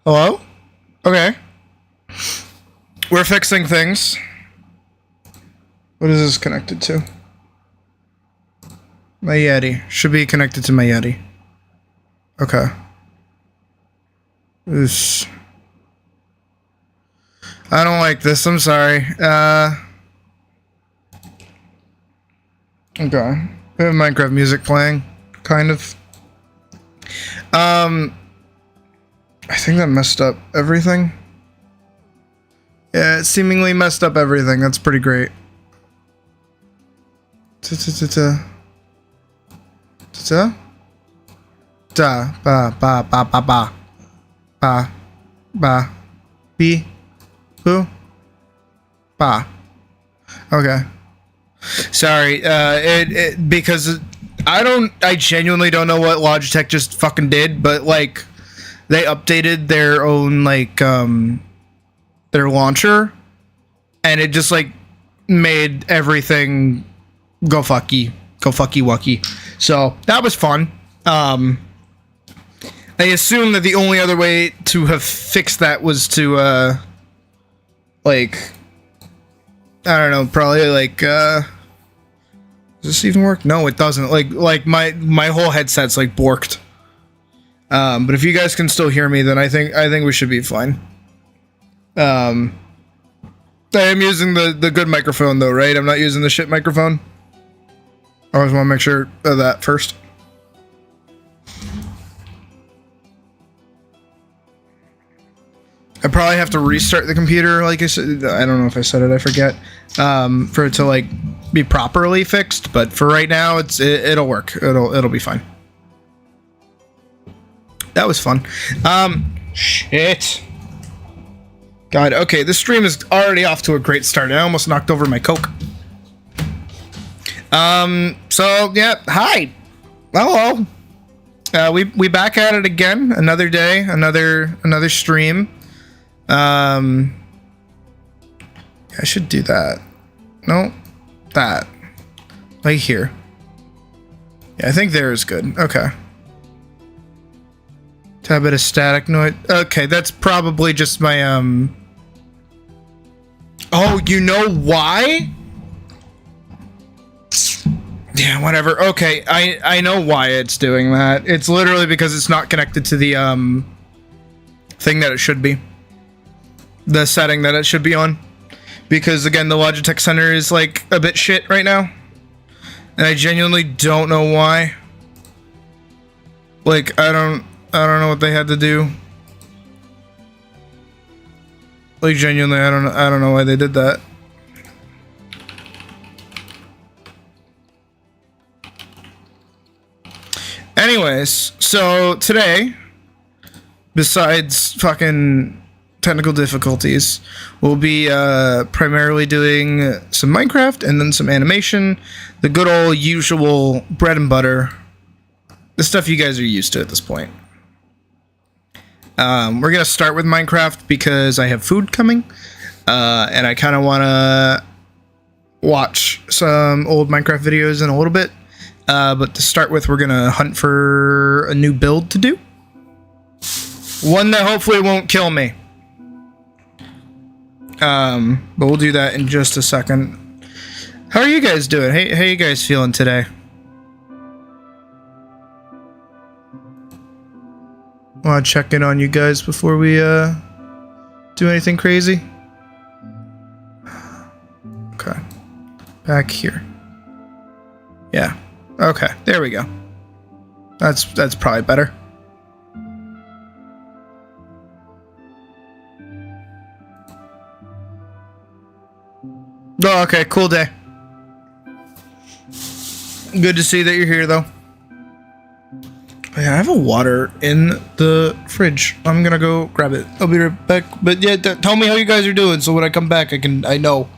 Hello? Okay. We're fixing things. What is this connected to? My Yeti. Should be connected to my Yeti. Okay. Oosh. I don't like this. I'm sorry. Okay. We have Minecraft music playing. Kind of. I think that messed up everything. Yeah, it seemingly messed up everything. That's pretty great. Da ba ba ba ba ba ba ba b boo ba. Okay. Sorry. Because I genuinely don't know what Logitech just fucking did, but like they updated their own like their launcher, and it just like made everything go fucky wucky. So that was fun. I assume that the only other way to have fixed that was to like, I don't know, probably like does this even work? No, it doesn't. Like my whole headset's like borked. But if you guys can still hear me, then I think we should be fine. I am using the good microphone though, right? I'm not using the shit microphone. I always want to make sure of that first. I probably have to restart the computer, like I said. I don't know if I said it, I forget. For it to like be properly fixed, but for right now, it'll work. It'll be fine. That was fun. Shit. God, okay, this stream is already off to a great start. I almost knocked over my Coke. So yeah, hi. Hello. We back at it again. Another day, another stream. I should do that. No, that. Right here. Yeah, I think there is good. Okay. Tad bit of static noise. Okay, that's probably just my Oh, you know why? Yeah, whatever. Okay, I know why it's doing that. It's literally because it's not connected to the thing that it should be. The setting that it should be on. Because again, the Logitech Center is like a bit shit right now. And I genuinely don't know why. Like I don't know what they had to do. Like genuinely, I don't know why they did that. Anyways, so today, besides fucking technical difficulties, we'll be primarily doing some Minecraft and then some animation, the good old usual bread and butter, the stuff you guys are used to at this point. We're gonna start with Minecraft because I have food coming, and I kind of want to watch some old Minecraft videos in a little bit. But to start with, we're gonna hunt for a new build to do. One that hopefully won't kill me. But we'll do that in just a second. How are you guys doing? Hey, how you guys feeling today? Want to check in on you guys before we do anything crazy? Okay. Back here. Yeah. Okay, there we go. That's probably better. Oh, okay, cool day. Good to see that you're here, though. Oh, yeah, I have a water in the fridge. I'm gonna go grab it. I'll be right back. But yeah, tell me how you guys are doing, so when I come back, I know.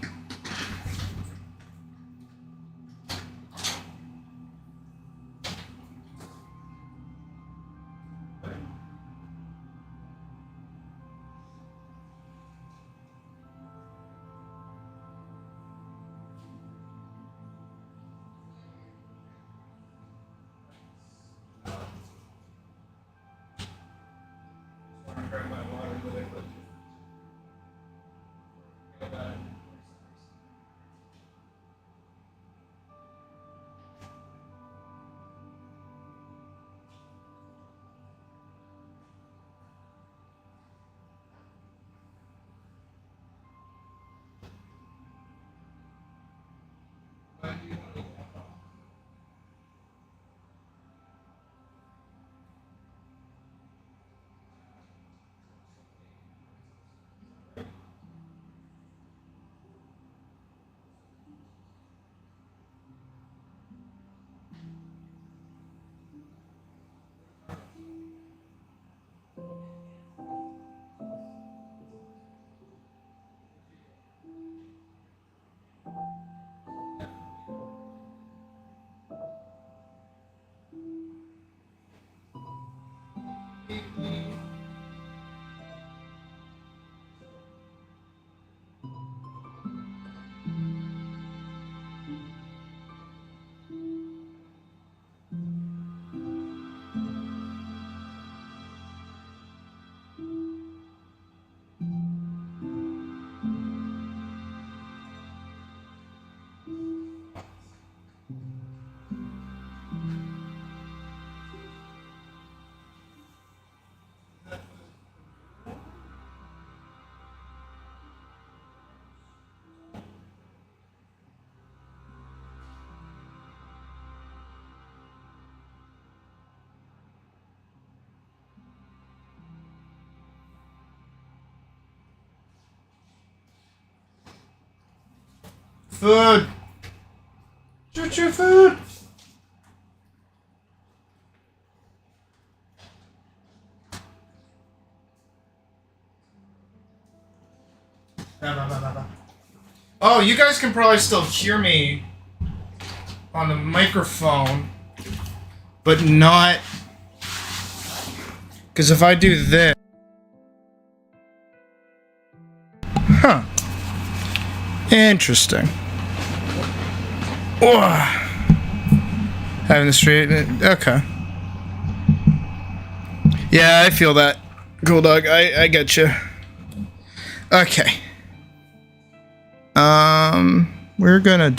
Food! Choo-choo food! Oh, you guys can probably still hear me on the microphone, but not... Because if I do this... Huh. Interesting. Oh. Having the street... Okay. Yeah, I feel that. Cool dog, I get you. Okay. We're gonna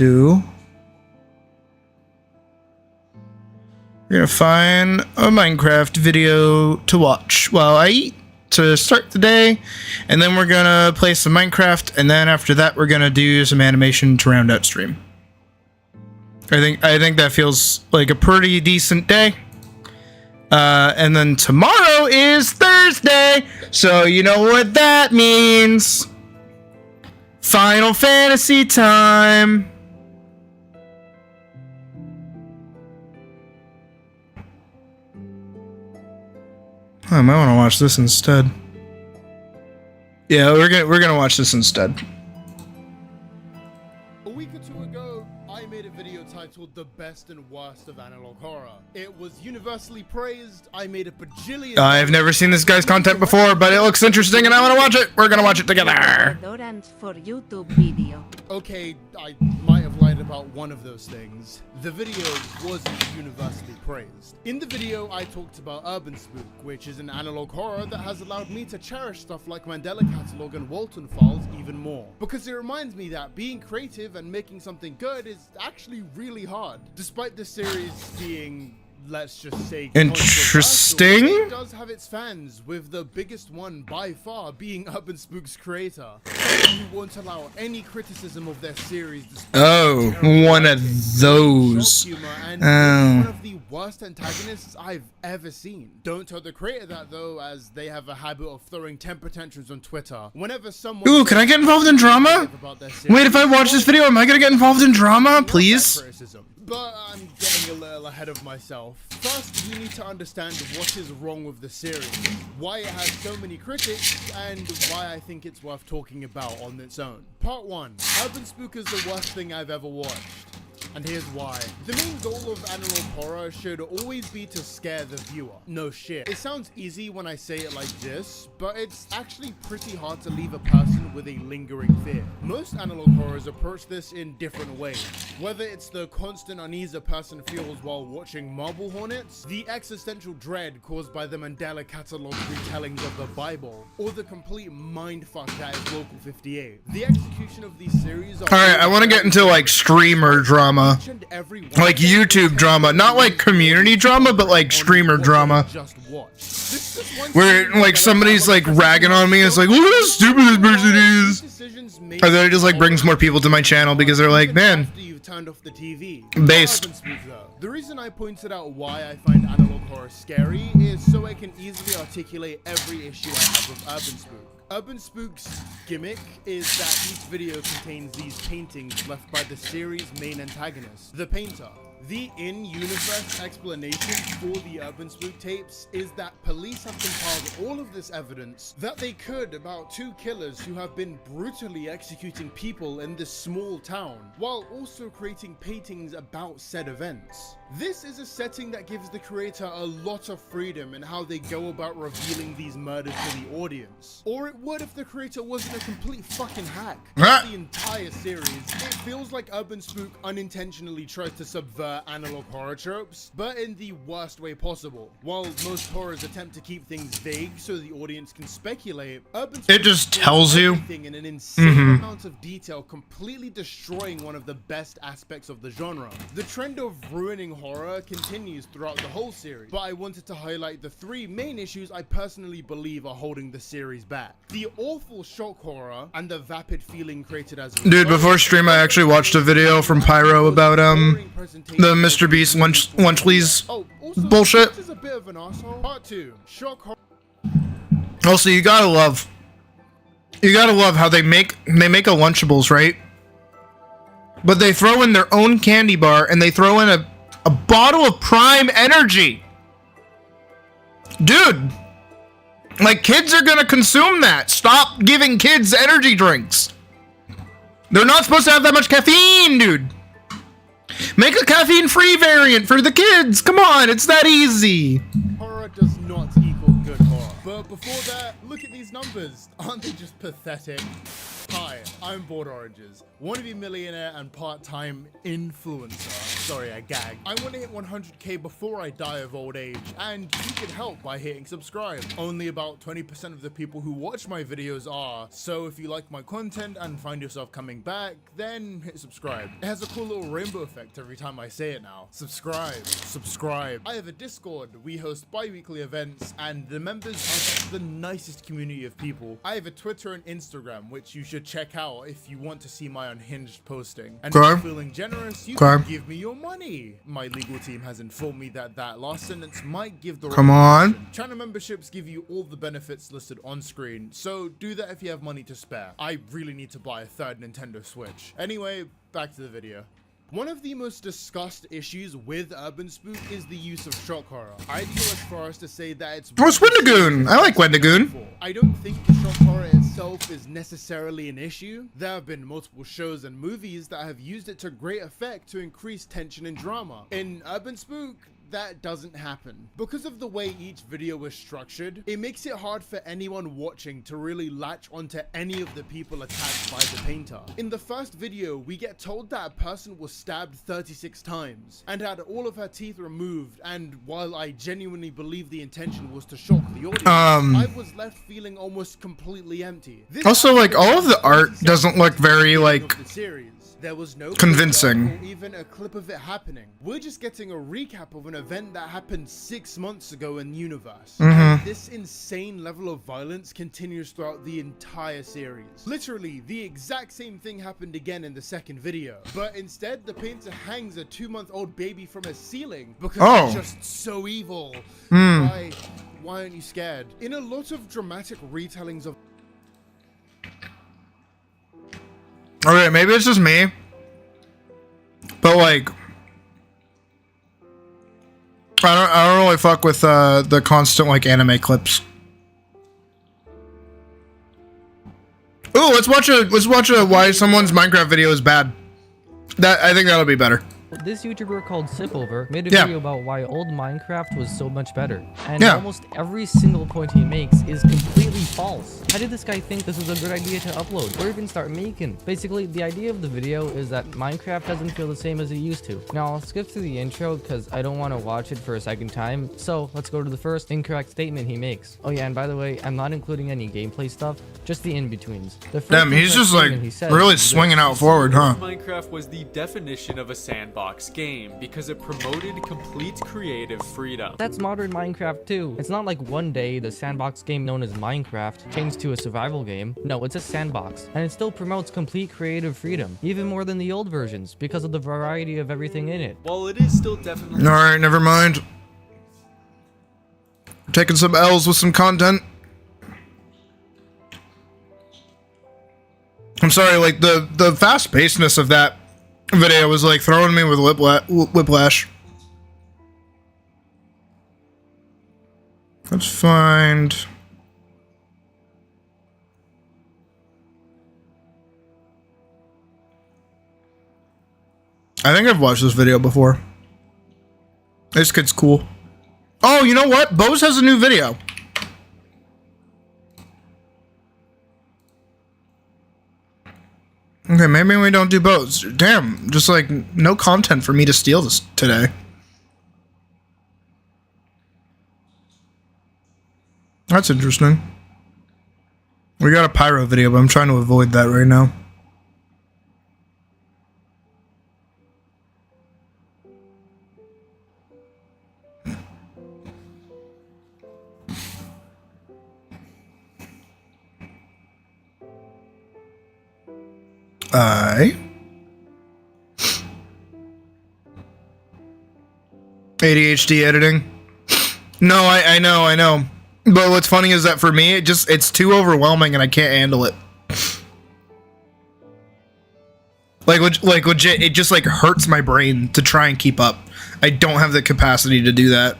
find a Minecraft video to watch while I eat to start the day, and then we're gonna play some Minecraft, and then after that we're gonna do some animation to round out stream. I think that feels like a pretty decent day. And then tomorrow is Thursday, so you know what that means. Final Fantasy time. I might want to watch this instead. Yeah, we're gonna watch this instead. A week or two ago, I made a video titled "The Best and Worst of Analog Horror." It was universally praised. I made a bajillion. I've never seen this guy's content before, but it looks interesting, and I want to watch it. We're gonna watch it together. For YouTube video. Okay, I might have lied about one of those things. The video wasn't universally praised. In the video, I talked about Urban Spook, which is an analog horror that has allowed me to cherish stuff like Mandela Catalog and Walton Files even more. Because it reminds me that being creative and making something good is actually really hard. Despite the series being, let's just say, interesting, it does have its fans, with the biggest one by far being Urban Spook's creator, who won't allow any criticism of their series. Oh, one of those. And one of the worst antagonists I've ever seen. Don't tell the creator that though, as they have a habit of throwing temper tantrums on Twitter whenever someone... Ooh, can I get involved in drama? Wait, if I watch this video, am I gonna get involved in drama, please? But I'm getting a little ahead of myself. First, we need to understand what is wrong with the series, why it has so many critics, and why I think it's worth talking about on its own. Part 1. Urban Spook is the worst thing I've ever watched. And here's why. The main goal of analog horror should always be to scare the viewer. No shit. It sounds easy when I say it like this, but it's actually pretty hard to leave a person with a lingering fear. Most analog horrors approach this in different ways. Whether it's the constant unease a person feels while watching Marble Hornets, the existential dread caused by the Mandela Catalog retellings of the Bible, or the complete mindfuck that is Local 58. The execution of these series are... Alright, I want to get into like streamer drama. Like YouTube drama, not like community drama, but like streamer drama. Where like somebody's like ragging on me, it's like, look how stupid this person is. Or then it just like brings more people to my channel because they're like, man, based. The reason I pointed out why I find analog horror scary is so I can easily articulate every issue I have with Urban Spook. Urban Spook's gimmick is that each video contains these paintings left by the series' main antagonist, the painter. The in-universe explanation for the Urban Spook tapes is that police have compiled all of this evidence that they could about 2 killers who have been brutally executing people in this small town, while also creating paintings about said events. This is a setting that gives the creator a lot of freedom in how they go about revealing these murders to the audience. Or it would if the creator wasn't a complete fucking hack. The entire series, it feels like Urban Spook unintentionally tries to subvert analog horror tropes, but in the worst way possible. While most horrors attempt to keep things vague so the audience can speculate, Urban Spook just tells you everything in an insane amount of detail, completely destroying one of the best aspects of the genre. The trend of ruining horror continues throughout the whole series, but I wanted to highlight the 3 main issues I personally believe are holding the series back. The awful shock horror and the vapid feeling created as a Dude, before stream I actually watched a video from Pyro about the Mr. Beast Lunchleys bullshit. This is a bit of an asshole. Part 2, shock horror. Also, you gotta love how they make a Lunchables, right? But they throw in their own candy bar and they throw in a bottle of Prime Energy. Dude, like, kids are gonna consume that. Stop giving kids energy drinks. They're not supposed to have that much caffeine, dude. Make a caffeine-free variant for the kids. Come on, it's that easy. Horror does not equal good horror. But before that, look at these numbers. Aren't they just pathetic? Hi, I'm Bored Oranges, wannabe millionaire and part-time influencer. Sorry, I gagged. I want to hit 100k before I die of old age, and you can help by hitting subscribe. Only about 20% of the people who watch my videos are, so if you like my content and find yourself coming back, then hit subscribe. It has a cool little rainbow effect every time I say it now. Subscribe, subscribe. I have a Discord, we host bi-weekly events, and the members are the nicest community of people. I have a Twitter and Instagram, which you should check out if you want to see my unhinged posting. And if you're feeling generous, you can give me your money. My legal team has informed me that last sentence might give the wrong impression. Channel memberships give you all the benefits listed on screen, so do that if you have money to spare. I really need to buy a 3rd Nintendo Switch. Anyway, back to the video. One of the most discussed issues with Urban Spook is the use of shock horror. I'd go as far as to say that it's... Oh, it's Wendigoon! I like Wendigoon. I don't think the shock horror itself is necessarily an issue. There have been multiple shows and movies that have used it to great effect to increase tension and drama. In Urban Spook, that doesn't happen. Because of the way each video is structured, it makes it hard for anyone watching to really latch onto any of the people attacked by the painter. In the first video, we get told that a person was stabbed 36 times and had all of her teeth removed, and while I genuinely believe the intention was to shock the audience, I was left feeling almost completely empty. Also, like, all of the art doesn't look very, like, there was no convincing or even a clip of it happening. We're just getting a recap of an event that happened 6 months ago in the universe. And this insane level of violence continues throughout the entire series. Literally, the exact same thing happened again in the second video, but instead the painter hangs a 2-month-old baby from a ceiling because it's just so evil. Why aren't you scared? In a lot of dramatic retellings of... Okay, maybe it's just me, but like, I don't really fuck with the constant like anime clips. Ooh, let's watch a why someone's Minecraft video is bad. I think that'll be better. This YouTuber called Sipover made a video about why old Minecraft was so much better, and almost every single point he makes is completely false. How did this guy think this was a good idea to upload or even start making? Basically, the idea of the video is that Minecraft doesn't feel the same as it used to. Now, I'll skip through the intro because I don't want to watch it for a second time, so let's go to the first incorrect statement he makes. Oh yeah, and by the way, I'm not including any gameplay stuff, just the in-betweens. Damn, he's just like really swinging out forward, huh? Minecraft was the definition of a sandbox game because it promoted complete creative freedom. That's modern Minecraft too. It's not like one day the sandbox game known as Minecraft changed to a survival game. No, it's a sandbox, and it still promotes complete creative freedom, even more than the old versions because of the variety of everything in it. While it is still definitely... Alright, never mind. Taking some L's with some content. I'm sorry, like the fast-pacedness of that video was like throwing me with whiplash. Let's find. I think I've watched this video before. This kid's cool. Oh, you know what? Bose has a new video. Okay, maybe we don't do Bose. Damn, just like no content for me to steal this today. That's interesting. We got a pyro video, but I'm trying to avoid that right now. ADHD editing. No, I know. But what's funny is that for me, it's too overwhelming and I can't handle it. Like legit, it just like hurts my brain to try and keep up. I don't have the capacity to do that.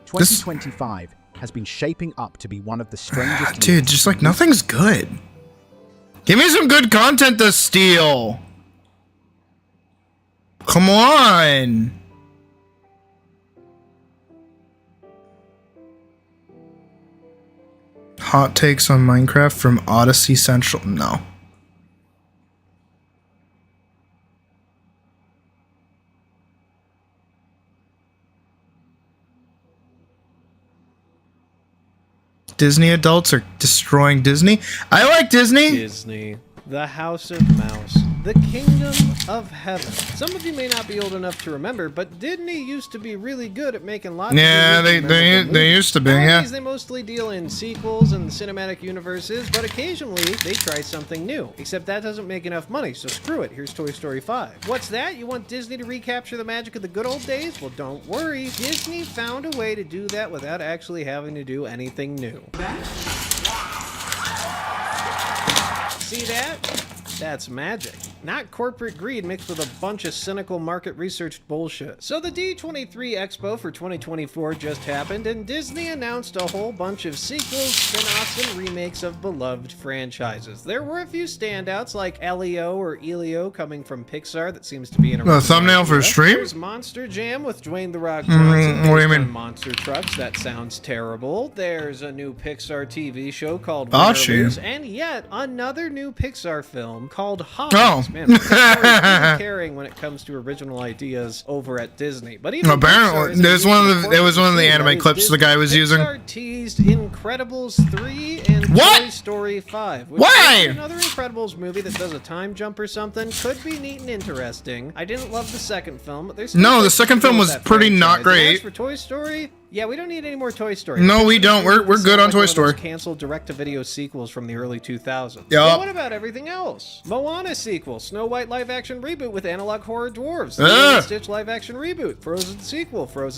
2025 has been shaping up to be one of the strangest. Dude, just like nothing's good. Give me some good content to steal. Come on. Hot takes on Minecraft from Odyssey Central. No. Disney adults are destroying Disney. I like Disney. Disney, the House of Mouse, the Kingdom of Heaven. Some of you may not be old enough to remember, but Disney used to be really good at making lots of they used to be, yeah. They mostly deal in sequels and cinematic universes, but occasionally they try something new. Except that doesn't make enough money, so screw it. Here's Toy Story 5. What's that? You want Disney to recapture the magic of the good old days? Well, don't worry. Disney found a way to do that without actually having to do anything new. See that? That's magic. Not corporate greed mixed with a bunch of cynical market researched bullshit. So the D23 Expo for 2024 just happened, and Disney announced a whole bunch of sequels, spin-offs, and remakes of beloved franchises. There were a few standouts like Elio or Elio coming from Pixar that seems to be in a thumbnail for stream? There's Monster Jam with Dwayne "The Rock" Johnson. What do you mean? Monster trucks. That sounds terrible. There's a new Pixar TV show called Archie, and yet another new Pixar film called Hot. Oh. Man, Pixar is really caring when it comes to original ideas over at Disney. But even apparently, it was one of the anime clips the guy was using. Pixar teased Incredibles 3 and Toy Story 5. Why? Another Incredibles movie that does a time jump or something could be neat and interesting. I didn't love the second film, but there's the second film was pretty not great. As for Toy Story, yeah, we don't need any more Toy Story. No, we don't. We're good on Toy Story. Canceled direct-to-video sequels from the early 2000s. Yeah. But what about everything else? Moana sequel, Snow White live-action reboot with analog horror dwarves, the Stitch live-action reboot, Frozen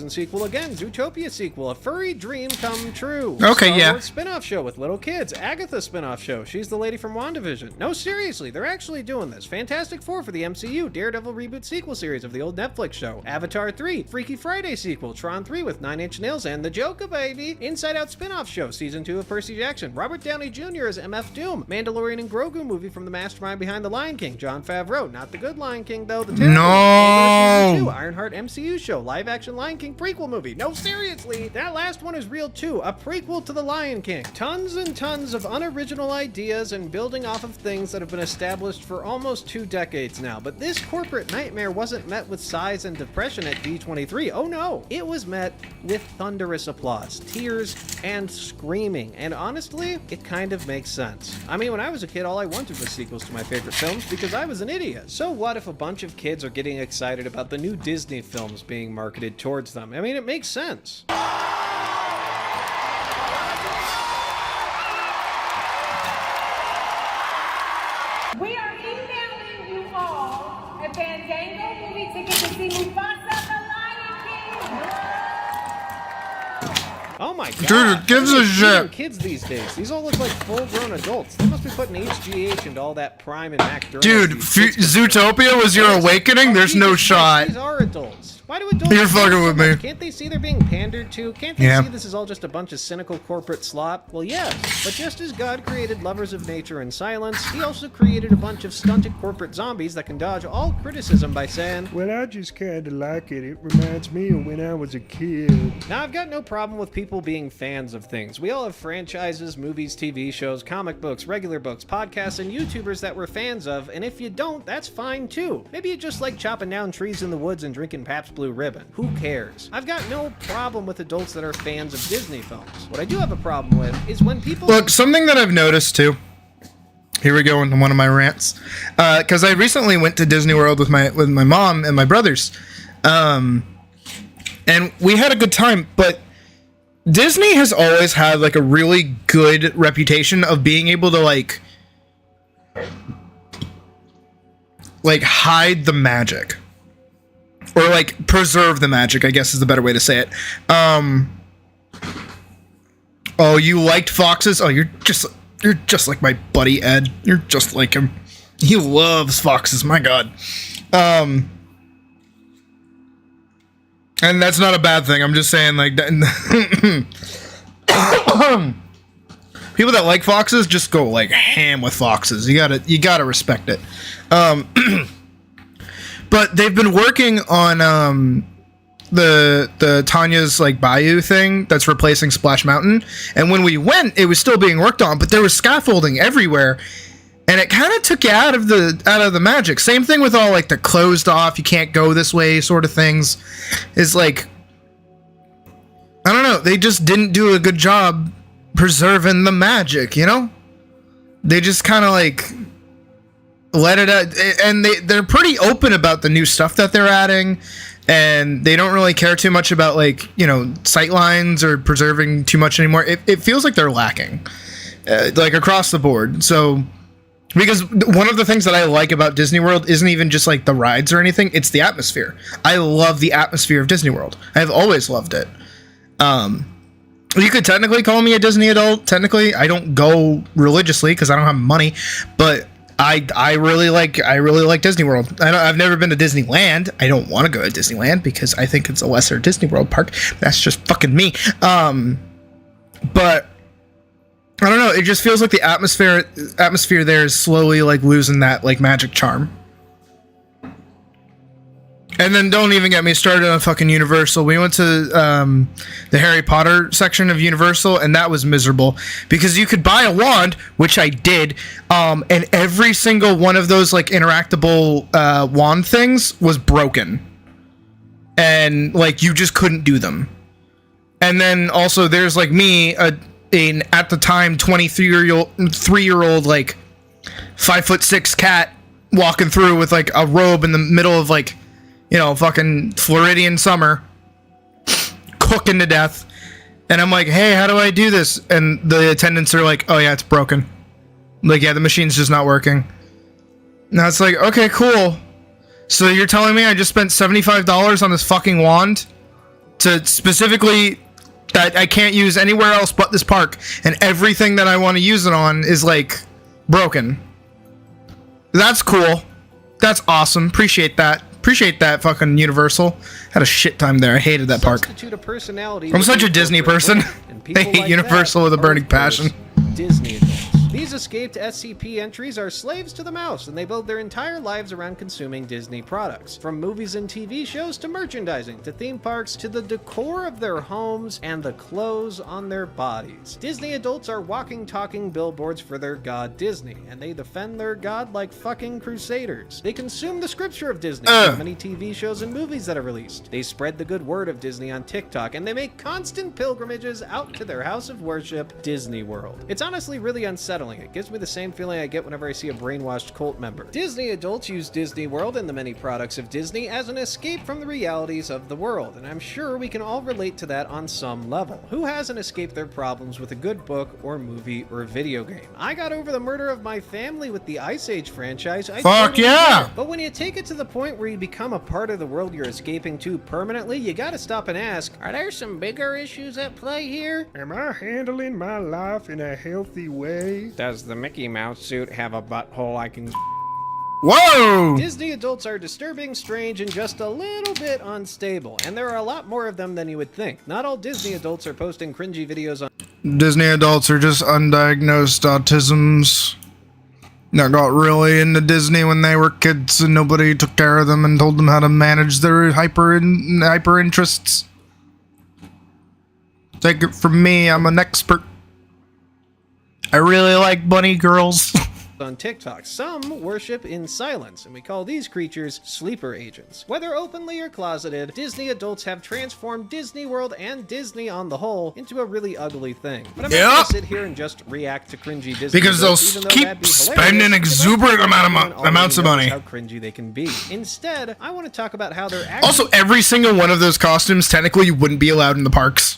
sequel again, Zootopia sequel, a furry dream come true. Okay, Star yeah. Wars spin-off show with little kids, Agatha spin-off show. She's the lady from WandaVision. No, seriously, they're actually doing this. Fantastic Four for the MCU, Daredevil reboot sequel series of the old Netflix show, Avatar 3, Freaky Friday sequel, Tron 3 with 9 Inch Nails and the Joker baby, Inside Out spin-off show, season 2 of Percy Jackson, Robert Downey Jr. as MF Doom, Mandalorian and Grogu movie from the mastermind behind The Lion King, Jon Favreau, not the good Lion King though, the terrible season 2, Ironheart MCU show, live-action Lion King prequel movie. No, seriously, that last one is real too, a prequel to The Lion King. Tons and tons of unoriginal ideas and building off of things that have been established for almost 2 decades now, but this corporate nightmare wasn't met with sighs and depression at D23. Oh no, it was met with thunderous applause, tears, and screaming, and honestly, it kind of makes sense. I mean, when I was a kid, all I wanted was sequels to my favorite films because I was an idiot. So what if a bunch of kids are getting excited about the new Disney films being marketed towards them? I mean, it makes sense. We are emailing you all a Fandango movie ticket to see Mufasa the Lion King. Oh my god. Dude, it gives a shit. Kids these days. These all look like full-grown adults. They must be putting HGH into all that Prime and Mac. Dude, Zootopia was your awakening? There's no shot. These are adults. Why do adults? You're fucking with me. Can't they see they're being pandered to? Can't they see this is all just a bunch of cynical corporate slop? Well, yes. But just as God created lovers of nature in silence, he also created a bunch of stunted corporate zombies that can dodge all criticism by saying, well, I just kinda like it. It reminds me of when I was a kid. Now, I've got no problem with people being fans of things. We all have franchises, movies, TV shows, comic books, regular books, podcasts, and YouTubers that we're fans of, and if you don't, that's fine too. Maybe you just like chopping down trees in the woods and drinking Pabst Blue Ribbon. Who cares? I've got no problem with adults that are fans of Disney films. What I do have a problem with is when people... Look, something that I've noticed too. Here we go into one of my rants. Because I recently went to Disney World with my mom and my brothers. And we had a good time, but Disney has always had like a really good reputation of being able to like hide the magic. Or like preserve the magic, I guess is the better way to say it. Oh, you liked foxes? Oh, you're just like my buddy Ed. You're just like him. He loves foxes, my god. And that's not a bad thing. I'm just saying like people that like foxes just go like ham with foxes. You gotta respect it. But they've been working on the Tanya's like Bayou thing that's replacing Splash Mountain, and when we went, it was still being worked on, but there was scaffolding everywhere, and it kind of took you out of the magic. Same thing with all like the closed off, you can't go this way sort of things. Is like, I don't know, they just didn't do a good job preserving the magic, you know? They just kind of like let it out, and they're pretty open about the new stuff that they're adding, and they don't really care too much about like, you know, sight lines or preserving too much anymore. It feels like they're lacking like across the board. So because one of the things that I like about Disney World isn't even just like the rides or anything, it's the atmosphere. I love the atmosphere of Disney World. I've always loved it. You could technically call me a Disney adult. Technically, I don't go religiously because I don't have money, but I really like Disney World. I've never been to Disneyland. I don't want to go to Disneyland because I think it's a lesser Disney World park. That's just fucking me. But I don't know. It just feels like the atmosphere there is slowly like losing that like magic charm. And then don't even get me started on fucking Universal. We went to the Harry Potter section of Universal, and that was miserable because you could buy a wand, which I did, and every single one of those like interactable wand things was broken, and like you just couldn't do them. And then also there's like me, at the time 3-year-old like 5'6" cat walking through with like a robe in the middle of like, you know, fucking Floridian summer, cooking to death. And I'm like, hey, how do I do this? And the attendants are like, oh yeah, it's broken. Like, yeah, the machine's just not working. Now it's like, okay, cool. So you're telling me I just spent $75 on this fucking wand to specifically that I can't use anywhere else but this park, and everything that I want to use it on is like broken. That's cool. That's awesome. Appreciate that. Appreciate that, fucking Universal. Had a shit time there. I hated that park. I'm such a Disney person. I hate Universal with a burning passion. Disney adults. These escaped SCP entries are slaves to the mouse, and they build their entire lives around consuming Disney products. From movies and TV shows to merchandising, to theme parks, to the decor of their homes and the clothes on their bodies. Disney adults are walking, talking billboards for their god Disney, and they defend their god like fucking crusaders. They consume the scripture of Disney, so many TV shows and movies that are released. They spread the good word of Disney on TikTok, and they make constant pilgrimages out to their house of worship, Disney World. It's honestly really unsettling feeling. It gives me the same feeling I get whenever I see a brainwashed cult member. Disney adults use Disney World and the many products of Disney as an escape from the realities of the world, and I'm sure we can all relate to that on some level. Who hasn't escaped their problems with a good book or movie or video game? I got over the murder of my family with the Ice Age franchise. Fuck yeah! But when you take it to the point where you become a part of the world you're escaping to permanently, you gotta stop and ask, are there some bigger issues at play here? Am I handling my life in a healthy way? Does the Mickey Mouse suit have a butthole I can... Whoa! Disney adults are disturbing, strange, and just a little bit unstable, and there are a lot more of them than you would think. Not all Disney adults are posting cringy videos on... Disney adults are just undiagnosed autisms that got really into Disney when they were kids and nobody took care of them and told them how to manage their hyper interests. Take it from me, I'm an expert. I really like bunny girls. On TikTok. Some worship in silence, and we call these creatures sleeper agents. Whether openly or closeted, Disney adults have transformed Disney World and Disney on the whole into a really ugly thing. But I'm not gonna sit here and just react to cringy Disney because they'll adults, keep spending exuberant amounts of money. How cringy they can be. Instead, I want to talk about how they're actually... Also, every single one of those costumes, technically, you wouldn't be allowed in the parks.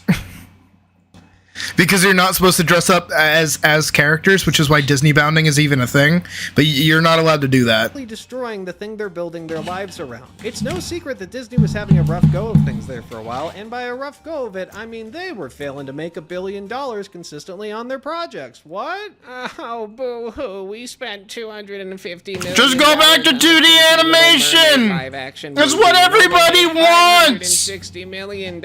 Because you're not supposed to dress up as characters, which is why Disney bounding is even a thing. But you're not allowed to do that. Destroying the thing they're building their lives around. It's no secret that Disney was having a rough go of things there for a while, and by a rough go of it, I mean they were failing to make $1 billion consistently on their projects. What? Oh, boo-hoo. We spent $250 million. Just go back to 2D animation! That's what everybody wants! $160 million.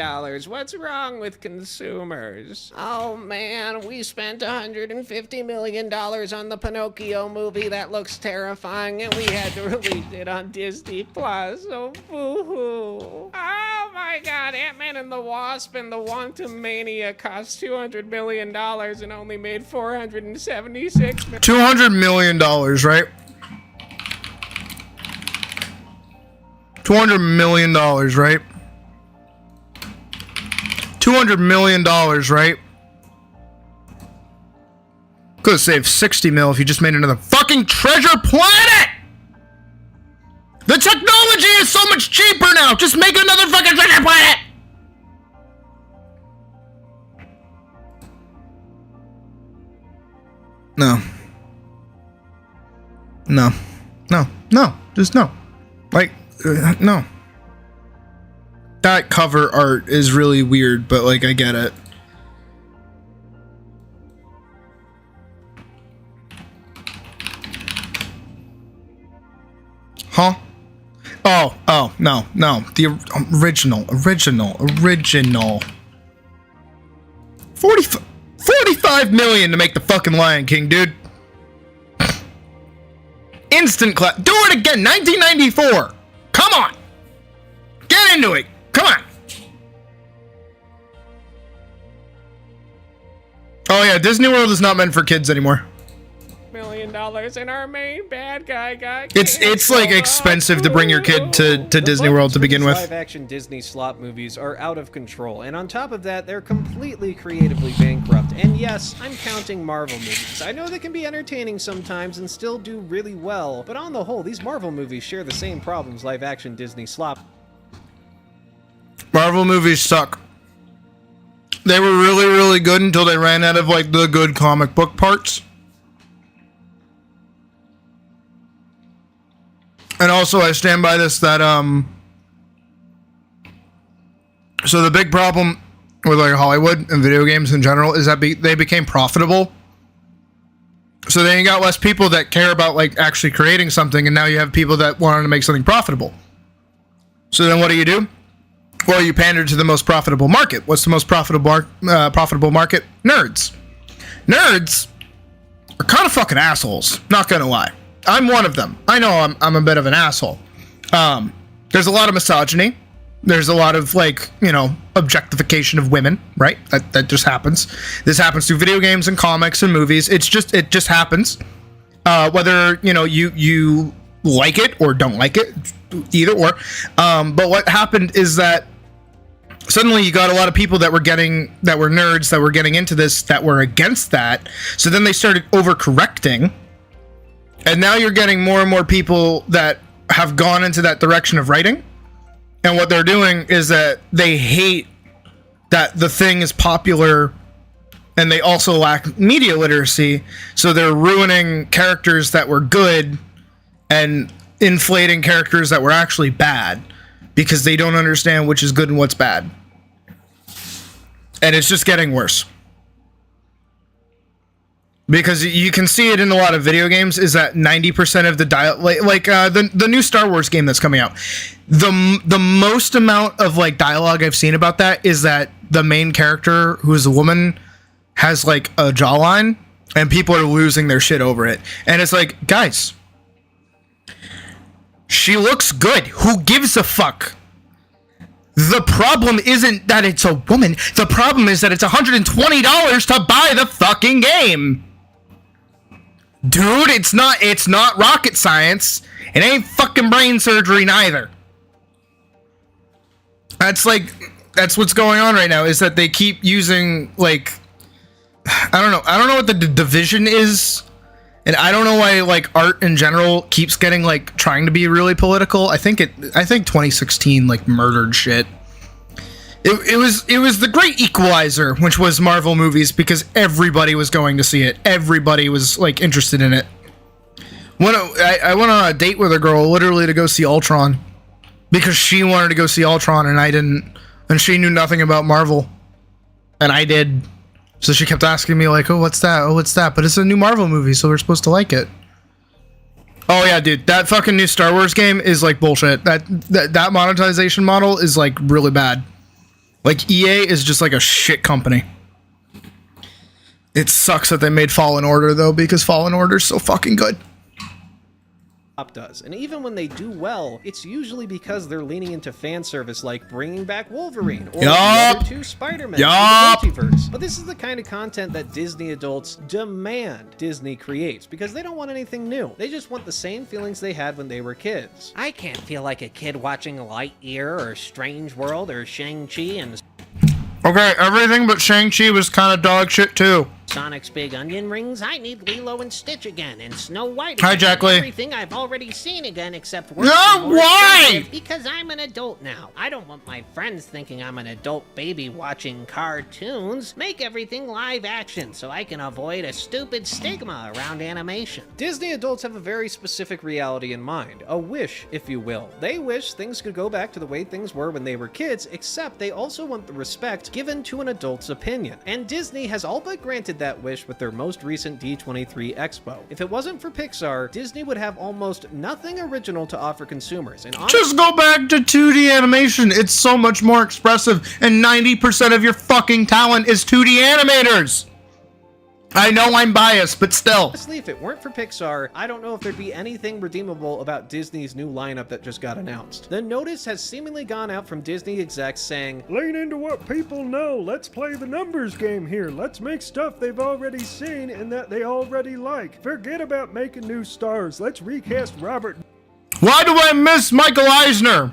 What's wrong with consumers? Oh man, we spent $150 million on the Pinocchio movie that looks terrifying, and we had to release it on Disney Plus. Oh, boo-hoo. Oh my god, Ant-Man and the Wasp and the Quantumania cost $200 million and only made $476 million. $200 million, right? $200 million, right? $200 million, right? Could have saved 60 mil if you just made another fucking treasure planet! The technology is so much cheaper now! Just make another fucking treasure planet! No. No. No. No. Just no. Like, no. That cover art is really weird, but like, I get it. Huh? Oh, no. The original. 45 million to make the fucking Lion King, dude. Instant clap. Do it again, 1994. Come on. Get into it. Come on. Oh yeah, Disney World is not meant for kids anymore. $1 million and our main bad guy got it's like expensive to bring your kid to Disney World to begin with. Live-action Disney slot movies are out of control, and on top of that, they're completely creatively bankrupt. And yes, I'm counting Marvel movies. I know they can be entertaining sometimes and still do really well, but on the whole, these Marvel movies share the same problems live-action Disney slot. Marvel movies suck. They were really, really good until they ran out of like the good comic book parts. And also, I stand by this that, so the big problem with like Hollywood and video games in general is that they became profitable. So then you got less people that care about like actually creating something, and now you have people that want to make something profitable. So then what do? Well, you pander to the most profitable market. What's the most profitable market? Nerds. Nerds are kind of fucking assholes, not gonna lie. I'm one of them. I know I'm a bit of an asshole. There's a lot of misogyny. There's a lot of like, objectification of women, right? That just happens. This happens through video games and comics and movies. It just happens. Whether, you like it or don't like it, either or. But what happened is that suddenly you got a lot of people that were nerds that were getting into this that were against that. So then they started overcorrecting. And now you're getting more and more people that have gone into that direction of writing. And what they're doing is that they hate that the thing is popular, and they also lack media literacy. So they're ruining characters that were good and inflating characters that were actually bad because they don't understand which is good and what's bad. And it's just getting worse. Because you can see it in a lot of video games, is that 90% of the the new Star Wars game that's coming out, the most amount of like dialogue I've seen about that is that the main character, who is a woman, has like a jawline, and people are losing their shit over it. And it's like, guys, she looks good. Who gives a fuck? The problem isn't that it's a woman. The problem is that it's $120 to buy the fucking game. Dude, it's not rocket science. It ain't fucking brain surgery neither. That's what's going on right now, is that they keep using, like, I don't know what the division is, and I don't know why, like, art in general keeps getting, like, trying to be really political. I think 2016, like, murdered shit. It was the great equalizer, which was Marvel movies, because everybody was going to see it. Everybody was, like, interested in it. I went on a date with a girl literally to go see Ultron, because she wanted to go see Ultron and I didn't, and she knew nothing about Marvel, and I did. So she kept asking me, like, oh, what's that? Oh, what's that? But it's a new Marvel movie, so we're supposed to like it. Oh yeah, dude, that fucking new Star Wars game is like bullshit. That monetization model is like really bad. Like, EA is just like a shit company. It sucks that they made Fallen Order, though, because Fallen Order is so fucking good. Does. And even when they do well, it's usually because they're leaning into fan service, like bringing back Wolverine or the other two Spider-Men in the multiverse. But this is the kind of content that Disney adults demand Disney creates, because they don't want anything new. They just want the same feelings they had when they were kids. I can't feel like a kid watching Lightyear or Strange World or Shang-Chi and... Okay, everything but Shang-Chi was kind of dog shit, too. Sonic's Big Onion Rings, I need Lilo and Stitch again, and Snow White again. Hi, Jack Lee. Everything I've already seen again, except... No, why? Because I'm an adult now. I don't want my friends thinking I'm an adult baby watching cartoons. Make everything live action so I can avoid a stupid stigma around animation. Disney adults have a very specific reality in mind. A wish, if you will. They wish things could go back to the way things were when they were kids, except they also want the respect given to an adult's opinion. And Disney has all but granted that wish with their most recent D23 Expo. If it wasn't for Pixar, Disney would have almost nothing original to offer consumers. And just go back to 2D animation. It's so much more expressive, and 90% of your fucking talent is 2D animators. I know I'm biased, but still. Honestly, if it weren't for Pixar, I don't know if there'd be anything redeemable about Disney's new lineup that just got announced. The notice has seemingly gone out from Disney execs saying, lean into what people know. Let's play the numbers game here. Let's make stuff they've already seen and that they already like. Forget about making new stars. Let's recast Robert Why do I miss Michael Eisner?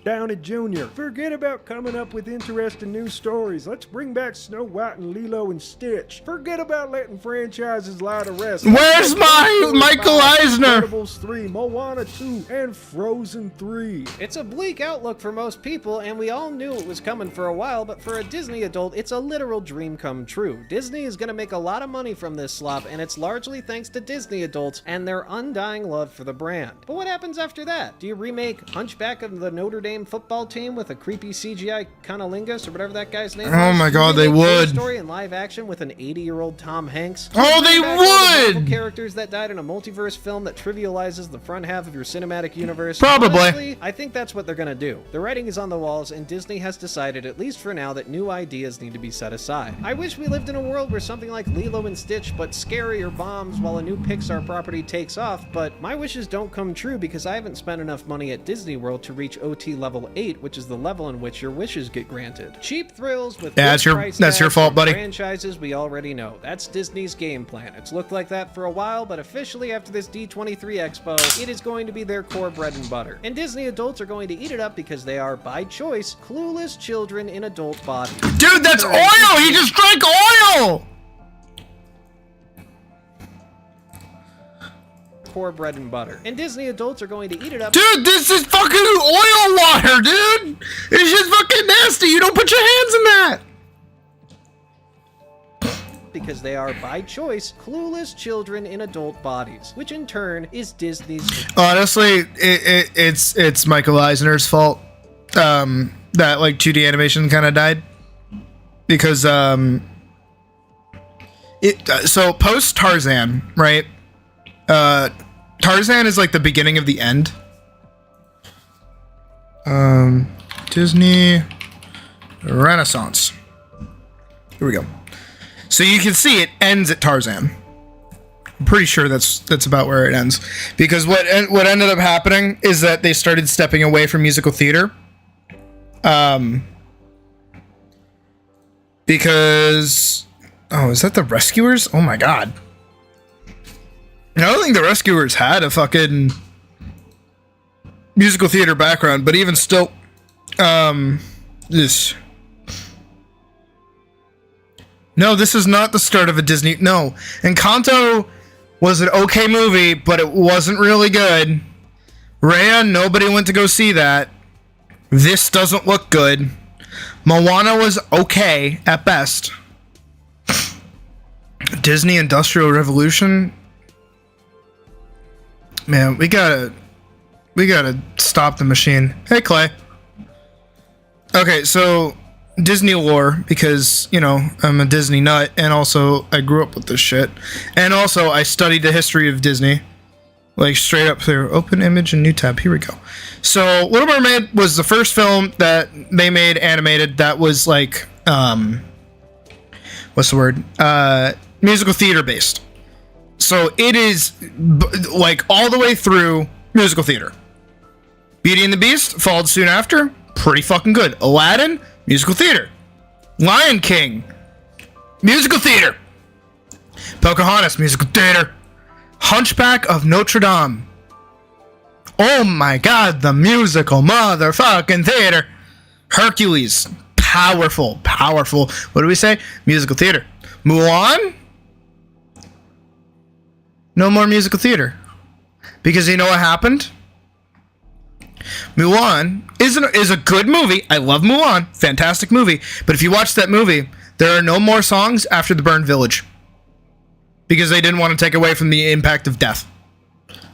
Downey Jr. Forget about coming up with interesting new stories. Let's bring back Snow White and Lilo and Stitch. Forget about letting franchises lie to rest. Where's my Michael Eisner? Incredibles 3, Moana 2, and Frozen 3. It's a bleak outlook for most people, and we all knew it was coming for a while, but for a Disney adult, it's a literal dream come true. Disney is going to make a lot of money from this slop, and it's largely thanks to Disney adults and their undying love for the brand. But what happens after that? Do you remake Hunchback of the Notre Dame football team with a creepy CGI cunnilingus or whatever that guy's name is? Oh my god, they would. Story in live action with an 80-year-old Tom Hanks. Oh, they would! Characters that died in a multiverse film that trivializes the front half of your cinematic universe. Probably. Honestly, I think that's what they're gonna do. The writing is on the walls, and Disney has decided, at least for now, that new ideas need to be set aside. I wish we lived in a world where something like Lilo and Stitch, but scarier bombs while a new Pixar property takes off, but my wishes don't come true because I haven't spent enough money at Disney World to reach OT level 8, which is the level in which your wishes get granted. Cheap thrills with Yeah, good that's your price fault, tags buddy. for franchises we already know. That's Disney's game plan. It's looked like that for a while, but officially after this D23 Expo, it is going to be their core bread and butter. And Disney adults are going to eat it up because they are, by choice, clueless children in adult bodies. Dude, that's oil! He just drank oil! Core bread and butter. And Disney adults are going to eat it up. Dude, this is fucking oil water, dude! It's just fucking nasty! You don't put your hands in that! Because they are, by choice, clueless children in adult bodies, which in turn is Disney's. Honestly, it's Michael Eisner's fault that like 2D animation kind of died because so post Tarzan, right? Tarzan is like the beginning of the end. Disney Renaissance. Here we go. So you can see it ends at Tarzan. I'm pretty sure that's about where it ends, because what ended up happening is that they started stepping away from musical theater, because is that the Rescuers? Oh my god, I don't think the Rescuers had a fucking musical theater background, but even still, this. No, this is not the start of a Disney. No, Encanto was an okay movie, but it wasn't really good. Raya, nobody went to go see that. This doesn't look good. Moana was okay at best. Disney Industrial Revolution. Man, we gotta stop the machine. Hey, Clay. Okay, so Disney lore, because, you know, I'm a Disney nut, and also I grew up with this shit, and also I studied the history of Disney, like straight up through open image and new tab. Here we go. So Little Mermaid was the first film that they made animated that was like what's the word, musical theater based. So it is like all the way through musical theater. Beauty and the Beast followed soon after, pretty fucking good. Aladdin, musical theater. Lion King, musical theater. Pocahontas, musical theater. Hunchback of Notre Dame. Oh my god, the musical motherfucking theater. Hercules, powerful. What do we say? Musical theater. Mulan, no more musical theater. Because you know what happened? Mulan is a good movie. I love Mulan. Fantastic movie. But if you watch that movie, there are no more songs after the burned village. Because they didn't want to take away from the impact of death.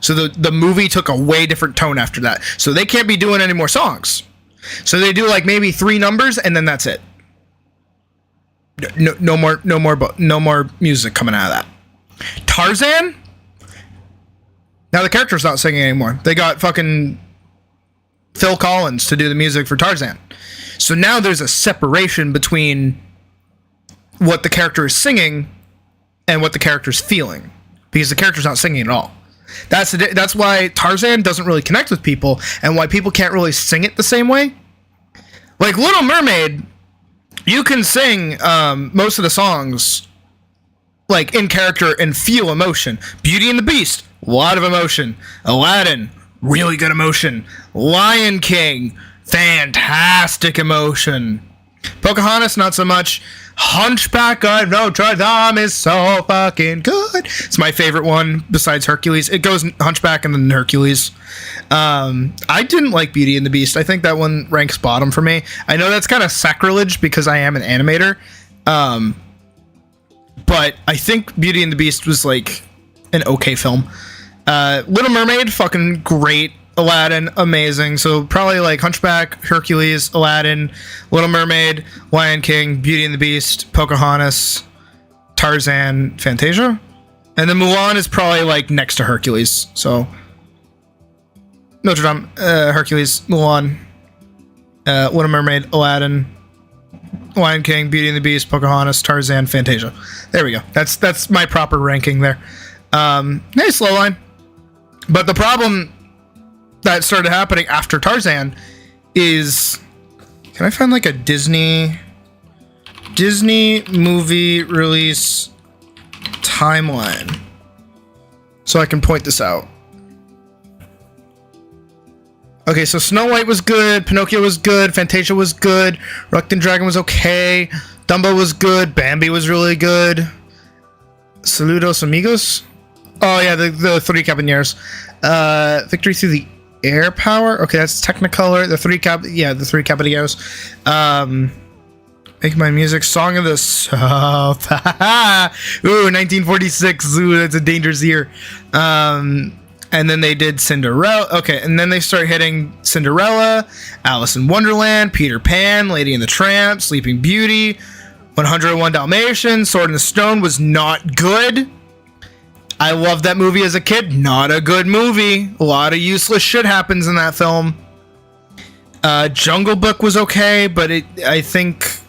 So the movie took a way different tone after that. So they can't be doing any more songs. So they do like maybe 3 numbers and then that's it. No more music coming out of that. Tarzan? Now the character's not singing anymore. They got fucking Phil Collins to do the music for Tarzan. So now there's a separation between what the character is singing and what the character's feeling, because the character's not singing at all. That's why Tarzan doesn't really connect with people, and why people can't really sing it the same way. Like Little Mermaid, you can sing most of the songs like in character and feel emotion. Beauty and the Beast, a lot of emotion. Aladdin, really good emotion. Lion King, fantastic emotion. Pocahontas, not so much. Hunchback of Notre Dame is so fucking good. It's my favorite one besides Hercules. It goes Hunchback and then Hercules. I didn't like Beauty and the Beast. I think that one ranks bottom for me. I know that's kind of sacrilege because I am an animator. But I think Beauty and the Beast was like an okay film. Little Mermaid, fucking great. Aladdin, amazing. So probably like Hunchback, Hercules, Aladdin, Little Mermaid, Lion King, Beauty and the Beast, Pocahontas, Tarzan, Fantasia. And then Mulan is probably like next to Hercules. So Notre Dame, Hercules, Mulan, Little Mermaid, Aladdin, Lion King, Beauty and the Beast, Pocahontas, Tarzan, Fantasia. There we go. That's my proper ranking there. Hey, slow line. But the problem that started happening after Tarzan is... Can I find like a Disney movie release timeline so I can point this out? Okay, so Snow White was good, Pinocchio was good, Fantasia was good, Reluctant Dragon was okay, Dumbo was good, Bambi was really good, Saludos Amigos? Oh yeah, the Three Caballeros. Victory Through the Air Power? Okay, that's Technicolor. The Three Caballeros. Make My Music, Song of the South. Ooh, 1946. Ooh, that's a dangerous year. And then they did Cinderella. Okay, and then they start hitting Cinderella, Alice in Wonderland, Peter Pan, Lady and the Tramp, Sleeping Beauty, 101 Dalmatians, Sword in the Stone was not good. I loved that movie as a kid. Not a good movie. A lot of useless shit happens in that film. Jungle Book was okay, but I think...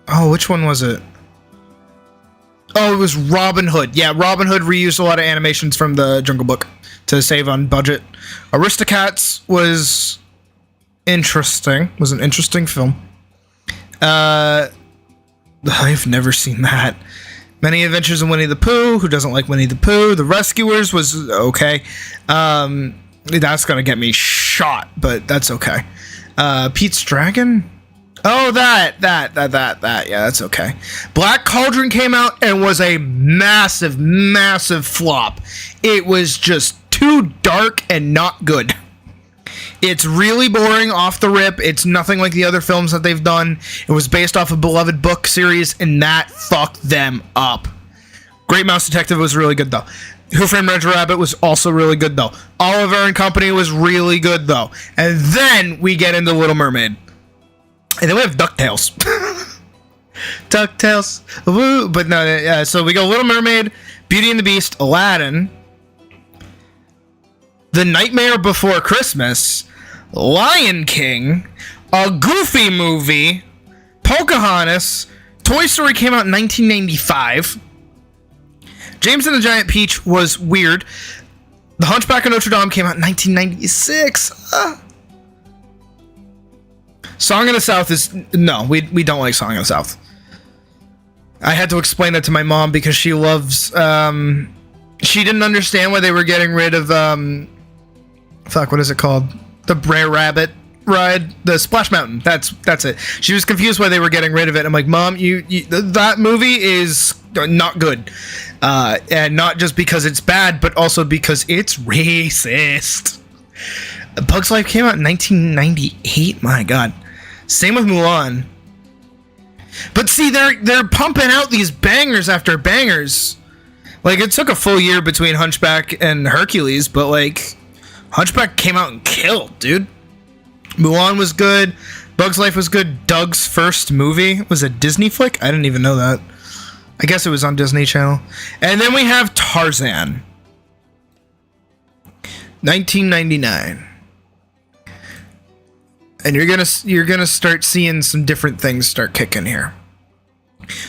Oh, which one was it? Oh, it was Robin Hood. Yeah, Robin Hood reused a lot of animations from the Jungle Book to save on budget. Aristocats was interesting. Was an interesting film. I've never seen that. Many Adventures of Winnie the Pooh. Who doesn't like Winnie the Pooh? The Rescuers was okay. That's gonna get me shot, but that's okay. Pete's Dragon? Oh, that. Yeah, that's okay. Black Cauldron came out and was a massive, massive flop. It was just too dark and not good. It's really boring off the rip. It's nothing like the other films that they've done. It was based off a beloved book series, and that fucked them up. Great Mouse Detective was really good, though. Who Framed Roger Rabbit was also really good, though. Oliver and Company was really good, though. And then we get into Little Mermaid. And then we have DuckTales. DuckTales. Woo. But no, yeah, so we go Little Mermaid, Beauty and the Beast, Aladdin, The Nightmare Before Christmas, Lion King, a Goofy movie, Pocahontas, Toy Story came out in 1995. James and the Giant Peach was weird. The Hunchback of Notre Dame came out in 1996. Song of the South is... No, we don't like Song of the South. I had to explain that to my mom because she loves... she didn't understand why they were getting rid of... Fuck, what is it called? The Brer Rabbit ride? The Splash Mountain. That's it. She was confused why they were getting rid of it. I'm like, Mom, that movie is not good. And not just because it's bad, but also because it's racist. Bug's Life came out in 1998. My God. Same with Mulan. But see, they're pumping out these bangers after bangers. Like, it took a full year between Hunchback and Hercules, but like, Hunchback came out and killed, dude. Mulan was good. Bug's Life was good. Doug's first movie was a Disney flick. I didn't even know that. I guess it was on Disney Channel. And then we have Tarzan. 1999. And you're gonna start seeing some different things start kicking here.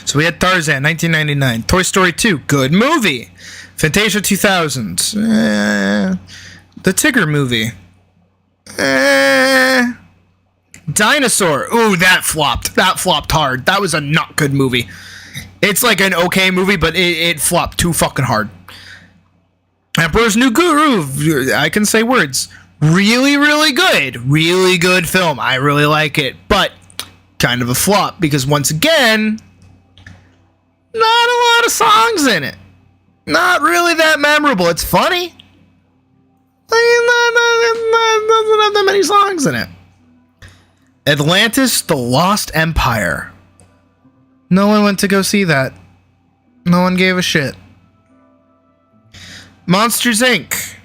So we had Tarzan, 1999. Toy Story 2, good movie. Fantasia 2000. The Tigger movie. Dinosaur. Ooh, that flopped. That flopped hard. That was a not good movie. It's like an okay movie, but it flopped too fucking hard. Emperor's New Groove. I can say words. Really, really good. Really good film. I really like it. But kind of a flop because once again, not a lot of songs in it. Not really that memorable. It's funny. Doesn't have that many songs in it. Atlantis, The Lost Empire. No one went to go see that. No one gave a shit. Monsters Inc.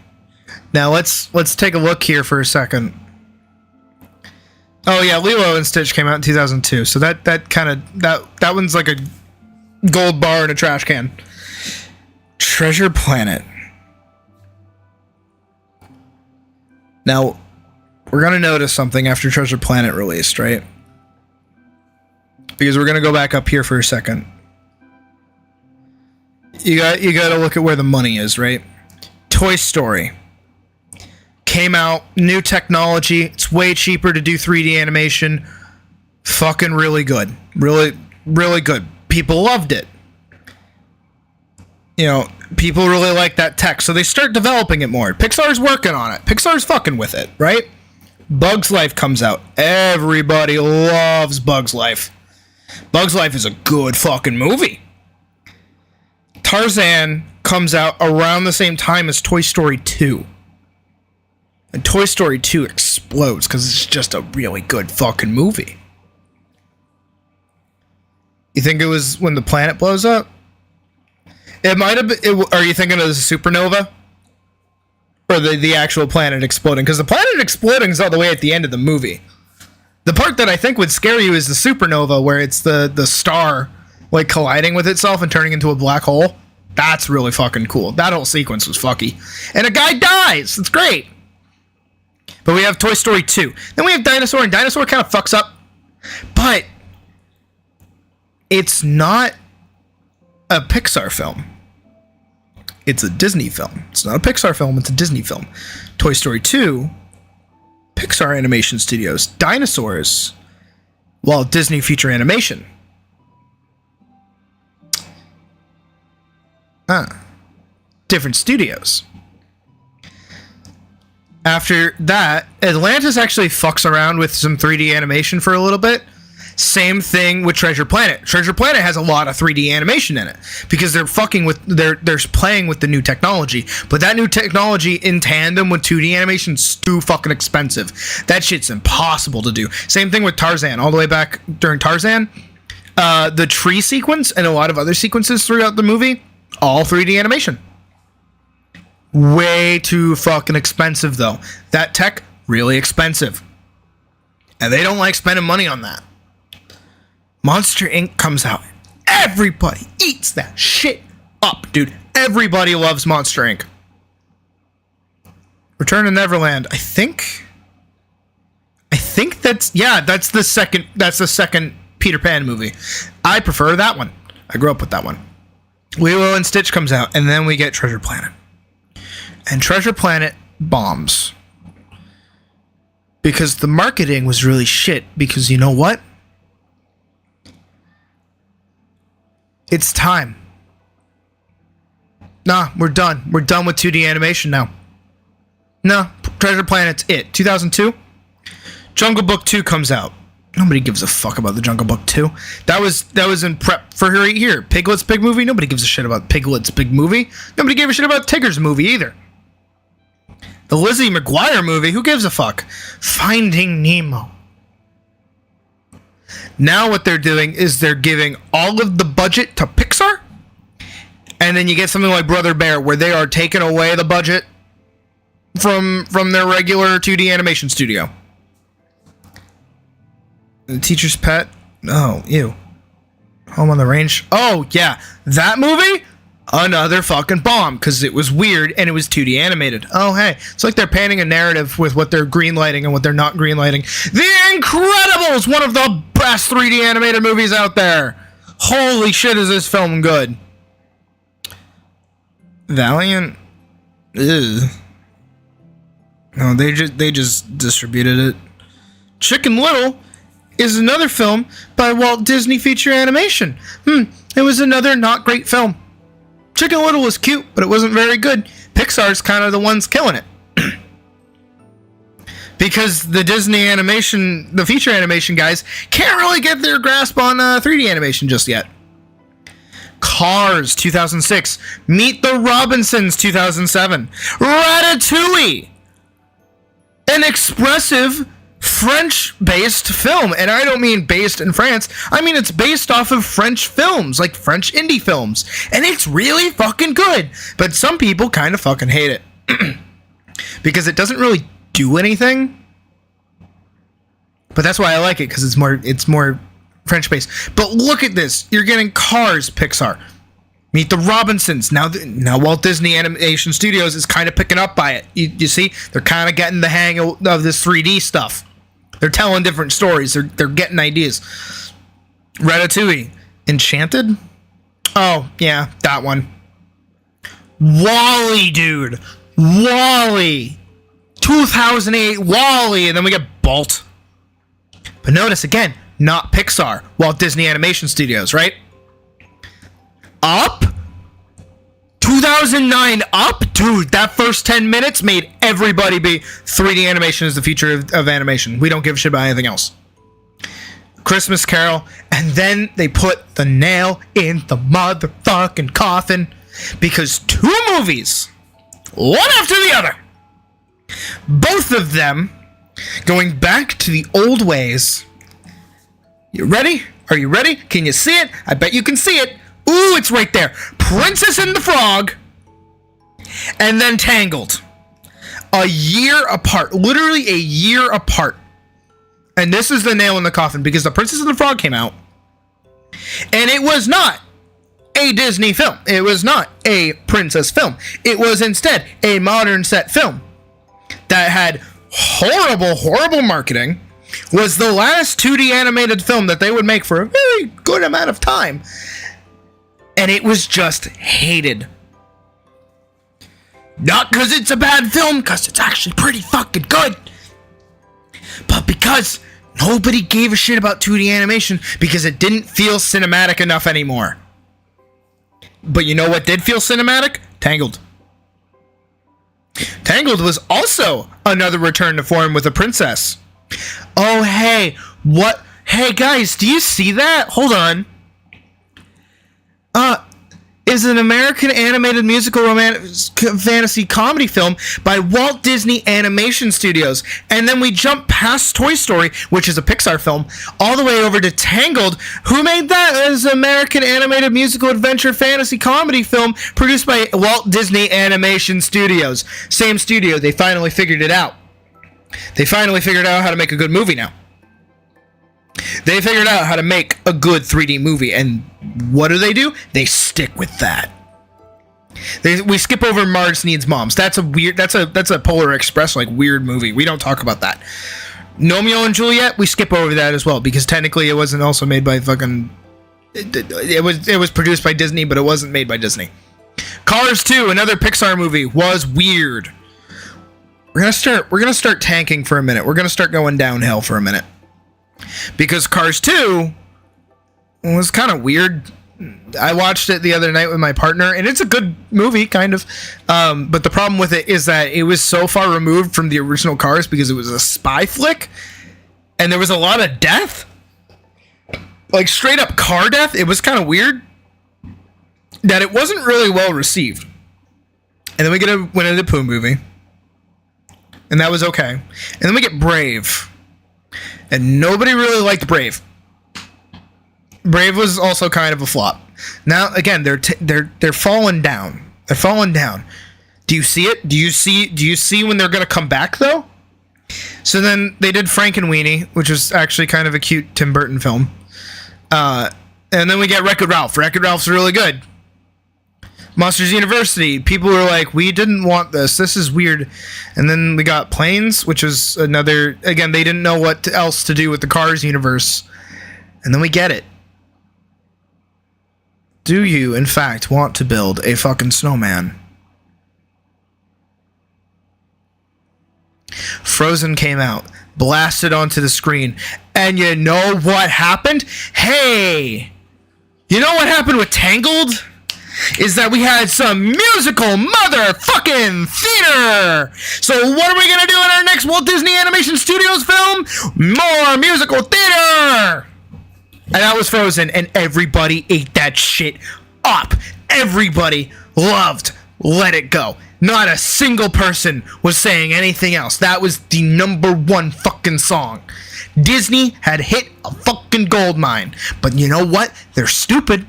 Now let's take a look here for a second. Oh yeah, Lilo and Stitch came out in 2002. So that one's like a gold bar in a trash can. Treasure Planet. Now, we're going to notice something after Treasure Planet released, right? Because we're going to go back up here for a second. You got to look at where the money is, right? Toy Story Came out, new technology. It's way cheaper to do 3D animation. Fucking really good. Really, really good. People loved it. You know, people really like that tech, so they start developing it more. Pixar's working on it. Pixar's fucking with it, right? Bugs Life comes out. Everybody loves Bugs Life. Bugs Life is a good fucking movie. Tarzan comes out around the same time as Toy Story 2. And Toy Story 2 explodes because it's just a really good fucking movie. You think it was when the planet blows up? It might have been. Are you thinking of the supernova? Or the actual planet exploding? Because the planet exploding is all the way at the end of the movie. The part that I think would scare you is the supernova, where it's the star like colliding with itself and turning into a black hole. That's really fucking cool. That whole sequence was fucky. And a guy dies. It's great. But we have Toy Story 2. Then we have Dinosaur, and Dinosaur kind of fucks up. But it's not a Pixar film. It's a Disney film. It's not a Pixar film, it's a Disney film. Toy Story 2, Pixar Animation Studios. Dinosaurs, Walt Disney Feature Animation. Different studios. After that, Atlantis actually fucks around with some 3D animation for a little bit. Same thing with Treasure Planet. Treasure Planet has a lot of 3D animation in it because they're playing with the new technology. But that new technology in tandem with 2D animation is too fucking expensive. That shit's impossible to do. Same thing with Tarzan. All the way back during Tarzan, the tree sequence and a lot of other sequences throughout the movie, all 3D animation. Way too fucking expensive though. That tech, really expensive. And they don't like spending money on that. Monster Inc. comes out. Everybody eats that shit up, dude. Everybody loves Monster Inc. Return to Neverland. I think that's the second Peter Pan movie. I prefer that one. I grew up with that one. Lilo and Stitch comes out, and then we get Treasure Planet. And Treasure Planet bombs. Because the marketing was really shit. Because you know what? It's time. Nah, we're done. We're done with 2D animation now. No, Treasure Planet's it. 2002, Jungle Book 2 comes out. Nobody gives a fuck about the Jungle Book 2. That was in prep for right here. Piglet's big movie. Nobody gives a shit about Piglet's big movie. Nobody gave a shit about Tigger's movie either. The Lizzie McGuire movie. Who gives a fuck? Finding Nemo. Now what they're doing is they're giving all of the budget to Pixar, and then you get something like Brother Bear, where they are taking away the budget from their regular 2D animation studio. The Teacher's Pet. Oh, ew. Home on the Range. Oh, yeah. That movie? Another fucking bomb, because it was weird and it was 2D animated. Oh, hey. It's like they're painting a narrative with what they're greenlighting and what they're not greenlighting. The Incredibles! One of the best 3D animated movies out there. Holy shit, is this film good. Valiant? Ugh. No, they just distributed it. Chicken Little is another film by Walt Disney Feature Animation. It was another not great film. Chicken Little was cute, but it wasn't very good. Pixar's kind of the ones killing it. Because the Disney animation, the feature animation guys, can't really get their grasp on 3D animation just yet. Cars, 2006. Meet the Robinsons, 2007. Ratatouille! An expressive French-based film, and I don't mean based in France. I mean it's based off of French films, like French indie films, and it's really fucking good. But some people kind of fucking hate it because it doesn't really do anything. But that's why I like it, because it's more French-based. But look at this: you're getting Cars, Pixar. Meet the Robinsons. Now Walt Disney Animation Studios is kind of picking up by it. You see, they're kind of getting the hang of this 3D stuff. They're telling different stories. They're getting ideas. Ratatouille. Enchanted? Oh, yeah, that one. WALL-E, dude. WALL-E. 2008 Wall-E, and then we get Bolt. But notice again, not Pixar, Walt Disney Animation Studios, right? Up? 2009 Up? Dude, that first 10 minutes made everybody be 3D animation is the future of animation. We don't give a shit about anything else. Christmas Carol, and then they put the nail in the motherfucking coffin because 2 movies, one after the other, both of them going back to the old ways. You ready? Are you ready? Can you see it? I bet you can see it. Ooh, it's right there. Princess and the Frog, and then Tangled. A year apart, literally a year apart. And this is the nail in the coffin because the Princess and the Frog came out, and it was not a Disney film. It was not a princess film. It was instead a modern set film that had horrible marketing, was the last 2D animated film that they would make for a very good amount of time, and it was just hated. Not because it's a bad film, because it's actually pretty fucking good, but because nobody gave a shit about 2D animation because it didn't feel cinematic enough anymore. But you know what did feel cinematic? Tangled. Tangled was also another return to form with a princess. Oh, hey, what? Hey, guys, do you see that? Hold on. Is an American animated musical romantic fantasy comedy film by Walt Disney Animation Studios. And then we jump past Toy Story, which is a Pixar film, all the way over to Tangled. Who made that? As an American animated musical adventure fantasy comedy film produced by Walt Disney Animation Studios. Same studio. They finally figured it out. They finally figured out how to make a good movie now. They figured out how to make a good 3D movie, and what do? They stick with that. We skip over Mars Needs Moms. That's a Polar Express like weird movie. We don't talk about that. Romeo and Juliet, we skip over that as well because technically it wasn't also made by fucking. It was produced by Disney, but it wasn't made by Disney. Cars 2, another Pixar movie, was weird. We're gonna start tanking for a minute. We're gonna start going downhill for a minute. Because Cars 2 was kind of weird. I watched it the other night with my partner, and it's a good movie, kind of. But the problem with it is that it was so far removed from the original Cars because it was a spy flick, and there was a lot of death. Like, straight up car death. It was kind of weird that it wasn't really well received. And then we get a Winnie the Pooh movie, and that was okay. And then we get Brave. And nobody really liked Brave. Brave was also kind of a flop. Now again, they're falling down. They're falling down. Do you see it? Do you see when they're gonna come back though? So then they did Frankenweenie, which was actually kind of a cute Tim Burton film. And then we get Wreck-It Ralph. Wreck-It Ralph's really good. Monsters University, people were like, we didn't want this. This is weird. And then we got Planes, which is another, again, they didn't know what else to do with the Cars universe. And then we get it. Do you, in fact, want to build a fucking snowman? Frozen came out, blasted onto the screen. And you know what happened? Hey! You know what happened with Tangled? Is that we had some musical motherfucking theater. So what are we gonna do in our next Walt Disney Animation Studios film? More musical theater. And that was Frozen, and everybody ate that shit up. Everybody loved Let It Go. Not a single person was saying anything else. That was the #1 fucking song. Disney had hit a fucking gold mine. But you know what? They're stupid.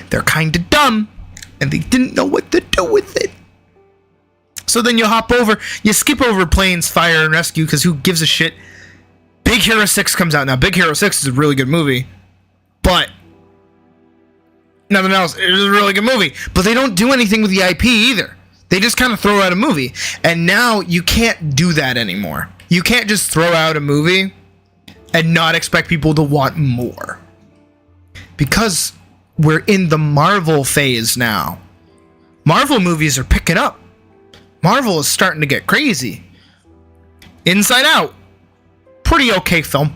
They're kind of dumb, and they didn't know what to do with it. So then you skip over Planes, Fire, and Rescue, because who gives a shit? Big Hero 6 comes out now. Big Hero 6 is a really good movie, but nothing else. It is a really good movie, but they don't do anything with the IP either. They just kind of throw out a movie, and now you can't do that anymore. You can't just throw out a movie and not expect people to want more. Because we're in the Marvel phase now. Marvel movies are picking up. Marvel is starting to get crazy. Inside Out, pretty okay film.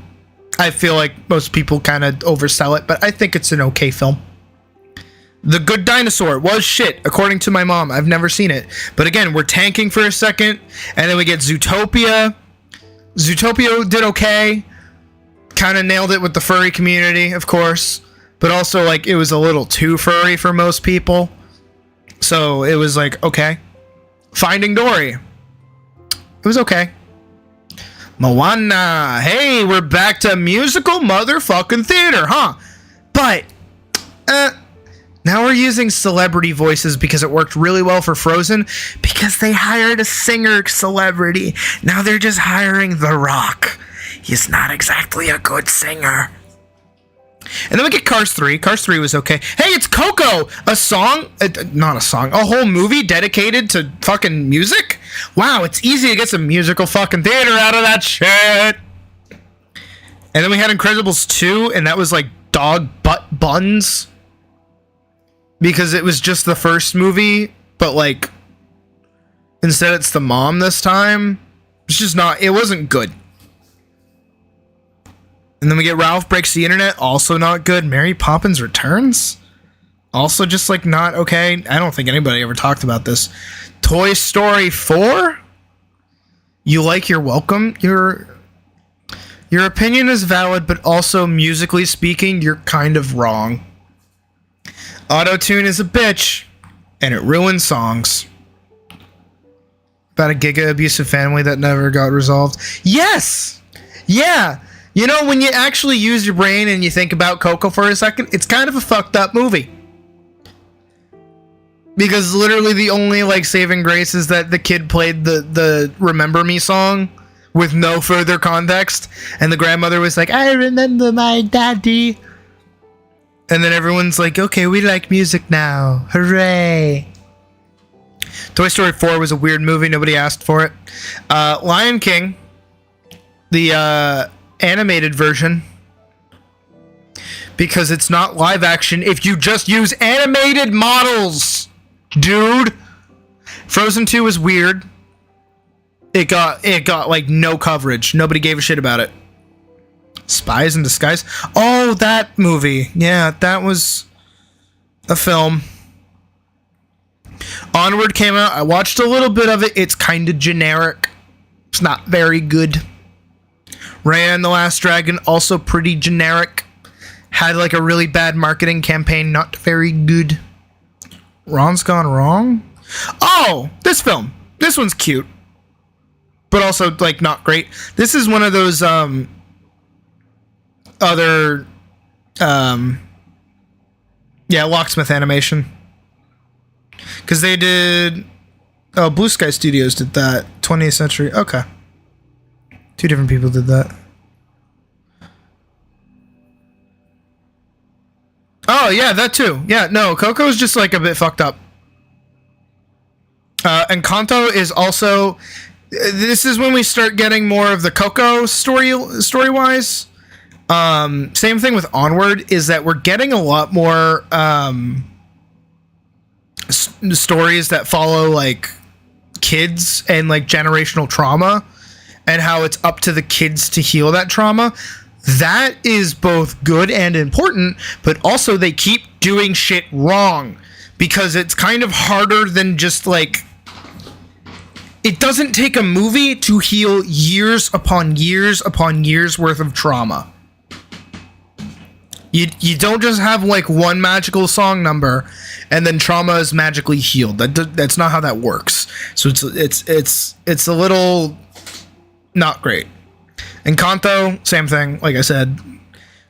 I feel like most people kind of oversell it, but I think it's an okay film. The Good Dinosaur was shit, according to my mom. I've never seen it. But again, we're tanking for a second, and then we get Zootopia. Zootopia did okay. Kind of nailed it with the furry community, of course. But also, like, it was a little too furry for most people. So it was like, okay. Finding Dory. It was okay. Moana. Hey, we're back to musical motherfucking theater, huh? But, now we're using celebrity voices because it worked really well for Frozen because they hired a singer celebrity. Now they're just hiring The Rock. He's not exactly a good singer. And then we get Cars 3. Cars 3 was okay. Hey, it's Coco! A song? Not a song. A whole movie dedicated to fucking music? Wow, it's easy to get some musical fucking theater out of that shit. And then we had Incredibles 2, and that was like dog butt buns. Because it was just the first movie, but like, instead it's the mom this time. It's just not, it wasn't good. And then we get Ralph Breaks the Internet, also not good. Mary Poppins Returns, also just like not okay. I don't think anybody ever talked about this. Toy Story 4? You like You're Welcome? Your opinion is valid, but also musically speaking, you're kind of wrong. Auto-tune is a bitch, and it ruins songs. About a giga abusive family that never got resolved. Yes! Yeah! You know, when you actually use your brain and you think about Coco for a second, it's kind of a fucked up movie. Because literally the only, like, saving grace is that the kid played the Remember Me song with no further context, and the grandmother was like, I remember my daddy. And then everyone's like, okay, we like music now. Hooray. Toy Story 4 was a weird movie. Nobody asked for it. Lion King, the animated version, because it's not live action if you just use animated models, dude. Frozen 2 was weird. It got like no coverage. Nobody gave a shit about it. Spies in Disguise. Oh, that movie. Yeah, that was a film. Onward came out. I watched a little bit of it. It's kind of generic. It's not very good. Raya and the Last Dragon, also pretty generic. Had like a really bad marketing campaign. Not very good. Ron's Gone Wrong? Oh, this film. This one's cute. But also, like, not great. This is one of those, other Locksmith Animation, because they did Blue Sky Studios did that. 20th Century. Okay, two different people did that. Oh yeah, that too. Yeah, no, Coco's just like a bit fucked up. And Encanto is also, this is when we start getting more of the Coco story wise. Same thing with Onward, is that we're getting a lot more stories that follow like kids and like generational trauma, and how it's up to the kids to heal that trauma. That is both good and important, but also they keep doing shit wrong, because it's kind of harder than just like, it doesn't take a movie to heal years upon years upon years worth of trauma. You don't just have like one magical song number and then trauma is magically healed. That's not how that works. So it's a little not great. Encanto, same thing. Like I said,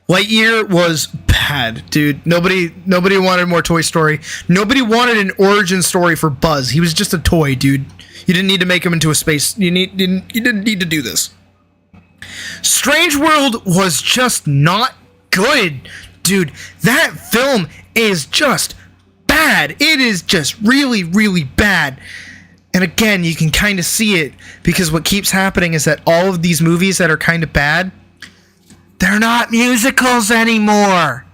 Lightyear was bad, dude. Nobody wanted more Toy Story. Nobody wanted an origin story for Buzz. He was just a toy, dude. You didn't need to make him into a space. You didn't need to do this. Strange World was just not good, dude. That film is just bad. It is just really, really bad. And again, you can kind of see it, because what keeps happening is that all of these movies that are kind of bad, they're not musicals anymore.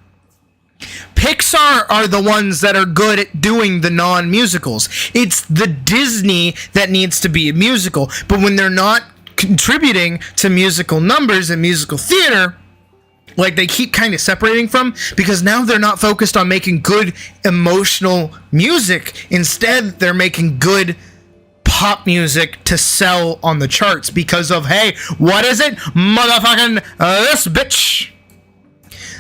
Pixar are the ones that are good at doing the non-musicals. It's the Disney that needs to be a musical. But when they're not contributing to musical numbers and musical theater, like they keep kind of separating from, because now they're not focused on making good emotional music. Instead, they're making good pop music to sell on the charts because of, hey, what is it? Motherfucking this bitch.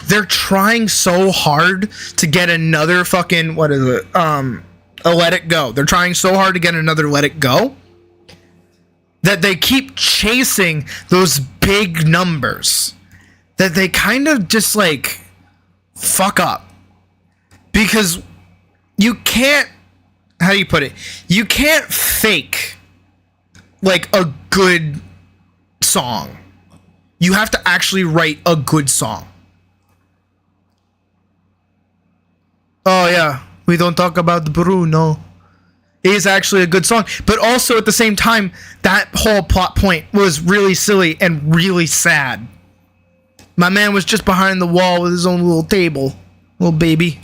They're trying so hard to get another fucking, what is it? A Let It Go. They're trying so hard to get another Let It Go that they keep chasing those big numbers that they kind of just like fuck up, because you can't, how do you put it? You can't fake like a good song. You have to actually write a good song. Oh yeah, we don't talk about Bruno. It is actually a good song, but also at the same time, that whole plot point was really silly and really sad. My man was just behind the wall with his own little table, little baby.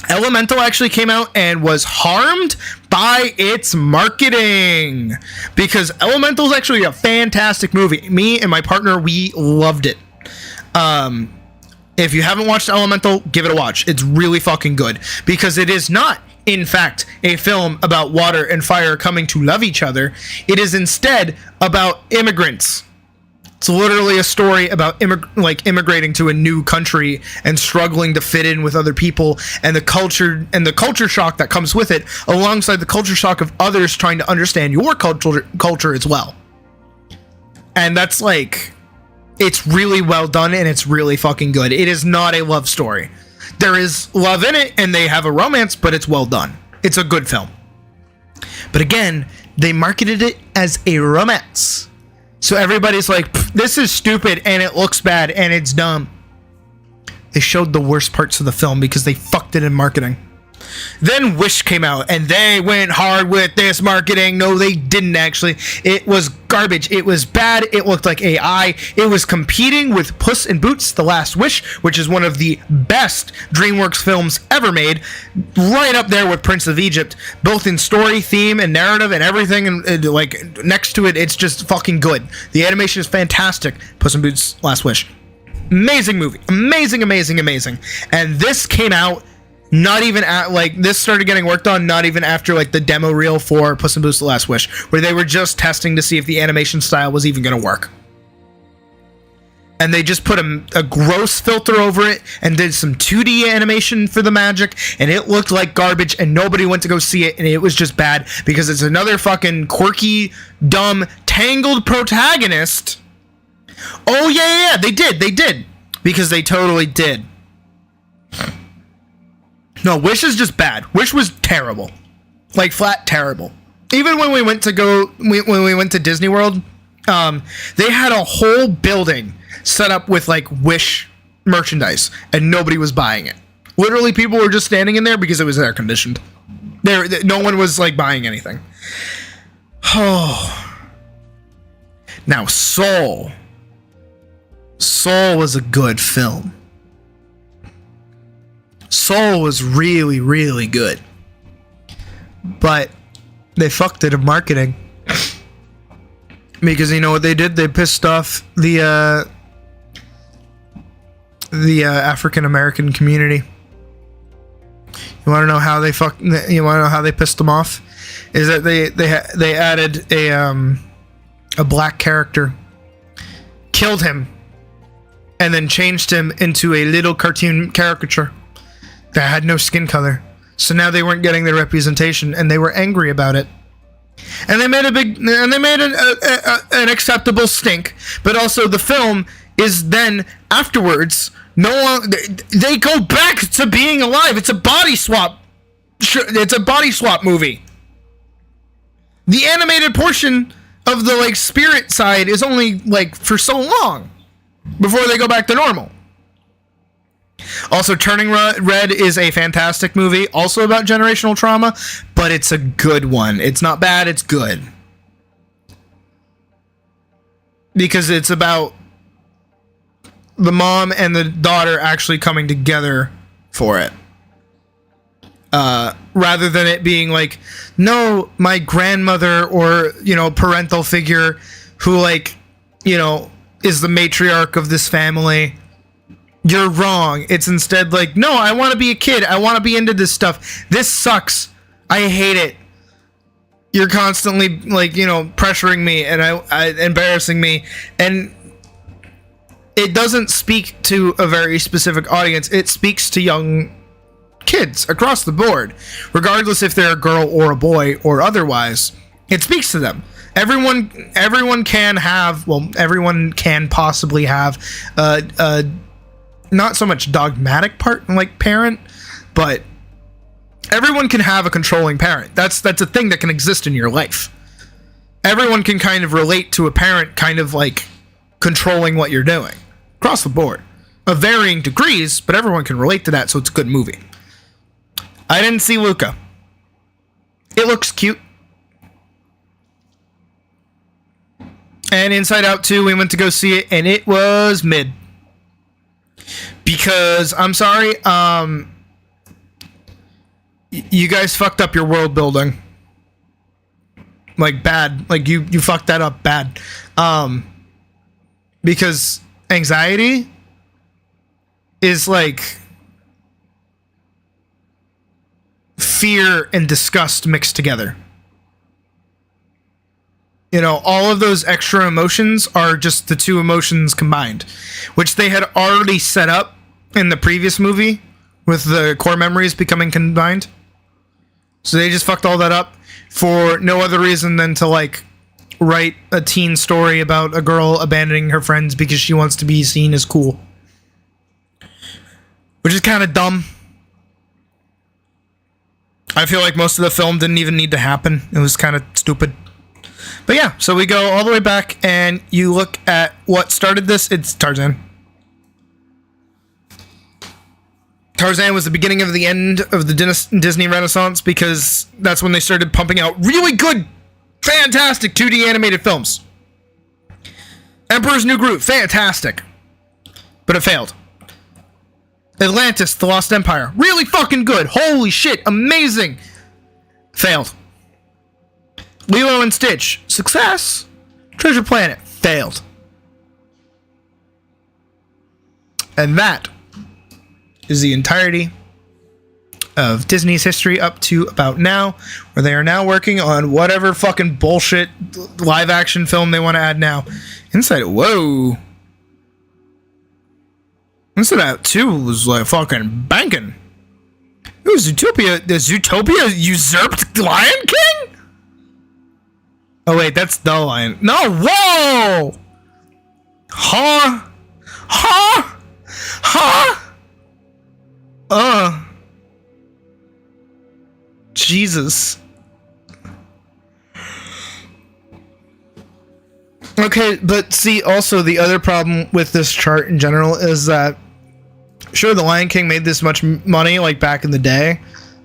Elemental actually came out and was harmed by its marketing, because Elemental is actually a fantastic movie. Me and my partner, we loved it. If you haven't watched Elemental, give it a watch. It's really fucking good, because it is not, in fact, a film about water and fire coming to love each other. It is instead about immigrants. It's literally a story about immigrating to a new country and struggling to fit in with other people, and the culture shock that comes with it, alongside the culture shock of others trying to understand your culture as well. And that's like, it's really well done, and it's really fucking good. It is not a love story. There is love in it, and they have a romance, but it's well done. It's a good film. But again, they marketed it as a romance. So everybody's like, this is stupid, and it looks bad, and it's dumb. They showed the worst parts of the film because they fucked it in marketing. Then Wish came out, and they went hard with this marketing. No, they didn't actually. It was garbage. It was bad. It looked like AI. It was competing with Puss in Boots: The Last Wish, which is one of the best DreamWorks films ever made, right up there with Prince of Egypt, both in story, theme, and narrative, and everything. And like next to it, it's just fucking good. The animation is fantastic. Puss in Boots: Last Wish, amazing movie, amazing. And this came out. Not even at, like, this started getting worked on not even after like the demo reel for Puss in Boots: The Last Wish, where they were just testing to see if the animation style was even going to work. And they just put a gross filter over it and did some 2D animation for the magic, and it looked like garbage, and nobody went to go see it, and it was just bad because it's another fucking quirky, dumb, tangled protagonist. Oh yeah, they did because they totally did. No, Wish is just bad. Wish was terrible. Like, flat terrible. Even when we went to Disney World, they had a whole building set up with, like, Wish merchandise, and nobody was buying it. Literally, people were just standing in there because it was air conditioned. No one was, like, buying anything. Oh. Now, Soul. Soul was a good film. Soul was really, really good. But they fucked it in marketing. Because you know what they did? They pissed off the African American community. You want to know how they pissed them off? Is that they added a black character, killed him, and then changed him into a little cartoon caricature that had no skin color. So now they weren't getting their representation, and they were angry about it. And they made an acceptable stink. But also the film is then afterwards they go back to being alive. It's a body swap. It's a body swap movie. The animated portion of the like spirit side is only like for so long before they go back to normal. Also, Turning Red is a fantastic movie, also about generational trauma, but it's a good one. It's not bad, it's good. Because it's about the mom and the daughter actually coming together for it. rather than it being like, no, my grandmother or, parental figure who, like, is the matriarch of this family. You're wrong. It's instead like, no, I want to be a kid. I want to be into this stuff. This sucks. I hate it. You're constantly, like, pressuring me and I embarrassing me. And it doesn't speak to a very specific audience. It speaks to young kids across the board, regardless if they're a girl or a boy or otherwise. It speaks to them. Everyone can possibly have not so much dogmatic part like parent, but everyone can have a controlling parent. That's a thing that can exist in your life. Everyone can kind of relate to a parent kind of like controlling what you're doing across the board, of varying degrees, but everyone can relate to that, so it's a good movie. I didn't see Luca. It looks cute. And Inside Out 2, we went to go see it, and it was mid. Because, I'm sorry, you guys fucked up your world building. Like, bad. Like, you fucked that up bad. Because anxiety is like fear and disgust mixed together. All of those extra emotions are just the two emotions combined, which they had already set up in the previous movie with the core memories becoming combined. So they just fucked all that up for no other reason than to, like, write a teen story about a girl abandoning her friends because she wants to be seen as cool. Which is kind of dumb. I feel like most of the film didn't even need to happen. It was kind of stupid. But yeah, so we go all the way back and you look at what started this. It's Tarzan. Tarzan was the beginning of the end of the Disney Renaissance because that's when they started pumping out really good, fantastic 2D animated films. Emperor's New Groove, fantastic. But it failed. Atlantis, The Lost Empire, really fucking good. Holy shit, amazing. Failed. Lilo and Stitch, success. Treasure Planet, failed. And that is the entirety of Disney's history up to about now, where they are now working on whatever fucking bullshit live action film they want to add now. Inside, whoa. Inside Out 2 was like fucking banking. It was Zootopia. Does Zootopia usurped Lion King? Oh wait, that's the Lion. No, whoa! Huh? Huh? Huh? Jesus. Okay, but see, also the other problem with this chart in general is that, sure, The Lion King made this much money, like, back in the day,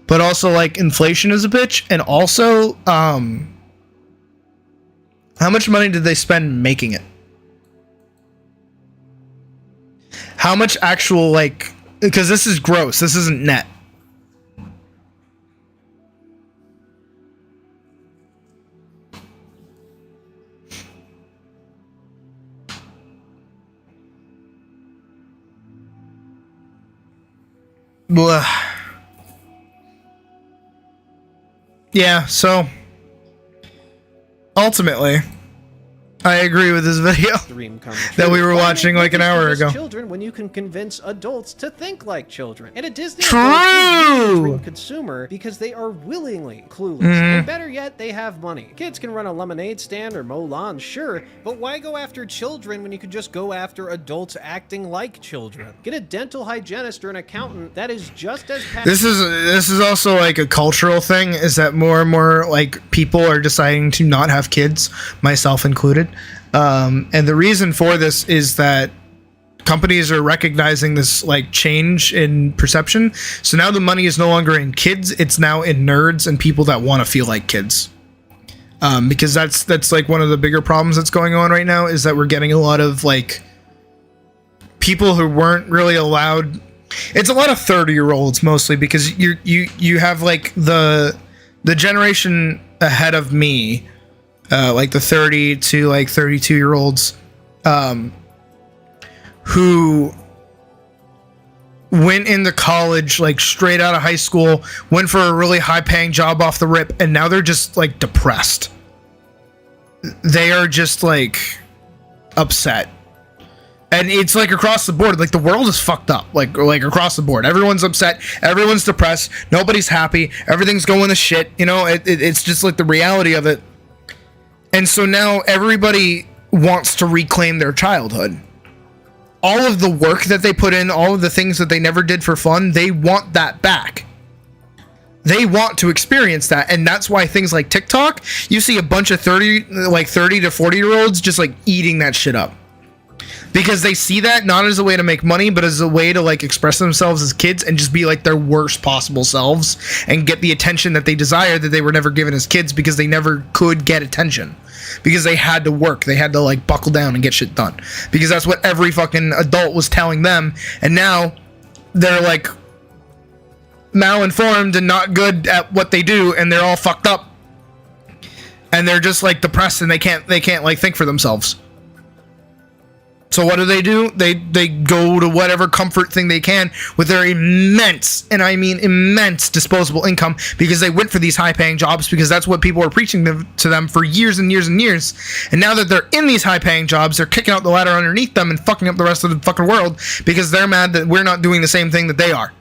but also, like, inflation is a bitch, and also, how much money did they spend making it? How much actual, like, because this is gross, this isn't net. Blah. Yeah, so ultimately, I agree with this video that we were watching like an hour ago. Children, when you can convince adults to think like children, and a Disney True consumer because they are willingly clueless, and better yet, they have money. Kids can run a lemonade stand or mow lawns, sure, but why go after children when you could just go after adults acting like children? Get a dental hygienist or an accountant that is just as This is also like a cultural thing, is that more and more like people are deciding to not have kids, myself included. And the reason for this is that companies are recognizing this like change in perception. So now the money is no longer in kids, it's now in nerds and people that want to feel like kids. Because that's like one of the bigger problems that's going on right now, is that we're getting a lot of like people who weren't really allowed. It's a lot of 30-year-olds mostly, because you have like the generation ahead of me, like the 30 to like 32-year-olds, who went into college like straight out of high school, went for a really high-paying job off the rip, and now they're just like depressed. They are just like upset. And it's like across the board, like the world is fucked up, like across the board. Everyone's upset, everyone's depressed, nobody's happy, everything's going to shit. You know, it's just like the reality of it. And so now everybody wants to reclaim their childhood. All of the work that they put in, all of the things that they never did for fun, they want that back. They want to experience that, and that's why things like TikTok, you see a bunch of 30 to 40-year-olds just like eating that shit up. Because they see that not as a way to make money, but as a way to like express themselves as kids and just be like their worst possible selves and get the attention that they desire that they were never given as kids, because they never could get attention. Because they had to work. They had to like buckle down and get shit done. Because that's what every fucking adult was telling them. And now they're like malinformed and not good at what they do, and they're all fucked up. And they're just like depressed, and they can't like think for themselves. So what do? They go to whatever comfort thing they can with their immense, and I mean immense, disposable income, because they went for these high-paying jobs, because that's what people were preaching to them for years and years and years. And now that they're in these high-paying jobs, they're kicking out the ladder underneath them and fucking up the rest of the fucking world, because they're mad that we're not doing the same thing that they are.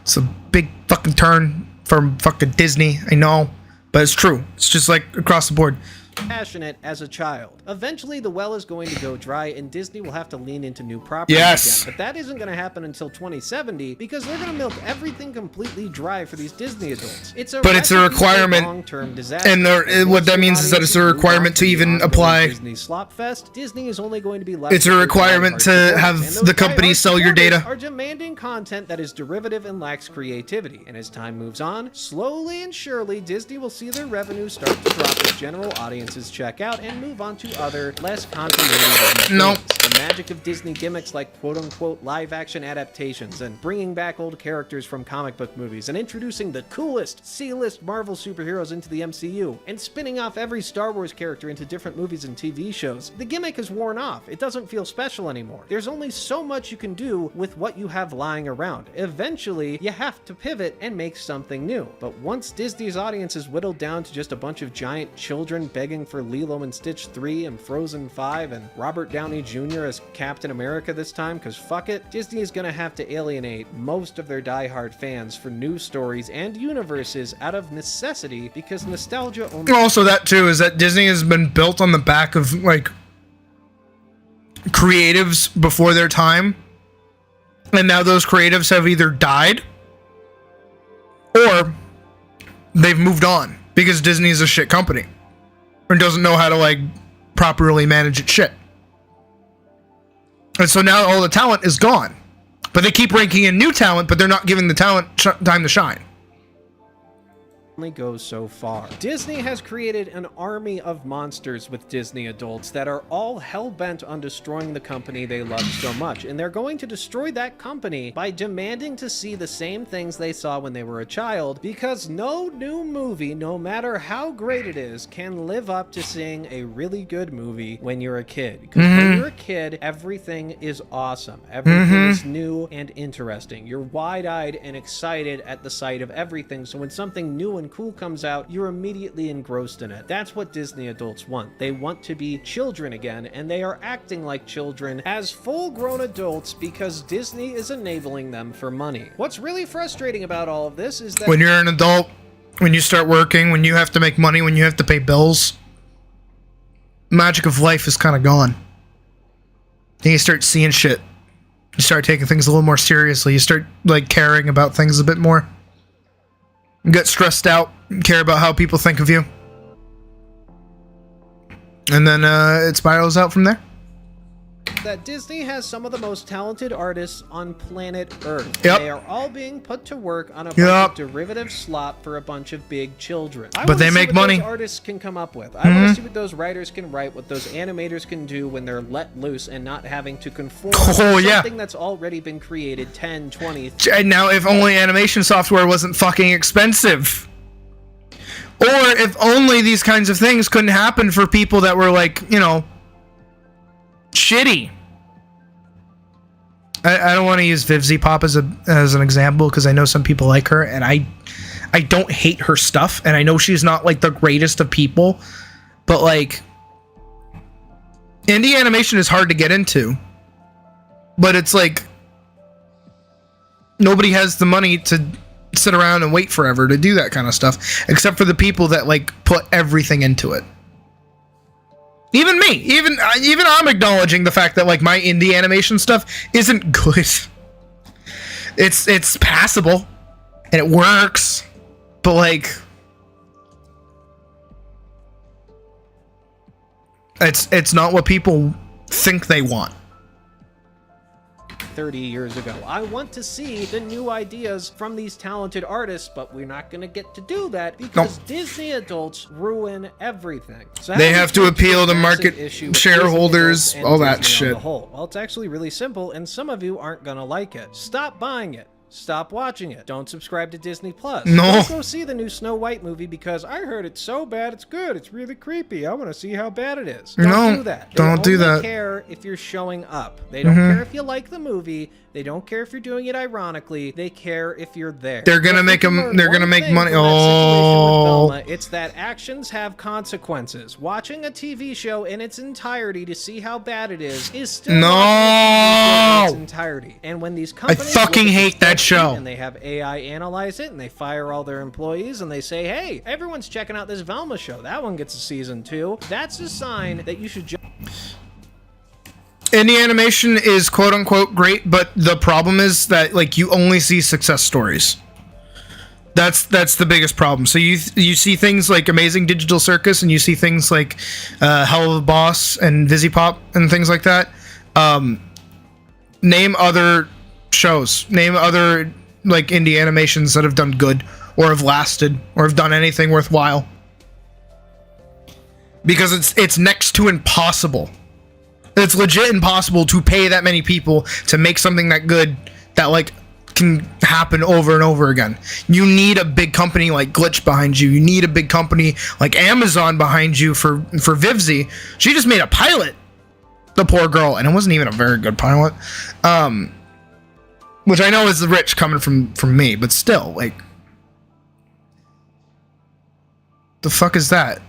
It's a big fucking turn from fucking Disney, I know, but it's true. It's just like across the board. Passionate as a child. Eventually the well is going to go dry and Disney will have to lean into new properties Yes. again. But that isn't going to happen until 2070, because they're going to milk everything completely dry for these Disney adults. It's a requirement, long-term disaster. and what that means is that it's a requirement to even apply. Disney Slopfest, Disney is only going to be left. It's a requirement to have the company sell your data. Are demanding content that is derivative and lacks creativity. And as time moves on, slowly and surely Disney will see their revenue start to drop as general audiences check out and move on to other, less continuity. Nope. The magic of Disney gimmicks like quote-unquote live-action adaptations and bringing back old characters from comic book movies and introducing the coolest C-list Marvel superheroes into the MCU and spinning off every Star Wars character into different movies and TV shows. The gimmick has worn off. It doesn't feel special anymore. There's only so much you can do with what you have lying around. Eventually, you have to pivot and make something new. But once Disney's audience is whittled down to just a bunch of giant children begging for Lilo and Stitch 3 and Frozen 5 and Robert Downey Jr. as Captain America this time, because fuck it, Disney is gonna have to alienate most of their diehard fans for new stories and universes out of necessity, because nostalgia only... Also, that too is that Disney has been built on the back of like creatives before their time, and now those creatives have either died or they've moved on because Disney is a shit company and doesn't know how to like properly manage its shit. And so now all the talent is gone, but they keep ranking in new talent, but they're not giving the talent time to shine. Goes so far. Disney has created an army of monsters with Disney adults that are all hell-bent on destroying the company they love so much, and they're going to destroy that company by demanding to see the same things they saw when they were a child, because no new movie, no matter how great it is, can live up to seeing a really good movie when you're a kid. Because when you're a kid, everything is awesome. Everything is new and interesting. You're wide-eyed and excited at the sight of everything, so when something new and cool comes out, you're immediately engrossed in it. That's what Disney adults want. They want to be children again, and they are acting like children as full-grown adults because Disney is enabling them for money. What's really frustrating about all of this is that when you're an adult, when you start working, when you have to make money, when you have to pay bills, magic of life is kind of gone. Then you start seeing shit. You start taking things a little more seriously. You start like caring about things a bit more. You get stressed out, care about how people think of you. And then it spirals out from there. that Disney has some of the most talented artists on planet Earth. Yep. They are all being put to work on a bunch Yep. of derivative slop for a bunch of big children. I But wanna they see make what money. Those artists can come up with. I want to see what those writers can write, what those animators can do when they're let loose and not having to conform to something that's already been created 10, 20. And now, if only animation software wasn't fucking expensive. Or if only these kinds of things couldn't happen for people that were like, you know, shitty. I don't want to use Vivzy Pop as an example because I know some people like her, and I don't hate her stuff, and I know she's not like the greatest of people, but like indie animation is hard to get into. But it's like nobody has the money to sit around and wait forever to do that kind of stuff, except for the people that like put everything into it. Even me, even I'm acknowledging the fact that like my indie animation stuff isn't good. It's passable and it works, but like it's not what people think they want. 30 years ago. I want to see the new ideas from these talented artists, but we're not going to get to do that because Disney adults ruin everything. So they have to appeal to market shareholders, all that shit. Well, it's actually really simple, and some of you aren't going to like it. Stop buying it. Stop watching it. Don't subscribe to Disney Plus. No. Don't go see the new Snow White movie because I heard it's so bad it's good. It's really creepy. I want to see how bad it is. Don't do that. Don't do that. They only care if you're showing up. They don't care if you like the movie. They don't care if you're doing it ironically. They care if you're there. They're gonna make them. They're gonna make money. Oh, it's that actions have consequences. Watching a TV show in its entirety to see how bad it is still not in its entirety. And when these companies, I fucking hate that show. And they have AI analyze it, and they fire all their employees, and they say, "Hey, everyone's checking out this Velma show. That one gets a season 2." That's a sign that you should just. Indie animation is quote unquote great, but the problem is that like you only see success stories. That's the biggest problem. So you see things like Amazing Digital Circus, and you see things like Hell of a Boss and Vizipop and things like that. Name other shows. Name other like indie animations that have done good or have lasted or have done anything worthwhile. Because it's next to impossible. It's legit impossible to pay that many people to make something that good that like can happen over and over again. You need a big company like Glitch behind you. You need a big company like Amazon behind you for Vivzy. She just made a pilot, the poor girl, and it wasn't even a very good pilot. Which I know is rich coming from me, but still, like, the fuck is that?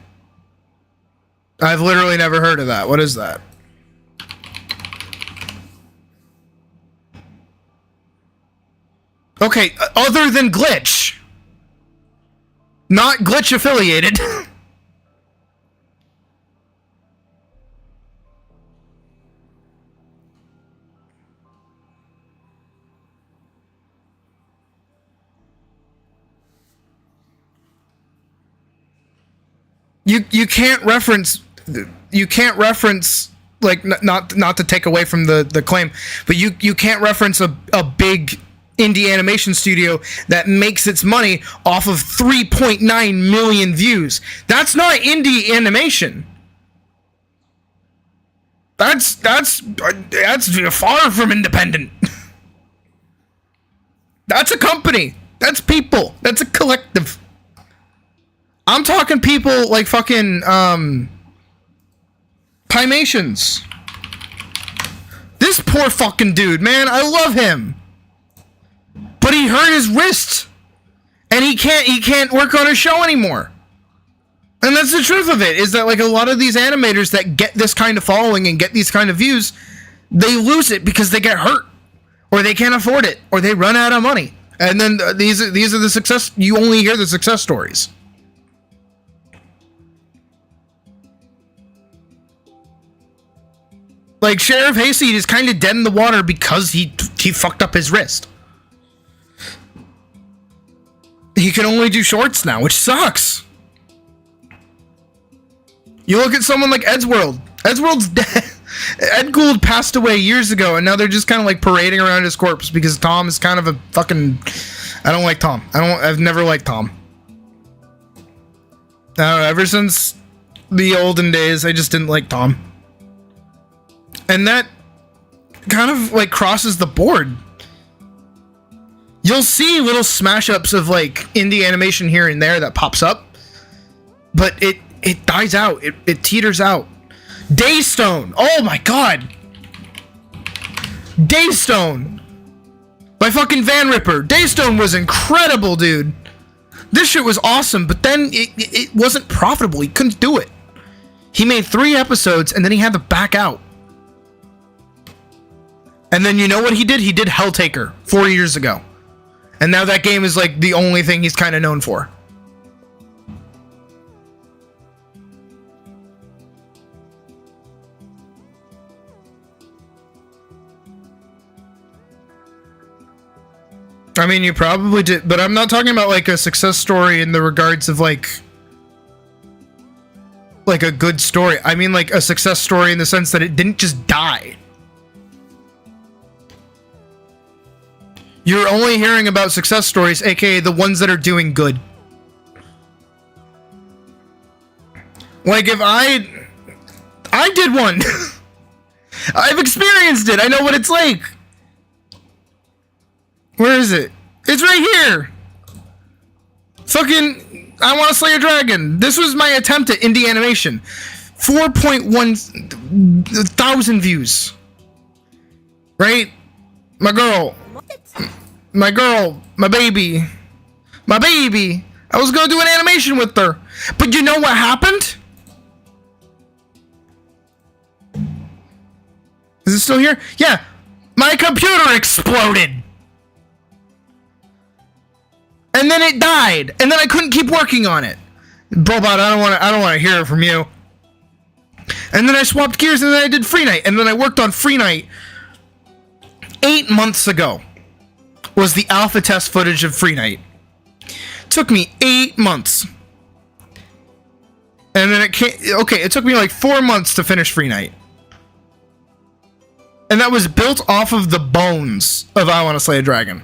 I've literally never heard of that. What is that? Okay, other than Glitch. Not Glitch affiliated. You can't reference like not to take away from the claim, but you can't reference a big indie animation studio that makes its money off of 3.9 million views. That's not indie animation. That's far from independent. That's a company. That's people. That's a collective. I'm talking people like fucking Pimations. This poor fucking dude, man, I love him. But he hurt his wrist. And he can't work on his show anymore. And that's the truth of it, is that like a lot of these animators that get this kind of following and get these kind of views, they lose it because they get hurt. Or they can't afford it. Or they run out of money. And then these are the success, you only hear the success stories. Like, Sheriff Hayseed is kind of dead in the water because he fucked up his wrist. He can only do shorts now, which sucks. You look at someone like Eddsworld. Eddsworld's dead. Ed Gould passed away years ago, and now they're just kind of like parading around his corpse because Tom is kind of a fucking. I don't like Tom. I've never liked Tom. I don't know, ever since the olden days, I just didn't like Tom. And that kind of like crosses the board. You'll see little smash ups of like indie animation here and there that pops up, but it dies out. It teeters out. Daystone. Oh my god. Daystone by fucking Van Ripper. Daystone was incredible, dude. This shit was awesome, but then it wasn't profitable. He couldn't do it. He made 3 episodes and then he had to back out. And then you know what he did? He did Helltaker 4 years ago. And now that game is like the only thing he's kind of known for. I mean, you probably did, but I'm not talking about like a success story in the regards of like a good story. I mean like a success story in the sense that it didn't just die. You're only hearing about success stories, aka the ones that are doing good. Like if I did one. I've experienced it. I know what it's like. Where is it? It's right here. Fucking, I Want to Slay a Dragon. This was my attempt at indie animation. 4.1 thousand views. Right? My girl, my baby. I was gonna do an animation with her. But you know what happened? Is it still here? Yeah. My computer exploded. And then it died. And then I couldn't keep working on it. Brobot, I don't want to hear it from you. And then I swapped gears and then I did Free Night. And then I worked on Free Night 8 months ago. Was the alpha test footage of Free Night. Took me 8 months. And then it took me like 4 months to finish Free Night. And that was built off of the bones of I Want to Slay a Dragon.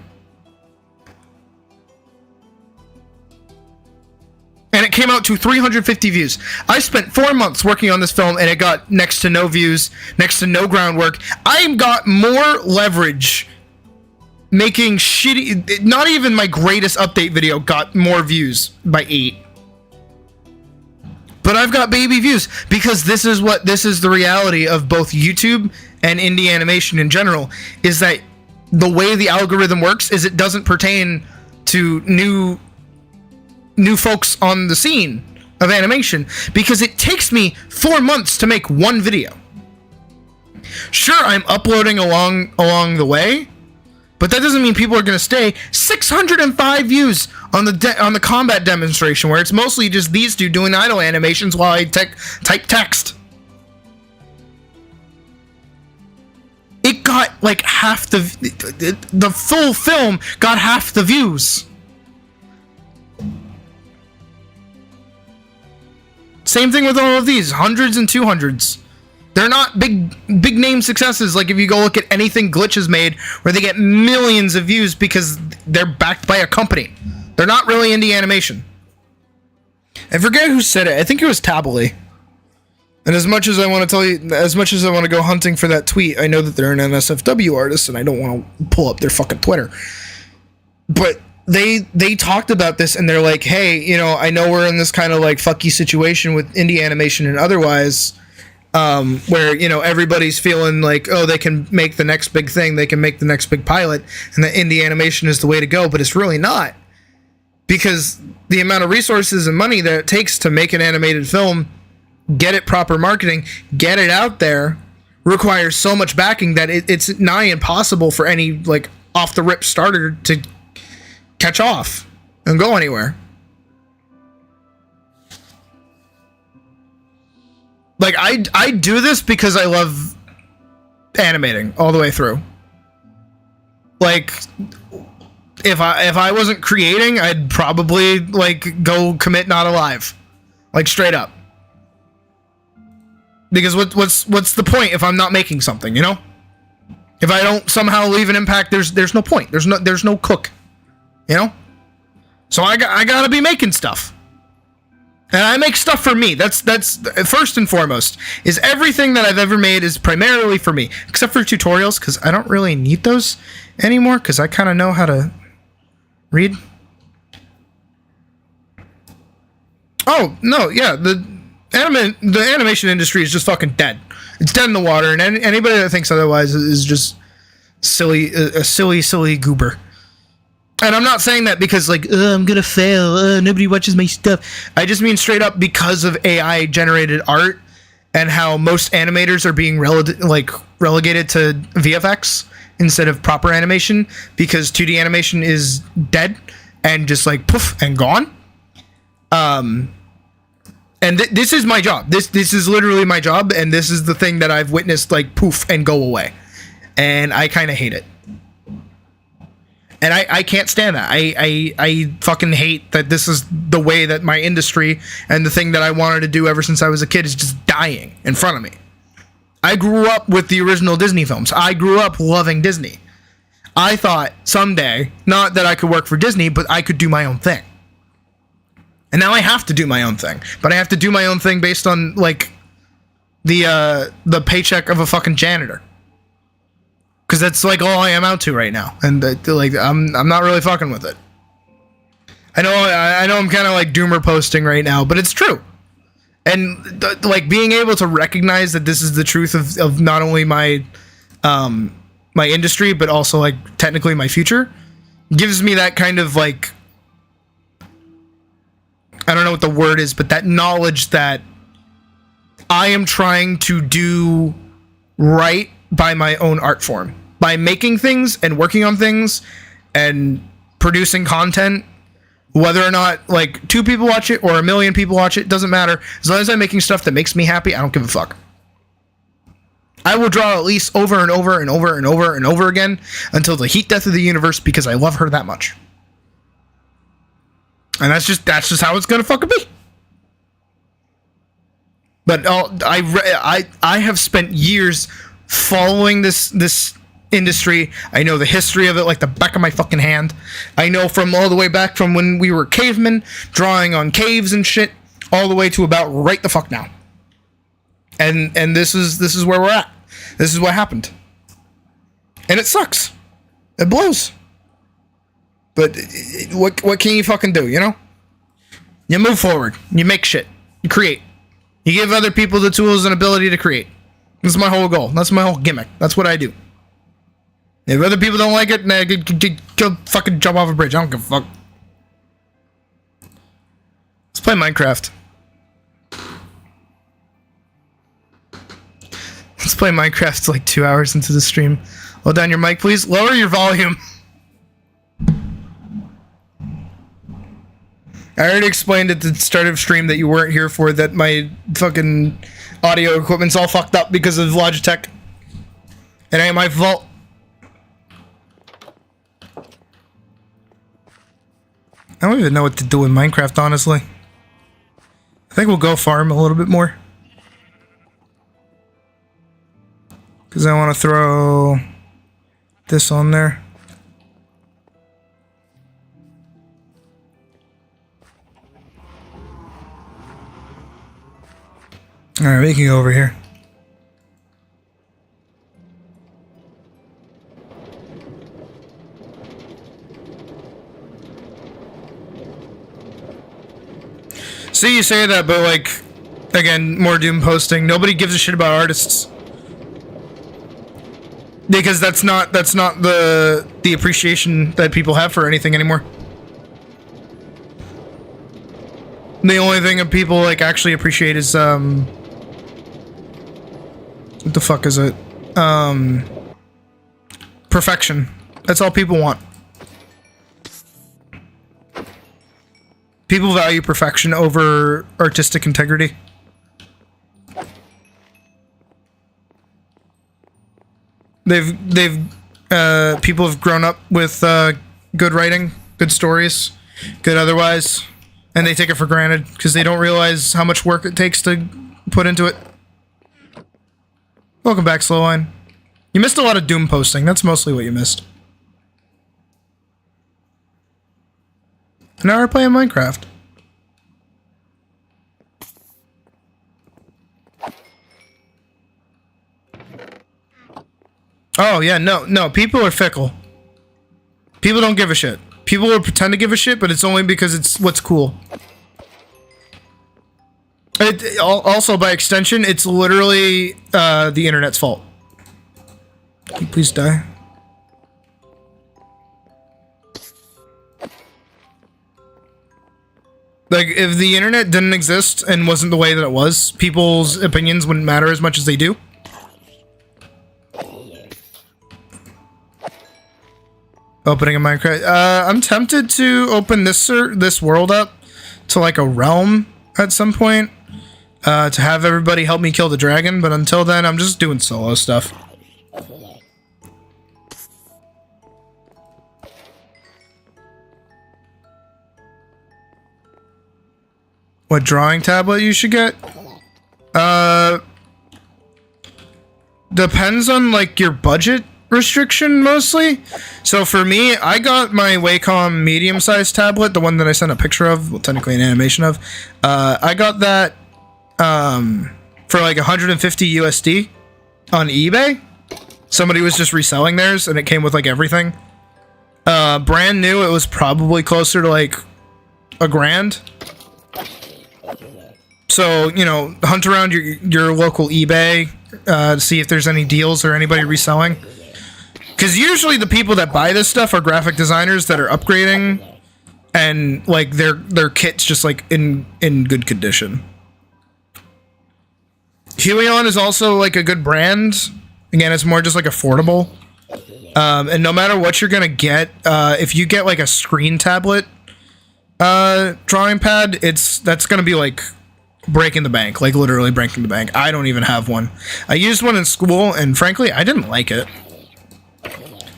And it came out to 350 views. I spent 4 months working on this film and it got next to no views, next to no groundwork. I got more leverage making shitty, not even my greatest update video got more views by 8. But I've got baby views because this is the reality of both YouTube and indie animation in general, is that the way the algorithm works is it doesn't pertain to new folks on the scene of animation, because it takes me 4 months to make one video. Sure, I'm uploading along the way, but that doesn't mean people are going to stay. 605 views on the combat demonstration, where it's mostly just these two doing idle animations while I type text. It got like half the full film got half the views. Same thing with all of these, hundreds and 200s. They're not big name successes. Like if you go look at anything Glitch has made, where they get millions of views because they're backed by a company. They're not really indie animation. I forget who said it. I think it was Tably. And as much as I want to tell you, as much as I want to go hunting for that tweet, I know that they're an NSFW artist, and I don't want to pull up their fucking Twitter. But they talked about this, and they're like, hey, you know, I know we're in this kind of like fucky situation with indie animation and otherwise, where, you know, everybody's feeling like, oh, they can make the next big thing, they can make the next big pilot, and that indie animation is the way to go, but it's really not. Because the amount of resources and money that it takes to make an animated film, get it proper marketing, get it out there, requires so much backing that it's nigh impossible for any like off the rip starter to catch off and go anywhere. Like I do this because I love animating all the way through. Like if I wasn't creating, I'd probably like go commit not alive. Like straight up. Because what's the point if I'm not making something, you know? If I don't somehow leave an impact, there's no point. There's no cook, you know? So I gotta be making stuff. And I make stuff for me. That's first and foremost. Is everything that I've ever made is primarily for me, except for tutorials, because I don't really need those anymore, because I kind of know how to read. Oh no, yeah, the animation industry is just fucking dead. It's dead in the water, and anybody that thinks otherwise is just a silly goober. And I'm not saying that because, like, I'm gonna fail, nobody watches my stuff. I just mean straight up because of AI generated art and how most animators are being relegated to VFX instead of proper animation, because 2D animation is dead and just like poof and gone. And this is my job. This is literally my job, and this is the thing that I've witnessed like poof and go away, and I kind of hate it. And I can't stand that. I fucking hate that this is the way that my industry and the thing that I wanted to do ever since I was a kid is just dying in front of me. I grew up with the original Disney films. I grew up loving Disney. I thought someday, not that I could work for Disney, but I could do my own thing. And now I have to do my own thing. But I have to do my own thing based on, like, the paycheck of a fucking janitor. Because that's like all I am out to right now, and like I'm not really fucking with it. I know I'm kind of like doomer posting right now, but it's true. And like being able to recognize that this is the truth of not only my my industry, but also like technically my future, gives me that kind of like, I don't know what the word is, but that knowledge that I am trying to do right by my own art form, by making things and working on things and producing content, whether or not like 2 people watch it or 1 million people watch it, doesn't matter. As long as I'm making stuff that makes me happy, I don't give a fuck. I will draw at least over and over and over and over and over again until the heat death of the universe, because I love her that much. And that's just how it's gonna fucking be. But I have spent years following this industry. I know the history of it like the back of my fucking hand. I know from all the way back from when we were cavemen, drawing on caves and shit, all the way to about right the fuck now. And this is where we're at. This is what happened. And it sucks. It blows. But what can you fucking do, you know? You move forward. You make shit. You create. You give other people the tools and ability to create. That's my whole goal. That's my whole gimmick. That's what I do. If other people don't like it, nah, go fucking jump off a bridge. I don't give a fuck. Let's play Minecraft. Let's play Minecraft like 2 hours into the stream. Hold down your mic, please. Lower your volume. I already explained at the start of stream that you weren't here for, that my fucking audio equipment's all fucked up because of Logitech. It ain't my fault. I don't even know what to do in Minecraft, honestly. I think we'll go farm a little bit more. Because I want to throw this on there. Alright, we can go over here. See, you say that, but like, again, more doom posting. Nobody gives a shit about artists. Because that's not the appreciation that people have for anything anymore. The only thing that people like actually appreciate is what the fuck is it? Perfection. That's all people want. People value perfection over artistic integrity. People have grown up with good writing, good stories, good otherwise, and they take it for granted because they don't realize how much work it takes to put into it. Welcome back, Slowline. You missed a lot of Doom posting. That's mostly what you missed. Now we're playing Minecraft. Oh, yeah, no, people are fickle. People don't give a shit. People will pretend to give a shit, but it's only because it's what's cool. Also, by extension, it's literally the internet's fault. Can you please die? Like, if the internet didn't exist and wasn't the way that it was, people's opinions wouldn't matter as much as they do. Opening a Minecraft. I'm tempted to open this world up to like a realm at some point. To have everybody help me kill the dragon, but until then, I'm just doing solo stuff. What drawing tablet you should get? Depends on like your budget restriction mostly. So for me, I got my Wacom medium-sized tablet, the one that I sent a picture of, well, technically an animation of. I got that for like 150 USD on eBay. Somebody was just reselling theirs, and it came with like everything. Brand new, it was probably closer to like $1,000. So, you know, hunt around your local eBay to see if there's any deals or anybody reselling. Because usually the people that buy this stuff are graphic designers that are upgrading, and like their kit's just like in good condition. Helion is also like a good brand. Again, it's more just like affordable. And no matter what you're gonna get, if you get like a screen tablet drawing pad, that's gonna be like breaking the bank, like literally breaking the bank. I don't even have one. I used one in school, and frankly, I didn't like it.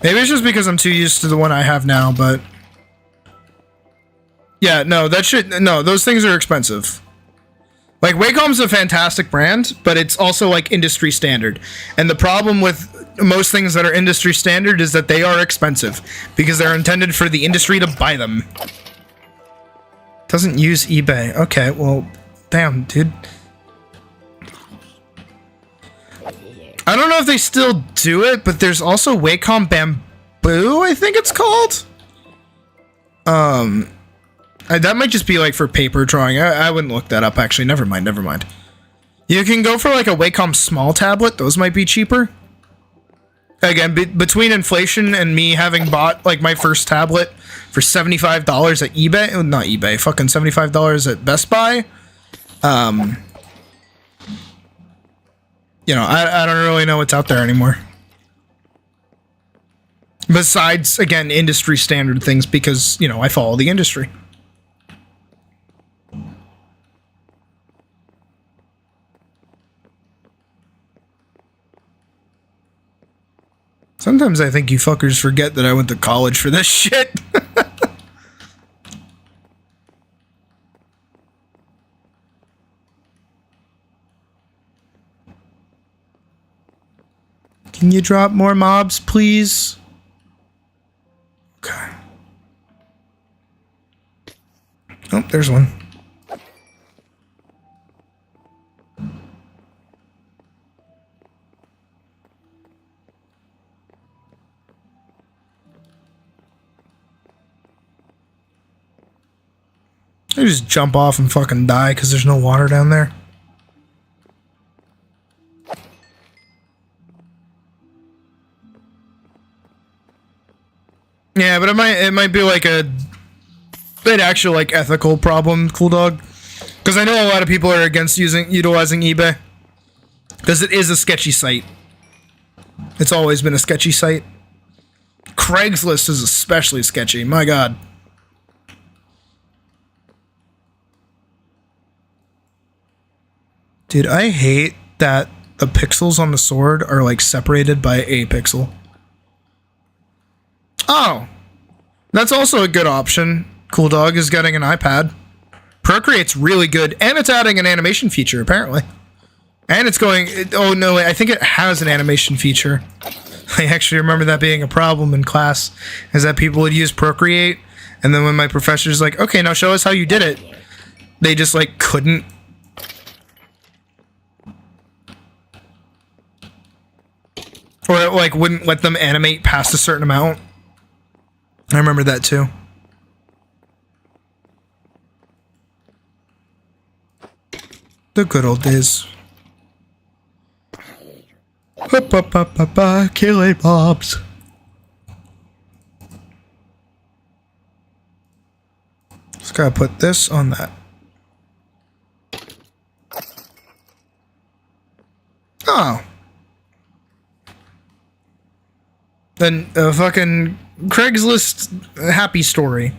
Maybe it's just because I'm too used to the one I have now, but yeah, no, those things are expensive. Like, Wacom's a fantastic brand, but it's also like industry standard. And the problem with most things that are industry standard is that they are expensive because they're intended for the industry to buy them. Doesn't use eBay. Okay, well, damn, dude. I don't know if they still do it, but there's also Wacom Bamboo, I think it's called. That might just be like for paper drawing. I wouldn't look that up, actually. Never mind. You can go for like a Wacom small tablet. Those might be cheaper. Again, between inflation and me having bought like my first tablet for $75 at eBay, not eBay, fucking $75 at Best Buy. You know, I don't really know what's out there anymore. Besides, again, industry standard things, because, you know, I follow the industry. Sometimes I think you fuckers forget that I went to college for this shit. Can you drop more mobs, please? Okay. Oh, there's one. I just jump off and fucking die because there's no water down there. Yeah, but it might be like an actual like ethical problem, Cool Dog, because I know a lot of people are against utilizing eBay because it is a sketchy site. It's always been a sketchy site. Craigslist is especially sketchy. My God. Dude, I hate that the pixels on the sword are like separated by a pixel. Oh, that's also a good option. Cool Dog is getting an iPad. Procreate's really good, and it's adding an animation feature, apparently. And it's going, oh no, I think it has an animation feature. I actually remember that being a problem in class, is that people would use Procreate, and then when my professor's like, okay, now show us how you did it, they just like couldn't. Or it like wouldn't let them animate past a certain amount. I remember that too. The good old days. Killing mobs. Just gotta put this on that. Oh. Then a fucking Craigslist happy story.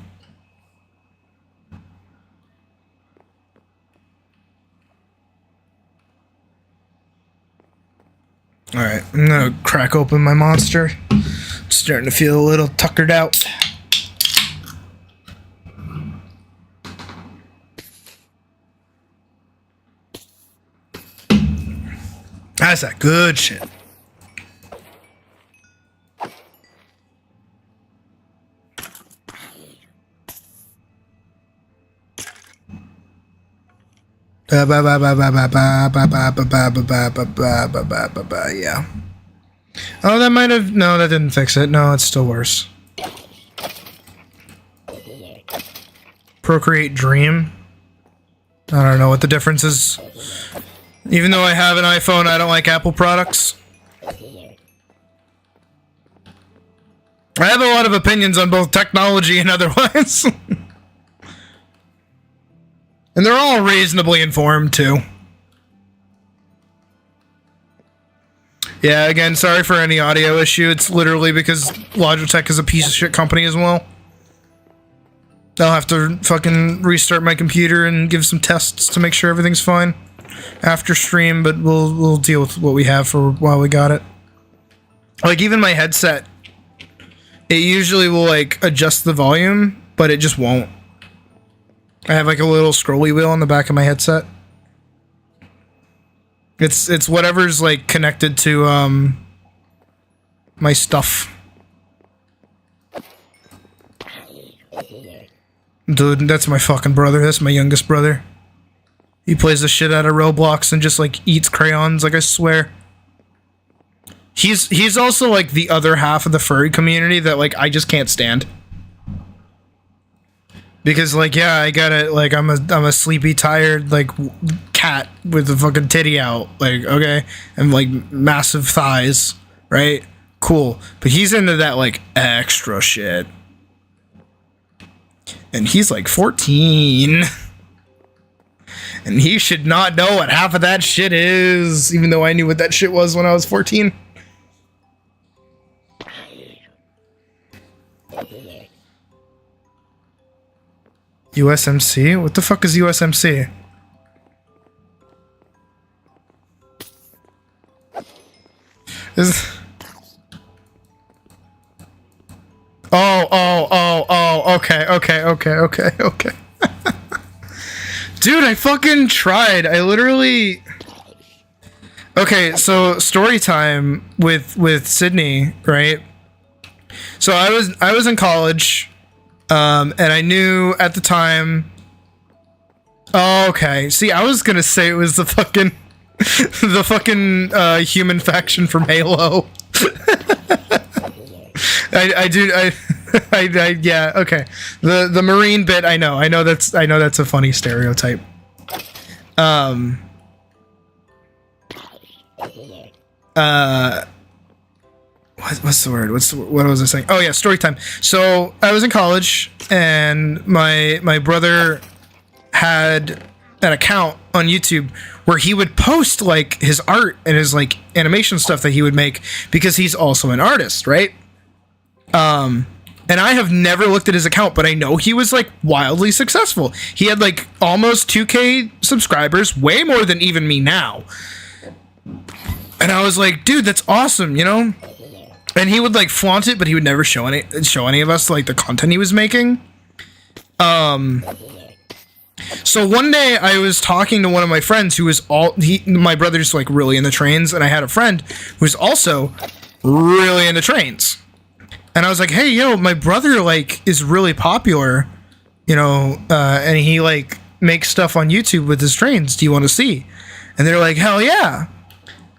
Alright, I'm gonna crack open my monster. Starting to feel a little tuckered out. That's that good shit. Yeah. Oh, that might have... No, that didn't fix it. No, it's still worse. Procreate Dream. I don't know what the difference is. Even though I have an iPhone, I don't like Apple products. I have a lot of opinions on both technology and otherwise. And they're all reasonably informed, too. Yeah, again, sorry for any audio issue. It's literally because Logitech is a piece of shit company as well. I'll have to fucking restart my computer and give some tests to make sure everything's fine after stream, but we'll deal with what we have for while we got it. Like, even my headset, it usually will, like, adjust the volume, but it just won't. I have like a little scrolly wheel on the back of my headset. It's whatever's like connected to my stuff. Dude, that's my fucking brother. That's my youngest brother. He plays the shit out of Roblox and just like eats crayons, like I swear. He's also like the other half of the furry community that like I just can't stand. Because, like, yeah, I got it, like, I'm a sleepy, tired, like, cat with a fucking titty out, like, okay? And, like, massive thighs, right? Cool. But he's into that, like, extra shit. And he's, like, 14. And he should not know what half of that shit is, even though I knew what that shit was when I was 14. USMC? What the fuck is USMC? Okay. Dude, I fucking tried. I literally... Okay, so story time with Sydney, right? So I was in college... and I knew at the time... Oh, okay. See, I was gonna say it was the fucking... the fucking human faction from Halo. Yeah, okay. The Marine bit, I know that's a funny stereotype. What's the word? What was I saying? Oh yeah, story time. So I was in college, and my brother had an account on YouTube where he would post like his art and his like animation stuff that he would make because he's also an artist, right? And I have never looked at his account, but I know he was like wildly successful. He had like almost 2K subscribers, way more than even me now. And I was like, dude, that's awesome, you know? And he would like flaunt it, but he would never show any of us like the content he was making. So one day I was talking to one of my friends who was my brother's like really into trains, and I had a friend who's also really into trains. And I was like, hey, yo, my brother like is really popular, you know, and he like makes stuff on YouTube with his trains. Do you want to see? And they're like, hell yeah.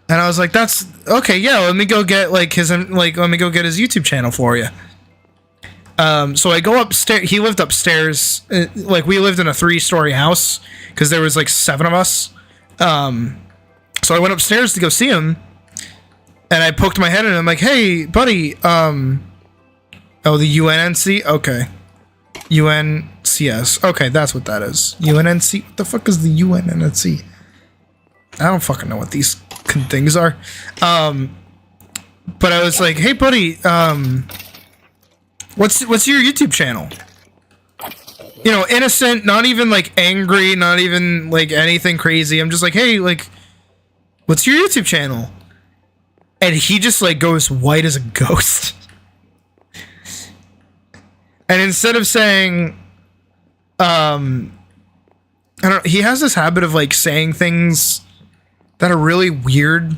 And I was like, that's okay. Yeah, let me go get like let me go get his YouTube channel for you. So I go upstairs. He lived upstairs. Like we lived in a 3-story house because there was like 7 of us. So I went upstairs to go see him, and I poked my head in. And I'm like, "Hey, buddy. Oh, the UNNC. Okay, UNCS. Okay, that's what that is. UNNC. What the fuck is the UNNC? I don't fucking know what these things are. But I was like, "Hey, buddy. What's your YouTube channel?" You know, innocent, not even like angry, not even like anything crazy. I'm just like, hey, like, what's your YouTube channel? And he just like goes white as a ghost. And instead of saying, I don't know, he has this habit of like saying things that are really weird.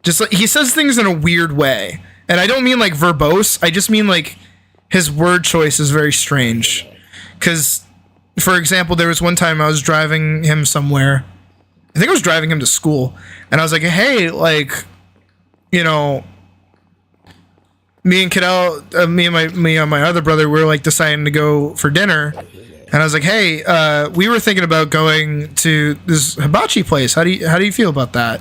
Just like he says things in a weird way. And I don't mean like verbose. I just mean like his word choice is very strange. Because, for example, there was one time I was driving him somewhere. I think I was driving him to school. And I was like, hey, like, you know, me and Cadell, me and my other brother, we were like deciding to go for dinner. And I was like, hey, we were thinking about going to this hibachi place. How do you feel about that?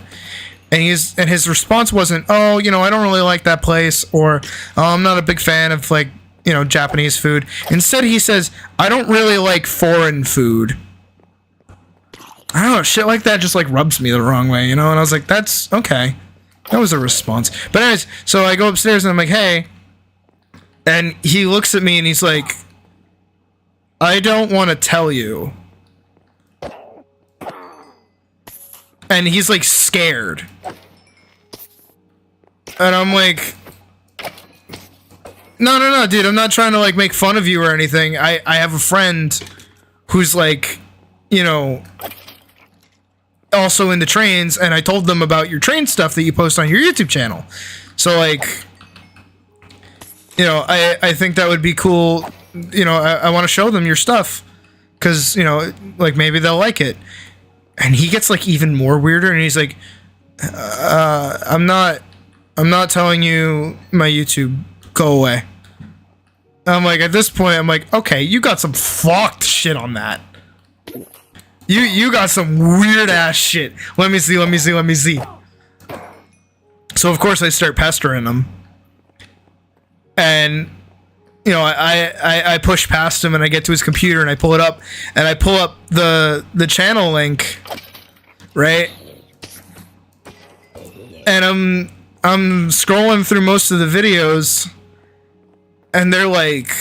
And his response wasn't, oh, you know, I don't really like that place, or oh, I'm not a big fan of like, you know, Japanese food. Instead, he says, I don't really like foreign food. I don't know, shit like that just like rubs me the wrong way, you know? And I was like, that's okay. That was a response. But anyways, so I go upstairs and I'm like, hey. And he looks at me and he's like, I don't want to tell you. And he's like scared. And I'm like, no, dude, I'm not trying to like make fun of you or anything. I have a friend who's like, you know, also into trains, and I told them about your train stuff that you post on your YouTube channel. So like, you know, I think that would be cool. You know, I want to show them your stuff because, you know, like maybe they'll like it. And he gets like even more weirder, and he's like, I'm not telling you my YouTube. Go away. I'm like, at this point, I'm like, okay, you got some fucked shit on that. You got some weird ass shit. Let me see. So of course I start pestering him. And you know, I push past him and I get to his computer and I pull it up and I pull up the channel link, right? And I'm scrolling through most of the videos and they're like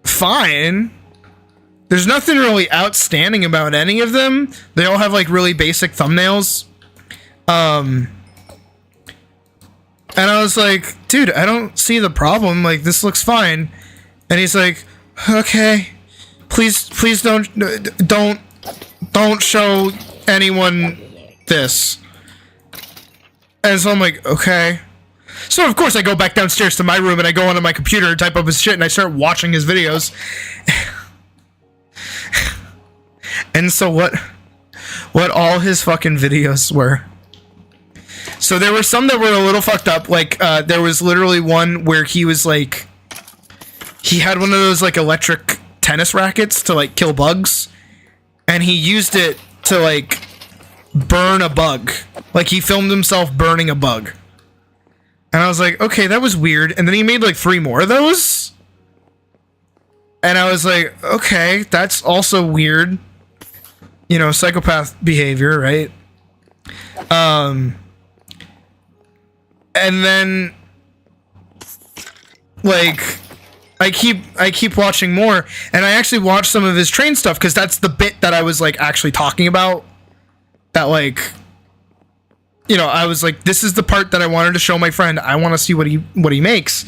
fine. There's nothing really outstanding about any of them. They all have like really basic thumbnails. And I was like, dude, I don't see the problem. Like, this looks fine. And he's like, okay, please don't show anyone this. And so I'm like, okay. So of course I go back downstairs to my room and I go onto my computer and type up his shit and I start watching his videos. And so what all his fucking videos were. So there were some that were a little fucked up. Like, there was literally one where he was like, he had one of those like electric tennis rackets to like kill bugs. And he used it to like burn a bug. Like he filmed himself burning a bug. And I was like, okay, that was weird. And then he made like 3 more of those. And I was like, okay, that's also weird. You know, psychopath behavior, right? And then like I keep watching more, and I actually watched some of his train stuff because that's the bit that I was like actually talking about. That like, you know, I was like, this is the part that I wanted to show my friend. I want to see what he makes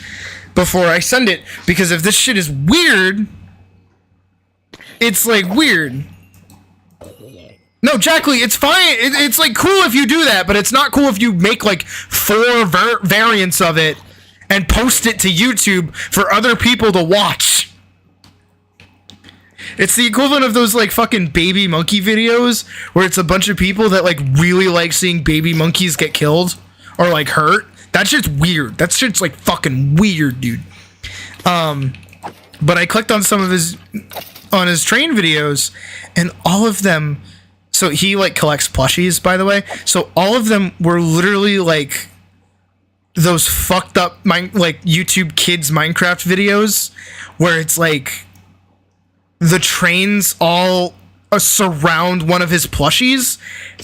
before I send it, because if this shit is weird, it's like weird. No, Jackley, it's fine. It's like cool if you do that, but it's not cool if you make like 4 variants of it and post it to YouTube for other people to watch. It's the equivalent of those like fucking baby monkey videos where it's a bunch of people that like really like seeing baby monkeys get killed or like hurt. That shit's weird. That shit's like fucking weird, dude. But I clicked on some of his train videos and all of them, so he like collects plushies, by the way. So all of them were literally like those fucked up like YouTube kids Minecraft videos where it's like the trains all surround one of his plushies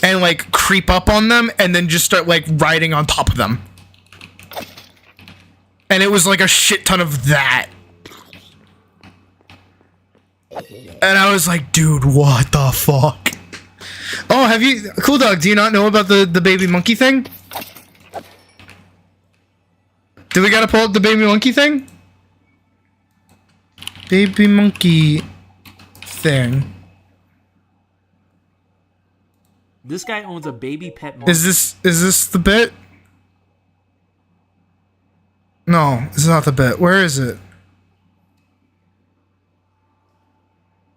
and like creep up on them and then just start like riding on top of them. And it was like a shit ton of that. And I was like, dude, what the fuck? Oh, have you... Cool Dog, do you not know about the baby monkey thing? Do we gotta pull up the baby monkey thing? Baby monkey thing. This guy owns a baby pet monkey. Is this the bit? No, it's not the bit. Where is it?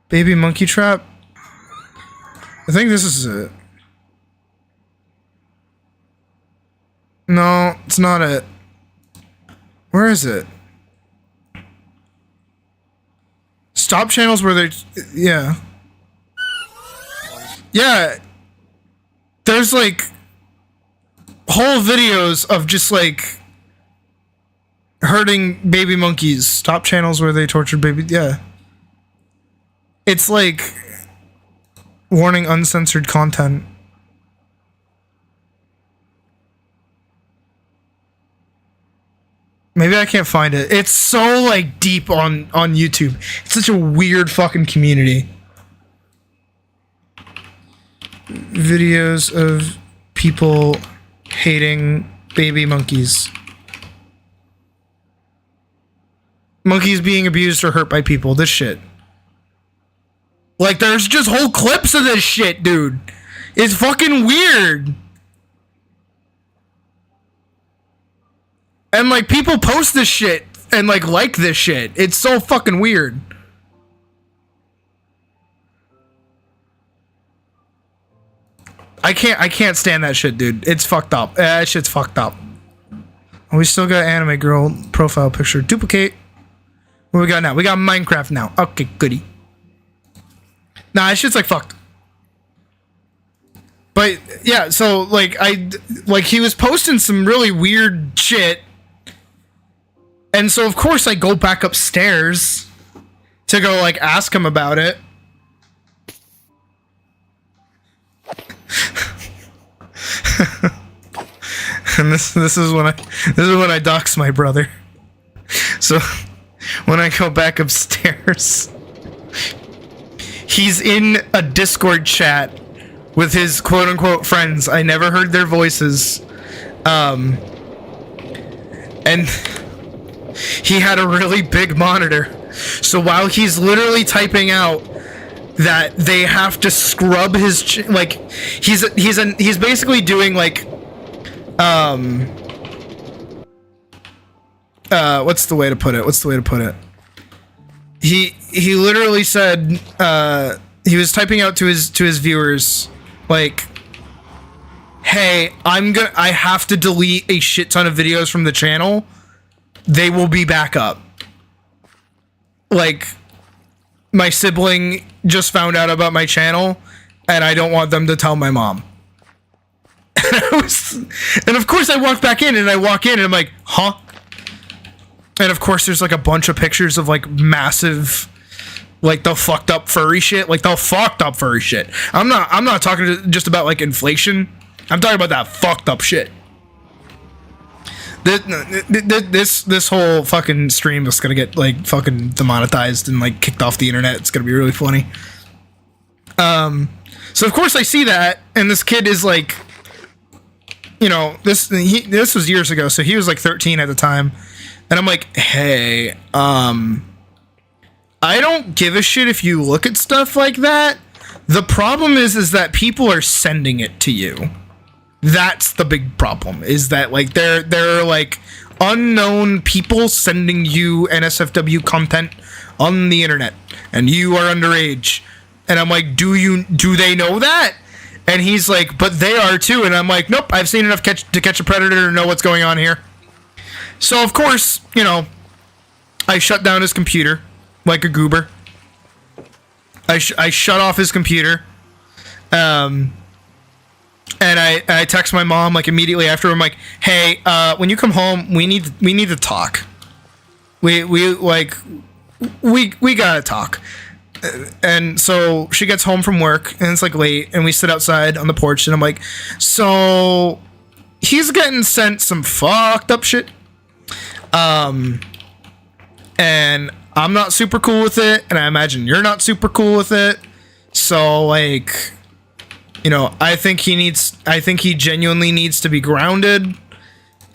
Baby monkey trap? I think this is it. No, it's not it. Where is it? Stop channels where they... Yeah. Yeah. There's like whole videos of just like hurting baby monkeys. Stop channels where they tortured baby... Yeah. It's like warning uncensored content. Maybe I can't find it. It's so like deep on YouTube. It's such a weird fucking community. Videos of people hating baby monkeys. Monkeys being abused or hurt by people. This shit. Like, there's just whole clips of this shit, dude. It's fucking weird. And, like, people post this shit and, like this shit. It's so fucking weird. I can't stand that shit, dude. It's fucked up. That shit's fucked up. Oh, we still got anime girl profile picture. Duplicate. What we got now? We got Minecraft now. Okay, goody. Nah, that shit's like fucked. But yeah, so like he was posting some really weird shit. And so of course I go back upstairs to go like ask him about it. And this is when I dox my brother. So when I go back upstairs, he's in a Discord chat with his quote-unquote friends. I never heard their voices. And he had a really big monitor. So while he's literally typing out that they have to scrub his he's basically doing like what's the way to put it? He literally said he was typing out to his viewers like, hey, I have to delete a shit ton of videos from the channel. They will be back up. Like, my sibling just found out about my channel and I don't want them to tell my mom. And of course I walk back in and I'm like, huh? And of course there's like a bunch of pictures of like massive, like the fucked up furry shit. Like the fucked up furry shit. I'm not talking just about like inflation. I'm talking about that fucked up shit. This whole fucking stream is gonna get like fucking demonetized and like kicked off the internet. It's gonna be really funny. So of course I see that, and this kid is like, you know, this was years ago, so he was like 13 at the time, and I'm like, hey, I don't give a shit if you look at stuff like that. The problem is that people are sending it to you. That's the big problem, is that like there are like unknown people sending you NSFW content on the internet, and you are underage. And I'm like, do they know that? And he's like, but they are too. And I'm like, nope, I've seen enough to catch a predator to know what's going on here. So of course, you know, I shut down his computer like a goober. I shut off his computer. And I text my mom like immediately after. I'm like, hey, when you come home, we need to talk. We gotta talk. And so she gets home from work, and it's like late, and we sit outside on the porch, and I'm like, so he's getting sent some fucked up shit. And I'm not super cool with it, and I imagine you're not super cool with it. So like, you know, I think he genuinely needs to be grounded,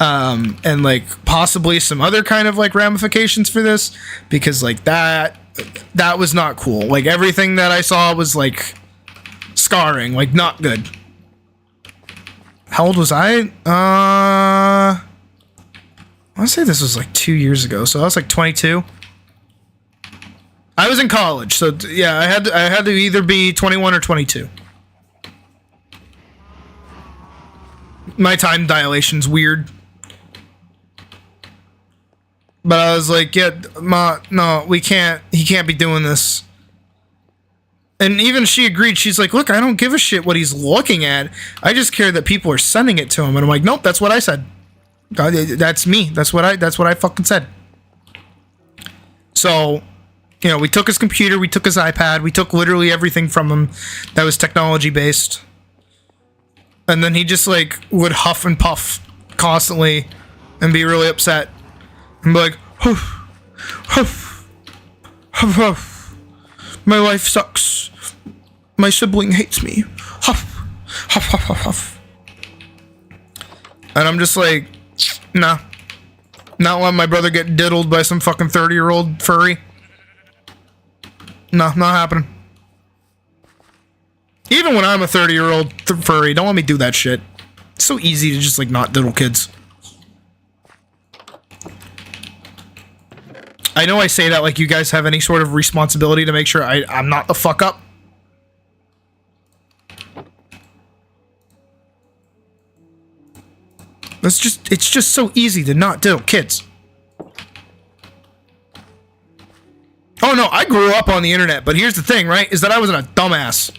and like possibly some other kind of like ramifications for this, because like that was not cool. Like everything that I saw was like scarring, like not good. How old was I? I want to say this was like 2 years ago, so I was like 22. I was in college, so yeah, I had to either be 21 or 22. My time dilation's weird. But I was like, yeah, Ma, no, we can't. He can't be doing this. And even she agreed. She's like, look, I don't give a shit what he's looking at. I just care that people are sending it to him. And I'm like, nope, that's what I said. That's me. That's what I fucking said. So, you know, we took his computer, we took his iPad, we took literally everything from him that was technology based. And then he just like would huff and puff constantly and be really upset and be like, huff, huff, huff, huff. My life sucks. My sibling hates me. Huff, huff, huff, huff, huff. And I'm just like, nah. Not letting my brother get diddled by some fucking 30-year-old furry. No, not happening. Even when I'm a 30-year-old furry, don't let me do that shit. It's so easy to just like not diddle kids. I know I say that like you guys have any sort of responsibility to make sure I'm not the fuck up. It's just so easy to not diddle kids. Oh no, I grew up on the internet, but here's the thing, right? Is that I wasn't a dumbass.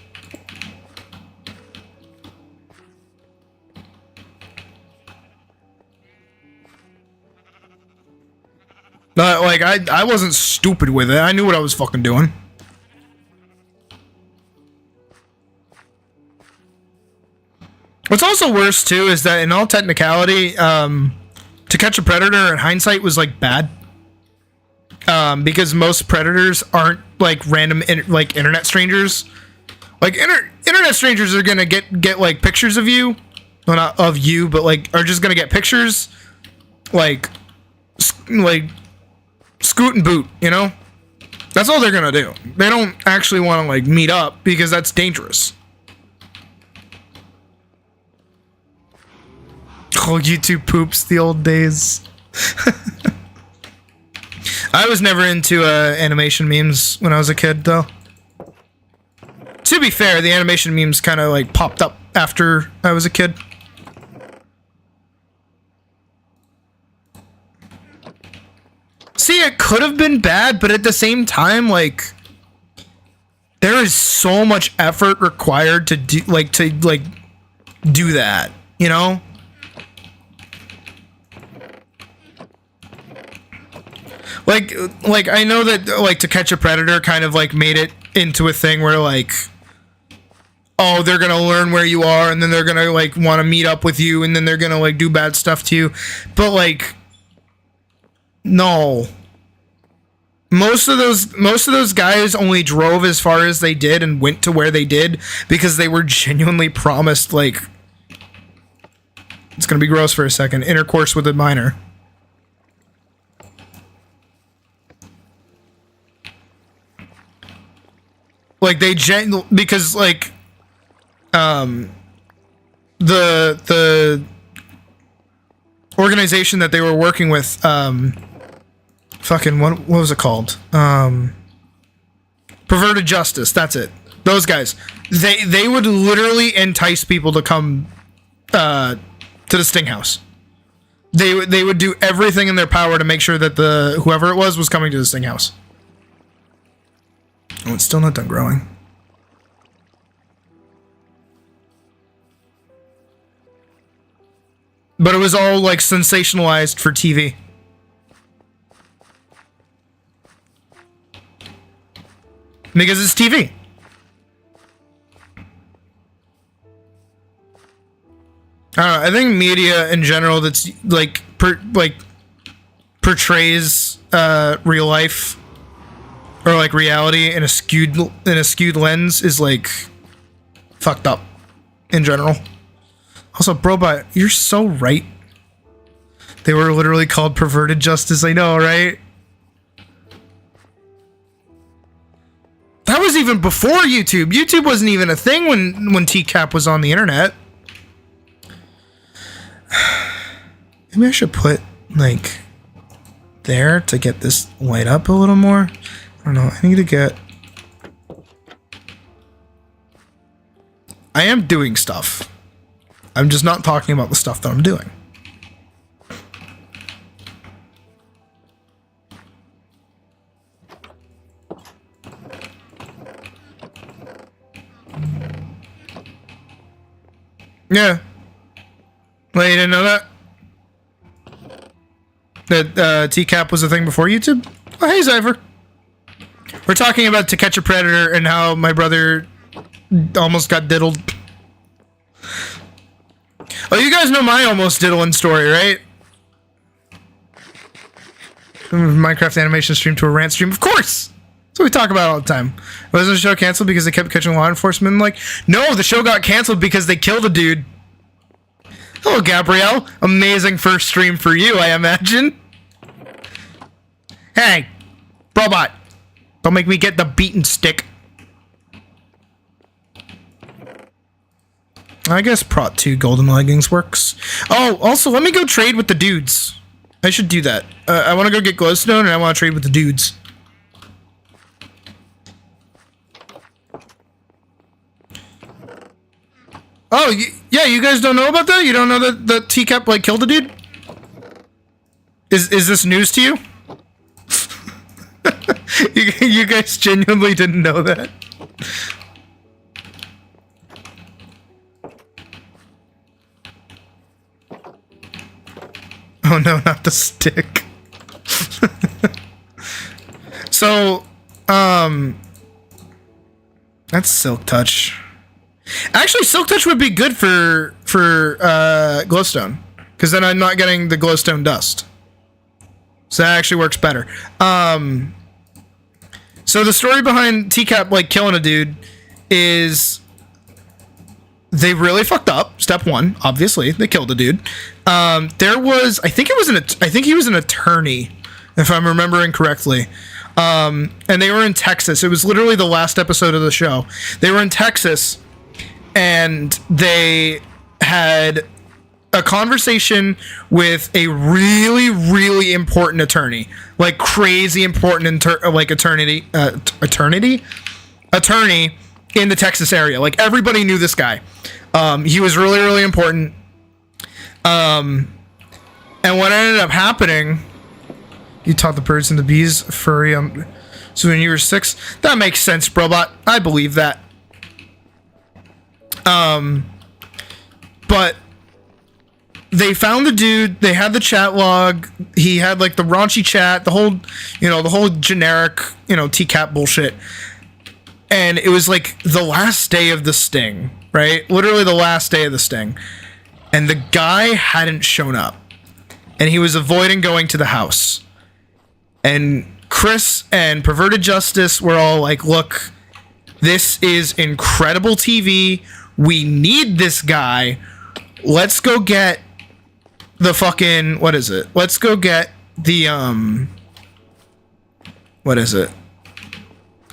Like, I wasn't stupid with it. I knew what I was fucking doing. What's also worse, too, is that in all technicality, To Catch a Predator in hindsight was, like, bad. Because most predators aren't, like, random, internet strangers. Like, internet strangers are gonna get, like, pictures of you. Well, not of you, but, like, are just gonna get pictures. Like, scoot and boot, you know? That's all they're gonna do. They don't actually want to, like, meet up because that's dangerous. Oh, YouTube poops, the old days. I was never into animation memes when I was a kid, though. To be fair, the animation memes kind of, like, popped up after I was a kid. See, it could have been bad, but at the same time, like, there is so much effort required to do that, you know? Like I know that, like, To Catch a Predator kind of, like, made it into a thing where, like, oh, they're gonna learn where you are, and then they're gonna, like, want to meet up with you, and then they're gonna, like, do bad stuff to you. But, like, no. Most of those guys only drove as far as they did and went to where they did because they were genuinely promised, like, it's gonna be gross for a second, intercourse with a minor. Like because like the organization that they were working with, fucking what was it called? Perverted Justice, that's it. Those guys. They would literally entice people to come to the Sting House. They would do everything in their power to make sure that whoever it was coming to the Sting House. Oh, it's still not done growing. But it was all like sensationalized for TV. Because it's TV. I don't know. I think media in general that's like portrays real life or like reality in a skewed lens is like fucked up in general. Also, Brobot, you're so right. They were literally called Perverted Justice. I know, right? That was even before YouTube. YouTube wasn't even a thing when TCAP was on the internet. Maybe I should put, like, there to get this light up a little more. I don't know. I need to get... I am doing stuff. I'm just not talking about the stuff that I'm doing. Yeah. Well, you didn't know that? That TCAP was a thing before YouTube? Oh, hey, Zyver. We're talking about To Catch a Predator and how my brother almost got diddled. Oh, you guys know my almost diddling story, right? Minecraft animation stream to a rant stream. Of course! That's what we talk about all the time. Wasn't the show canceled because they kept catching law enforcement? Like, no, the show got canceled because they killed a dude. Hello, Gabrielle. Amazing first stream for you, I imagine. Hey, robot. Don't make me get the beaten stick. I guess Prot 2 Golden Leggings works. Oh, also, let me go trade with the dudes. I should do that. I want to go get glowstone and I want to trade with the dudes. Oh, yeah, you guys don't know about that? You don't know that the teacup, like, killed a dude? Is this news to you? You guys genuinely didn't know that? Oh no, not the stick. So, that's Silk Touch. Actually, Silk Touch would be good for glowstone, because then I'm not getting the glowstone dust. So that actually works better. So the story behind TCAP like killing a dude is they really fucked up. Step one, obviously, they killed a dude. There was, I think he was an attorney, if I'm remembering correctly. And they were in Texas. It was literally the last episode of the show. They were in Texas, and they had a conversation with a really, really important attorney, like crazy important attorney in the Texas area. Like everybody knew this guy. He was really, really important. And what ended up happening, you taught the birds and the bees furry. So when you were 6, that makes sense, Brobot. I believe that. But they found the dude, they had the chat log, he had like the raunchy chat, the whole generic, TCAP bullshit. And it was like the last day of the sting, right? Literally the last day of the sting. And the guy hadn't shown up. And he was avoiding going to the house. And Chris and Perverted Justice were all like, look, this is incredible TV. We need this guy. Let's go get the fucking, what is it? Let's go get the, what is it?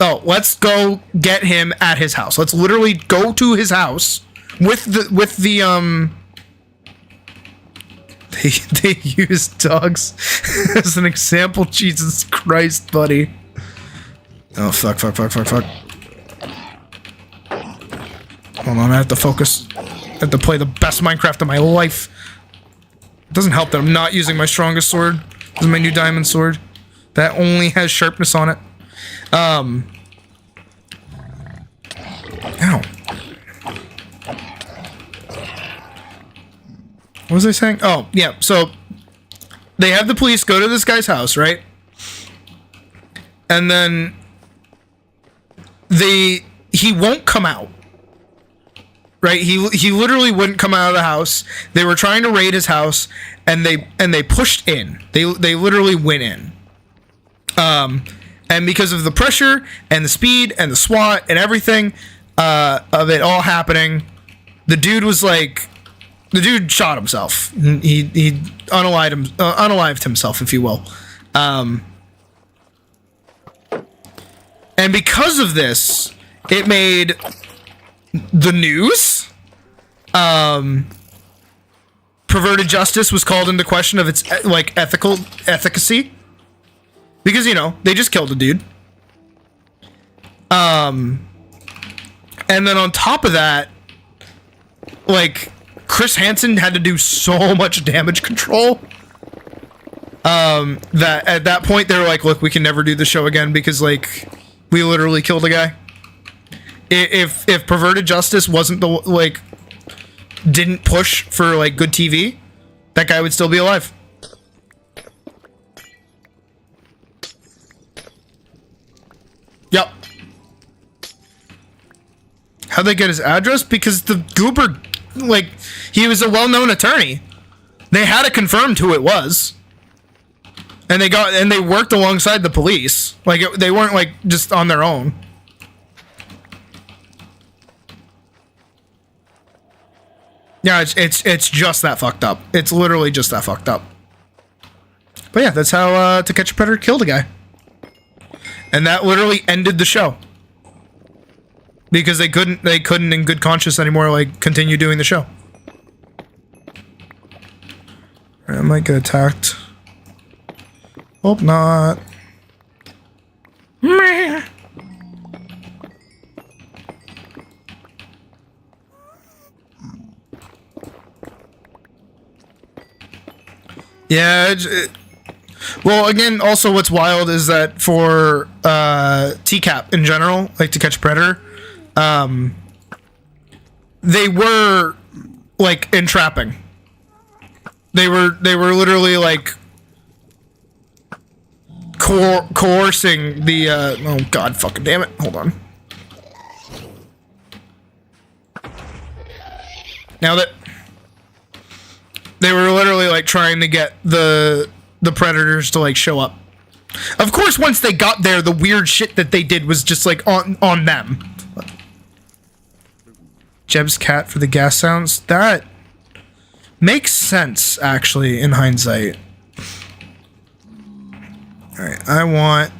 Oh, let's go get him at his house. Let's literally go to his house with the They use dogs as an example. Jesus Christ, buddy. Oh, fuck. Hold on, I have to focus. I have to play the best Minecraft of my life. It doesn't help that I'm not using my strongest sword. This is my new diamond sword. That only has sharpness on it. Ow. What was I saying? Oh, yeah, so they have the police go to this guy's house, right? And then he won't come out. Right? He literally wouldn't come out of the house. They were trying to raid his house and they pushed in. They literally went in. And because of the pressure and the speed and the SWAT and everything of it all happening, the dude shot himself. He unalived himself, if you will. And because of this, it made the news. Perverted justice was called into question of its efficacy. Because, they just killed a dude. And then on top of that, Chris Hansen had to do so much damage control that at that point they were like, look, we can never do the show again because we literally killed a guy. If Perverted Justice wasn't didn't push for good TV, that guy would still be alive. Yep. How'd they get his address? Because the goober, he was a well-known attorney. They had it confirmed who it was. And they worked alongside the police. They weren't just on their own. Yeah, it's just that fucked up. It's literally just that fucked up. But yeah, that's how To Catch a Predator killed a guy. And that literally ended the show. Because they couldn't in good conscience anymore continue doing the show. Alright, I might get attacked. Hope not. Meh. Yeah, well, again, also what's wild is that for TCAP in general, To Catch a Predator, they were entrapping. They were literally coercing the oh god fucking damn it, hold on. Now that they were literally trying to get the predators to show up. Of course, once they got there, the weird shit that they did was just on them. Jeb's cat for the gas sounds. That makes sense, actually, in hindsight. Alright, I want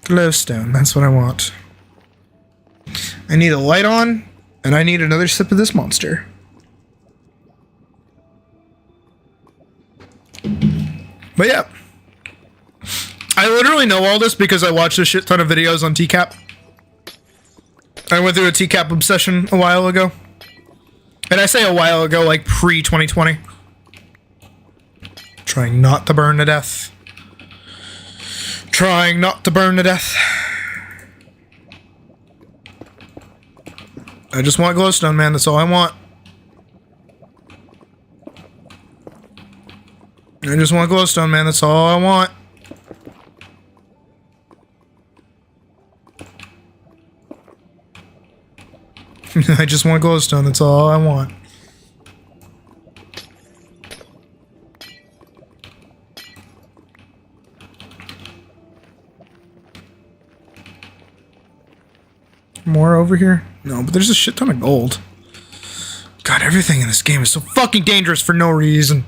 glowstone. That's what I want. I need a light on, and I need another sip of this monster. But yeah, I literally know all this because I watched a shit ton of videos on TCAP. I went through a TCAP obsession a while ago. And I say a while ago, pre-2020. Trying not to burn to death. Trying not to burn to death. I just want glowstone, man. That's all I want. I just want glowstone, man. That's all I want. I just want glowstone. That's all I want. More over here? No, but there's a shit ton of gold. God, everything in this game is so fucking dangerous for no reason.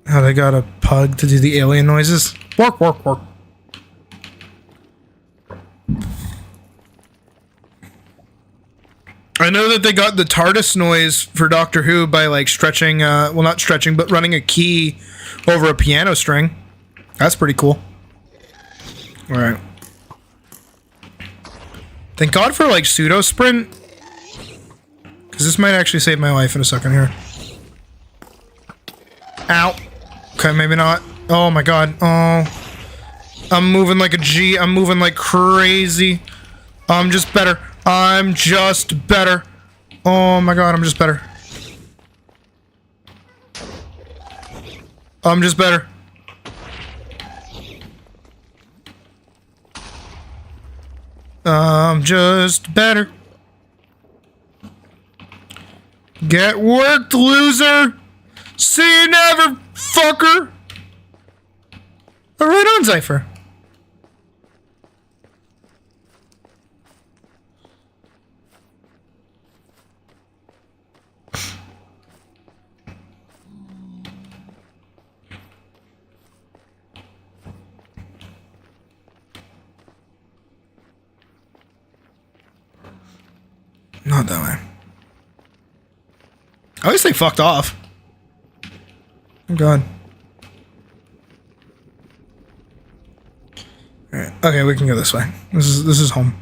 Oh, they got a pug to do the alien noises. Work, work, work. know that they got the TARDIS noise for Doctor Who by like stretching, well not stretching, but running a key over a piano string. That's pretty cool. Alright. Thank God for like pseudo sprint. Because this might actually save my life in a second here. Ow. Okay, maybe not. Oh my god. Oh. I'm moving like a G. I'm moving like crazy. I'm just better. I'm just better. Oh my god, I'm just better. I'm just better. I'm just better. Get worked, loser! See you never, fucker! Right on, Zypher. Not that way. I always say fucked off. Oh god. Alright. Okay, we can go this way. This is home.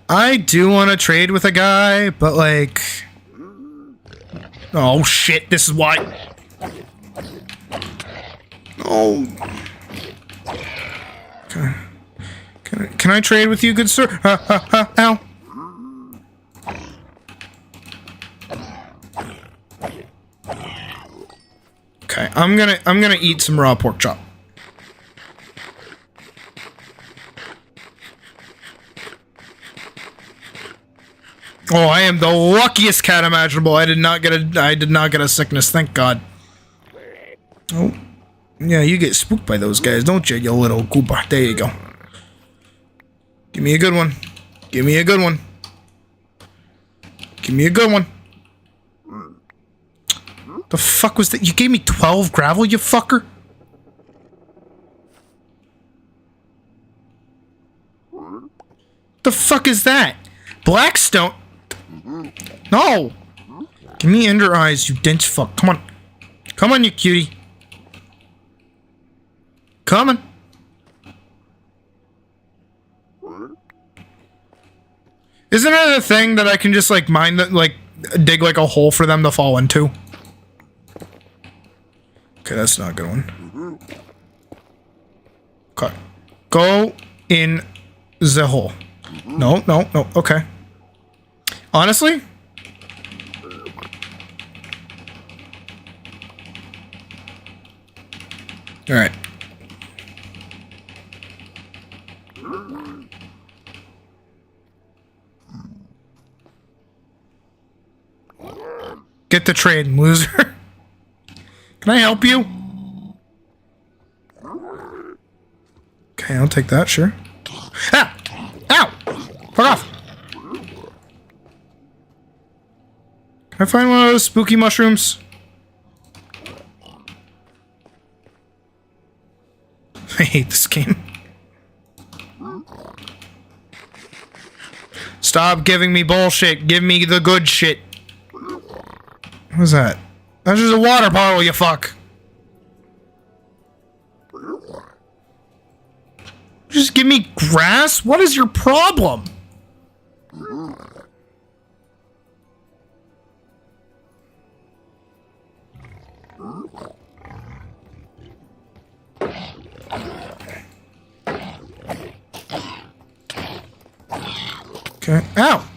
I do want to trade with a guy, but like... Oh shit, this is why... Oh... Okay. Can I trade with you, good sir? Ow. Okay, I'm gonna eat some raw pork chop. Oh, I am the luckiest cat imaginable. I did not get a sickness, thank God. Oh. Yeah, you get spooked by those guys, don't you, you little goober? There you go. Give me a good one. Give me a good one. Give me a good one. The fuck was that? You gave me 12 gravel, you fucker? The fuck is that? Blackstone? No! Give me ender eyes, you dense fuck. Come on. Come on, you cutie. Coming. Isn't it a thing that I can just like mine that like dig like a hole for them to fall into? Okay, that's not a good one. Okay. Go in the hole. No, no, no. Okay. Honestly? Alright. Get the trade, loser. Can I help you? Okay, I'll take that, sure. Ah! Ow! Fuck off! Can I find one of those spooky mushrooms? I hate this game. Stop giving me bullshit. Give me the good shit. What was that? That's just a water bottle, you fuck. Just give me grass? What is your problem? Okay. Ow!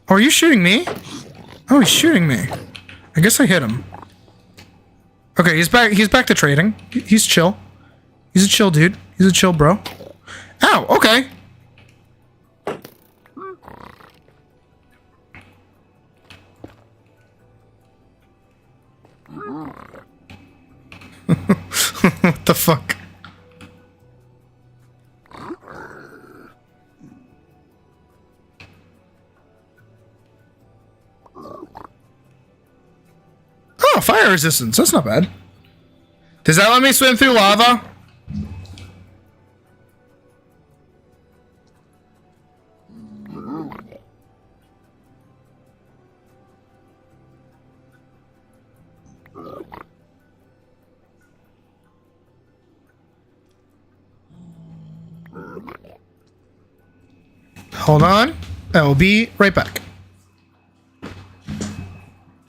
Oh, are you shooting me? Oh, he's shooting me. I guess I hit him. Okay, he's back to trading. He's chill. He's a chill dude. He's a chill bro. Ow, okay. What the fuck? Oh, fire resistance. That's not bad. Does that let me swim through lava? hold on. I will be right back.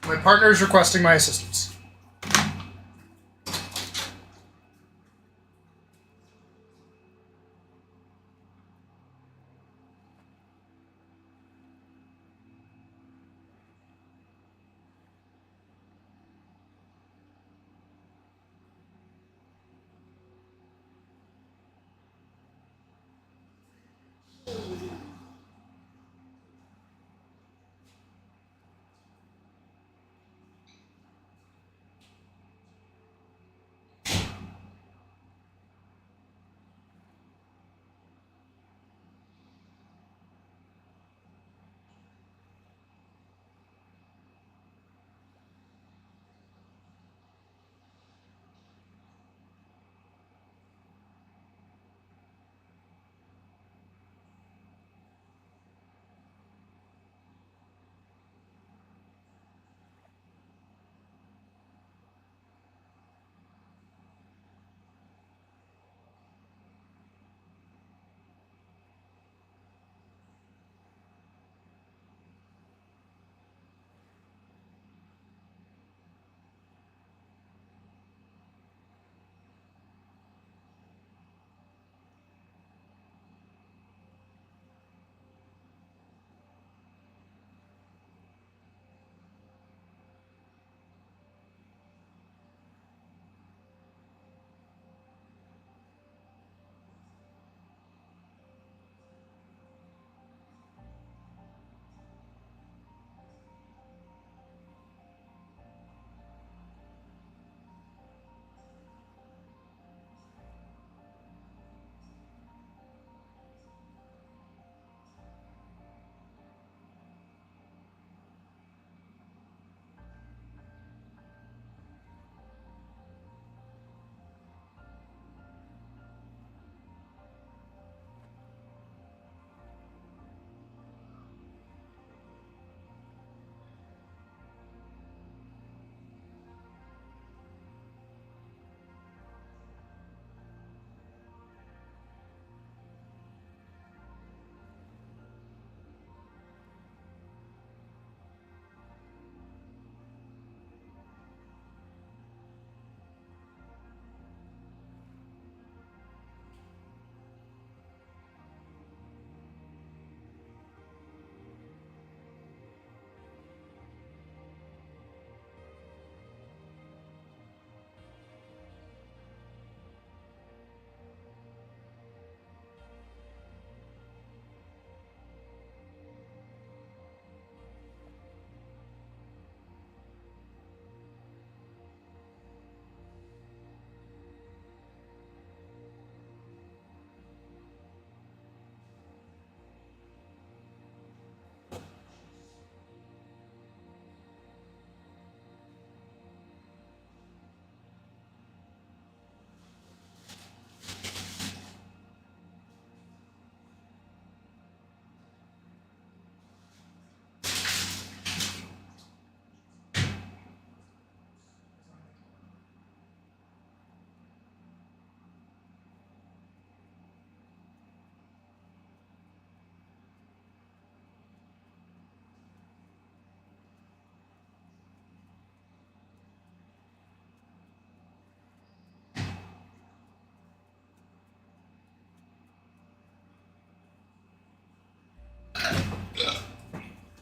My partner is requesting my assistance.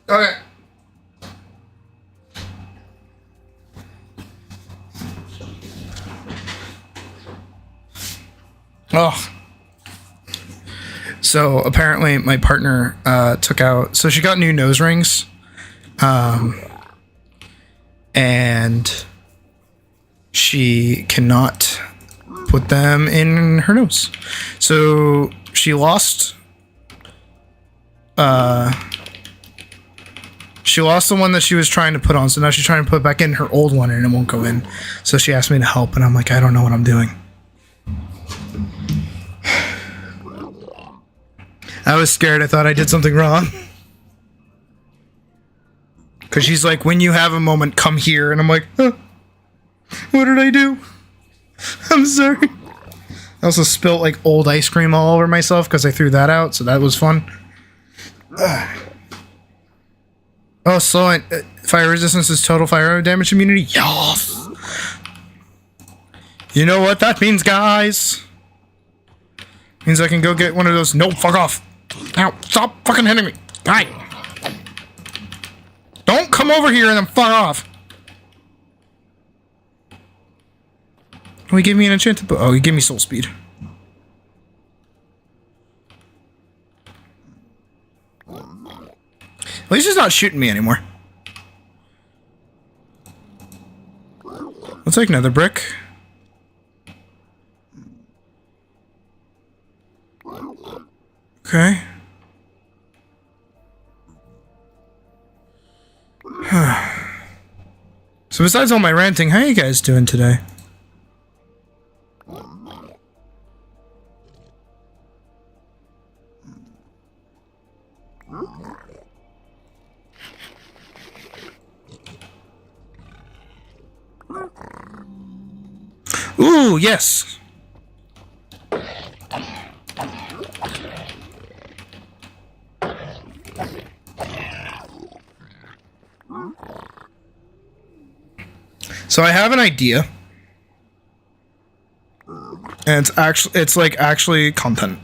Okay. Oh. So apparently my partner took out, so she got new nose rings. And she cannot put them in her nose. So she lost the one that she was trying to put on, so now she's trying to put back in her old one and it won't go in. So she asked me to help and I'm like, I don't know what I'm doing. I was scared. I thought I did something wrong. Because she's like, when you have a moment, come here. And I'm like, huh, what did I do? I'm sorry. I also spilt like old ice cream all over myself because I threw that out. So that was fun. Oh, slow and fire resistance is total fire damage immunity. Yes. You know what that means, guys? Means I can go get one of those. No, fuck off. Ow, stop fucking hitting me. Hi. Don't come over here and then fuck off. Oh, he gave me an enchanted bow. Oh, he gave me soul speed. At least he's not shooting me anymore. I'll take another brick. Okay. So besides all my ranting, how are you guys doing today? Ooh, yes. So I have an idea. And it's like actually content.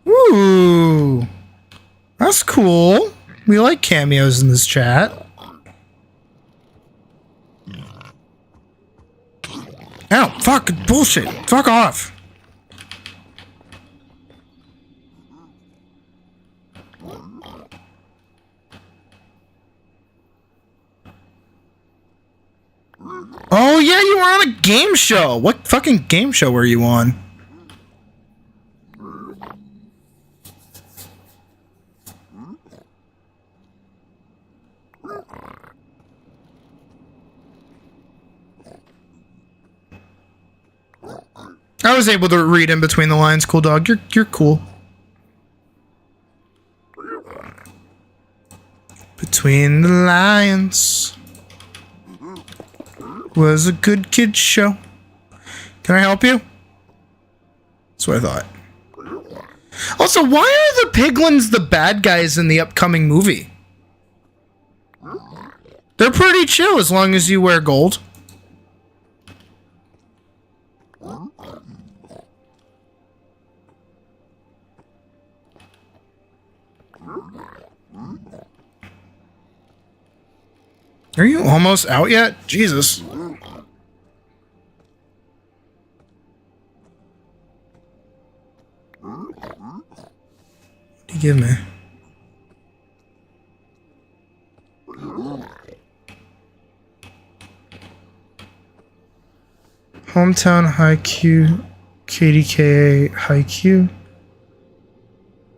Ooh. That's cool. We like cameos in this chat. Ow, fuck, bullshit. Fuck off. Oh yeah, you were on a game show. What fucking game show were you on? I was able to read in between the lines. Cool dog, you're cool. Between the Lions was a good kid show. Can I help you? That's what I thought. Also, why are the piglins the bad guys in the upcoming movie? They're pretty chill as long as you wear gold. Are you almost out yet? Jesus. What do you give me? Hometown High Q, KDKA High Q.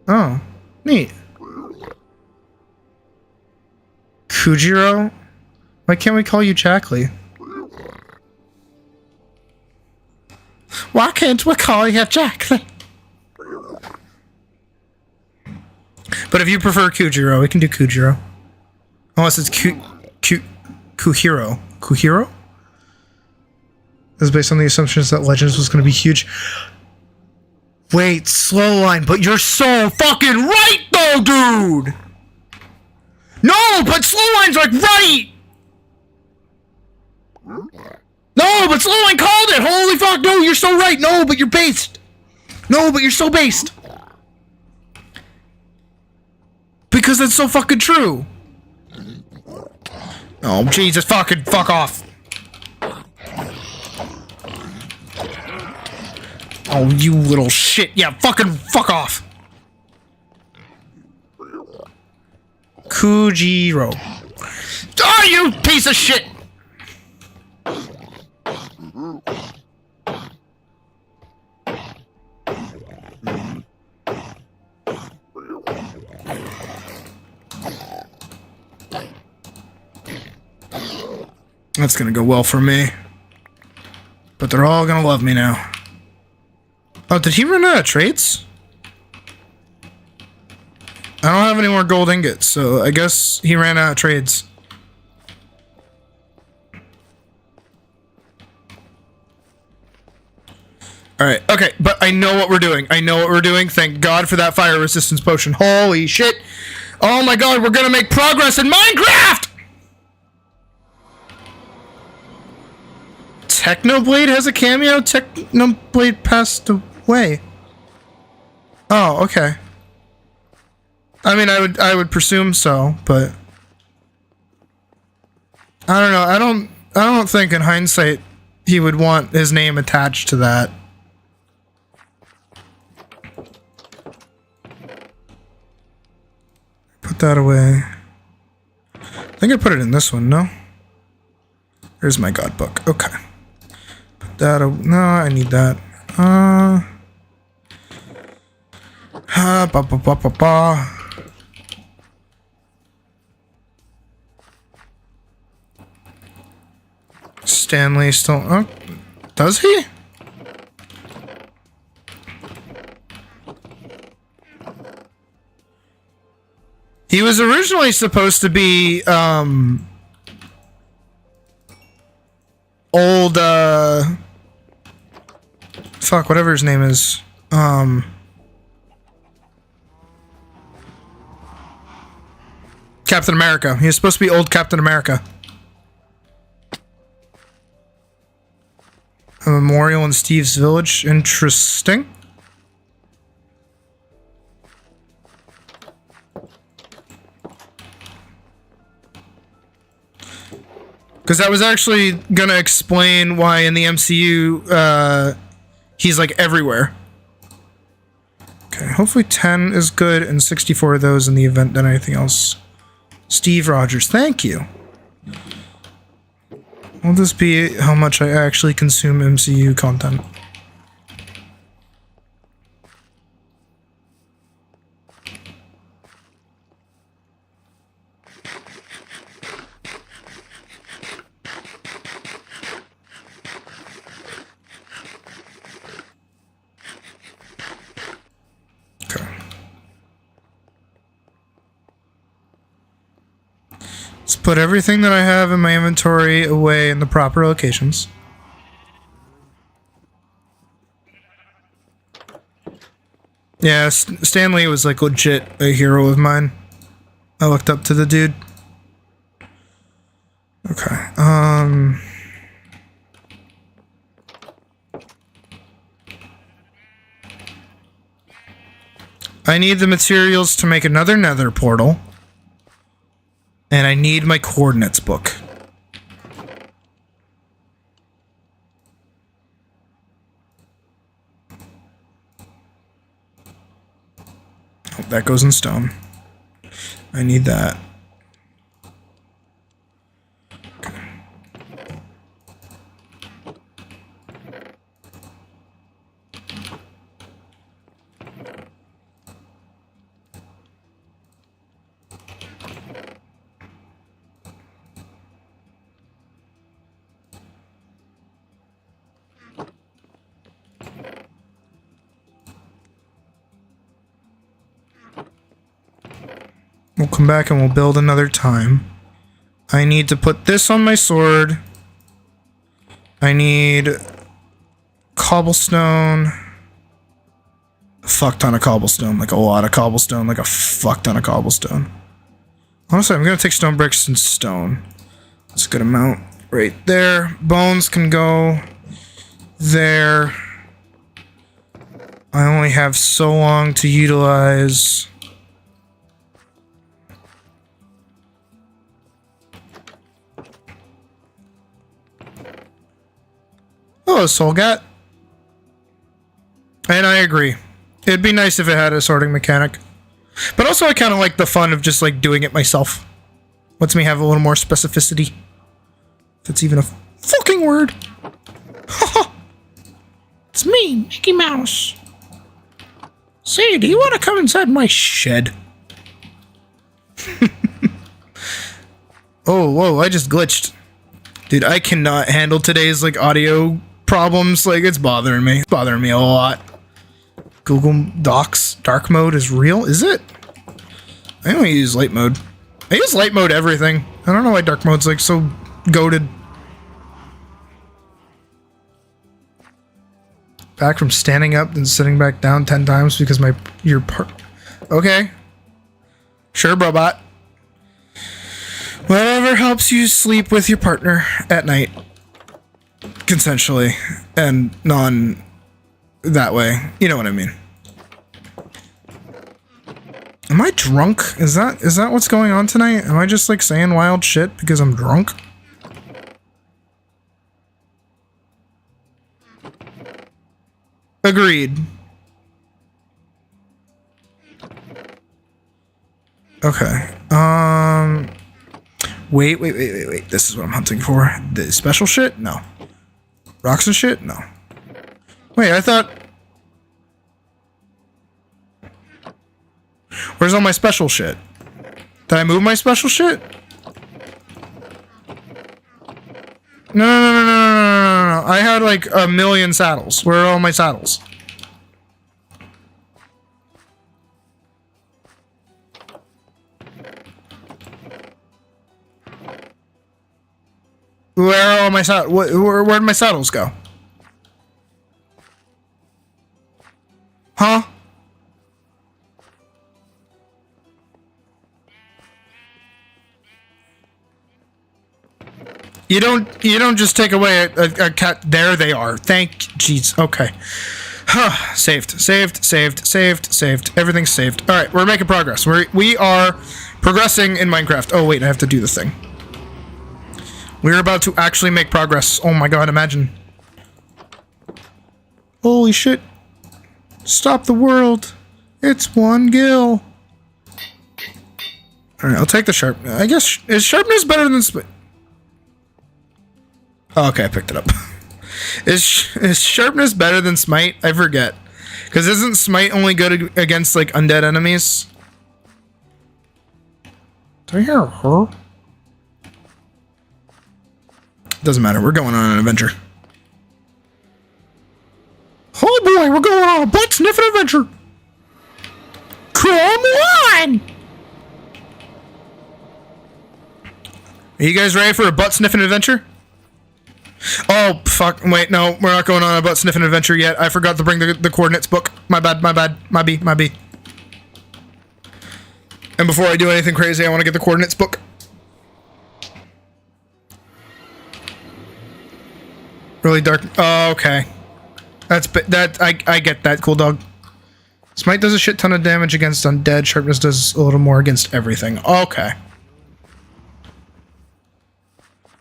Oh, neat. Kujiro? Why can't we call you Jackley? Why can't we call you Jackley? But if you prefer Kujiro, we can do Kujiro. Unless it's Kuhiro. Kuhiro? This is based on the assumptions that Legends was going to be huge. Wait, slow line, but you're so fucking right though, dude! No, but slow line's like right! No, but slow line called it! Holy fuck, no, you're so right! No, but you're based! No, but you're so based! Because that's so fucking true! Oh, Jesus, fucking fuck off! Oh, you little shit. Yeah, fucking fuck off. Kujiro. Oh, you piece of shit! That's gonna go well for me. But they're all gonna love me now. Oh, did he run out of traits? I don't have any more gold ingots, so I guess he ran out of trades. Alright, okay, but I know what we're doing. I know what we're doing. Thank God for that fire resistance potion. Holy shit. Oh my god, we're gonna make progress in Minecraft! Technoblade has a cameo? Technoblade passed away. Oh, okay. I mean, I would presume so, but I don't know. I don't think in hindsight he would want his name attached to that. Put that away. I think I put it in this one, no? Here's my god book. Okay. Put that no, I need that. Stanley still... Oh, does he? He was originally supposed to be, old, fuck, whatever his name is. Captain America. He was supposed to be old Captain America. A memorial in Steve's village. Interesting. Because that was actually gonna explain why in the MCU, he's like everywhere. Okay, hopefully 10 is good and 64 of those in the event than anything else. Steve Rogers, thank you. Will this be how much I actually consume MCU content? Okay. Let's put everything that I have in my inventory away in the proper locations. Yeah, Stanley was like legit a hero of mine. I looked up to the dude. Okay, I need the materials to make another nether portal. And I need my coordinates book. Oh, that goes in stone. I need that. Okay. We'll come back and we'll build another time. I need to put this on my sword. I need cobblestone. A fuck ton of cobblestone. Like a lot of cobblestone. Like a fuck ton of cobblestone. Honestly, I'm going to take stone bricks and stone. That's a good amount right there. Bones can go there. I only have so long to utilize... Hello, Soulgat. And I agree. It'd be nice if it had a sorting mechanic. But also I kind of like the fun of just like doing it myself. Lets me have a little more specificity. If it's even a fucking word. Haha. It's me, Mickey Mouse. Say, do you want to come inside my shed? Oh, whoa, I just glitched. Dude, I cannot handle today's like audio problems. Like, it's bothering me. It's bothering me a lot. Google Docs dark mode is real? Is it? I only use light mode. I use light mode everything. I don't know why dark mode's like so goated. back from standing up and sitting back down 10 times because your part. Okay. Sure, robot. Whatever helps you sleep with your partner at night. Consensually. And non that way. You know what I mean. Am I drunk? Is that what's going on tonight? Am I just like saying wild shit because I'm drunk? Agreed. Okay. Wait. This is what I'm hunting for. The special shit? No. Rocks and shit? No. Wait, I thought... Where's all my special shit? Did I move my special shit? No. I had like a million saddles. Where are all my saddles? Where are all my saddles? Where'd my saddles go? Huh? You don't just take away a cat. There they are. Thank jeez. Okay. Saved. Everything's saved. All right, we're making progress. We are progressing in Minecraft. Oh wait, I have to do the thing. We're about to actually make progress. Oh my god, imagine. Holy shit. Stop the world. It's one gill. All right, I'll take the sharp. I guess is sharpness better than Oh, okay, I picked it up. Is sharpness better than smite? I forget. Because isn't smite only good against, like, undead enemies? Do I hear her? Doesn't matter. We're going on an adventure. Oh boy, we're going on a butt-sniffing adventure. Come on! Are you guys ready for a butt-sniffing adventure? Oh, fuck. Wait, no. We're not going on a butt-sniffing adventure yet. I forgot to bring the coordinates book. My bad. My B. And before I do anything crazy, I want to get the coordinates book. Really dark. Oh, okay. I get that, cool dog. Smite does a shit ton of damage against undead. Sharpness does a little more against everything. Okay.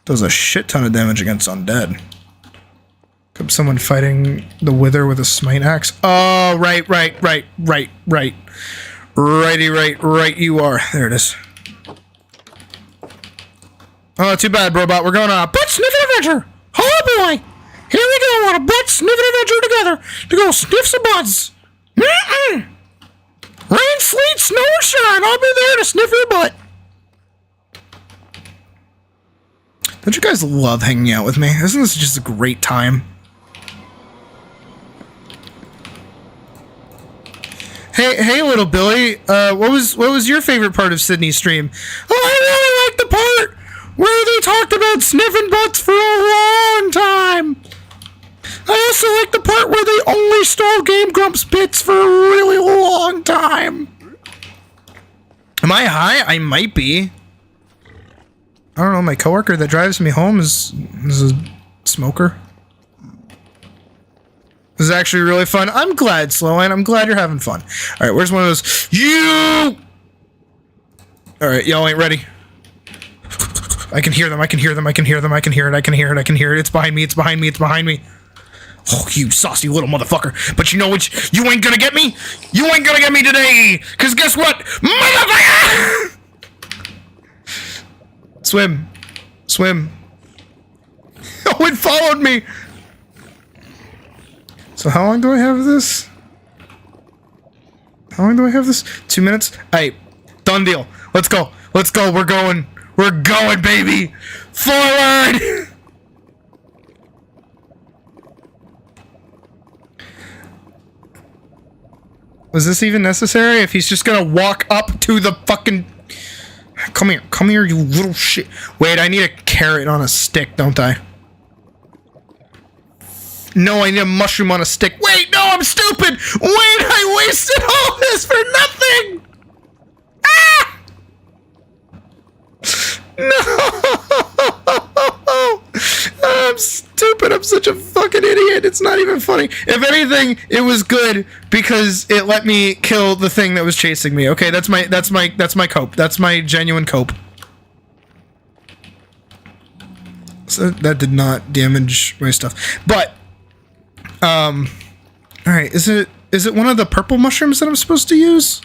Does a shit ton of damage against undead. Could someone fighting the wither with a smite axe? Oh, right. Righty, right, you are. There it is. Oh, too bad, Robot. We're going on a butt-sniffing adventure! Oh, boy! Here we go on a butt-sniffing adventure together to go sniff some butts! Rain, sleet, snow, or shine, I'll be there to sniff your butt! Don't you guys love hanging out with me? Isn't this just a great time? Hey, little Billy. What was your favorite part of Sydney's stream? Oh, I really liked the part where they talked about sniffing butts for a long time. I also liked the part where they only stole Game Grumps bits for a really long time. Am I high? I might be. I don't know, my coworker that drives me home is a smoker. This is actually really fun. I'm glad, Sloan. I'm glad you're having fun. Alright, where's one of those? You! Alright, y'all ain't ready. I can hear them. I can hear it. It's behind me. Oh, you saucy little motherfucker. But you know what? You ain't gonna get me. You ain't gonna get me today. Because guess what? Motherfucker! Swim. Oh, it followed me. So how long do I have this? 2 minutes? Hey, done deal. Let's go. We're going, baby. Forward. Was this even necessary? If he's just gonna walk up to the fucking... Come here, you little shit. Wait, I need a carrot on a stick, don't I? No, I need a mushroom on a stick. Wait, no, I'm stupid. Wait, I wasted all this for nothing. Ah! No. I'm stupid. I'm such a fucking idiot. It's not even funny. If anything, it was good because it let me kill the thing that was chasing me. Okay, that's my cope. That's my genuine cope. So that did not damage my stuff. But all right, is it one of the purple mushrooms that I'm supposed to use?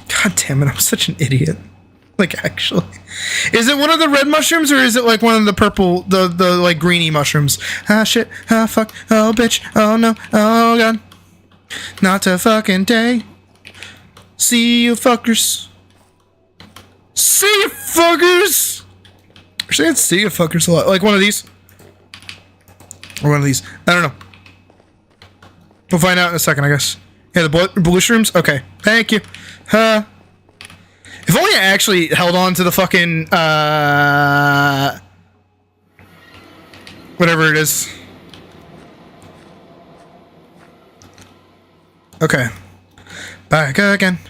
God damn it, I'm such an idiot. Like, actually. Is it one of the red mushrooms, or is it like one of the purple, the like greeny mushrooms? Ah, shit. Ah, fuck. Oh, bitch. Oh, no. Oh, God. Not a fucking day. See you fuckers. See you fuckers. I'm saying see you fuckers a lot. Like one of these. Or one of these. I don't know. We'll find out in a second, I guess. Yeah, the blue shrooms? Okay. Thank you. If only I actually held on to the fucking, whatever it is. Okay. Back again.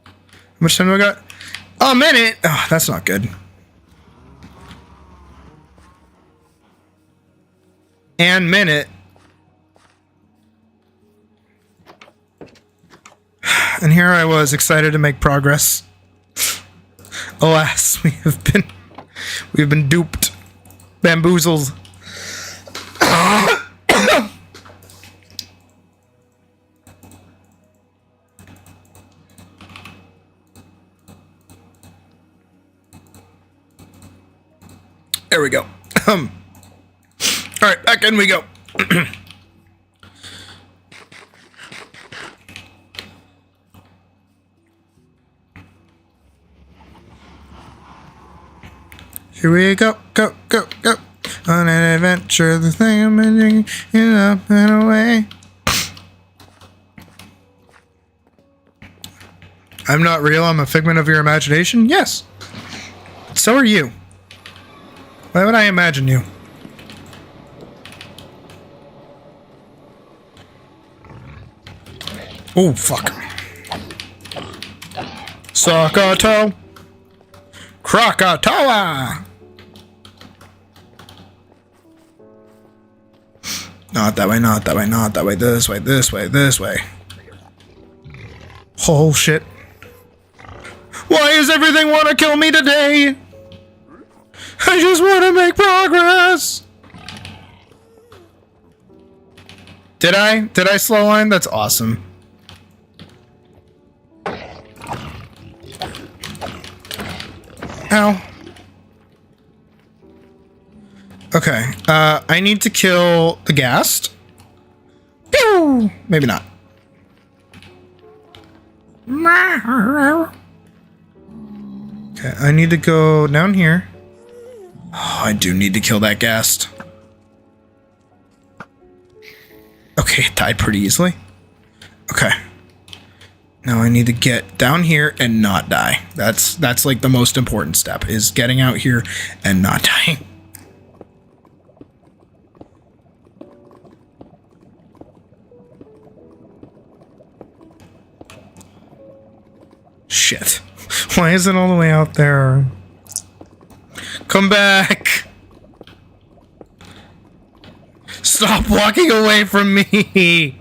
How much time do I got? A minute! Oh, that's not good. And minute. And here I was, excited to make progress. Alas, we've been duped, bamboozled. There we go. All right, back in we go. Here we go, go, go, go. On an adventure, the thing I'm ending in up and away. I'm not real, I'm a figment of your imagination? Yes. So are you. Why would I imagine you? Oh, fuck. Sakato. Krakatoa! Not that way, not that way, not that way. This way, this way, this way. Oh, shit. Why does everything want to kill me today? I just want to make progress. Did I? Did I slow line? That's awesome. Ow. Okay, I need to kill the ghast. Pew! Maybe not. Okay, I need to go down here. Oh, I do need to kill that ghast. Okay, it died pretty easily. Okay. Now I need to get down here and not die. That's like the most important step, is getting out here and not dying. Shit. Why is it all the way out there? Come back! Stop walking away from me!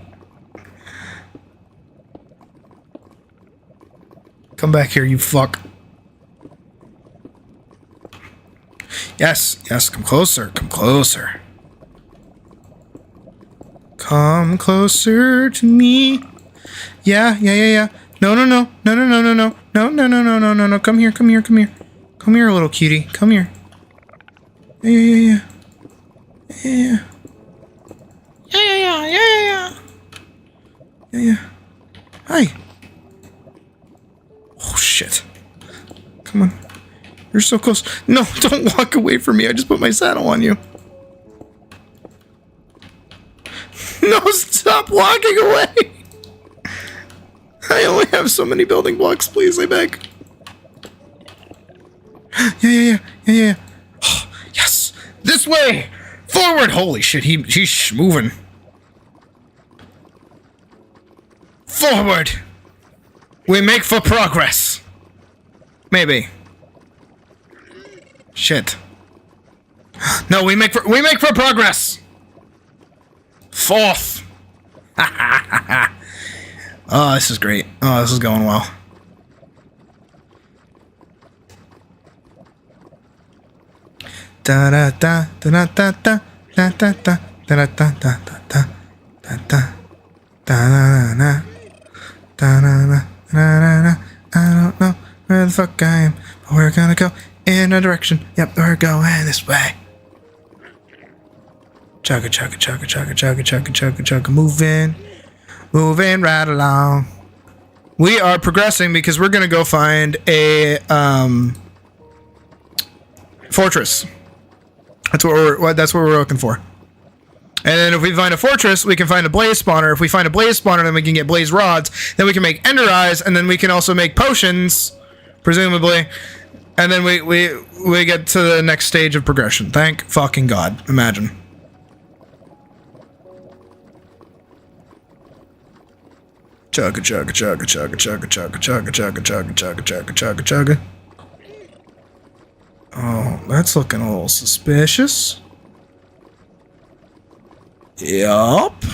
Come back here, you fuck. Yes, yes, come closer, come closer. Come closer to me. Yeah, yeah, yeah, yeah. No, no, no, no, no, no, no, no, no, no, no, no, no, no, no. Come here, come here, come here. Come here, little cutie. Come here. Yeah, yeah, yeah, yeah. Yeah, yeah, yeah, yeah, yeah, yeah. Yeah, yeah. Hi. Oh, shit. Come on. You're so close. No, don't walk away from me. I just put my saddle on you. No, stop walking away. I only have so many building blocks, please, I beg. Yeah, yeah, yeah, yeah, yeah. Oh, yes. This way! Forward! Holy shit, he's moving. Forward! We make for progress. Maybe. Shit. No, we make for progress. Fourth. Oh, this is great. Oh, this is going well. Da da da da da da da da da da da da da da da da da da. I don't know where the fuck I am, but we're gonna go in a direction. Yep, we're going this way. Chugga chugga chugga chugga chugga chugga chugga chugga, moving right along. We are progressing because we're gonna go find a fortress. That's what we're looking for. And then if we find a fortress, we can find a blaze spawner. If we find a blaze spawner, then we can get blaze rods. Then we can make ender eyes, and then we can also make potions, presumably. And then we get to the next stage of progression. Thank fucking God. Imagine. Chugga chugga chugga chugga chugga chugga chugga chugga chugga chugga chugga chugga chugga. Oh, that's looking a little suspicious. Yup.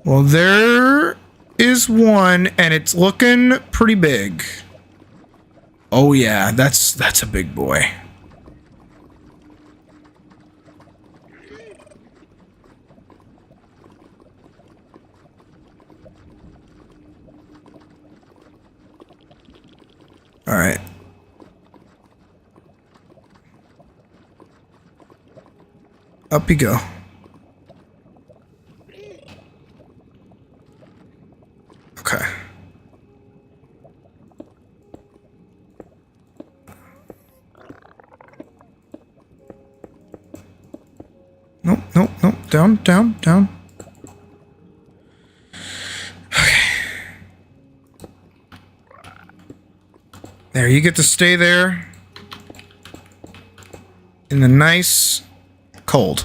Well, there is one, and it's looking pretty big. Oh yeah, that's a big boy. All right. Up you go. Okay. Nope, nope, nope. Down, down, down. Okay. There, you get to stay there in the nice cold.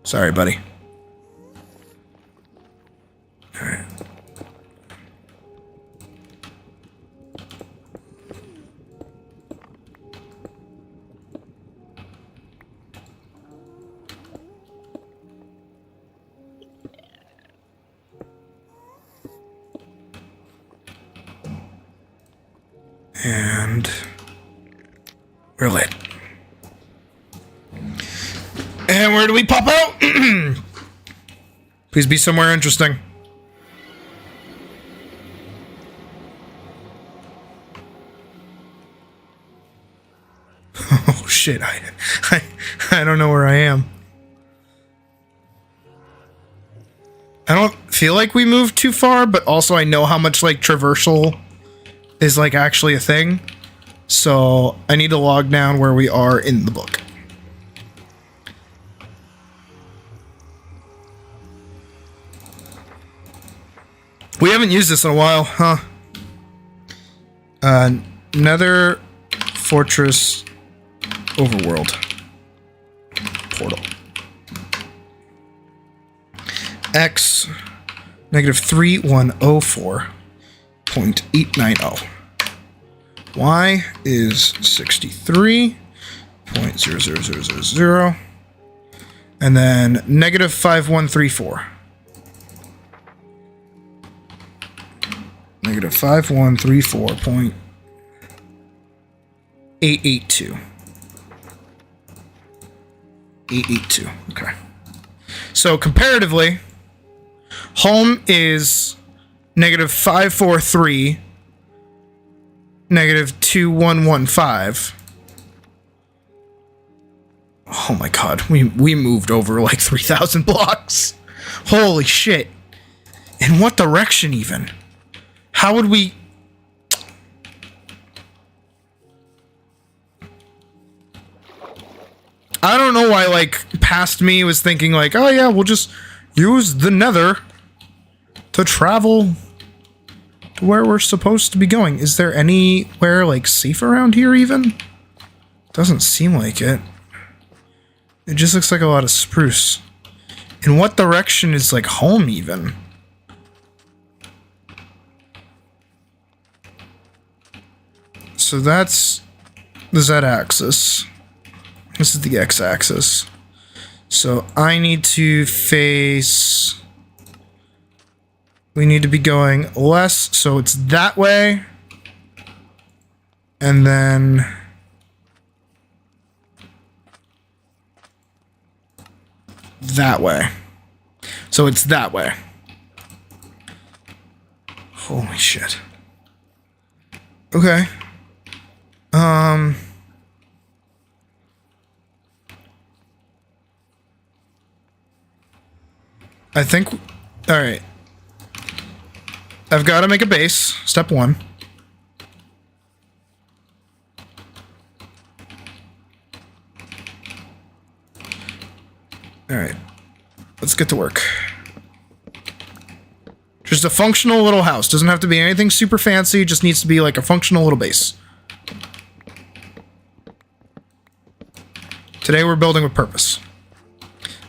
Sorry, buddy. All right. And we're lit. And where do we pop out? Please be somewhere interesting. Oh shit, I don't know where I am. I don't feel like we moved too far, but also I know how much like traversal is like actually a thing. So I need to log down where we are in the book. We haven't used this in a while, huh? Nether Fortress Overworld Portal. X -3104.890. Y is 63.00000. And then -5134. -5134.882. 882. Okay. So comparatively, home is -543, -2115. Oh my god, we moved over like 3,000 blocks. Holy shit. In what direction even? How would we... I don't know why, like, past me was thinking, like, oh yeah, we'll just use the nether to travel where we're supposed to be going. Is there anywhere, like, safe around here, even? Doesn't seem like it. It just looks like a lot of spruce. In what direction is, like, home, even? So that's the z-axis. This is the x-axis. So I need to face... We need to be going less, so it's that way. And then... that way. So it's that way. Holy shit. Okay. I think... Alright. I've got to make a base. Step 1. Alright. Let's get to work. Just a functional little house. Doesn't have to be anything super fancy. Just needs to be like a functional little base. Today we're building with purpose.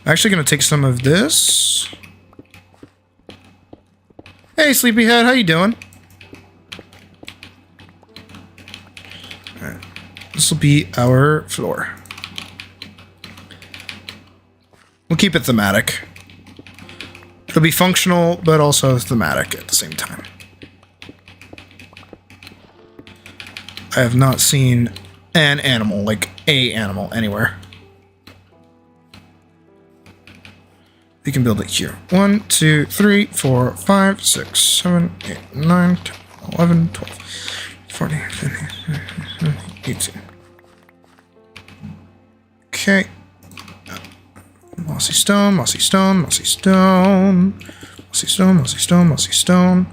I'm actually going to take some of this. Hey, Sleepyhead, how you doing? Alright. This will be our floor. We'll keep it thematic. It'll be functional, but also thematic at the same time. I have not seen an animal, like a animal, anywhere. You can build it here. 1, 2, 3, 4, 5, 6, 7, 8, 9, 10, 11, 12, 14, 15, 16, 18. Okay. Mossy stone, mossy stone, mossy stone. Mossy stone, mossy stone, mossy stone.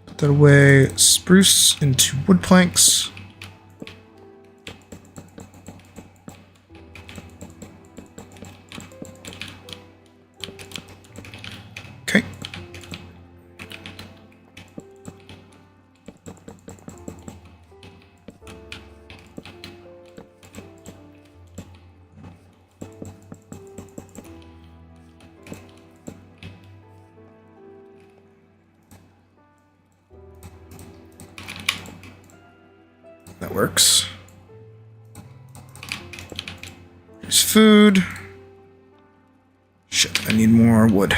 Put that away. Spruce into wood planks. Okay. That works. There's food. Shit, I need more wood.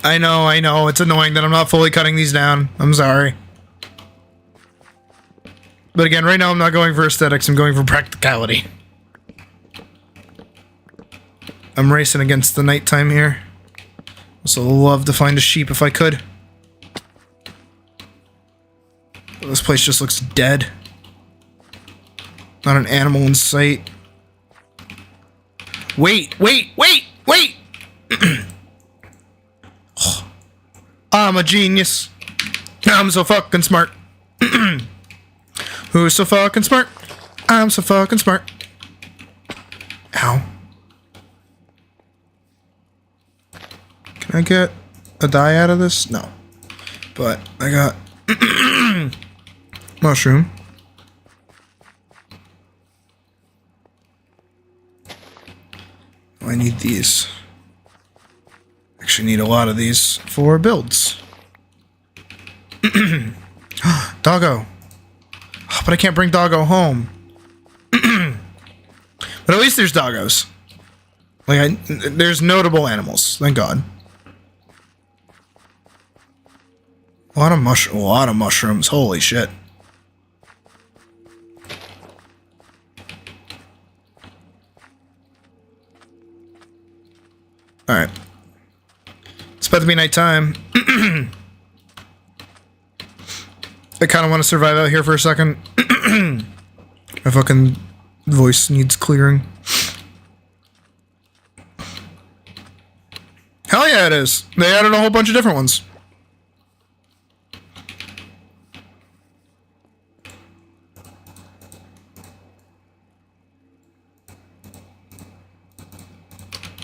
I know, it's annoying that I'm not fully cutting these down. I'm sorry. But again, right now I'm not going for aesthetics, I'm going for practicality. I'm racing against the nighttime here. Also love to find a sheep if I could. This place just looks dead. Not an animal in sight. Wait! I'm a genius. I'm so fucking smart. Who's so fucking smart? I'm so fucking smart. Ow. Can I get a dye out of this? No. But I got mushroom. I need these. Actually need a lot of these for builds. Doggo. Oh, but I can't bring Doggo home. But at least there's doggos. Like, there's notable animals. Thank God. A lot of mushrooms. Holy shit. Alright. It's about to be nighttime. I kind of want to survive out here for a second. My fucking voice needs clearing. Hell yeah, it is. They added a whole bunch of different ones.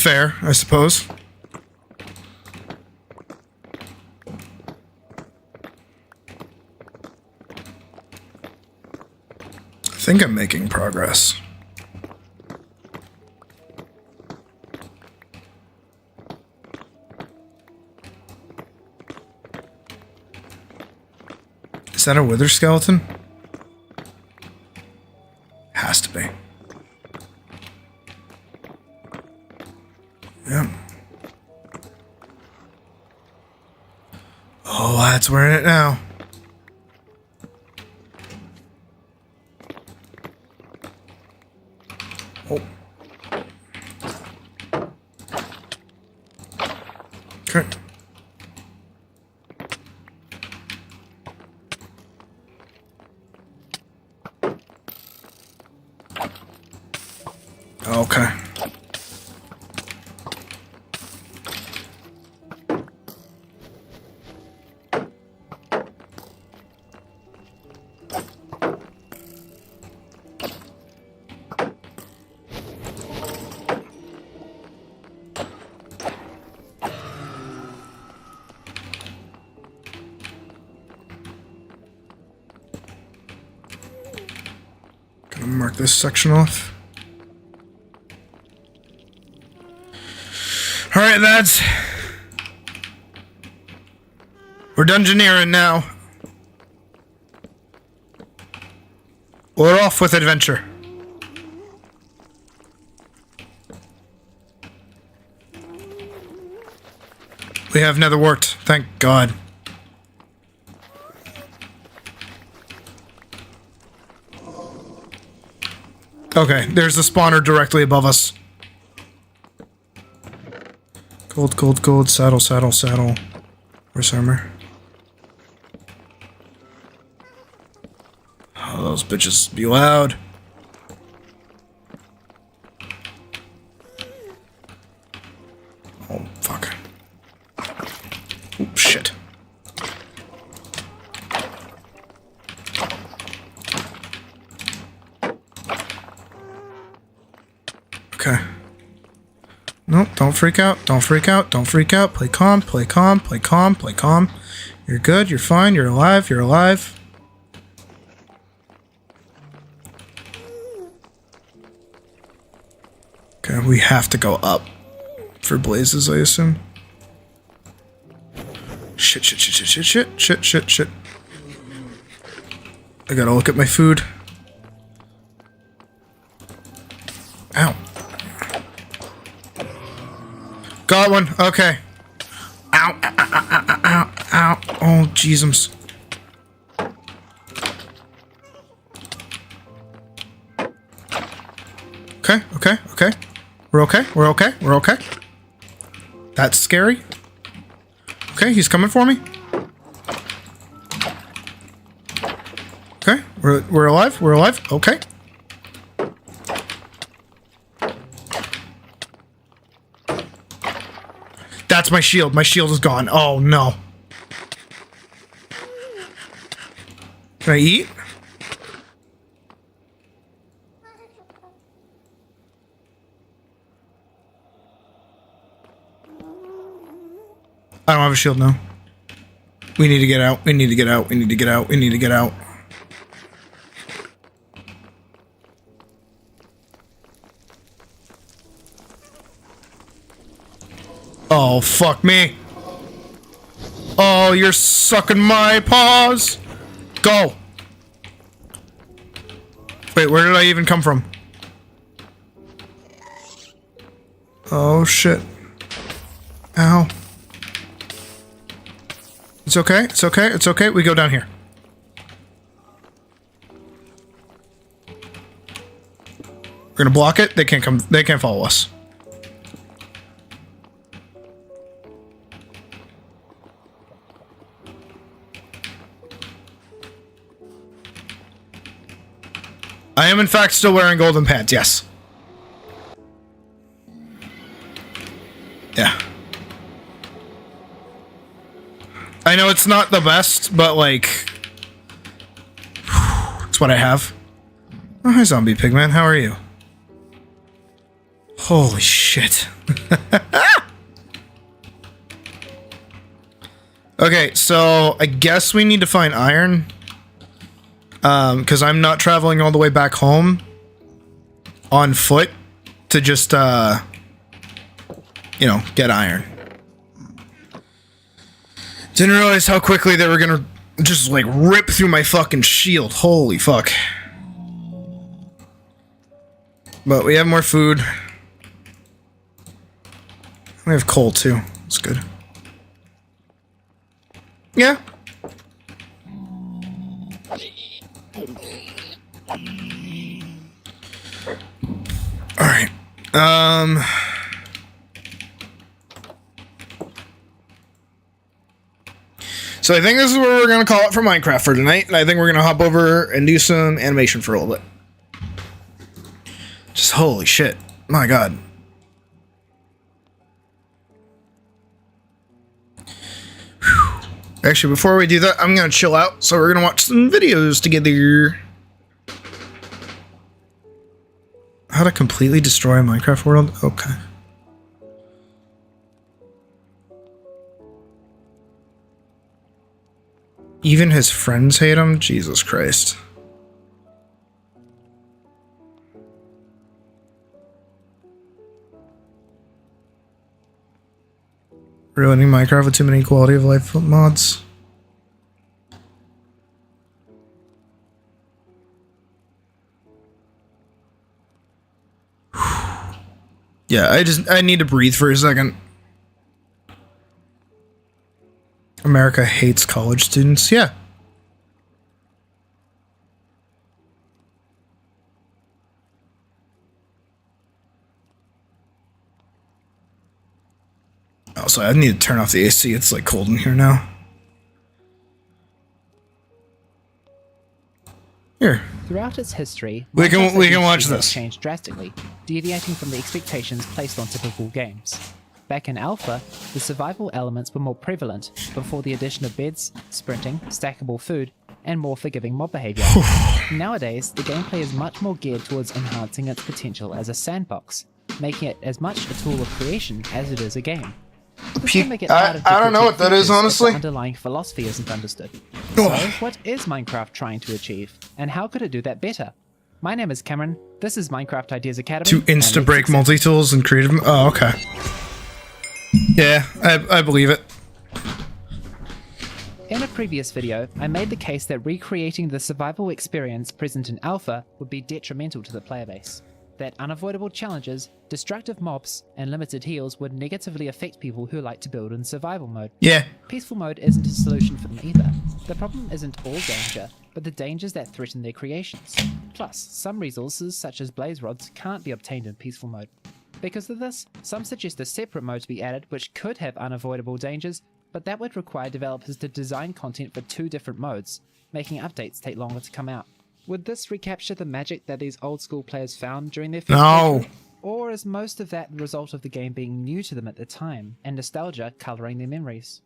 Fair, I suppose. I think I'm making progress. Is that a wither skeleton? Has to be. Yeah. Oh, that's we're in it now. Oh. Okay. Okay. Gonna mark this section off. Alright, lads. We're dungeoneering now. We're off with adventure. We have netherwort, thank God. Okay, there's the spawner directly above us. Gold, gold, gold, saddle, saddle, saddle. Where's armor? Oh, those bitches be loud. Oh, fuck. Oh, shit. Okay. No, don't freak out. Don't freak out. Don't freak out. Play calm. Play calm. Play calm. Play calm. You're good. You're fine. You're alive. You're alive. Okay, we have to go up for blazes, I assume. Shit, shit, shit, shit, shit, shit, shit, shit, shit. I gotta look at my food. Ow. Got one. Okay. Ow, ow, ow, ow, ow, ow. Oh, jeezums. Okay, okay, okay. We're okay, we're okay, we're okay. That's scary. Okay, he's coming for me. Okay, we're alive, we're alive. Okay. That's my shield. My shield is gone. Oh, no. Can I eat? I don't have a shield now. We need to get out. We need to get out. We need to get out. We need to get out. Oh, fuck me. Oh, you're sucking my paws. Go. Wait, where did I even come from? Oh, shit. Ow. It's okay. It's okay. It's okay. We go down here. We're gonna block it. They can't come. They can't follow us. I am in fact still wearing golden pants, yes. Yeah. I know it's not the best, but like... it's what I have. Oh, hi Zombie Pigman, how are you? Holy shit. Okay, so I guess we need to find iron. Because I'm not traveling all the way back home on foot to just, you know, get iron. Didn't realize how quickly they were gonna just, like, rip through my fucking shield. Holy fuck. But we have more food. We have coal, too. That's good. Yeah. Alright. So I think this is where we're going to call it for Minecraft for tonight. And I think we're going to hop over and do some animation for a little bit. Just holy shit. My god. Whew. Actually, before we do that, I'm going to chill out. So we're going to watch some videos together. How to completely destroy a Minecraft world? Okay. Even his friends hate him? Jesus Christ. Ruining Minecraft with too many quality of life mods. Yeah, I need to breathe for a second. America hates college students. Yeah. Also, I need to turn off the AC. It's like cold in here now. Here. Throughout its history, we can watch this. Changed drastically, deviating from the expectations placed on typical games. Back in Alpha, the survival elements were more prevalent before the addition of beds, sprinting, stackable food, and more forgiving mob behavior. Nowadays, the gameplay is much more geared towards enhancing its potential as a sandbox, making it as much a tool of creation as it is a game. I don't know what that is, honestly. The underlying philosophy isn't understood. So, what is Minecraft trying to achieve, and how could it do that better? My name is Cameron. This is Minecraft Ideas Academy. To insta-break multi-tools and creative... Oh, okay. Yeah, I believe it. In a previous video, I made the case that recreating the survival experience present in Alpha would be detrimental to the player base. That unavoidable challenges, destructive mobs, and limited heals would negatively affect people who like to build in survival mode. Yeah. Peaceful mode isn't a solution for them either. The problem isn't all danger, but the dangers that threaten their creations. Plus, some resources such as blaze rods can't be obtained in peaceful mode. Because of this, some suggest a separate mode to be added which could have unavoidable dangers, but that would require developers to design content for two different modes, making updates take longer to come out. Would this recapture the magic that these old school players found during their first playthrough? Or is most of that the result of the game being new to them at the time, and nostalgia colouring their memories?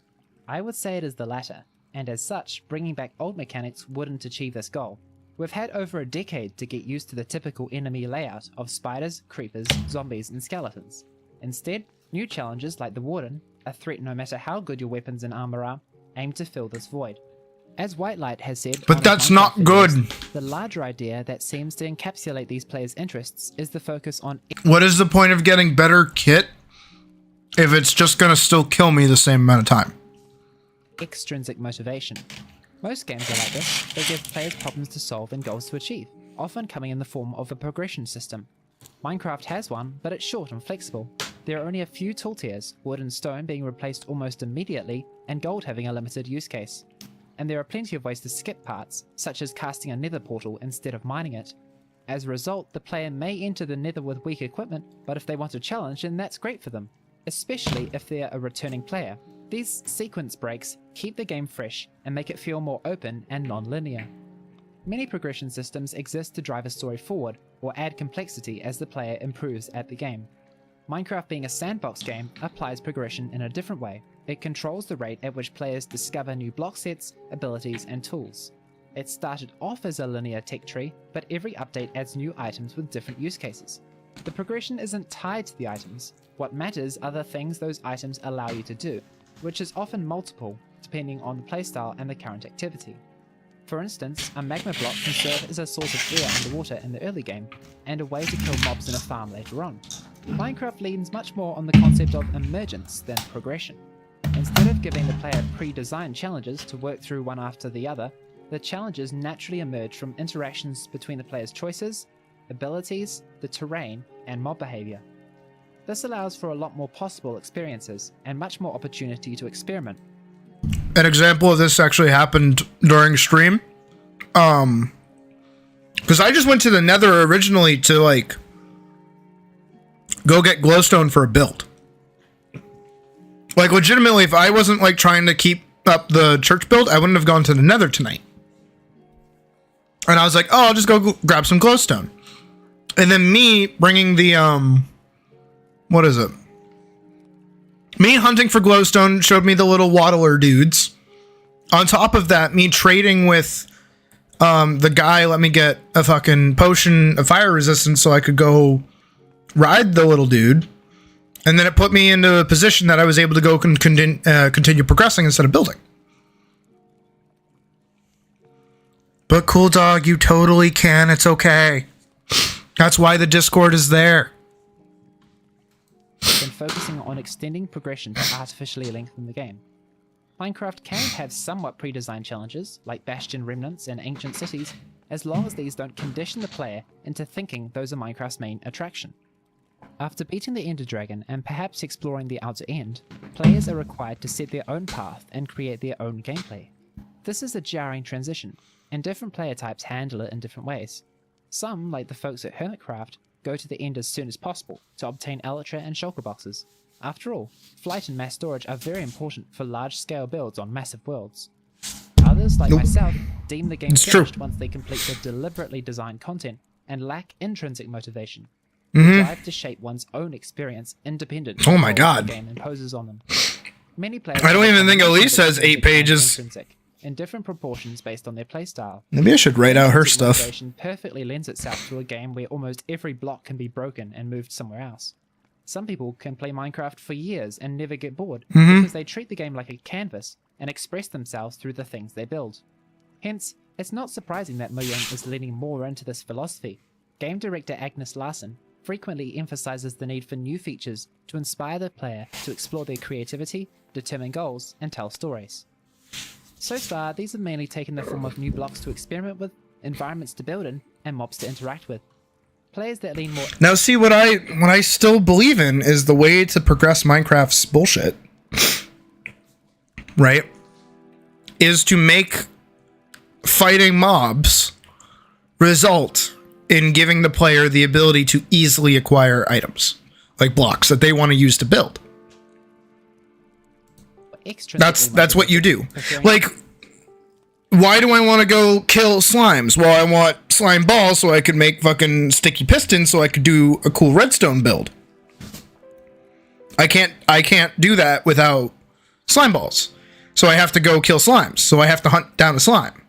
I would say it is the latter, and as such, bringing back old mechanics wouldn't achieve this goal. We've had over a decade to get used to the typical enemy layout of spiders, creepers, zombies, and skeletons. Instead, new challenges like the Warden, a threat no matter how good your weapons and armor are, aim to fill this void. As Whitelight has said, but that's not good. The larger idea that seems to encapsulate these players' interests is the focus on... What is the point of getting better kit if it's just gonna still kill me the same amount of time? Extrinsic motivation. Most games are like this. They give players problems to solve and goals to achieve, often coming in the form of a progression system. Minecraft has one, but it's short and flexible. There are only a few tool tiers, wood and stone being replaced almost immediately, and gold having a limited use case. And there are plenty of ways to skip parts, such as casting a nether portal instead of mining it. As a result, the player may enter the nether with weak equipment, but if they want a challenge, then that's great for them, especially if they're a returning player. These sequence breaks keep the game fresh and make it feel more open and non-linear. Many progression systems exist to drive a story forward or add complexity as the player improves at the game. Minecraft being a sandbox game applies progression in a different way. It controls the rate at which players discover new block sets, abilities, and tools. It started off as a linear tech tree, but every update adds new items with different use cases. The progression isn't tied to the items. What matters are the things those items allow you to do, which is often multiple, depending on the playstyle and the current activity. For instance, a magma block can serve as a source of air underwater in the early game, and a way to kill mobs in a farm later on. Minecraft leans much more on the concept of emergence than progression. Instead of giving the player pre-designed challenges to work through one after the other, the challenges naturally emerge from interactions between the player's choices, abilities, the terrain, and mob behavior. This allows for a lot more possible experiences and much more opportunity to experiment. An example of this actually happened during stream. Because I just went to the Nether originally to like go get glowstone for a build. Like legitimately, if I wasn't like trying to keep up the church build, I wouldn't have gone to the Nether tonight. And I was like, oh, I'll just go grab some glowstone. And then me bringing the what is it? Me hunting for glowstone showed me the little waddler dudes. On top of that, me trading with the guy let me get a fucking potion of fire resistance so I could go ride the little dude. And then it put me into a position that I was able to go continue progressing instead of building. But cool dog, you totally can. It's okay. That's why the Discord is there. Than focusing on extending progression to artificially lengthen the game. Minecraft can have somewhat pre-designed challenges, like Bastion remnants and ancient cities, as long as these don't condition the player into thinking those are Minecraft's main attraction. After beating the Ender Dragon and perhaps exploring the Outer End, players are required to set their own path and create their own gameplay. This is a jarring transition, and different player types handle it in different ways. Some, like the folks at Hermitcraft, go to the end as soon as possible to obtain elytra and shulker boxes. After all, flight and mass storage are very important for large-scale builds on massive worlds. Others, like myself, deem the game finished once they complete the deliberately designed content and lack intrinsic motivation. The drive to shape one's own experience independent Oh my god. the game imposes on them. Many players I don't even think Elise has 8 pages. In different proportions based on their playstyle. Maybe I should write out her Intrinsic stuff. motivation perfectly lends itself to a game where almost every block can be broken and moved somewhere else. Some people can play Minecraft for years and never get bored because they treat the game like a canvas and express themselves through the things they build. Hence, it's not surprising that Mojang is leaning more into this philosophy. Game director Agnes Larson frequently emphasizes the need for new features to inspire the player to explore their creativity, determine goals, and tell stories. So far, these have mainly taken the form of new blocks to experiment with, environments to build in, and mobs to interact with. Players that lean more... Now see, what I still believe in is the way to progress Minecraft's bullshit, right, is to make fighting mobs result in giving the player the ability to easily acquire items, like blocks that they want to use to build. That's what you do. Like, why do I want to go kill slimes? Well, I want slime balls so I could make fucking sticky pistons so I could do a cool redstone build. I can't do that without slime balls. So I have to go kill slimes. So I have to hunt down a slime.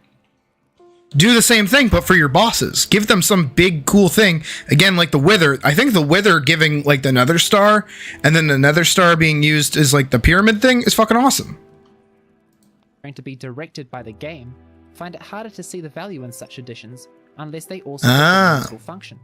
Do the same thing, but for your bosses. Give them some big, cool thing. Again, like the Wither. I think the Wither giving, like, the Nether Star, and then the Nether Star being used as, like, the pyramid thing is fucking awesome. To be directed by the game, find it harder to see the value in such additions, unless they also have a useful function.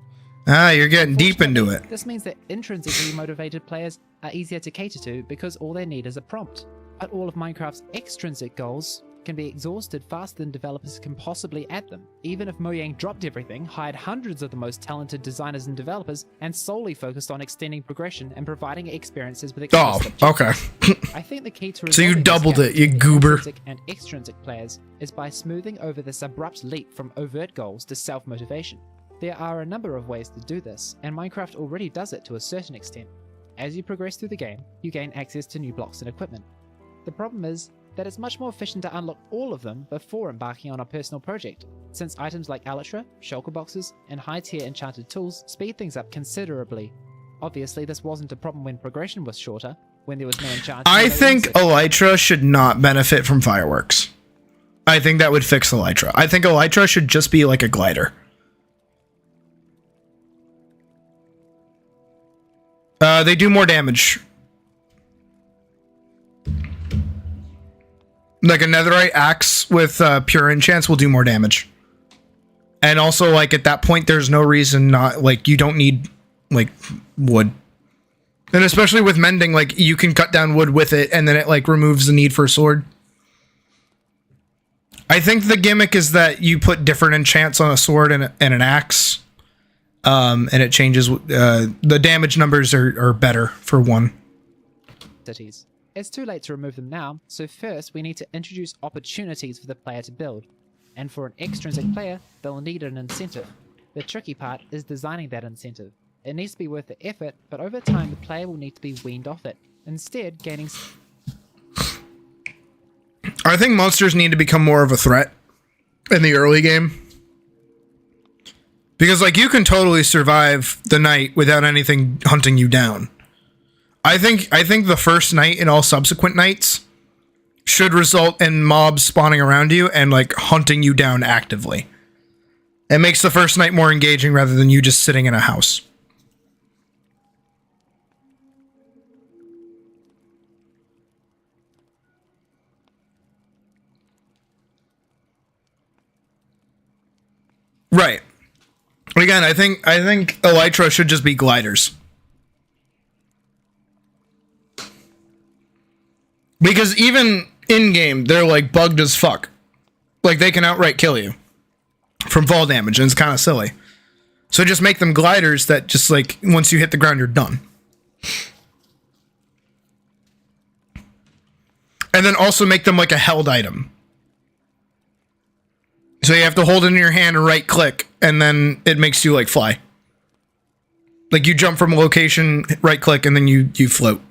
You're getting deep into it. This means that intrinsically motivated players are easier to cater to because all they need is a prompt. But all of Minecraft's extrinsic goals can be exhausted faster than developers can possibly add them. Even if Mojang dropped everything, hired hundreds of the most talented designers and developers, and solely focused on extending progression and providing experiences with explicit objectives. I think the key to So you doubled it, you goober. Intrinsic and extrinsic players is by smoothing over this abrupt leap from overt goals to self-motivation. There are a number of ways to do this, and Minecraft already does it to a certain extent. As you progress through the game, you gain access to new blocks and equipment. The problem is that it's much more efficient to unlock all of them before embarking on a personal project, since items like elytra, shulker boxes, and high-tier enchanted tools speed things up considerably. Obviously, this wasn't a problem when progression was shorter, when there was no enchantment. I think elytra should not benefit from fireworks. I think that would fix elytra. I think elytra should just be like a glider. They do more damage. Like a netherite axe with pure enchants will do more damage. And also, like, at that point, there's no reason not, like, you don't need, like, wood. And especially with mending, like, you can cut down wood with it, and then it, like, removes the need for a sword. I think the gimmick is that you put different enchants on a sword and an axe. And it changes, the damage numbers are better for one. Cities. It's too late to remove them now, so first we need to introduce opportunities for the player to build. And for an extrinsic player, they'll need an incentive. The tricky part is designing that incentive. It needs to be worth the effort, but over time the player will need to be weaned off it, instead gaining... I think monsters need to become more of a threat in the early game. Because, like, you can totally survive the night without anything hunting you down. I think the first night and all subsequent nights should result in mobs spawning around you and, like, hunting you down actively. It makes the first night more engaging rather than you just sitting in a house. Right. Again, I think elytra should just be gliders. Because even in-game, they're, like, bugged as fuck. Like, they can outright kill you from fall damage, and it's kind of silly. So just make them gliders that just, like, once you hit the ground, you're done. And then also make them, like, a held item. So you have to hold it in your hand and right-click, and then it makes you, like, fly. Like, you jump from a location, right-click, and then you float.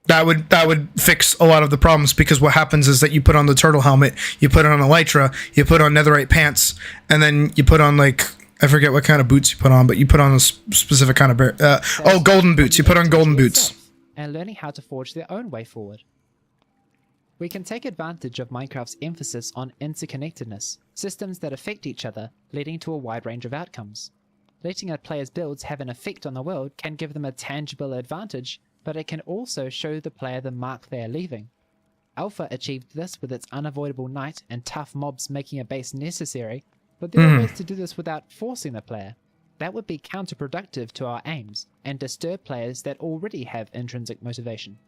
That would fix a lot of the problems, because what happens is that you put on the turtle helmet, you put on elytra, you put on netherite pants, and then you put on, like, I forget what kind of boots you put on, but you put on a specific kind of golden boots. You put on golden boots. And learning how to forge their own way forward. We can take advantage of Minecraft's emphasis on interconnectedness, systems that affect each other, leading to a wide range of outcomes. Letting a player's builds have an effect on the world can give them a tangible advantage, but it can also show the player the mark they are leaving. Alpha achieved this with its unavoidable night and tough mobs making a base necessary, but there are ways to do this without forcing the player. That would be counterproductive to our aims, and disturb players that already have intrinsic motivation.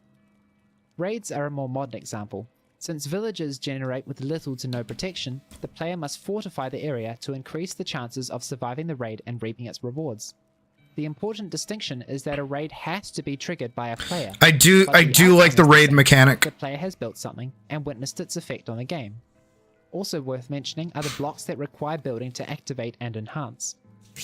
Raids are a more modern example. Since villages generate with little to no protection, the player must fortify the area to increase the chances of surviving the raid and reaping its rewards. The important distinction is that a raid has to be triggered by a player. I do like the raid mechanic. The player has built something and witnessed its effect on the game. Also worth mentioning are the blocks that require building to activate and enhance.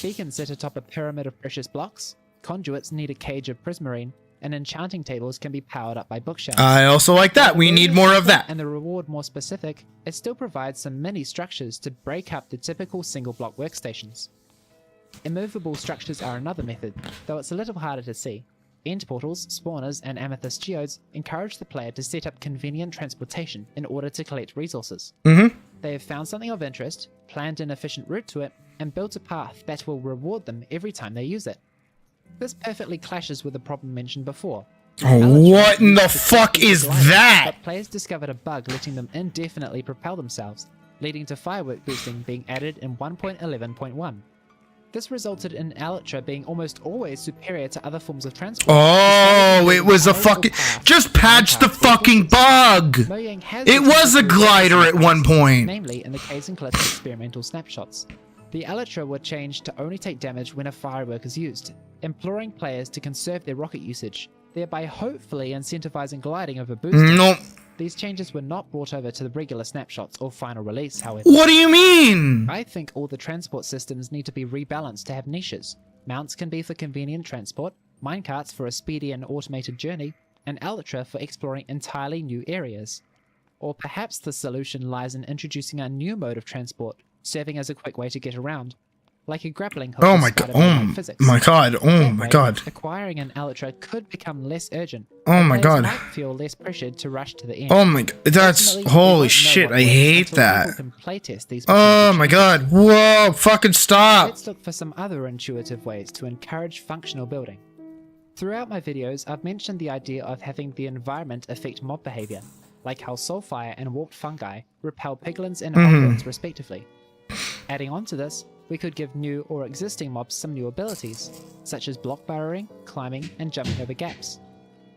Beacons sit atop a pyramid of precious blocks, conduits need a cage of prismarine, and enchanting tables can be powered up by bookshelves. I also like that. We need more of that. And the reward more specific, it still provides some mini structures to break up the typical single block workstations. Immovable structures are another method, though it's a little harder to see. End portals, spawners, and amethyst geodes encourage the player to set up convenient transportation in order to collect resources. They have found something of interest, planned an efficient route to it, and built a path that will reward them every time they use it. This perfectly clashes with the problem mentioned before. What in the fuck is that? But players discovered a bug letting them indefinitely propel themselves, leading to firework boosting being added in 1.11.1. This resulted in elytra being almost always superior to other forms of transport. Oh, it was a fucking... Just patch the fucking bug! It was a glider at one point. Namely in the Caves and Cliffs experimental snapshots. The elytra were changed to only take damage when a firework is used, imploring players to conserve their rocket usage, thereby hopefully incentivizing gliding over boosting. Nope. These changes were not brought over to the regular snapshots or final release, however. What do you mean? I think all the transport systems need to be rebalanced to have niches. Mounts can be for convenient transport, minecarts for a speedy and automated journey, and elytra for exploring entirely new areas. Or perhaps the solution lies in introducing a new mode of transport, serving as a quick way to get around, like a grappling hook. Oh my god! Oh my god! Acquiring an elytra could become less urgent. Oh my god! Might feel less pressured to rush to the end. Oh my god! That's holy shit! I hate that. Oh my god! Whoa! Fucking stop! Let's look for some other intuitive ways to encourage functional building. Throughout my videos, I've mentioned the idea of having the environment affect mob behavior, like how soulfire and warped fungi repel piglins and oblins respectively. Adding on to this, we could give new or existing mobs some new abilities, such as block burrowing, climbing, and jumping over gaps.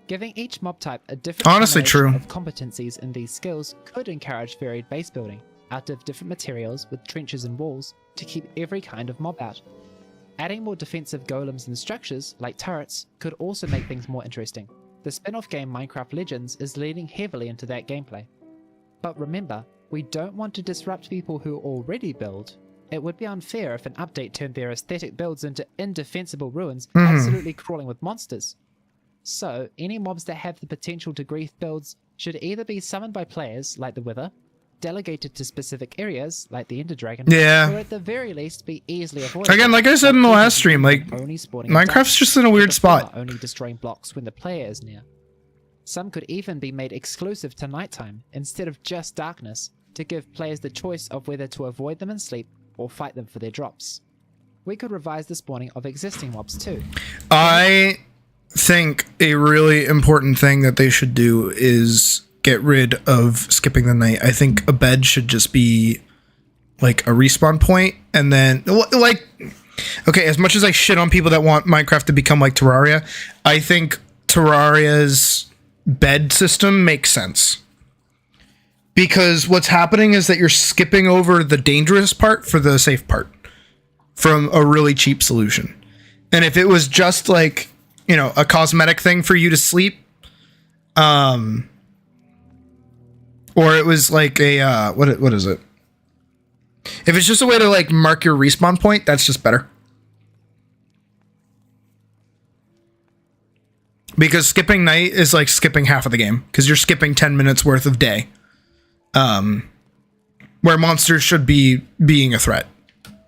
Giving each mob type a different combination of competencies in these skills could encourage varied base building, out of different materials with trenches and walls to keep every kind of mob out. Adding more defensive golems and structures, like turrets, could also make things more interesting. The spin-off game Minecraft Legends is leaning heavily into that gameplay. But remember, we don't want to disrupt people who already build. It would be unfair if an update turned their aesthetic builds into indefensible ruins, absolutely crawling with monsters. So, any mobs that have the potential to grief builds should either be summoned by players, like the Wither, delegated to specific areas, like the Ender Dragon, or at the very least be easily avoided. Again, like I said in the last stream, like, Minecraft's just in a weird spot. Only destroying blocks when the player is near. Some could even be made exclusive to nighttime, instead of just darkness, to give players the choice of whether to avoid them in sleep or fight them for their drops. We could revise the spawning of existing mobs too. I think a really important thing that they should do is get rid of skipping the night. I think a bed should just be like a respawn point, and then like, okay, as much as I shit on people that want Minecraft to become like Terraria, I think Terraria's bed system makes sense. Because what's happening is that you're skipping over the dangerous part for the safe part from a really cheap solution. And if it was just like, you know, a cosmetic thing for you to sleep, or it was like a, what is it? If it's just a way to like mark your respawn point, that's just better. Because skipping night is like skipping half of the game, because you're skipping 10 minutes worth of day. Where monsters should be being a threat.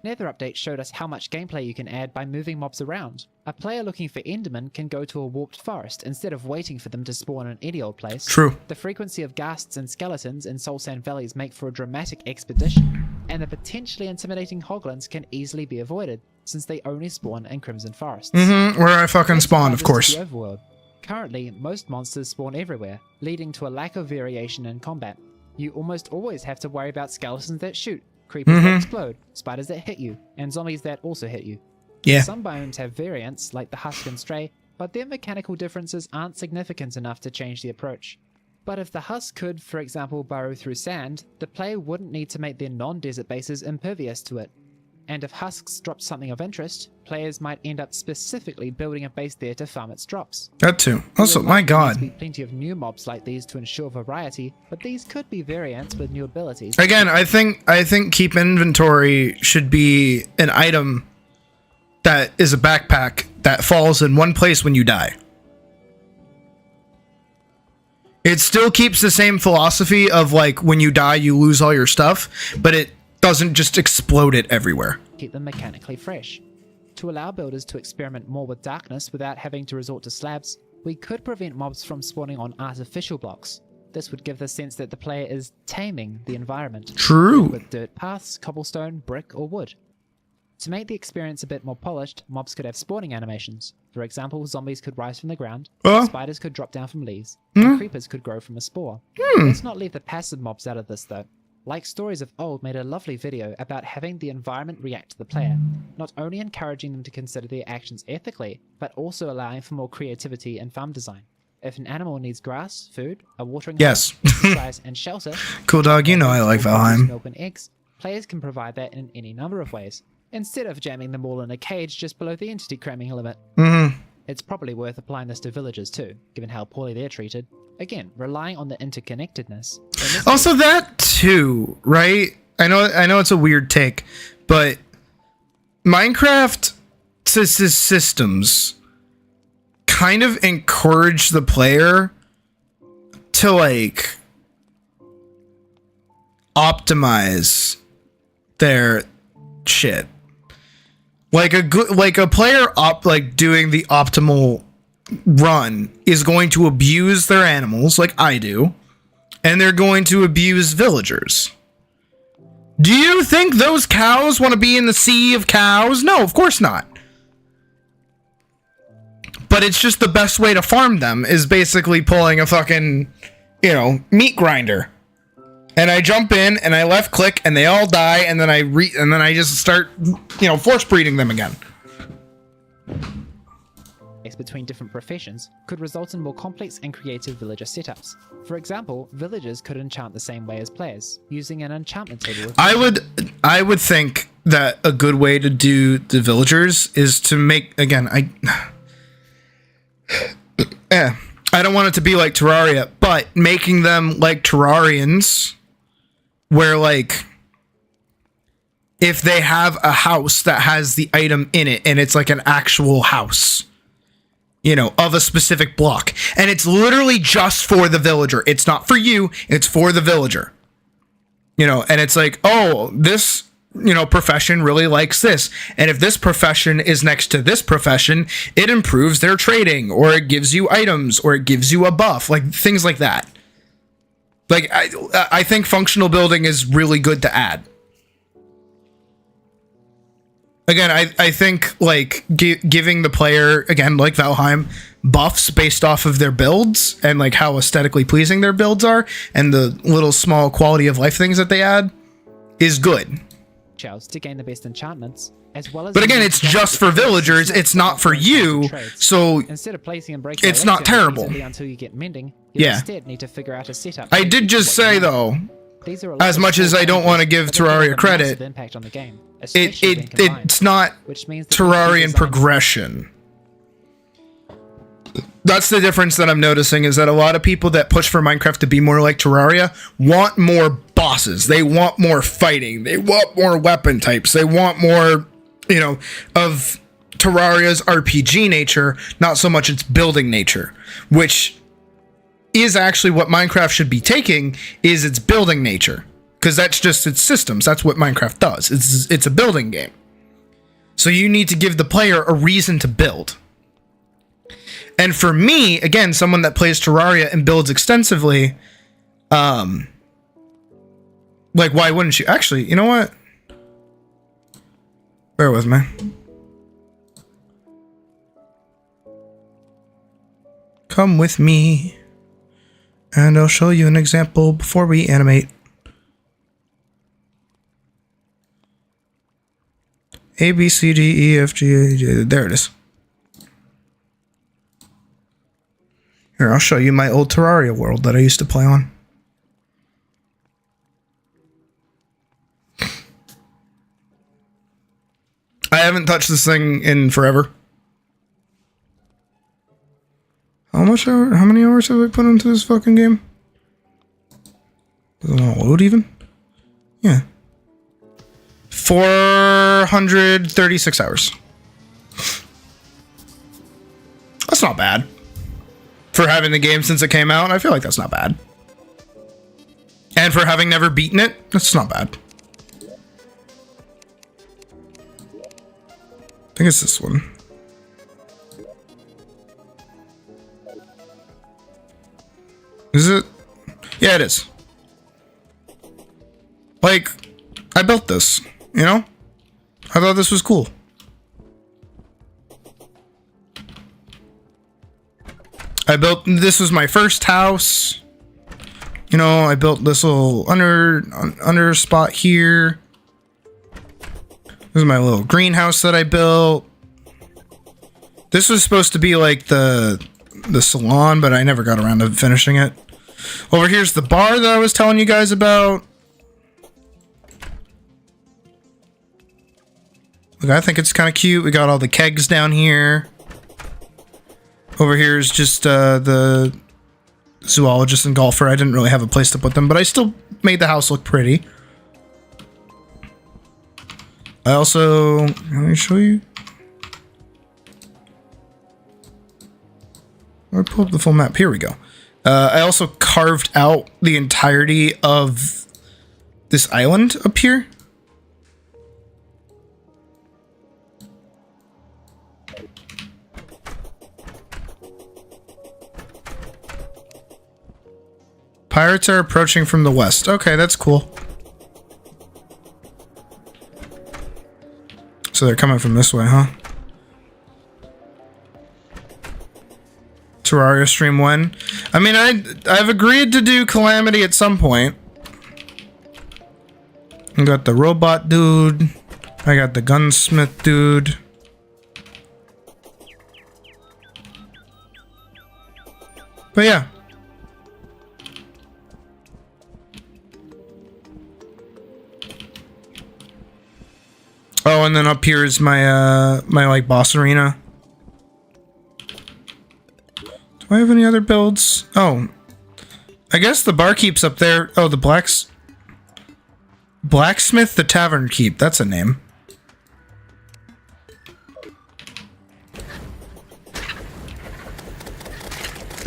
Nether update showed us how much gameplay you can add by moving mobs around. A player looking for Endermen can go to a warped forest instead of waiting for them to spawn in any old place. True. The frequency of ghasts and skeletons in Soul Sand Valleys make for a dramatic expedition, and the potentially intimidating hoglins can easily be avoided, since they only spawn in Crimson Forests. Where I fucking spawn, of course. The overworld. Currently, most monsters spawn everywhere, leading to a lack of variation in combat. You almost always have to worry about skeletons that shoot, creepers that explode, spiders that hit you, and zombies that also hit you. Yeah. Some biomes have variants, like the Husk and Stray, but their mechanical differences aren't significant enough to change the approach. But if the Husk could, for example, burrow through sand, the player wouldn't need to make their non-desert bases impervious to it. And if Husks drop something of interest, players might end up specifically building a base there to farm its drops. That too. Also, my god. There will be plenty of new mobs like these to ensure variety, but these could be variants with new abilities. Again, I think keep inventory should be an item that is a backpack that falls in one place when you die. It still keeps the same philosophy of like when you die you lose all your stuff, but it doesn't just explode it everywhere. Keep them mechanically fresh. To allow builders to experiment more with darkness without having to resort to slabs, we could prevent mobs from spawning on artificial blocks. This would give the sense that the player is taming the environment. True. With dirt paths, cobblestone, brick, or wood. To make the experience a bit more polished, mobs could have spawning animations. For example, zombies could rise from the ground, spiders could drop down from leaves, and creepers could grow from a spore. Let's not leave the passive mobs out of this though. Like Stories of Old made a lovely video about having the environment react to the player, not only encouraging them to consider their actions ethically, but also allowing for more creativity in farm design. If an animal needs grass, food, a watering hole, exercise, and shelter, cool dog, you know I like Valheim. Milk and eggs, players can provide that in any number of ways, instead of jamming them all in a cage just below the entity cramming limit. It's probably worth applying this to villagers too, given how poorly they're treated. Again, relying on the interconnectedness. Also that too, right? I know it's a weird take, but Minecraft systems kind of encourage the player to like optimize their shit. Like a player doing the optimal run is going to abuse their animals like I do, and they're going to abuse villagers. Do you think those cows want to be in the sea of cows? No, of course not. but it's just the best way to farm them is basically pulling a fucking, you know, meat grinder. And I jump in and I left click and they all die and then I just start, you know, force breeding them again. Between different professions could result in more complex and creative villager setups. For example, villagers could enchant the same way as players, using an enchantment table. I would think that a good way to do the villagers is to make, again, I don't want it to be like Terraria, but making them like Terrarians, where like if they have a house that has the item in it and it's like an actual house, you know, of a specific block, and it's literally just for the villager. It's not for you, it's for the villager. You know, and it's like, oh, this, you know, profession really likes this. And if this profession is next to this profession, it improves their trading, or it gives you items, or it gives you a buff, like things like that. Like, I think functional building is really good to add. Again, I think, like, giving the player, again, like Valheim, buffs based off of their builds and, like, how aesthetically pleasing their builds are and the little small quality of life things that they add is good. To gain the best enchantments, as well as. But again, it's just for villagers, it's not for you, so instead of placing and breaking it's not terrible. Until you get mending, you instead need to figure out a setup. I did just say, though, as much as I don't want to give Terraria credit, impact on the game, it's not Terrarian progression. That's the difference that I'm noticing, is that a lot of people that push for Minecraft to be more like Terraria want more bosses. They want more fighting. They want more weapon types. They want more, you know, of Terraria's RPG nature, not so much its building nature, which is actually what Minecraft should be taking, is its building nature. Because that's just its systems. That's what Minecraft does. It's a building game. So you need to give the player a reason to build. And for me, again, someone that plays Terraria and builds extensively, like, why wouldn't you? Actually, you know what? Bear with me. Come with me, and I'll show you an example before we animate. A, B, C, D, E, F, G, A, J. There it is. Here, I'll show you my old Terraria world that I used to play on. I haven't touched this thing in forever. How many hours have I put into this fucking game? Does it want to load even? Yeah. 436 hours. That's not bad. For having the game since it came out, I feel like that's not bad. And for having never beaten it, that's not bad. I think it's this one. Is it? Yeah, it is. Like, I built this, you know? I thought this was cool. This was my first house. You know, I built this little under spot here. This is my little greenhouse that I built. This was supposed to be like the salon, but I never got around to finishing it. Over here's the bar that I was telling you guys about. Look, I think it's kind of cute. We got all the kegs down here. Over here is just the zoologist and golfer. I didn't really have a place to put them, but I still made the house look pretty. I also... Let me show you. Or pull up the full map. Here we go. I also carved out the entirety of this island up here. Pirates are approaching from the west. Okay, that's cool. So they're coming from this way, huh? Terraria stream when. I mean, I've agreed to do Calamity at some point. I got the robot dude. I got the gunsmith dude. But yeah. Oh, and then up here is my my like boss arena. Do I have any other builds? Oh, I guess the barkeep's up there. Oh, the blacksmith, the tavern keep. That's a name.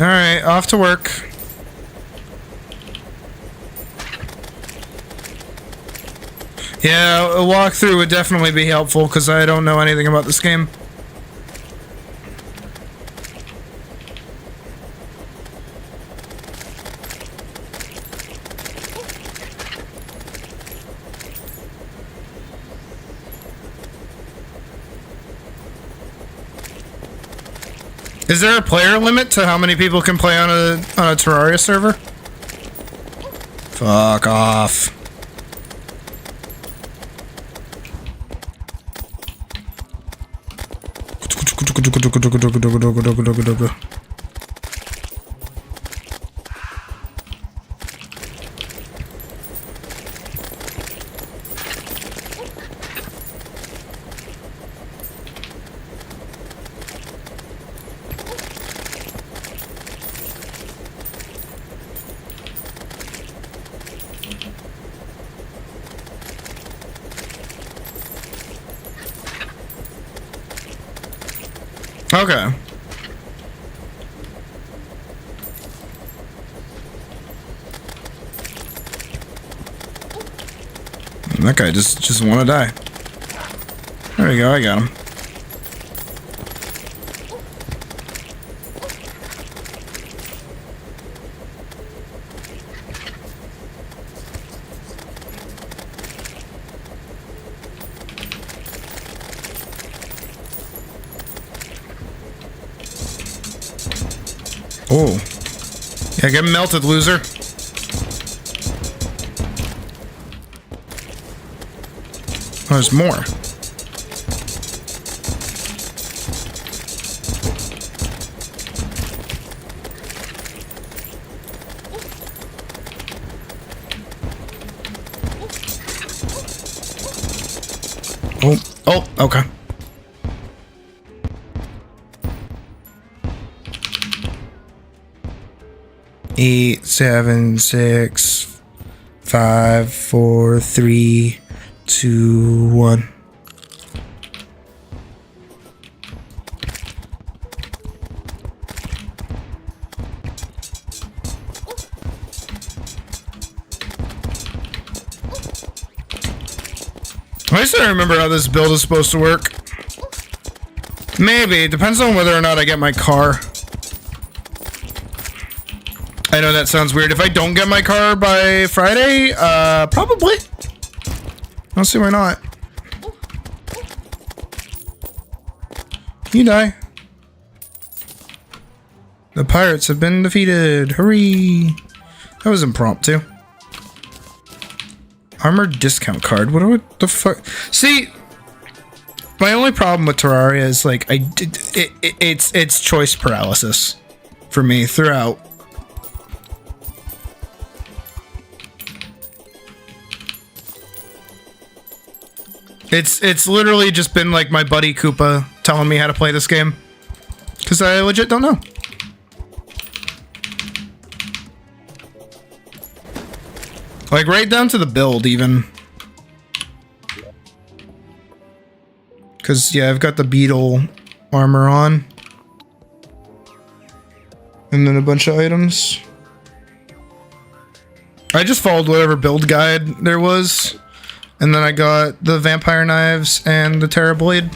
All right, off to work. Yeah, a walkthrough would definitely be helpful because I don't know anything about this game. Is there a player limit to how many people can play on a Terraria server? Fuck off. Okay. That guy just want to die. There we go, I got him. Oh. Yeah, get melted, loser. Oh, there's more. Oh, okay. Eight, 7, 6, 5, 4, 3, 2, 1. I still don't remember how this build is supposed to work. Maybe. It depends on whether or not I get my car. I know that sounds weird. If I don't get my car by Friday, probably. I don't see why not. You die. The pirates have been defeated. Hurry. That was impromptu. Armored discount card. What the fuck? See, my only problem with Terraria is like it's choice paralysis for me throughout. It's literally just been like my buddy Koopa telling me how to play this game, because I legit don't know. Like right down to the build even. Because yeah, I've got the beetle armor on. And then a bunch of items. I just followed whatever build guide there was. And then I got the vampire knives and the Terra Blade.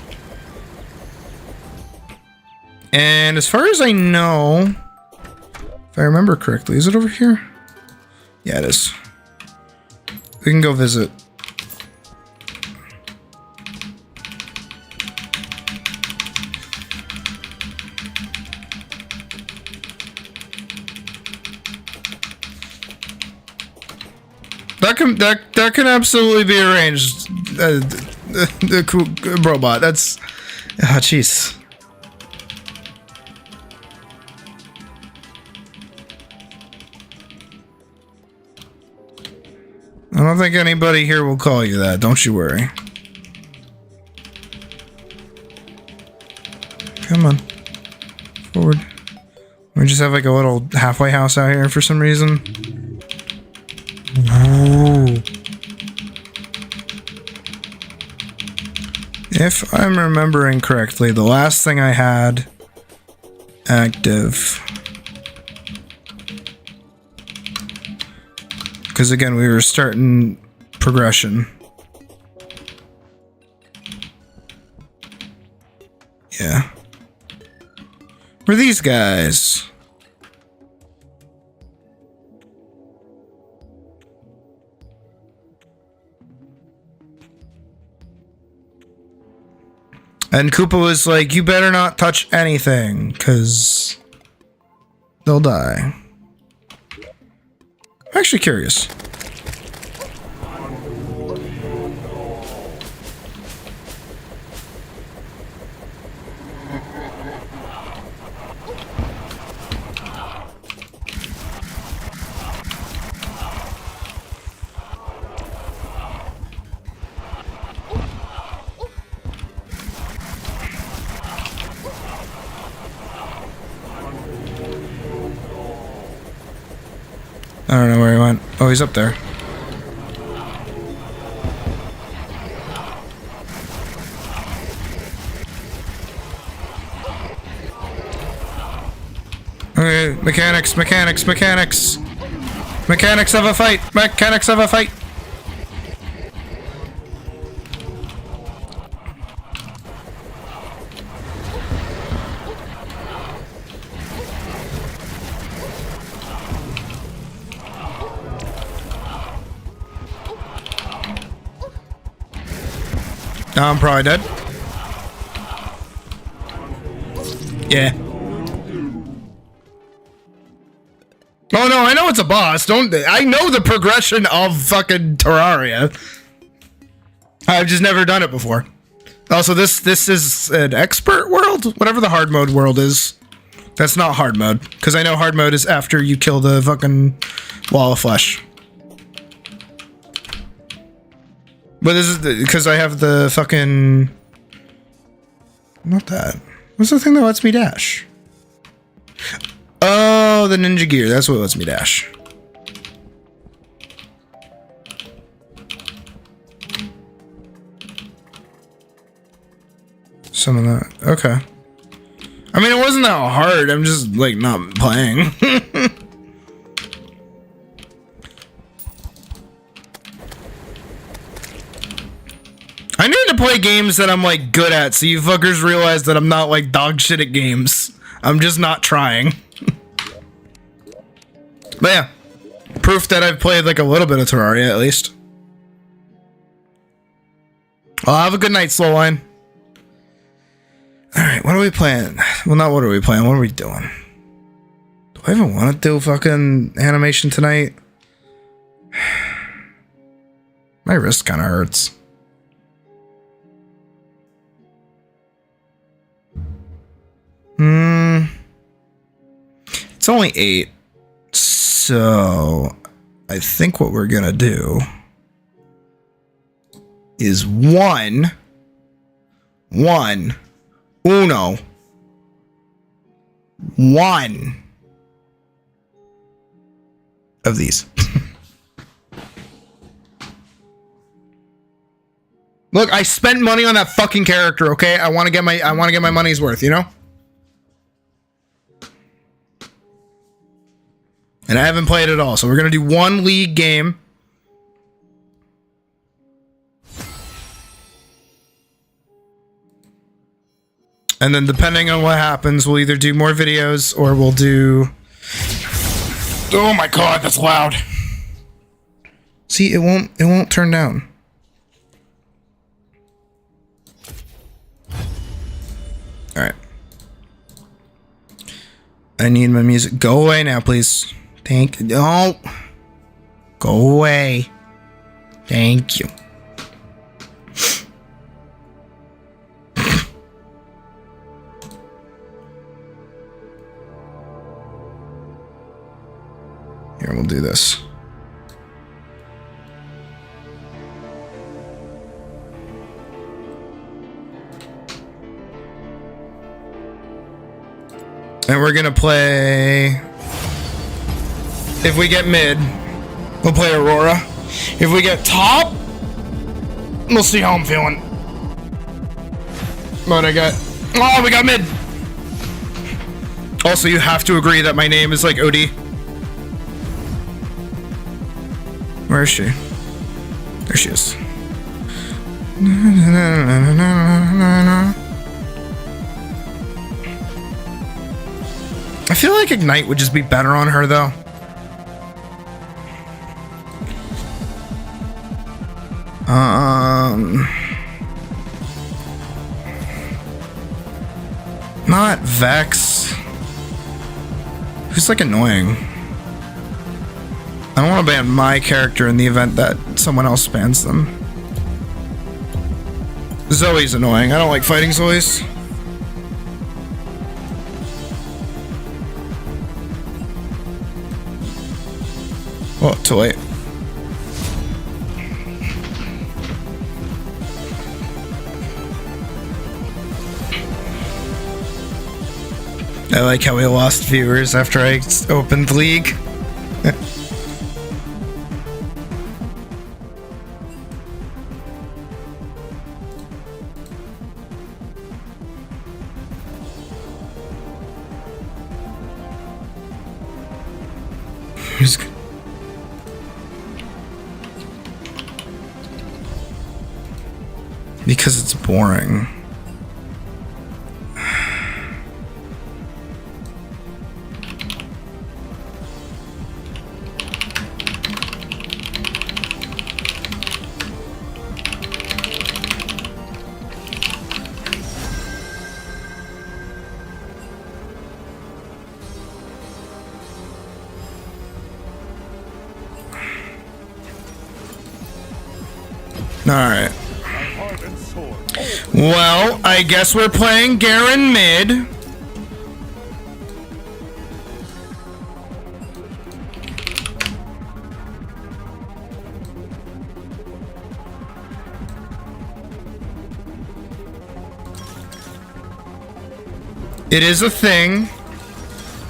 And as far as I know, if I remember correctly, is it over here? Yeah, it is. We can go visit. that can absolutely be arranged. The robot. That's jeez. I don't think anybody here will call you that. Don't you worry. Come on, forward. We just have like a little halfway house out here for some reason. Ooh. If I'm remembering correctly, the last thing I had active, because again we were starting progression. Yeah. Were these guys? And Koopa was like, you better not touch anything, because they'll die. I'm actually curious. I don't know where he went. Oh, he's up there. Okay, mechanics. Mechanics of a fight. Mechanics of a fight. I'm probably dead. Yeah. Oh no, I know it's a boss. I know the progression of fucking Terraria. I've just never done it before. Also, this is an expert world? Whatever the hard mode world is. That's not hard mode. Because I know hard mode is after you kill the fucking wall of flesh. But this is because I have the fucking... Not that. What's the thing that lets me dash? Oh, the ninja gear. That's what lets me dash. Some of that. Okay. I mean, it wasn't that hard. I'm just, like, not playing. I need to play games that I'm, like, good at, so you fuckers realize that I'm not, like, dog shit at games. I'm just not trying. But yeah. Proof that I've played, like, a little bit of Terraria, at least. Well, have a good night, Slowline. Alright, what are we playing? Well, not what are we playing, what are we doing? Do I even want to do fucking animation tonight? My wrist kind of hurts. It's only 8. So, I think what we're gonna do is one, of these. Look, I spent money on that fucking character, okay? I want to get my money's worth, you know? And I haven't played at all, so we're gonna do one league game. And then depending on what happens, we'll either do more videos or we'll do... Oh my god, that's loud. See, it won't turn down. Alright. I need my music. Go away now, please. Thank you. No. Go away. Thank you. Here, we'll do this. And we're gonna play... If we get mid, we'll play Aurora. If we get top, we'll see how I'm feeling. What I got? Oh, we got mid! Also, you have to agree that my name is like OD. Where is she? There she is. I feel like Ignite would just be better on her, though. Not Vex. Who's like annoying? I don't want to ban my character in the event that someone else bans them. Zoe's annoying. I don't like fighting Zoe's. Oh, too late. I like how we lost viewers after I opened League. Because it's boring. Alright. Well, I guess we're playing Garen mid. It is a thing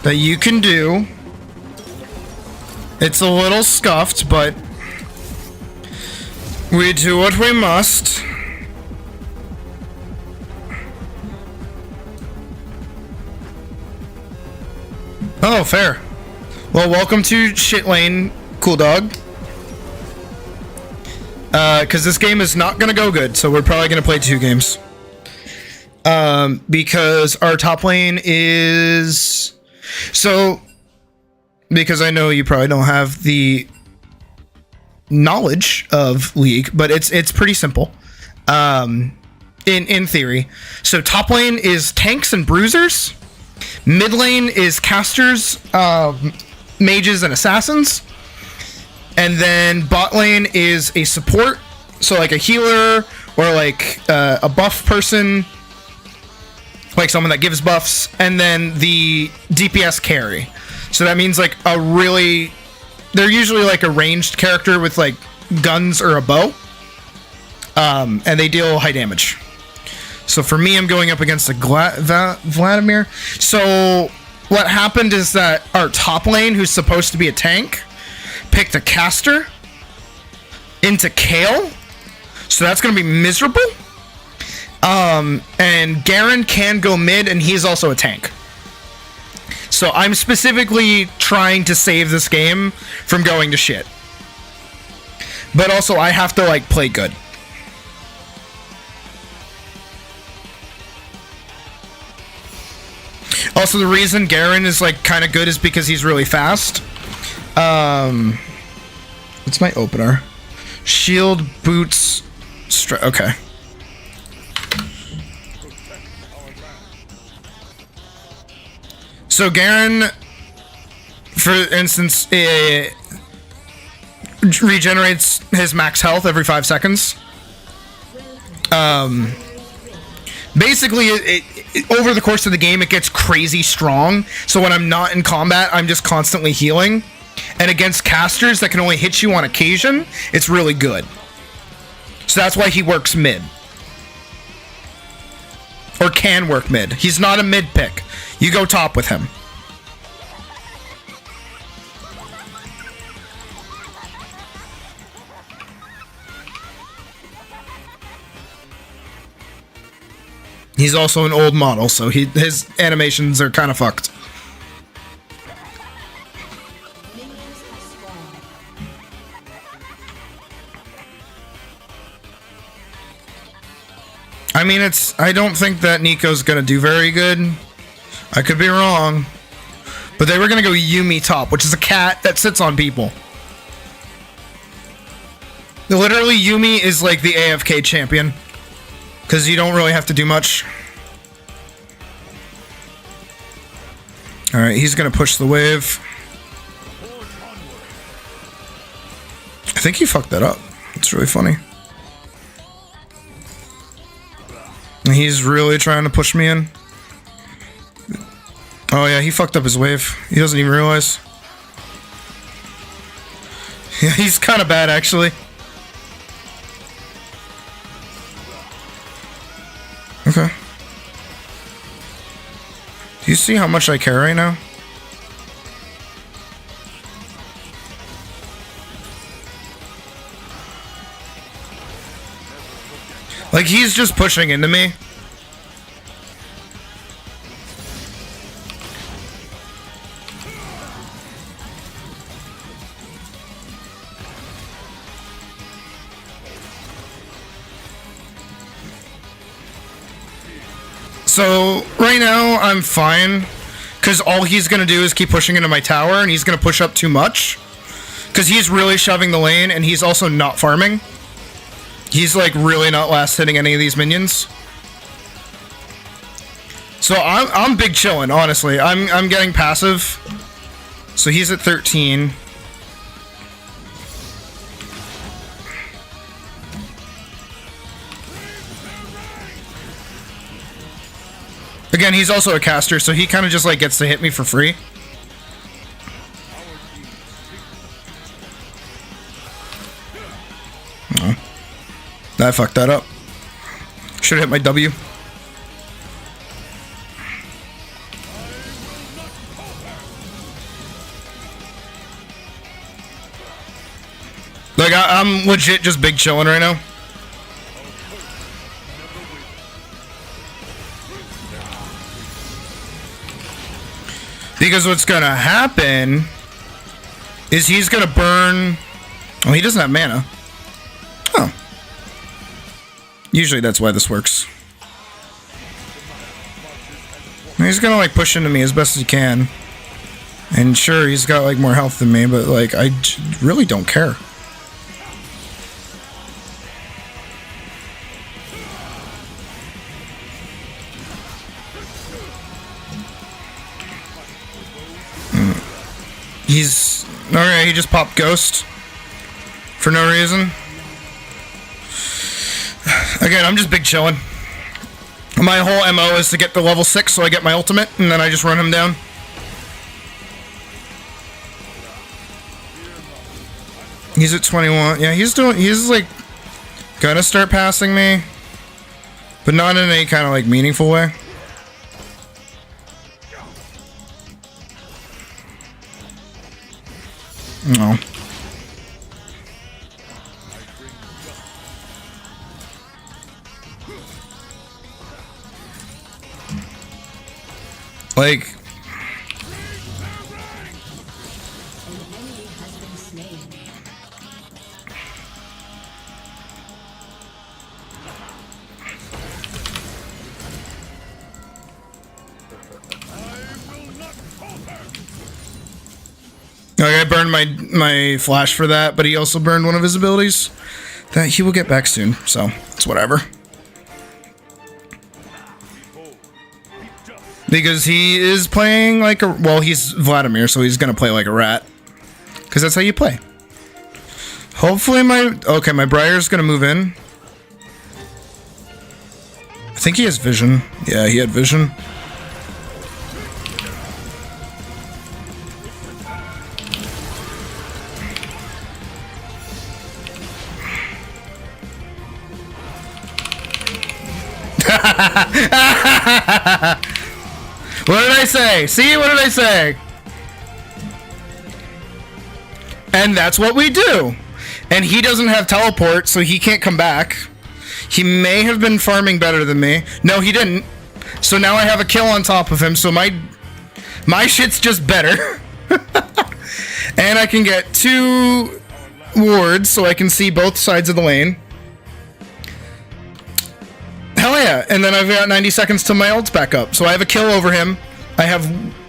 that you can do. It's a little scuffed, but we do what we must. Oh, fair. Well, welcome to Shit Lane, cool dog. Because this game is not gonna go good, so we're probably gonna play 2 games. Because our top lane is... So, because I know you probably don't have the knowledge of League, but it's pretty simple. In theory. So top lane is tanks and bruisers. Mid lane is casters, mages, and assassins. And then bot lane is a support, so like a healer or like a buff person, like someone that gives buffs. And then the DPS carry. So that means like they're usually like a ranged character with like guns or a bow. And they deal high damage. So for me, I'm going up against a Vladimir. So what happened is that our top lane, who's supposed to be a tank, picked a caster into Kale. So that's going to be miserable. And Garen can go mid, and he's also a tank. So I'm specifically trying to save this game from going to shit. But also, I have to, like, play good. Also, the reason Garen is, like, kind of good is because he's really fast. What's my opener? Shield, boots, okay. So Garen, for instance, regenerates his max health every 5 seconds. Basically, over the course of the game, it gets crazy strong. So when I'm not in combat, I'm just constantly healing. And against casters that can only hit you on occasion, it's really good. So that's why he works mid. Or can work mid. He's not a mid pick. You go top with him. He's also an old model, so his animations are kind of fucked. I mean, I don't think that Nico's gonna do very good. I could be wrong. But they were gonna go Yumi top, which is a cat that sits on people. Literally, Yumi is like the AFK champion. Because you don't really have to do much. Alright, he's going to push the wave. I think he fucked that up. It's really funny. He's really trying to push me in. Oh yeah, he fucked up his wave. He doesn't even realize. Yeah, he's kind of bad actually. Okay. Do you see how much I care right now? Like, he's just pushing into me. So, right now, I'm fine. Because all he's going to do is keep pushing into my tower, and he's going to push up too much. Because he's really shoving the lane, and he's also not farming. He's, like, really not last hitting any of these minions. So, I'm big chillin', honestly. I'm getting passive. So, he's at 13. Again, he's also a caster, so he kind of just like gets to hit me for free. Oh. I fucked that up. Should have hit my W. Like, I'm legit just big chilling right now. Because what's gonna happen is he's gonna burn... Oh, he doesn't have mana. Oh. Usually that's why this works. He's gonna like push into me as best as he can. And sure, he's got like more health than me, but like I really don't care. He's... Alright, he just popped Ghost. For no reason. Again, I'm just big chillin'. My whole MO is to get to level 6 so I get my ultimate, and then I just run him down. He's at 21. Yeah, he's like gonna start passing me. But not in any kind of like meaningful way. No. Like... Like, I burned my flash for that, but he also burned one of his abilities that he will get back soon, so it's whatever. Because he is playing like a... Well, he's Vladimir, so he's gonna play like a rat. Because that's how you play. Hopefully my Briar's gonna move in. I think he has vision. Yeah, he had vision. What did I say? See, what did I say? And that's what we do. And he doesn't have teleport, so he can't come back. He may have been farming better than me. No, he didn't. So now I have a kill on top of him, so my shit's just better. And I can get 2 wards, so I can see both sides of the lane. Hell yeah, and then I've got 90 seconds till my ult's back up. So I have a kill over him. I have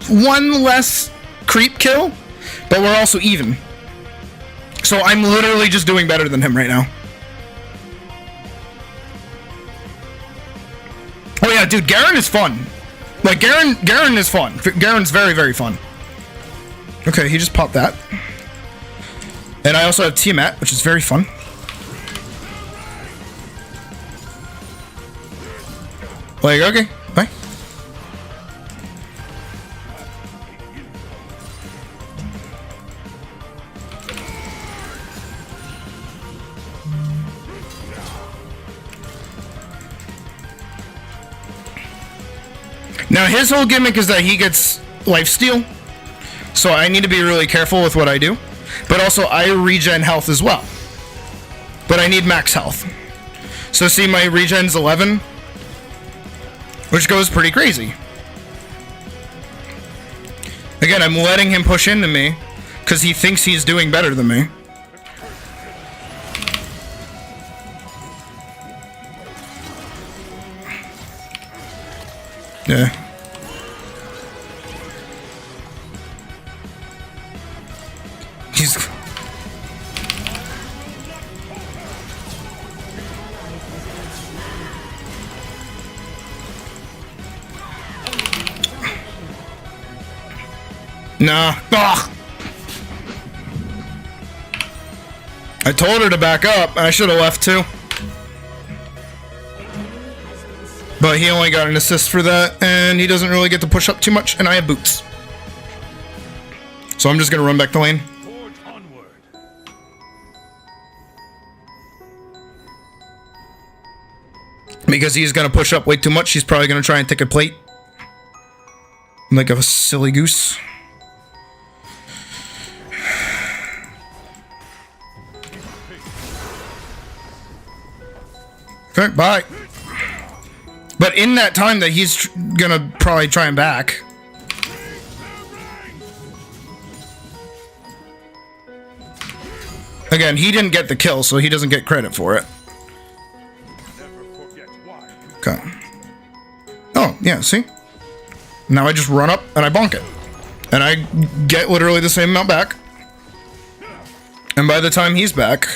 1 less creep kill, but we're also even. So I'm literally just doing better than him right now. Oh yeah, dude, Garen is fun. Like, Garen is fun. Garen's very, very fun. Okay, he just popped that. And I also have Tiamat, which is very fun. Like, okay, bye. Now, his whole gimmick is that he gets lifesteal, so I need to be really careful with what I do. But also, I regen health as well. But I need max health. So see, my regen's 11, which goes pretty crazy. Again, I'm letting him push into me, because he thinks he's doing better than me. Yeah. He's... Nah. Ugh. I told her to back up. I should have left too. But he only got an assist for that, and he doesn't really get to push up too much, and I have boots. So I'm just gonna run back the lane. Because he's gonna push up way too much, he's probably gonna try and take a plate. Like a silly goose. Okay, bye. But in that time that he's gonna probably try and back. Again, he didn't get the kill, so he doesn't get credit for it. Okay. Oh, yeah, see? Now I just run up and I bonk it. And I get literally the same amount back. And by the time he's back,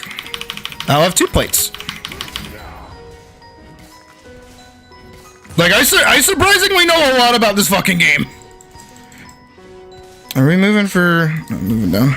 I'll have 2 plates. Like, I surprisingly know a lot about this fucking game. Are we moving for... No, moving down.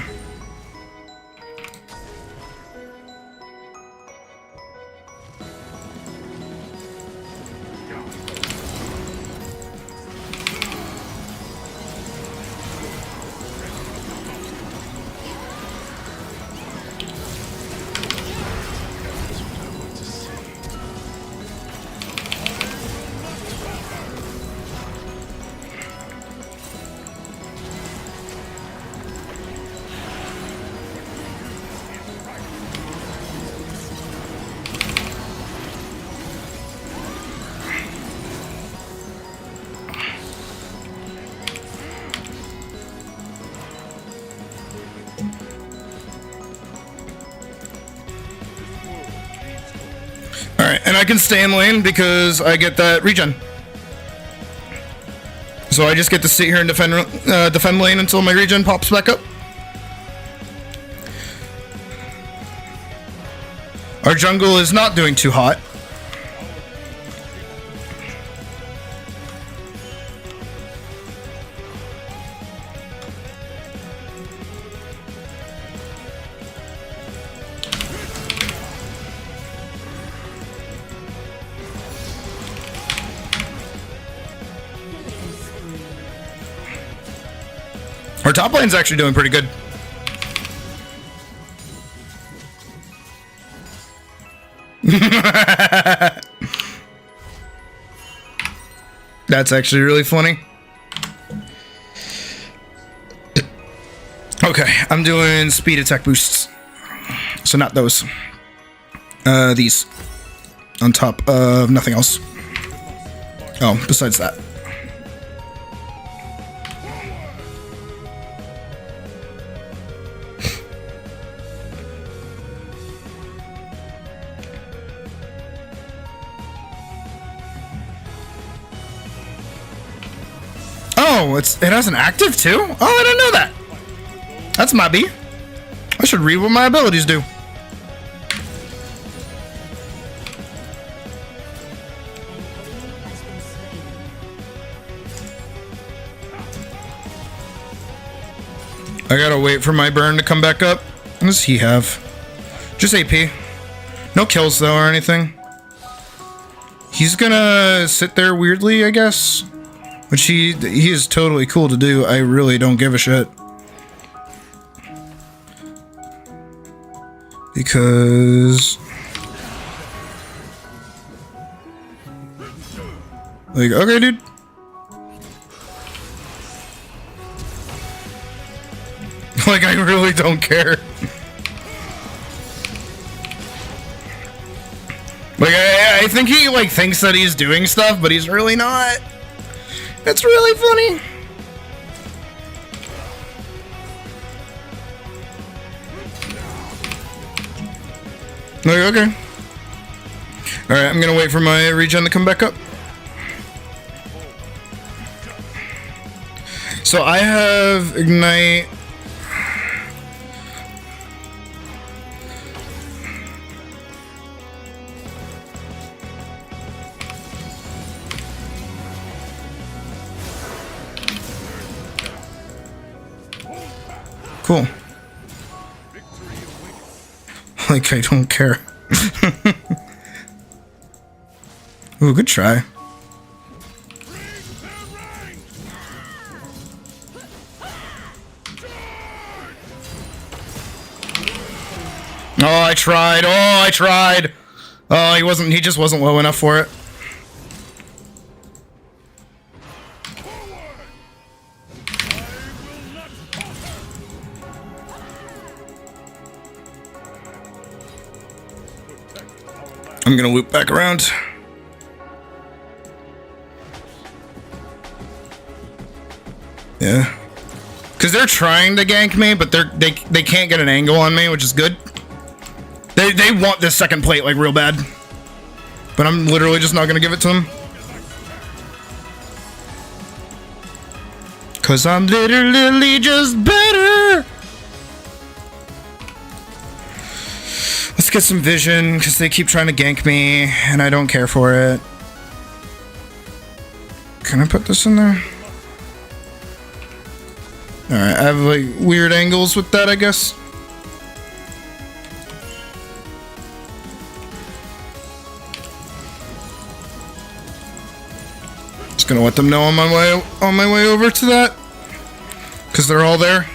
Alright, and I can stay in lane because I get that regen. So I just get to sit here and defend lane until my regen pops back up. Our jungle is not doing too hot. Our top lane's actually doing pretty good. That's actually really funny. Okay, I'm doing speed attack boosts. So not those. These. On top of nothing else. Oh, besides that. Oh, it has an active too? Oh, I didn't know that. That's my B. I should read what my abilities do. I gotta wait for my burn to come back up. What does he have? Just AP. No kills though or anything. He's gonna sit there weirdly, I guess. Which he is totally cool to do. I really don't give a shit. Because... like, okay, dude. Like, I really don't care. Like, I think he, like, thinks that he's doing stuff, but he's really not. It's really funny. Like, okay. Alright, I'm gonna wait for my regen to come back up. So I have Ignite. Cool. Like, I don't care. Ooh, good try. Oh, I tried. Oh, I tried. Oh, he just wasn't low enough for it. I'm gonna loop back around. Yeah. Because they're trying to gank me, but they can't get an angle on me, which is good. They want this second plate, like, real bad. But I'm literally just not gonna give it to them. Because I'm literally just better. Let's get some vision, because they keep trying to gank me, and I don't care for it. Can I put this in there? Alright, I have, like, weird angles with that, I guess. Just gonna let them know on my way over to that. Because they're all there.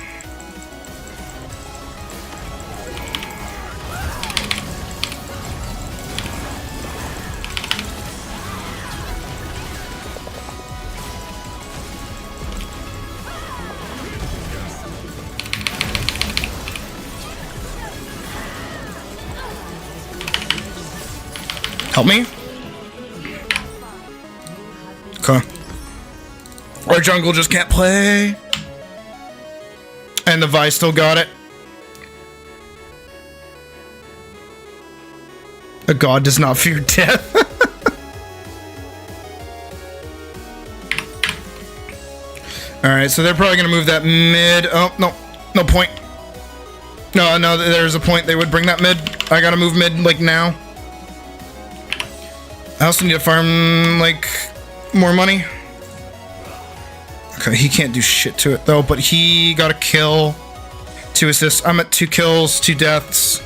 Help me. Okay. Our jungle just can't play. And the Vi still got it. A god does not fear death. Alright, so they're probably going to move that mid. Oh, no. No point. No, there's a point they would bring that mid. I gotta move mid, like, now. I also need to farm, like, more money. Okay, he can't do shit to it, though, but he got a kill. 2 assists. I'm at 2 kills, 2 deaths.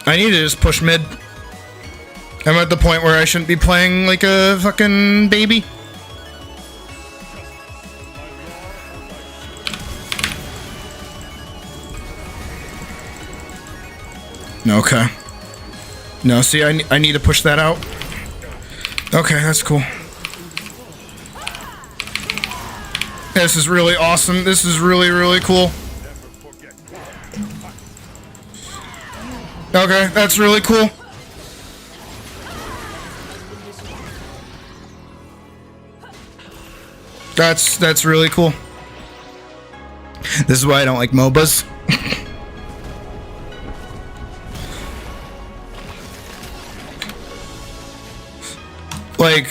I need to just push mid. I'm at the point where I shouldn't be playing like a fucking baby. Okay. No, see, I need to push that out. Okay, that's cool. This is really awesome. This is really, really cool. Okay, that's really cool. That's really cool. This is why I don't like MOBAs. Like,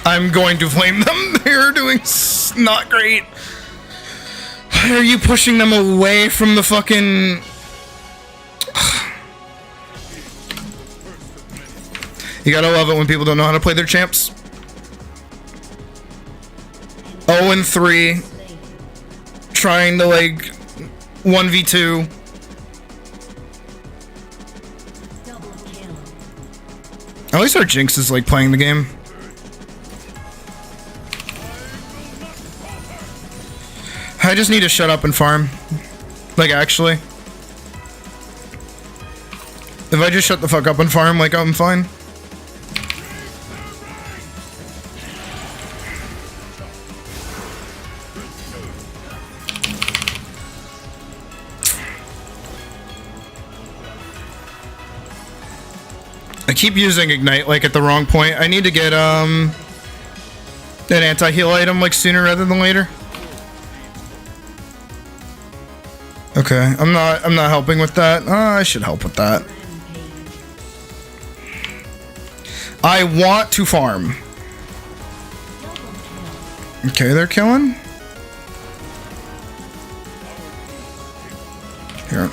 I'm going to blame them. They're doing not great. Why are you pushing them away from the fucking... You gotta love it when people don't know how to play their champs. 0-3. Trying to, like, 1v2. At least our Jinx is, like, playing the game. I just need to shut up and farm. Like, actually. If I just shut the fuck up and farm, like, I'm fine. I keep using Ignite, like, at the wrong point. I need to get, an anti-heal item, like, sooner rather than later. Okay, I'm not helping with that. I should help with that. I want to farm. Okay, they're killing. Here.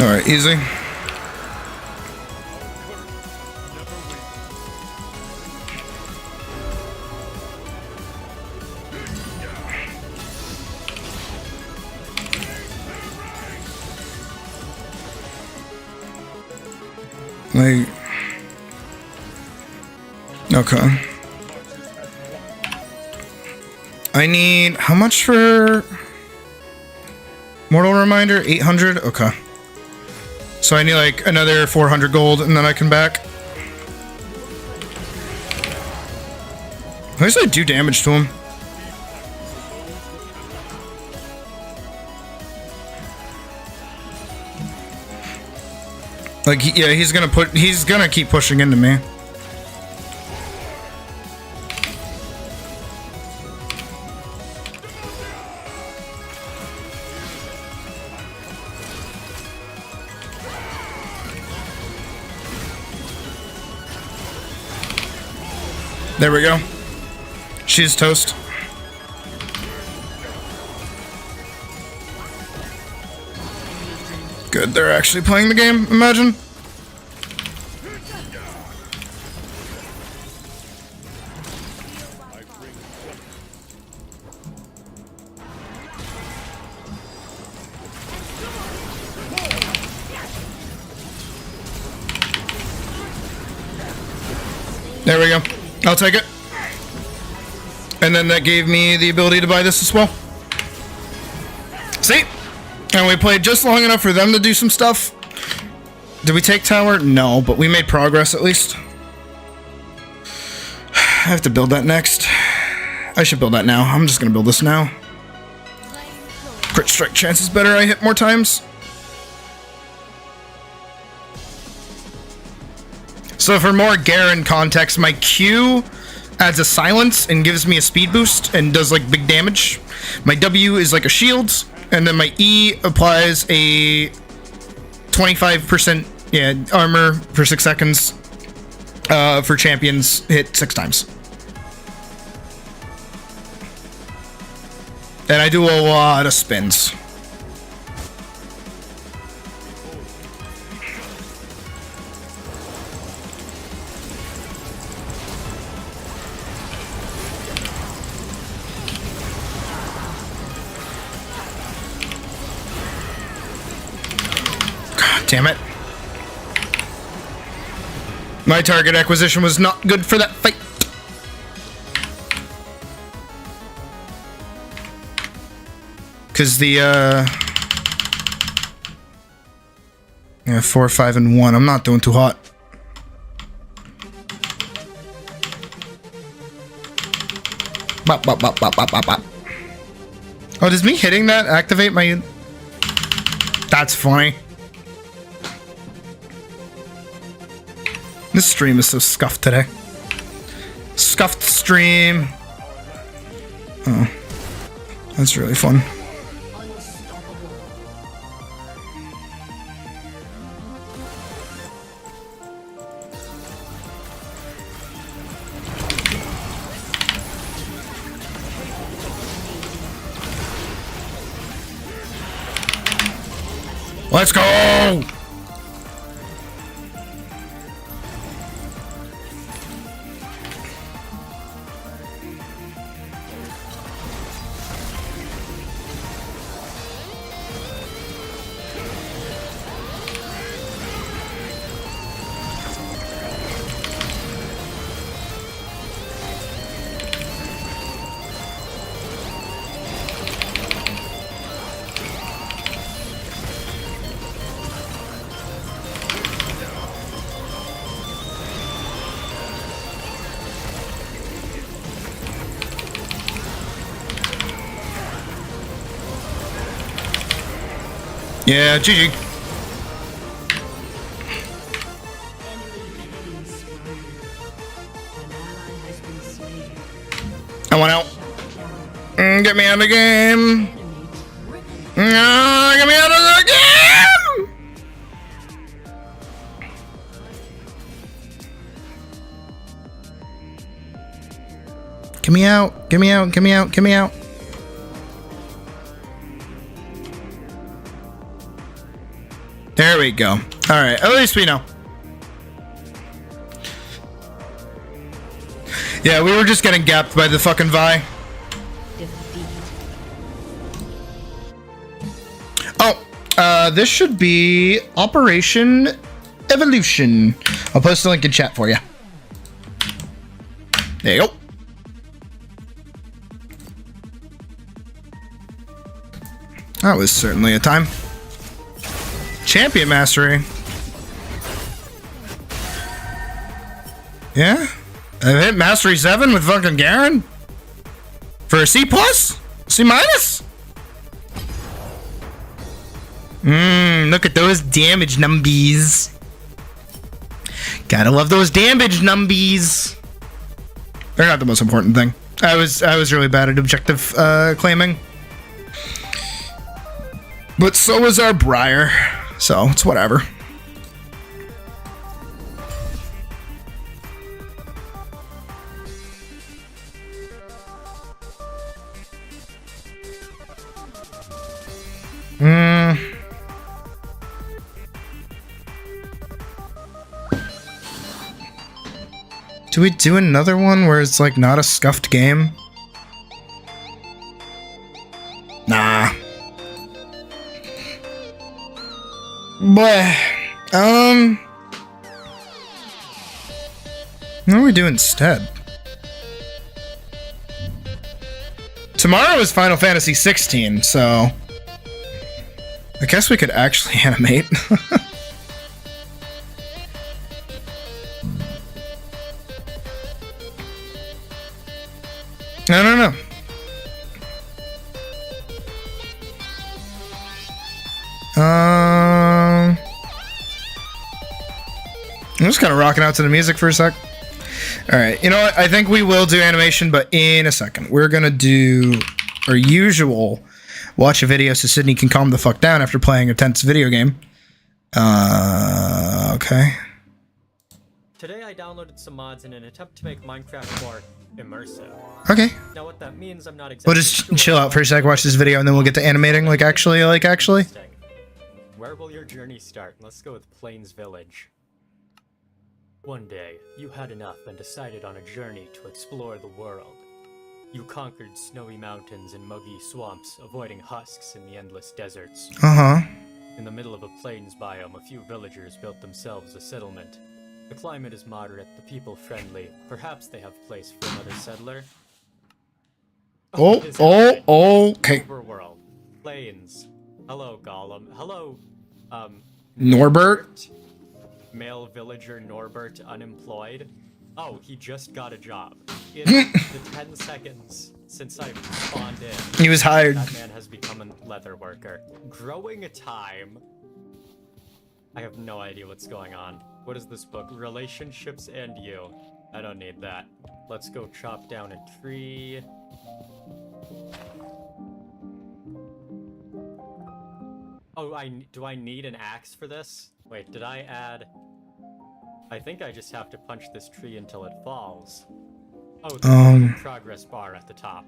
Alright, easy. Like... Okay. I need... How much for... Mortal Reminder? 800? Okay. So I need like another 400 gold and then I can back. At least I do damage to him. Like, yeah, he's gonna keep pushing into me. There we go. She's toast. Good, they're actually playing the game, imagine. There we go. I'll take it. And then that gave me the ability to buy this as well. See? And we played just long enough for them to do some stuff. Did we take tower? No, but we made progress at least. I have to build that next. I should build that now. I'm just gonna build this now. Crit strike chance is better. I hit more times. So for more Garen context, my Q adds a silence and gives me a speed boost and does like big damage. My W is like a shield, and then my E applies a 25% armor for 6 seconds for champions hit 6 times. And I do a lot of spins. Damn it. My target acquisition was not good for that fight. Because the, yeah, 4, 5, and 1. I'm not doing too hot. Bop, bop, bop, bop, bop, bop, bop. Oh, does me hitting that activate my... That's funny. This stream is so scuffed today. Scuffed stream. Oh. That's really fun. Let's go! Yeah, GG. I want out. Get me out of the game. Get me out of the game. Get me out. Get me out. Get me out. Get me out. There we go. Alright, at least we know. Yeah, we were just getting gapped by the fucking Vi. Oh, this should be Operation Evolution. I'll post a link in chat for you. There you go. That was certainly a time. Champion mastery. Yeah, I've hit mastery 7 with fucking Garen for a C plus, C minus. Look at those damage numbies. Gotta love those damage numbies. They're not the most important thing. I was really bad at objective claiming, but so was our Briar. So, it's whatever. Do we do another one where it's like not a scuffed game? Nah. But, what do we do instead? Tomorrow is Final Fantasy 16, so I guess we could actually animate. I don't know. I'm just kind of rocking out to the music for a sec. Alright, you know what? I think we will do animation, but in a second. We're gonna do our usual watch a video so Sydney can calm the fuck down after playing a tense video game. Okay. Today I downloaded some mods in an attempt to make Minecraft more immersive. Okay. Now what that means, I'm not exactly We'll just chill out for a sec, watch this video, and then we'll get to animating, like actually. Where will your journey start? Let's go with Plains Village. One day, you had enough and decided on a journey to explore the world. You conquered snowy mountains and muggy swamps, avoiding husks in the endless deserts. Uh-huh. In the middle of a plains biome, a few villagers built themselves a settlement. The climate is moderate, the people friendly. Perhaps they have place for another settler. Okay. Overworld. Plains. Hello, Gollum. Hello, Norbert? Male villager Norbert, unemployed. Oh, he just got a job. In the 10 seconds since I spawned in, He was hired. that man has become a leather worker. Growing a time. I have no idea what's going on. What is this book? Relationships and You. I don't need that. Let's go chop down a tree. Oh, do I need an axe for this? Wait, did I add... I think I just have to punch this tree until it falls. Oh, there's a progress bar at the top.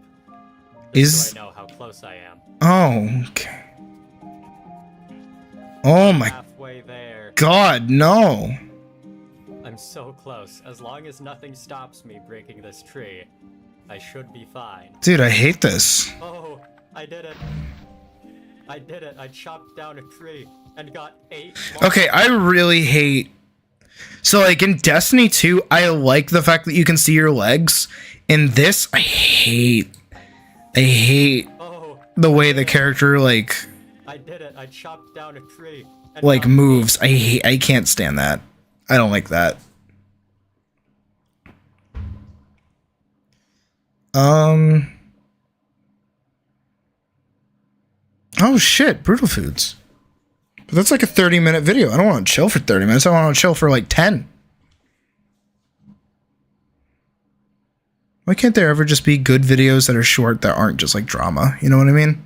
Just so I know how close I am. Oh, okay. Oh my Halfway there. God, no. I'm so close. As long as nothing stops me breaking this tree, I should be fine. Dude, I hate this. Oh, I did it. I did it. I chopped down a tree and got 8 more. Okay, I really hate... So, like, in Destiny 2, I like the fact that you can see your legs. In this, I hate the way the character, like... I did it. I chopped down a tree. And like, got moves. I can't stand that. I don't like that. Oh, shit. Brutal Foods. But that's like a 30-minute video. I don't want to chill for 30 minutes. I want to chill for like 10. Why can't there ever just be good videos that are short that aren't just like drama? You know what I mean?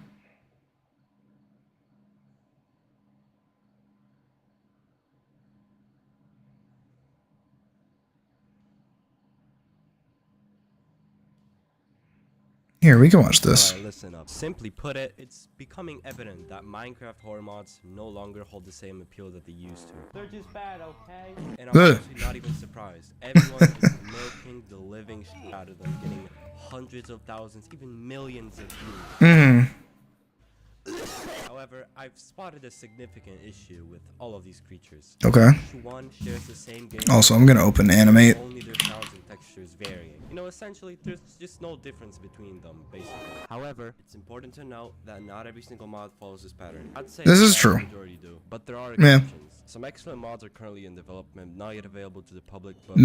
Here, we can watch this. Alright, listen up. Simply put it, it's becoming evident that Minecraft horror mods no longer hold the same appeal that they used to. They're just bad, okay? And I'm actually not even surprised. Everyone is milking the living shit out of them, getting hundreds of thousands, even millions of views. However, I've spotted a significant issue with all of these creatures. Okay. Each one shares the same game. Also, I'm gonna open Animate. Only their sounds and textures varying. You know, essentially, there's just no difference between them, basically. However, it's important to note that not every single mod follows this pattern. I'd say this is the true. majority do, but there are exceptions. Some excellent mods are currently in development, not yet available to the public. But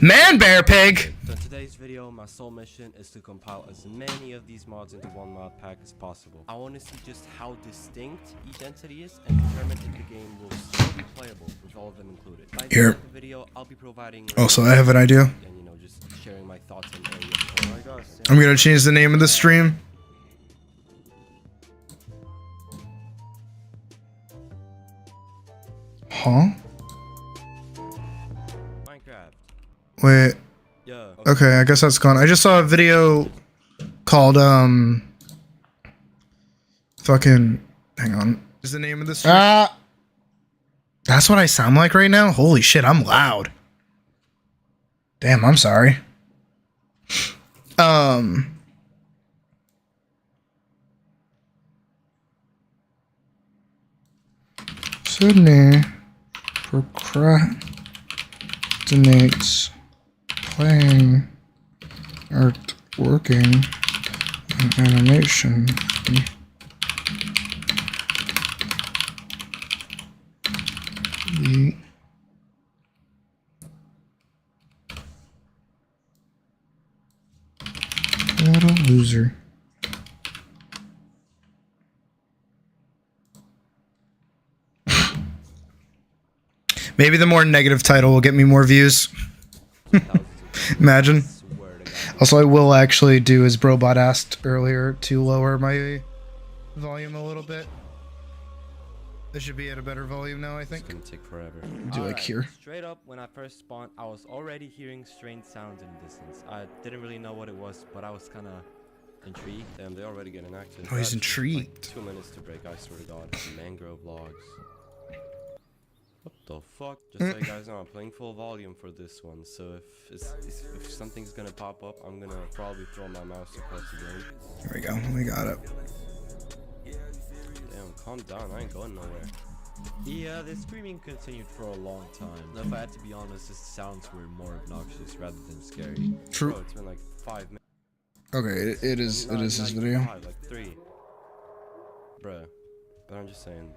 Man, Bear Pig! So in today's video, my sole mission is to compile as many of these mods into one mod pack as possible. I want to see just how distinct each entity is and determine if the game will still be playable with all of them included. By the end of the video, I'll be providing Also, I have an idea. and, you know, just sharing my thoughts on areas. Oh my gosh, I'm gonna change the name of the stream. Huh? Minecraft. Wait. Yeah. Okay, I guess that's gone. I just saw a video called fucking hang on. Is the name of the stream? That's what I sound like right now? Holy shit, I'm loud. Damn, I'm sorry. Sydney procrastinates playing art, working in animation. What a loser. Maybe the more negative title will get me more views. Imagine. Also, I will actually do, as Brobot asked earlier, to lower my volume a little bit. This should be at a better volume now, I think. It's gonna take forever. Do like here. Straight up, when I first spawned, I was already hearing strange sounds in the distance. I didn't really know what it was, but I was kind of intrigued. Damn, they already getting active. Oh, he's intrigued. Like 2 minutes to break, I swear to God. Mangrove logs. What the fuck? Just so you guys know, I'm playing full volume for this one, so if something's gonna pop up, I'm gonna probably throw my mouse across the game. There we go. We got it. Damn, calm down. I ain't going nowhere. Yeah, the screaming continued for a long time. If I had to be honest, the sounds were more obnoxious rather than scary. True. Bro, it's been like 5 minutes. Okay, it is his video. Like 3. Bruh. But I'm just saying.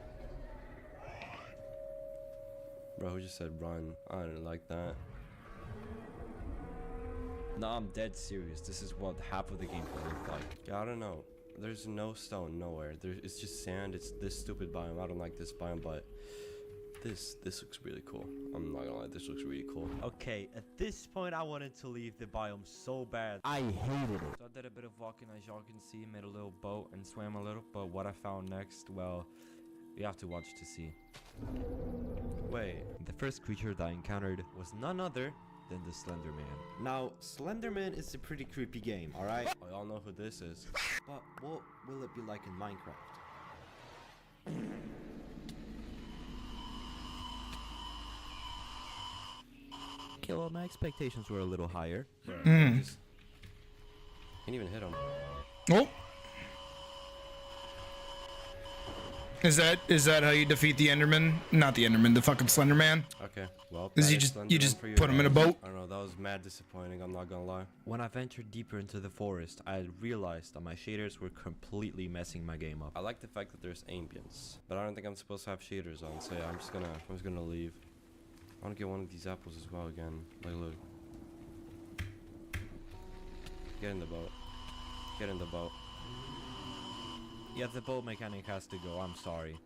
Bro, who just said run? I didn't like that. Nah, I'm dead serious. This is what half of the game could look like. Yeah, I don't know. There's no stone nowhere. It's just sand. It's this stupid biome. I don't like this biome, but this looks really cool. I'm not gonna lie, this looks really cool. Okay, at this point I wanted to leave the biome so bad. I hated it. So I did a bit of walking, as y'all can see, made a little boat and swam a little, but what I found next, well, you have to watch to see. Wait, the first creature that I encountered was none other than the Slender Man. Now, Slenderman is a pretty creepy game, alright? I all know who this is. But what will it be like in Minecraft? Okay, well, my expectations were a little higher. Can't even hit him. Oh. Is that how you defeat the Enderman? Not the Enderman, the fucking Slender Man. Okay, well, Is you just put him in a boat? I don't know, that was mad disappointing, I'm not gonna lie. When I ventured deeper into the forest, I realized that my shaders were completely messing my game up. I like the fact that there's ambience, but I don't think I'm supposed to have shaders on, so yeah, I'm just gonna leave. I wanna get one of these apples as well again. Like, look. Get in the boat. Get in the boat. Yeah, the boat mechanic has to go, I'm sorry,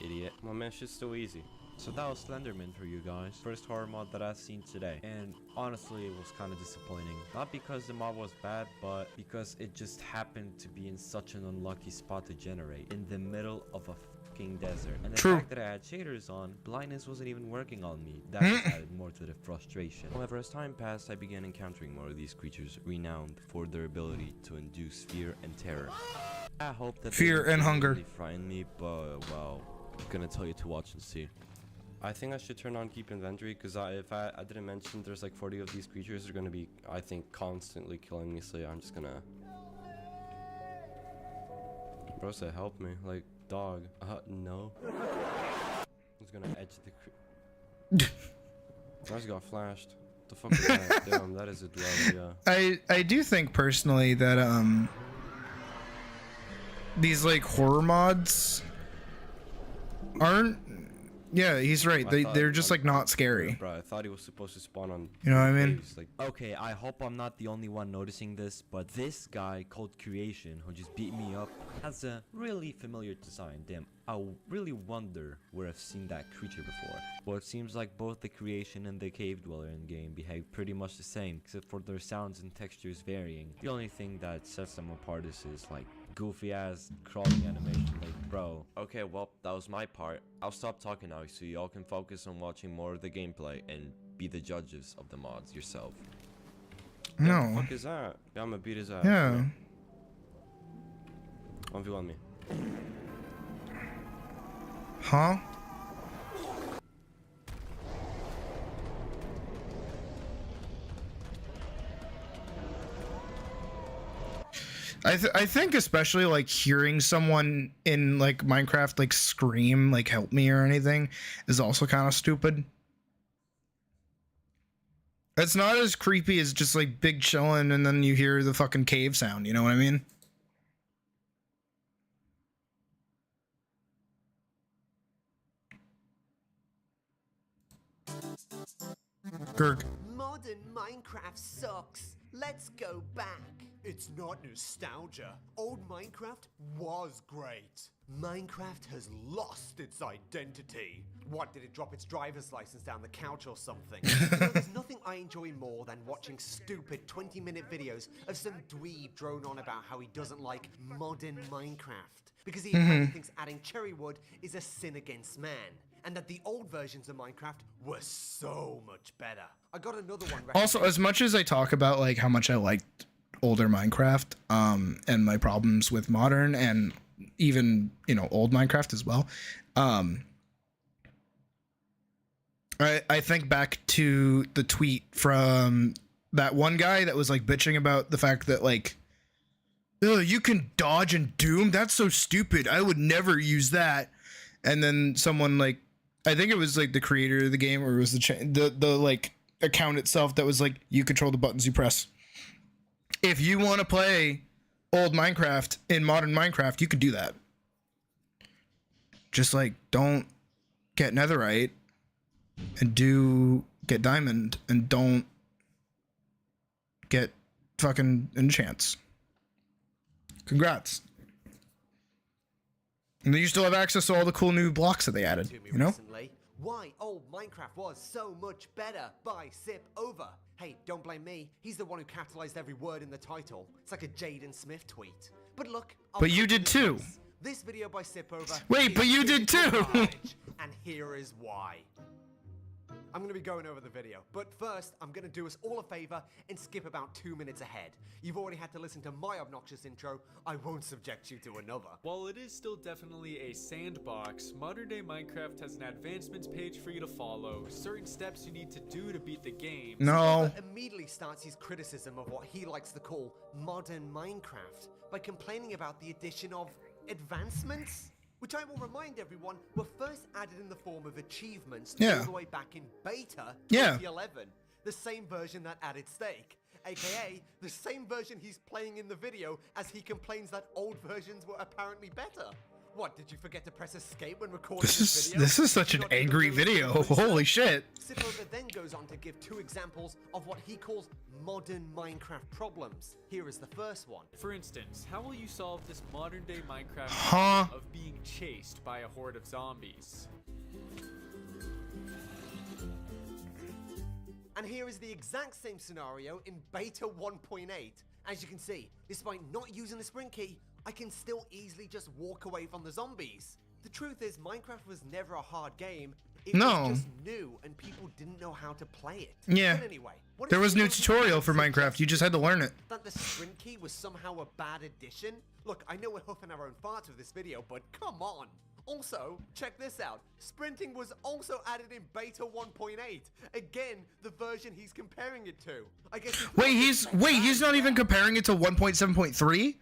idiot. My man, shit's so easy. So that was Slenderman for you guys. First horror mod that I've seen today. And honestly, it was kind of disappointing. Not because the mod was bad, but because it just happened to be in such an unlucky spot to generate. In the middle of a fucking desert. And the fact that I had shaders on, blindness wasn't even working on me. That just added more to the frustration. However, as time passed, I began encountering more of these creatures renowned for their ability to induce fear and terror. I hope that fear and hunger really frighten me, but well, I'm gonna tell you to watch and see. I think I should turn on keep inventory because if I didn't mention there's like 40 of these creatures. They're gonna be, I think, constantly killing me. So yeah, I'm just gonna. Bro said help me, like dog. No. He's gonna edge the. I just got flashed. What the fuck is that? Damn, that is a dwell. Yeah. I do think personally that these like horror mods aren't. Yeah, he's right. They're just like not scary. Bro, I thought he was supposed to spawn on. You know what I mean? Like, okay, I hope I'm not the only one noticing this, but this guy called Creation, who just beat me up, has a really familiar design. Damn, I really wonder where I've seen that creature before. Well, it seems like both the Creation and the Cave Dweller in game behave pretty much the same, except for their sounds and textures varying. The only thing that sets them apart is his like goofy ass crawling animation. Like, bro. Okay, well, that was my part. I'll stop talking now so y'all can focus on watching more of the gameplay and be the judges of the mods yourself. No. What the fuck is that? Yeah, I'm gonna beat his ass. Yeah. 1v1 me. Huh? I think especially like hearing someone in like Minecraft like scream like help me or anything is also kind of stupid. It's not as creepy as just like big chilling and then you hear the fucking cave sound, you know what I mean? Kirk. Modern Minecraft sucks. Let's go back. It's not nostalgia. Old Minecraft was great. Minecraft has lost its identity. What, did it drop its driver's license down the couch or something? There's nothing I enjoy more than watching stupid 20-minute videos of some dweeb drone on about how he doesn't like modern Minecraft. Because he apparently thinks adding cherry wood is a sin against man. And that the old versions of Minecraft were so much better. I got another one. Also, as much as I talk about like how much I liked older Minecraft, and my problems with modern and even, you know, old Minecraft as well, I think back to the tweet from that one guy that was like bitching about the fact that like, oh, you can dodge in Doom? That's so stupid. I would never use that. And then someone like I think it was like the creator of the game, or it was the like account itself that was like, you control the buttons you press. If you want to play old Minecraft in modern Minecraft, you can do that. Just like, don't get netherite and get diamond, and don't get fucking enchants. Congrats. And then you still have access to all the cool new blocks that they added, you know? Recently. Why old Minecraft was so much better by Sip Over. Hey, don't blame me. He's the one who capitalized every word in the title. It's like a Jaden Smith tweet. But look, but you did too. This video by Sip Over. Wait, but you did too. And here is why. I'm going to be going over the video, but first, I'm going to do us all a favor and skip about 2 minutes ahead. You've already had to listen to my obnoxious intro. I won't subject you to another. While it is still definitely a sandbox, modern day Minecraft has an advancements page for you to follow, certain steps you need to do to beat the game. No. Immediately starts his criticism of what he likes to call modern Minecraft by complaining about the addition of advancements, which I will remind everyone were first added in the form of achievements all the way back in beta 2011. The same version that added steak, aka the same version he's playing in the video as he complains that old versions were apparently better. What, did you forget to press escape when recording this video? This is such an angry video. Holy shit. Sipover then goes on to give 2 examples of what he calls modern Minecraft problems. Here is the first one. For instance, how will you solve this modern day Minecraft Huh? problem of being chased by a horde of zombies? And here is the exact same scenario in beta 1.8. As you can see, despite not using the sprint key, I can still easily just walk away from the zombies. The truth is, Minecraft was never a hard game. It was just new, and people didn't know how to play it. Yeah. But anyway, There was no tutorial for Minecraft. You just had to learn it. That the sprint key was somehow a bad addition? Look, I know we're huffing our own farts with this video, but come on. Also, check this out. Sprinting was also added in beta 1.8. Again, the version he's comparing it to. I guess he's not even comparing it to 1.7.3,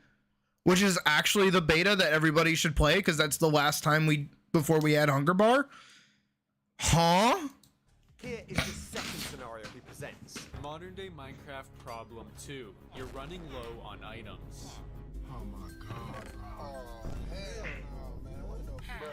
which is actually the beta that everybody should play, because that's the last time before we had Hunger Bar. Huh? Here is the second scenario he presents. Modern day Minecraft problem 2. You're running low on items. Oh my god.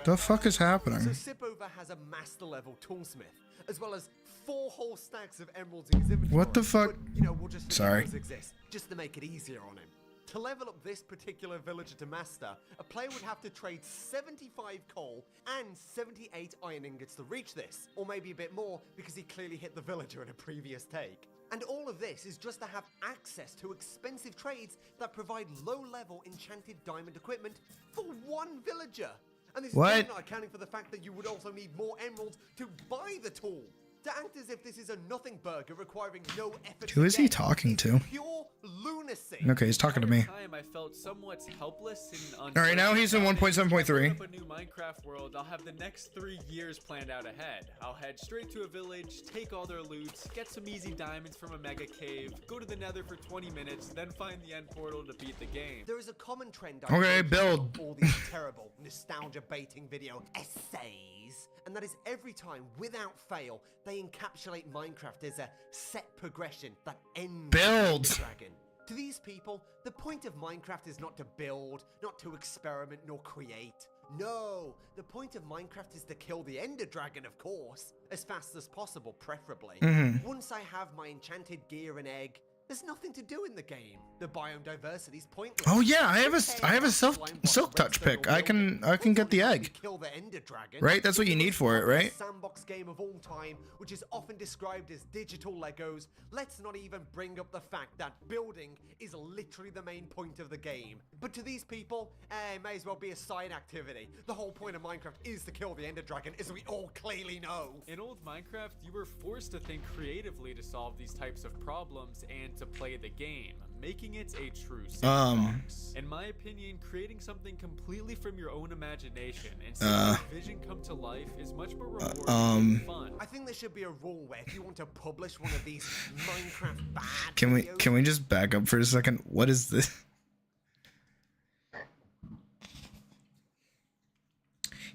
The fuck is happening? So Sipover has a master level toolsmith, as well as 4 whole stacks of emeralds in his inventory. What the fuck? But, you know, we'll just Sorry. those exist, just to make it easier on him. To level up this particular villager to master, a player would have to trade 75 coal and 78 iron ingots to reach this, or maybe a bit more because he clearly hit the villager in a previous take. And all of this is just to have access to expensive trades that provide low-level enchanted diamond equipment for 1 villager. And this is What? really not accounting for the fact that you would also need more emeralds to buy the tool. To act as if this is a nothing burger requiring no effort. Who is he talking to? Pure lunacy. Okay, he's talking to me. Time I felt somewhat helpless and All right, now he's in 1.7.3. Up a new Minecraft world. I'll have the next 3 years planned out ahead. I'll head straight to a village, take all their loot, get some easy diamonds from a mega cave, go to the Nether for 20 minutes, then find the end portal to beat the game. There is a common trend. Okay, build. All these terrible nostalgia baiting video essays, and that is every time, without fail, they encapsulate Minecraft as a set progression that ends Build. with the dragon. To these people, the point of Minecraft is not to build, not to experiment, nor create. No, the point of Minecraft is to kill the Ender Dragon, of course, as fast as possible, preferably. Once I have my enchanted gear and egg, there's nothing to do in the game. The biome diversity is pointless. Oh yeah, I have a silk touch pick. I can get the egg. Kill the Ender Dragon. Right? That's what you need for it, right? Sandbox game of all time, which is often described as digital Legos. Let's not even bring up the fact that building is literally the main point of the game. But to these people, it may as well be a side activity. The whole point of Minecraft is to kill the Ender Dragon, as we all clearly know. In old Minecraft, you were forced to think creatively to solve these types of problems and to play the game, making it a true sandbox. In my opinion, creating something completely from your own imagination and seeing your vision come to life is much more rewarding and fun. I think there should be a rule where if you want to publish one of these Minecraft bad Can we just back up for a second? What is this?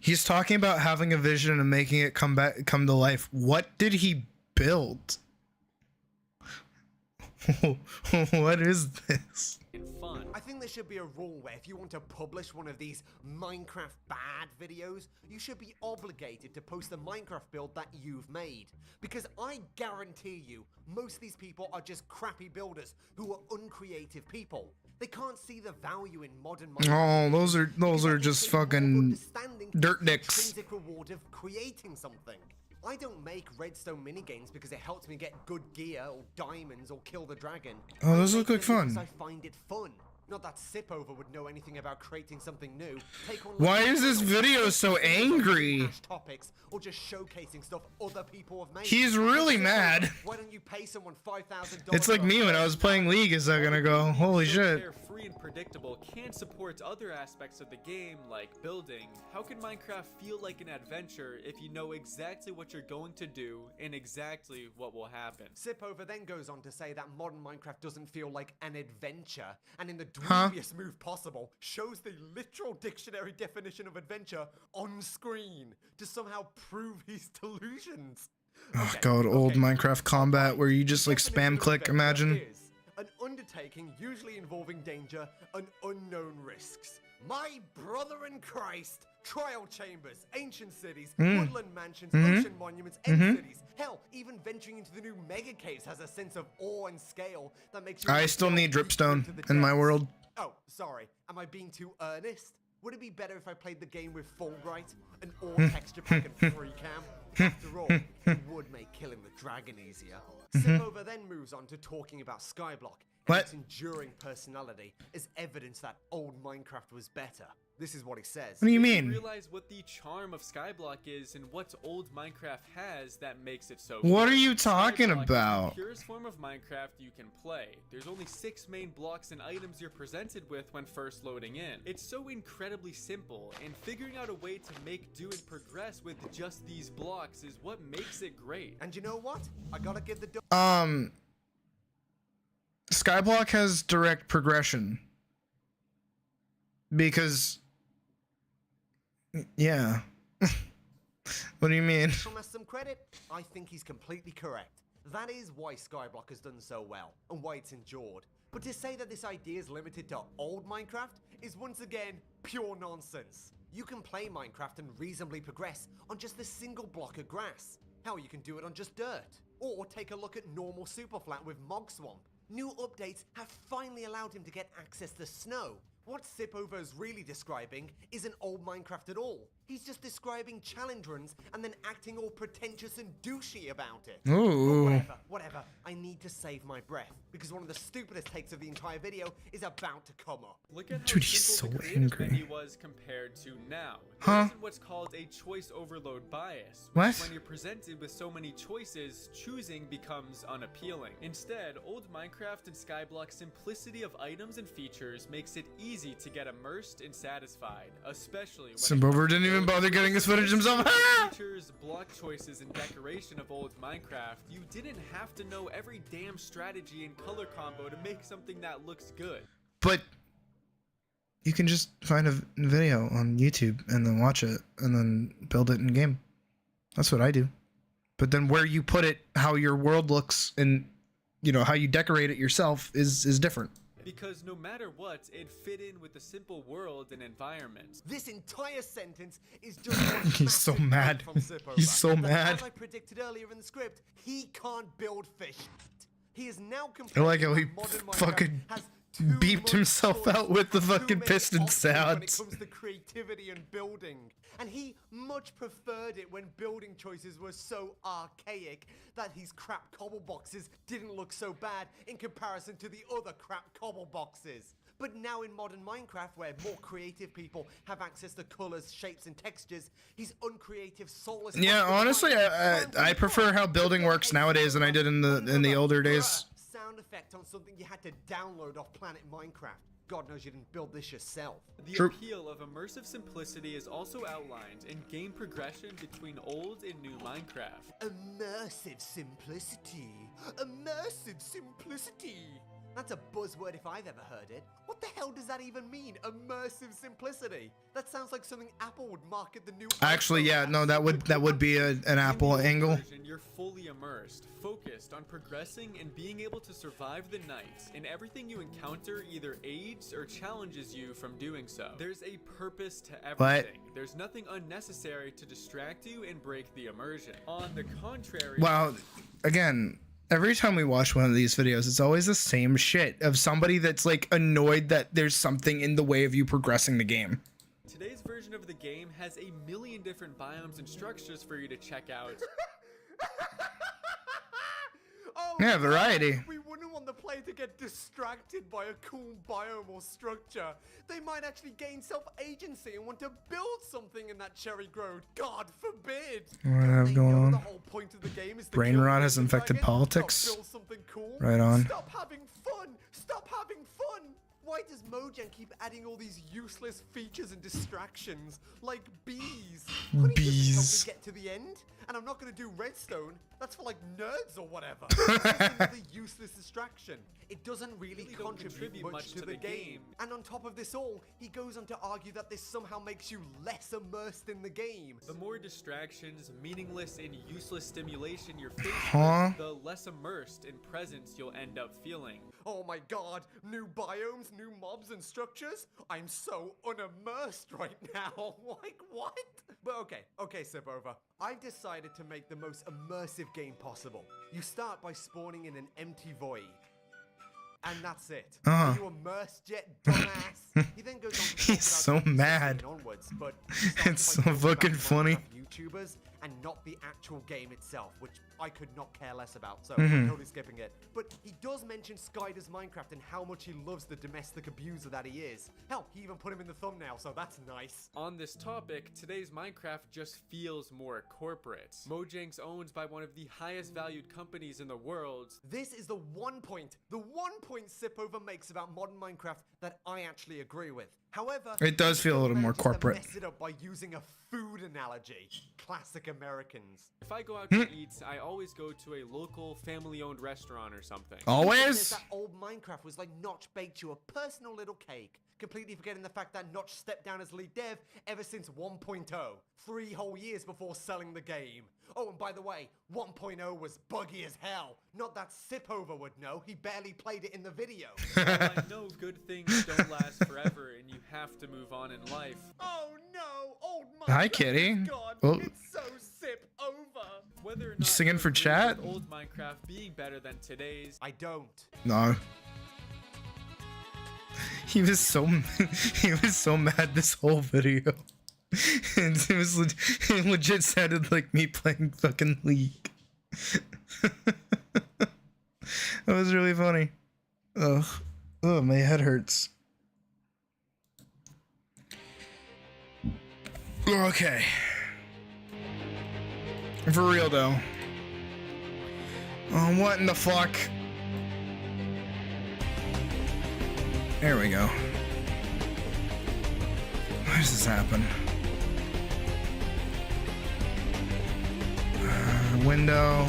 He's talking about having a vision and making it come to life. What did he build? What is this? Fun. I think there should be a rule where if you want to publish one of these Minecraft bad videos, you should be obligated to post the Minecraft build that you've made. Because I guarantee you, most of these people are just crappy builders who are uncreative people. They can't see the value in modern Minecraft. Oh, those are just fucking dirt dicks. Intrinsic reward of creating something. I don't make redstone minigames because it helps me get good gear or diamonds or kill the dragon. Oh, those look like fun. Because I find it fun. Not that Sipover would know anything about creating something new. Take on Why is this video so angry? Topics or just showcasing stuff other people have made. He's really mad. Why don't you pay someone $5,000? It's like me when I was playing League a second ago. Holy shit. Carefree and predictable can't support other aspects of the game like building. How can Minecraft feel like an adventure if you know exactly what you're going to do and exactly what will happen? Sipover then goes on to say that modern Minecraft doesn't feel like an adventure, and in the dweebiest move possible, shows the literal dictionary definition of adventure on screen to somehow prove his delusions. Oh god, old Minecraft combat where you just like spam click, imagine. An undertaking usually involving danger and unknown risks. My brother in Christ! Trial chambers, ancient cities, woodland mansions, ocean monuments, end cities. Hell, even venturing into the new mega caves has a sense of awe and scale that makes you... I still need dripstone in my world. Oh, sorry. Am I being too earnest? Would it be better if I played the game with Fulbright, an all texture pack and free cam? After all, it would make killing the dragon easier. Sipover then moves on to talking about Skyblock and its enduring personality as evidence that old Minecraft was better. This is what he says. What do you mean? Realize what the charm of Skyblock is and what old Minecraft has that makes it so What good. are you talking Skyblock about? is the purest form of Minecraft you can play. There's only 6 main blocks and items you're presented with when first loading in. It's so incredibly simple, and figuring out a way to make do and progress with just these blocks is what makes it great. And you know what? I gotta give the... Skyblock has direct progression. Because... yeah. What do you mean? From us some credit, I think he's completely correct. That is why Skyblock has done so well, and why it's endured. But to say that this idea is limited to old Minecraft is once again pure nonsense. You can play Minecraft and reasonably progress on just a single block of grass. Hell, you can do it on just dirt. Or take a look at normal Superflat with Mog Swamp. New updates have finally allowed him to get access to snow. What Sipover is really describing isn't old Minecraft at all. He's just describing challenge runs and then acting all pretentious and douchey about it. Ooh. Whatever. I need to save my breath because one of the stupidest takes of the entire video is about to come up. Look at how Dude, he's so simple the creative angry. menu was compared to now. Huh? There isn't what's called a choice overload bias. Which What? When you're presented with so many choices, choosing becomes unappealing. Instead, old Minecraft and Skyblock's simplicity of items and features makes it easy to get immersed and satisfied, especially when Simbover didn't even bother getting his footage himself. features, block choices, and decoration of old Minecraft. You didn't have to know every damn strategy and color combo to make something that looks good. But you can just find a video on YouTube and then watch it and then build it in game. That's what I do. But then where you put it, how your world looks, and you know how you decorate it yourself is different. Because no matter what, it fit in with the simple world and environment. This entire sentence is just one He's so massive mad. quote from Sipover. He's so That, mad. As I predicted earlier in the script, he can't build fish. He is now I like how he modern Minecraft fucking has beeped himself out with the fucking piston when it sounds. comes to creativity and building. And he much preferred it when building choices were so archaic that his crap cobble boxes didn't look so bad in comparison to the other crap cobble boxes. But now in modern Minecraft, where more creative people have access to colors, shapes, and textures, his uncreative, soulless... Yeah, honestly, I prefer how building works nowadays than I did in the older days. Sound effect on something you had to download off Planet Minecraft. God knows you didn't build this yourself. The appeal of immersive simplicity is also outlined in game progression between old and new Minecraft. Immersive simplicity. Immersive simplicity. That's a buzzword if I've ever heard it. What the hell does that even mean? Immersive simplicity. That sounds like something Apple would market the new. Actually, yeah, no, that would be an Apple angle. You're fully immersed, focused on progressing and being able to survive the night, and everything you encounter either aids or challenges you from doing so. There's a purpose to everything. There's nothing unnecessary to distract you and break the immersion. On the contrary, Well, again, every time we watch one of these videos, it's always the same shit of somebody that's like annoyed that there's something in the way of you progressing the game. today's version of the game has a million different biomes and structures for you to check out. Oh, Yeah, variety. We wouldn't want the player to get distracted by a cool biome or structure. They might actually gain self-agency and want to build something in that cherry grove. God forbid! What do I have going on? The whole point of the game is to Brain kill rot the has infected dragon, politics. not build something cool. Right on. Stop having fun! Stop having fun! Why does Mojang keep adding all these useless features and distractions, like bees? Honey doesn't help me get to the end, and I'm not going to do redstone. That's for like nerds or whatever. It's just another useless distraction. It doesn't really contribute much to the game. And on top of this all, he goes on to argue that this somehow makes you less immersed in the game. The more distractions, meaningless, and useless stimulation you're faced with, the less immersed in presence you'll end up feeling. Oh my god, new biomes, new mobs and structures? I'm so unimmersed right now. Like, what? But okay, Sipova. I've decided to make the most immersive game possible. You start by spawning in an empty void. And that's it. Are you immersed yet, dumbass? He then goes on to He's so mad. onwards, but It's so fucking funny. YouTubers and not the actual game itself, which I could not care less about, so Mhm. I'm totally skipping it. But he does mention Skyder's Minecraft and how much he loves the domestic abuser that he is. Hell, he even put him in the thumbnail, so that's nice. On this topic, today's Minecraft just feels more corporate. Mojang's owned by one of the highest valued companies in the world. This is the one point Sipover makes about modern Minecraft that I actually agree with. However, It does feel a little more corporate. Mess it up by using a food analogy. Classic Americans. If I go out to eat, I always go to a local family-owned restaurant or something. Always? That old Minecraft was like Notch baked you a personal little cake. Completely forgetting the fact that Notch stepped down as lead dev ever since 1.0. 3 whole years before selling the game. Oh, and by the way, 1.0 was buggy as hell. Not that Sipover would know, he barely played it in the video. Well, I know good things don't last forever and you have to move on in life. Oh no, old Minecraft Hi, Kitty. is gone. Oh. It's so Sipover. Whether or You not singing you for agree chat? with old Minecraft being better than today's, I don't. No. He was so mad this whole video. And it legit sounded like me playing fucking League. That was really funny. Ugh. Oh, my head hurts. Okay. For real though. Oh, what in the fuck? There we go. Why does this happen? Window,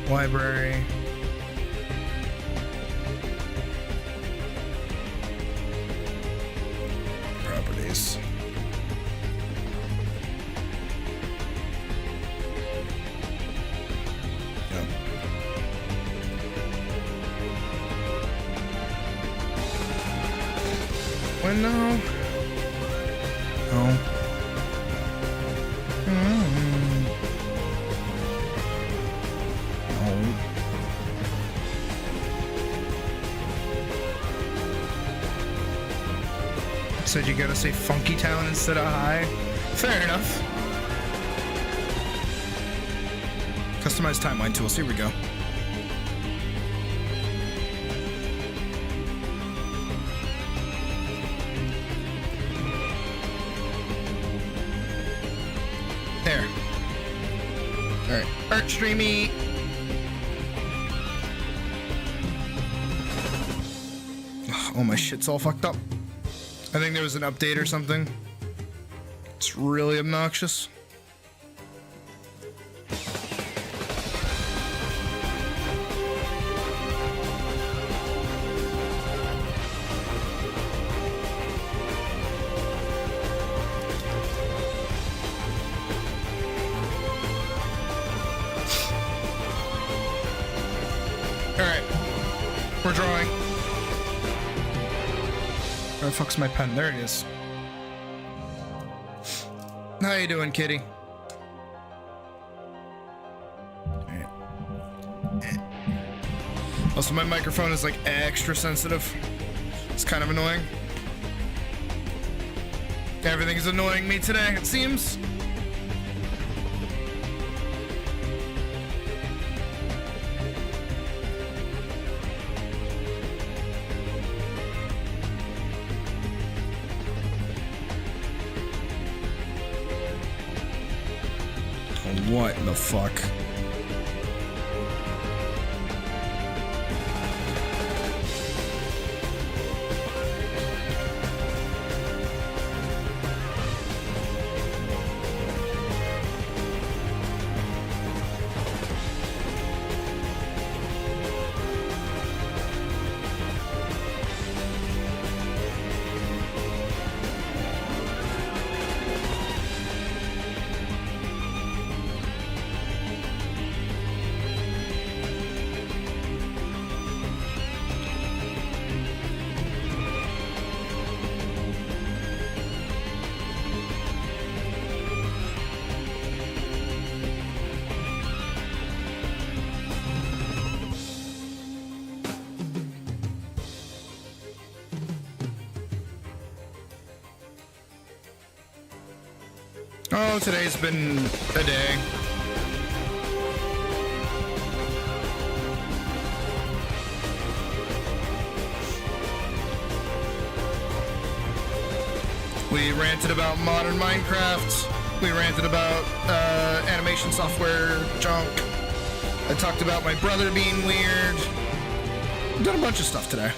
library. Properties. Yep. Window. Oh. Said you gotta say Funky Town instead of high. Fair enough. Customize timeline tools. Here we go. There. Alright. Art streamy. Oh, my shit's all fucked up. I think there was an update or something. It's really obnoxious. Alright. We're drawing. Where the fuck's my pen? There it is. How you doing, kitty? Also, my microphone is like extra sensitive. It's kind of annoying. Everything is annoying me today, it seems. What the fuck? Oh, today's been a day. We ranted about modern Minecraft. We ranted about animation software junk. I talked about my brother being weird. I've done a bunch of stuff today.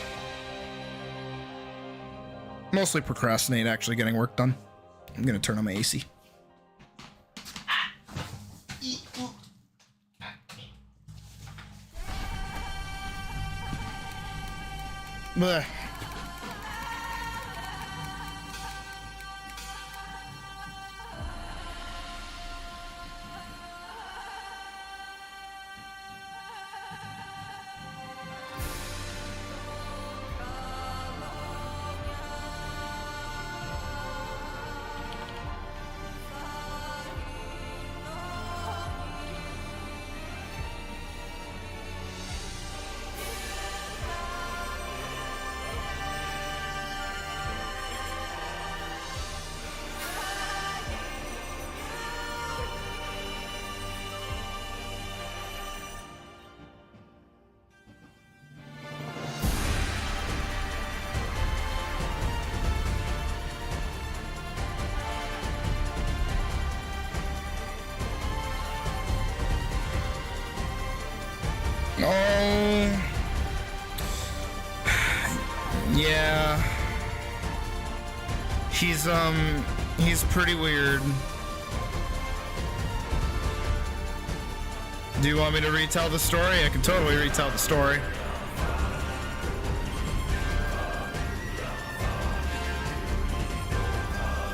Mostly procrastinate actually getting work done. I'm gonna turn on my AC. Blech. Oh, yeah, he's pretty weird. Do you want me to retell the story? I can totally retell the story.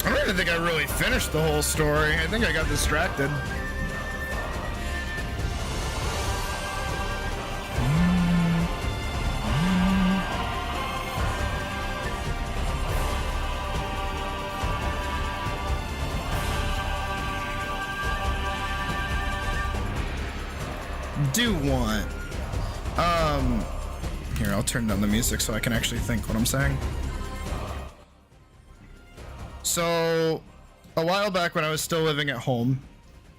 I don't even think I really finished the whole story. I think I got distracted. Do want here, I'll turn down the music so I can actually think what I'm saying. So a while back when I was still living at home,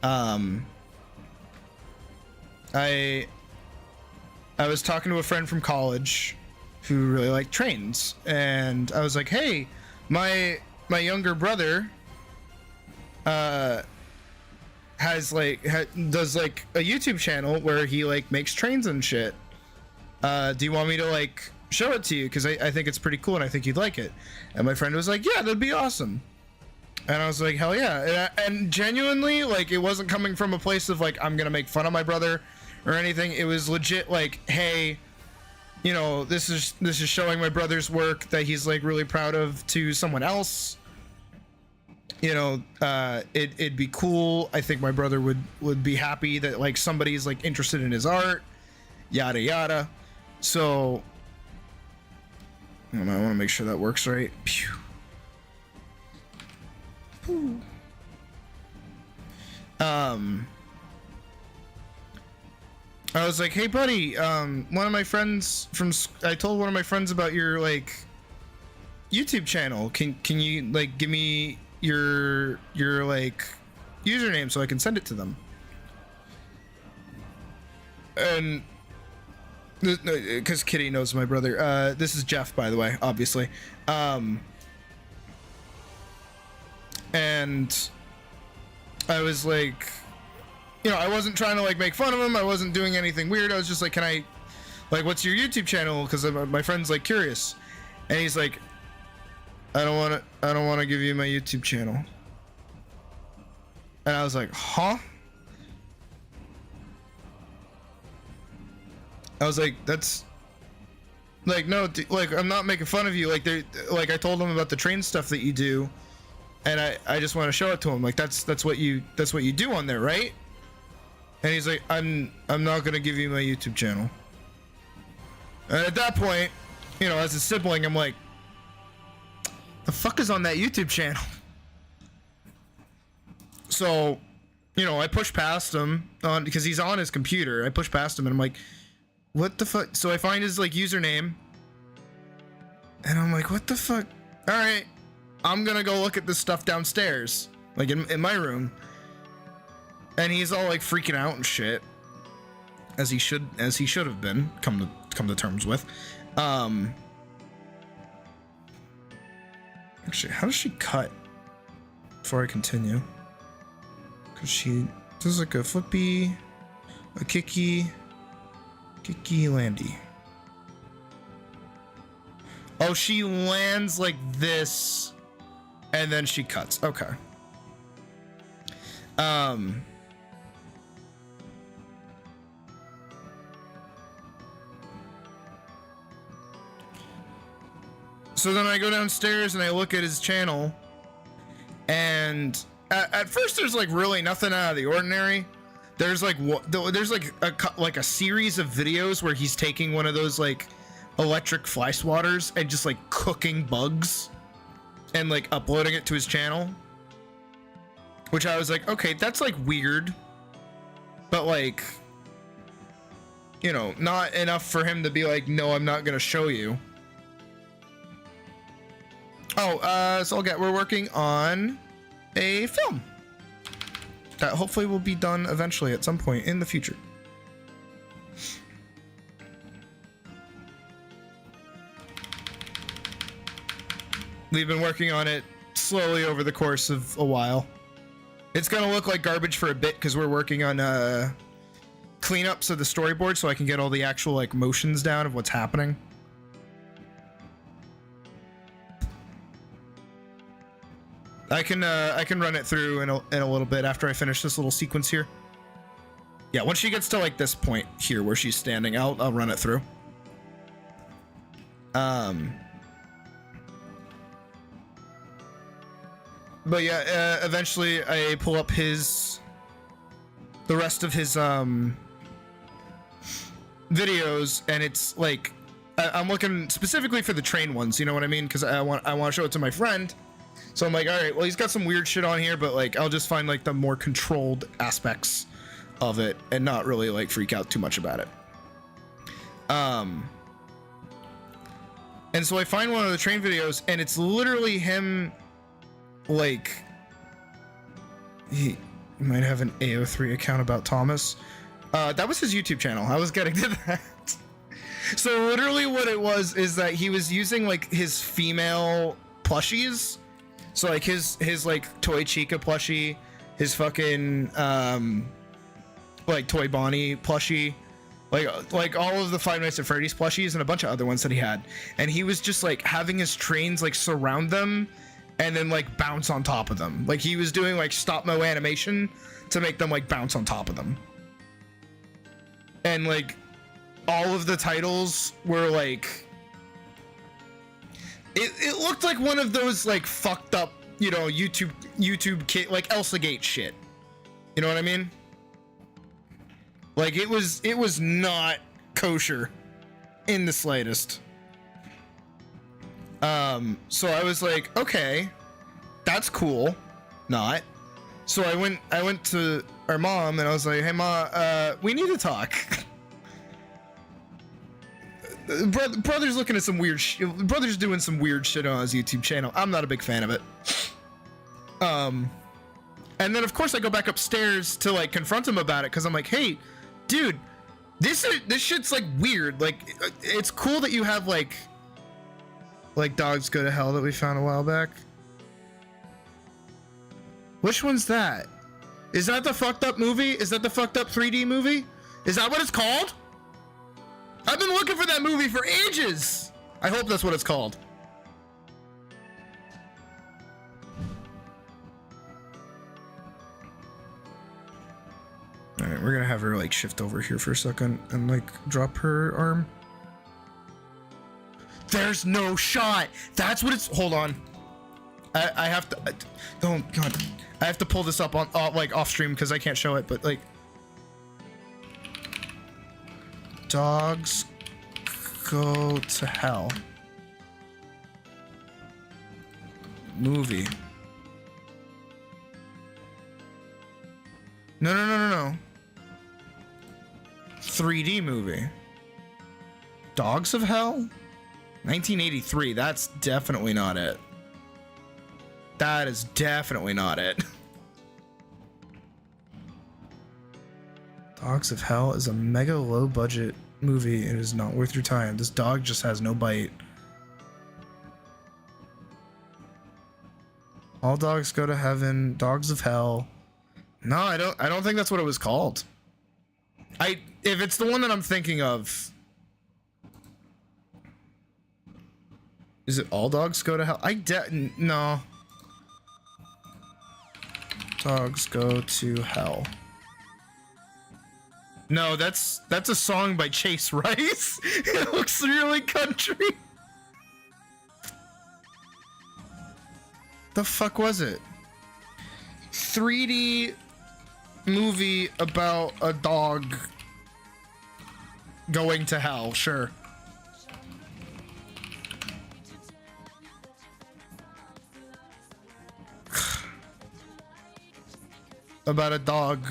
I was talking to a friend from college who really liked trains, and I was like, hey, my younger brother does like a YouTube channel where he like makes trains and shit. Do you want me to like show it to you? Because I think it's pretty cool and I think you'd like it. And my friend was like, yeah, that'd be awesome. And I was like, hell yeah. And genuinely, like, it wasn't coming from a place of like, I'm gonna make fun of my brother or anything. It was legit like, hey, you know, this is showing my brother's work that he's like really proud of to someone else. You know, it'd be cool. I think my brother would be happy that like somebody's like interested in his art. yada yada. So I want to make sure that works right. Pew. Whew. I was like, hey buddy, one of my friends I told one of my friends about your like YouTube channel. Can you like give me your like username so I can send it to them? And because Kitty knows my brother. This is Jeff, by the way, obviously. And I was like, you know, I wasn't trying to like make fun of him. I wasn't doing anything weird. I was just like, can I, like, what's your YouTube channel? Because my friend's like curious, and he's like, I don't want to give you my YouTube channel. And I was like, huh? I was like, that's like, no, like, I'm not making fun of you. Like, I told him about the train stuff that you do, and I just want to show it to him. Like, that's what you do on there, right? And he's like, I'm not gonna give you my YouTube channel. And at that point, you know, as a sibling, I'm like, the fuck is on that YouTube channel? So, you know, I push past him on because he's on his computer. I push past him and I'm like, what the fuck? So I find his like username, and I'm like, what the fuck? All right, I'm gonna go look at this stuff downstairs, like in my room. And he's all like freaking out and shit, as he should have been. Come to terms with. Actually, how does she cut before I continue? Because she does like a flippy, a kicky, landy. Oh, she lands like this, and then she cuts. Okay. So then I go downstairs and I look at his channel, and at first there's like really nothing out of the ordinary. There's like a series of videos where he's taking one of those like electric fly swatters and just like cooking bugs and like uploading it to his channel, which I was like, okay, that's like weird, but like, you know, not enough for him to be like, no, I'm not gonna show you. Oh, so we're working on a film that hopefully will be done eventually at some point in the future. We've been working on it slowly over the course of a while. It's gonna look like garbage for a bit because we're working on cleanups of the storyboard so I can get all the actual like motions down of what's happening. I can run it through in a little bit after I finish this little sequence here. Yeah, once she gets to like this point here where she's standing, I'll run it through. But yeah, eventually I pull up the rest of his videos, and it's like I'm looking specifically for the train ones. You know what I mean? Because I want to show it to my friend. So I'm like, all right, well, he's got some weird shit on here, but like, I'll just find like the more controlled aspects of it and not really like freak out too much about it. And so I find one of the train videos, and it's literally him, like, he might have an AO3 account about Thomas. That was his YouTube channel. I was getting to that. So literally what it was is that he was using like his female plushies. So like his like Toy Chica plushie, his fucking like Toy Bonnie plushie, like all of the Five Nights at Freddy's plushies and a bunch of other ones that he had, and he was just like having his trains like surround them and then like bounce on top of them. Like he was doing like stop-mo animation to make them like bounce on top of them. And like all of the titles were like, it looked like one of those like fucked up, you know, YouTube kid, like Elsa Gate shit. You know what I mean? Like it was not kosher in the slightest. So I was like, okay, that's cool. Not. So I went to our mom and I was like, hey Ma, we need to talk. Brother's looking at some weird brother's doing some weird shit on his YouTube channel. I'm not a big fan of it. And then of course I go back upstairs to like confront him about it because I'm like, hey, dude, this shit's like weird. Like, it's cool that you have like Dogs Go to Hell that we found a while back. Which one's that? Is that the fucked up movie? Is that the fucked up 3D movie? Is that what it's called? I've been looking for that movie for ages. I hope that's what it's called. All right, we're gonna have her like shift over here for a second and like drop her arm. There's no shot. That's what it's. Hold on. I have to. Don't. God. I have to pull this up on like off stream because I can't show it. But like, Dogs Go to Hell movie. No. 3D movie. Dogs of Hell? 1983. That's definitely not it. That is definitely not it. Dogs of Hell is a mega low budget movie. It is not worth your time. This dog just has no bite. All Dogs Go to Heaven. Dogs of Hell. No, I don't think that's what it was called. If it's the one that I'm thinking of. Is it All Dogs Go to Hell? No. Dogs Go to Hell. No, that's a song by Chase Rice. It looks really country. The fuck was it? 3D movie about a dog going to hell, sure. About a dog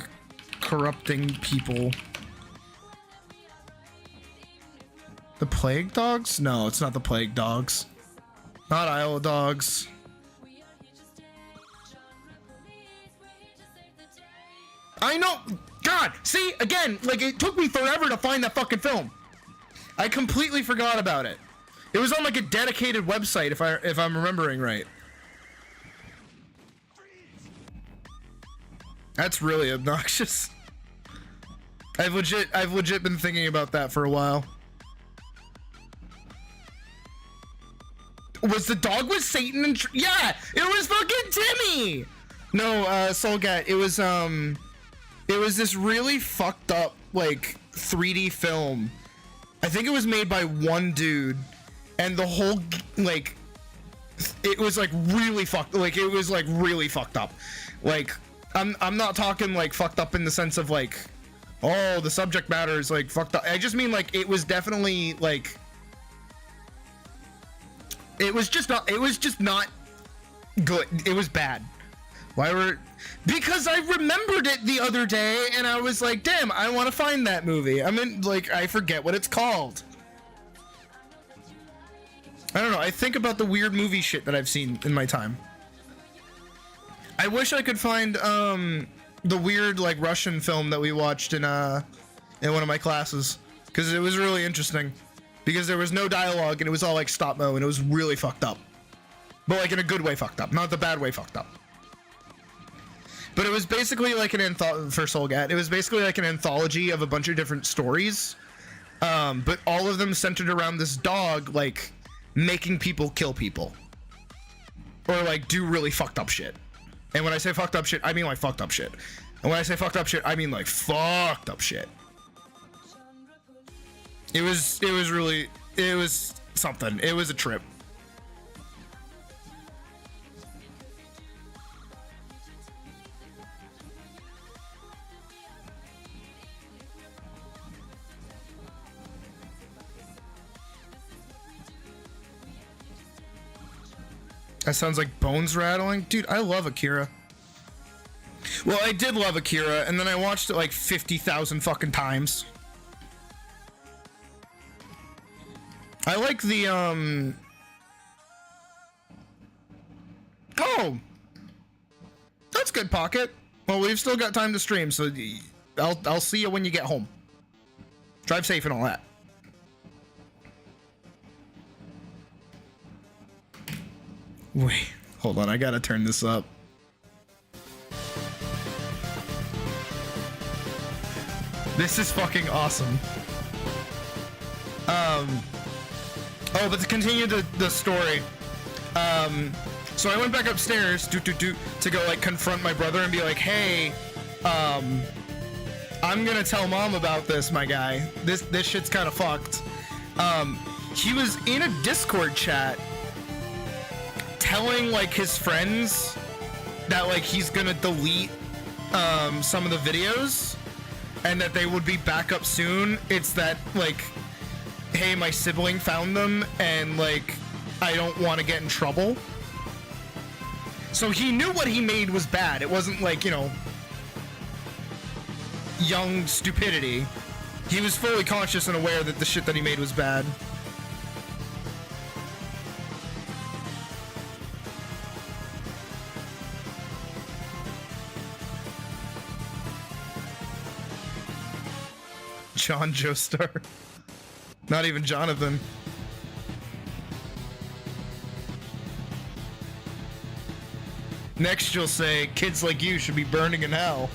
corrupting people. The Plague Dogs? No, it's not the Plague Dogs. Not Isle of Dogs. I know. God, see, again, like it took me forever to find that fucking film. I completely forgot about it. It was on like a dedicated website, if I'm remembering right. That's really obnoxious. I've legit been thinking about that for a while. Was the dog with Satan and yeah, it was fucking Timmy. No, Solgat, it was this really fucked up like 3D film. I think it was made by one dude, and the whole like it was like really fucked. Like it was like really fucked up. Like I'm not talking like fucked up in the sense of like, oh, the subject matter is like fucked up. I just mean like it was definitely like it was just not good. It was bad. Because I remembered it the other day and I was like, damn, I want to find that movie. I mean, like, I forget what it's called. I don't know. I think about the weird movie shit that I've seen in my time. I wish I could find the weird like Russian film that we watched in one of my classes, because it was really interesting. Because there was no dialogue and it was all like stop mo and it was really fucked up. But like in a good way fucked up, not the bad way fucked up. But it was basically like an for Solgat. It was basically like an anthology of a bunch of different stories. But all of them centered around this dog like making people kill people. Or like do really fucked up shit. And when I say fucked up shit, I mean like fucked up shit. And when I say fucked up shit, I mean like fucked up shit. It was something. It was a trip. That sounds like bones rattling. Dude, I love Akira. Well, I did love Akira, and then I watched it like 50,000 fucking times. I like the, Oh! That's good, Pocket. Well, we've still got time to stream, so I'll see you when you get home. Drive safe and all that. Wait, hold on, I gotta turn this up. This is fucking awesome. Oh, but to continue the story, so I went back upstairs to go like confront my brother and be like, hey, I'm gonna tell mom about this, my guy. This shit's kind of fucked. He was in a Discord chat telling like his friends that like he's gonna delete some of the videos and that they would be back up soon. It's that like, hey, my sibling found them and like I don't want to get in trouble. So he knew what he made was bad. It wasn't like, you know, young stupidity. He was fully conscious and aware that the shit that he made was bad. John Joestar. Not even Jonathan. Next you'll say, kids like you should be burning in hell.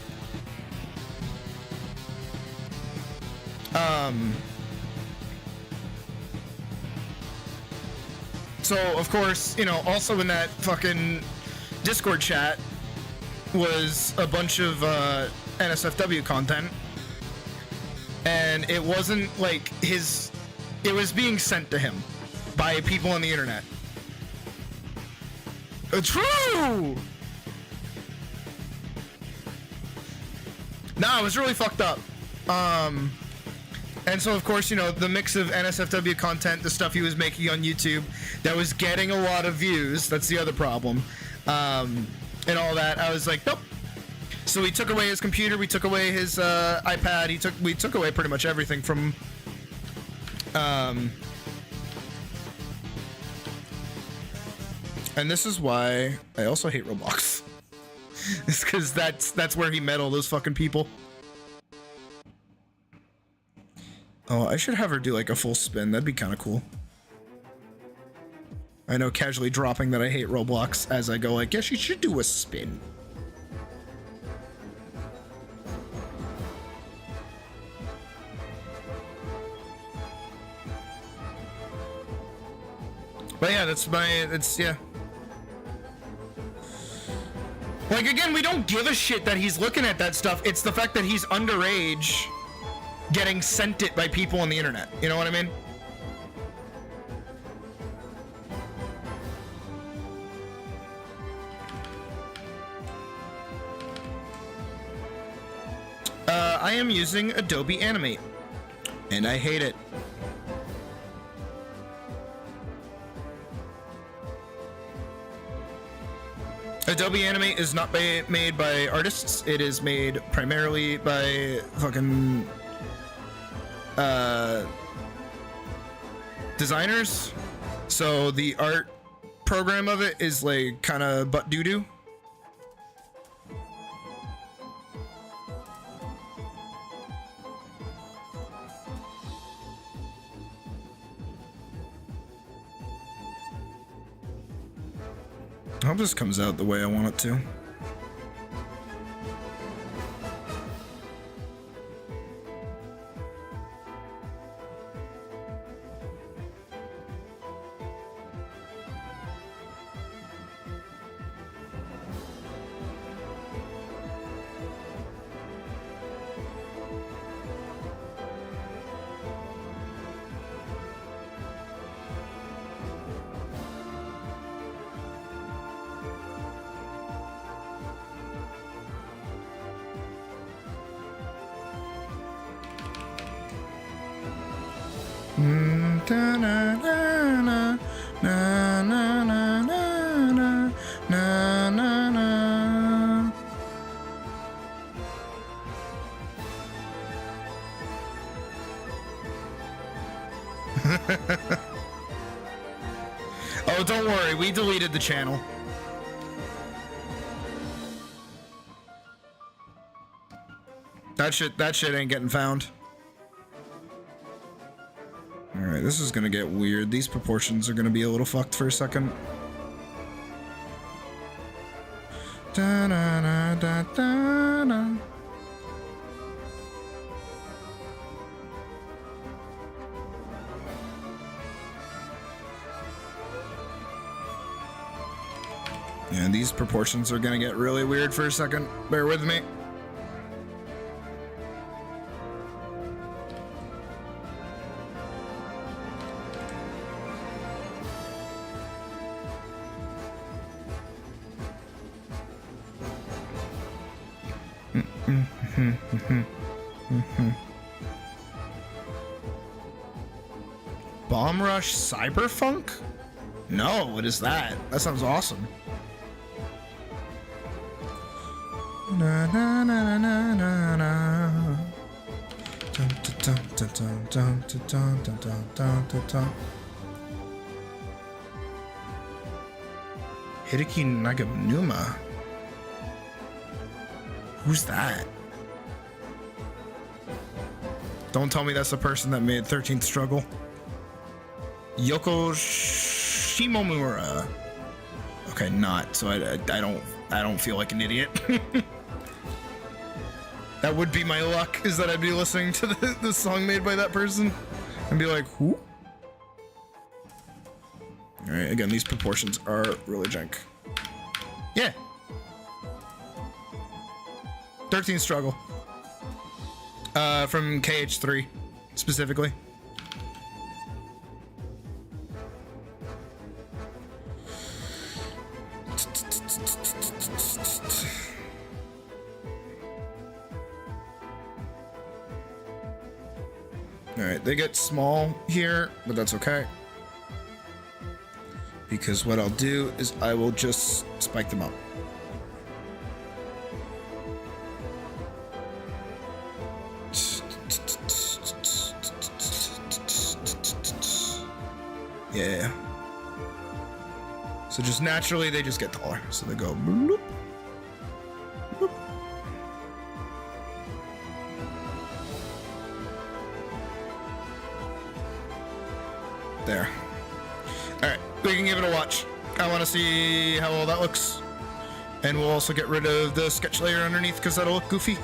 So, of course, you know, also in that fucking Discord chat was a bunch of NSFW content. And it wasn't like his... It was being sent to him by people on the internet. True! Nah, it was really fucked up. And so, of course, you know, the mix of NSFW content, the stuff he was making on YouTube, that was getting a lot of views. That's the other problem. And all that. I was like, nope. So we took away his computer, we took away his iPad, we took away pretty much everything from... And this is why I also hate Roblox. It's because that's where he met all those fucking people. Oh, I should have her do like a full spin. That'd be kind of cool. I know, casually dropping that I hate Roblox as I go like, yes, you should do a spin. But yeah, yeah. Like, again, we don't give a shit that he's looking at that stuff. It's the fact that he's underage getting sent it by people on the internet. You know what I mean? I am using Adobe Animate, and I hate it. Adobe Animate is not made by artists. It is made primarily by fucking designers. So the art program of it is like kind of butt doo-doo. I hope this comes out the way I want it to. Oh, don't worry, we deleted the channel. That shit ain't getting found. Alright, this is gonna get weird. These proportions are gonna be a little fucked for a second. Da da da da da da. Yeah, these proportions are gonna get really weird for a second. Bear with me. Bomb Rush Cyberfunk? No, what is that? That sounds awesome. Na na na na na na. Dun dun dun dun dun dun dun dun dun dun dun. Hideki Naganuma. Who's that? Don't tell me that's the person that made 13th Struggle. Yoko Shimomura. Okay, not. So I don't feel like an idiot. That would be my luck, is that I'd be listening to the song made by that person and be like, who? Alright, again, these proportions are really jank. Yeah. 13th Struggle. From KH3, specifically. Alright, they get small here, but that's okay. Because what I'll do is I will just spike them up. Yeah. So just naturally, they just get taller. So they go bloop, bloop. There. Alright, we can give it a watch. I want to see how well that looks. And we'll also get rid of the sketch layer underneath because that'll look goofy.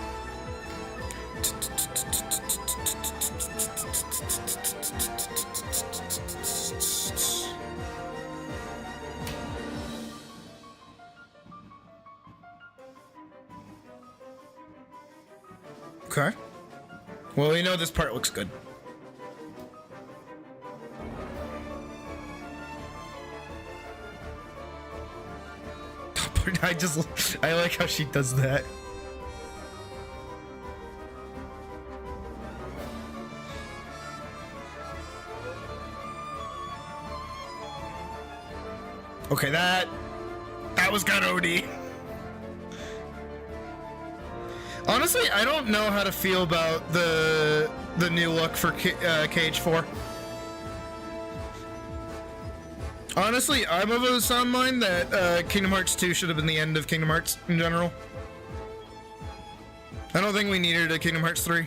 Okay. Well, we know this part looks good. I like how she does that. Okay, that was kind of OD. Honestly, I don't know how to feel about the new look for KH4. Honestly, I'm of a sound mind that Kingdom Hearts 2 should have been the end of Kingdom Hearts in general. I don't think we needed a Kingdom Hearts 3.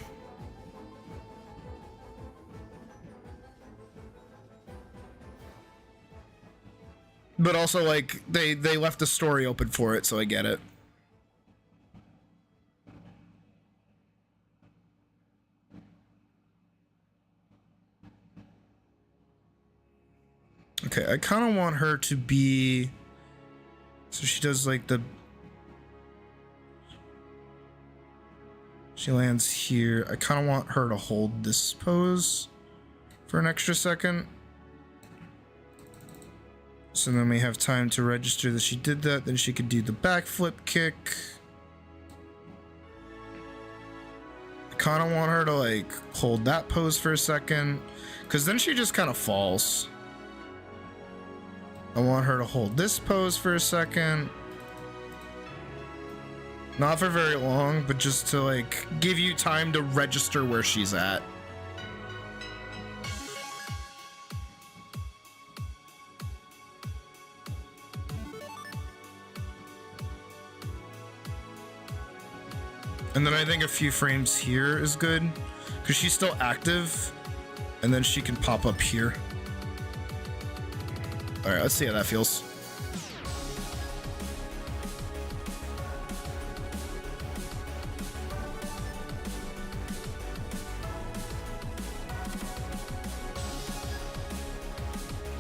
But also, like, they left the story open for it, so I get it. Okay, I kind of want her to be... So she does, like, the... She lands here. I kind of want her to hold this pose for an extra second. So then we have time to register that she did that. Then she could do the backflip kick. I kind of want her to, like, hold that pose for a second. Because then she just kind of falls. I want her to hold this pose for a second. Not for very long, but just to, like, give you time to register where she's at. And then I think a few frames here is good because she's still active, and then she can pop up here. All right, let's see how that feels.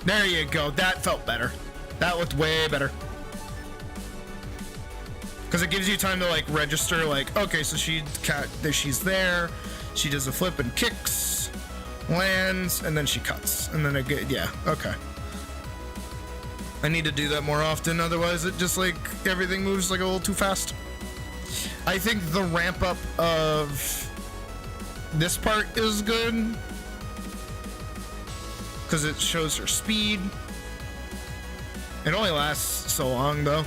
There you go. That felt better. That looked way better. Because it gives you time to like register, like, okay, so she's there. She does a flip and kicks, lands, and then she cuts, and then yeah, okay. I need to do that more often, otherwise it just like everything moves like a little too fast. I think the ramp up of this part is good because it shows her speed. It only lasts so long though.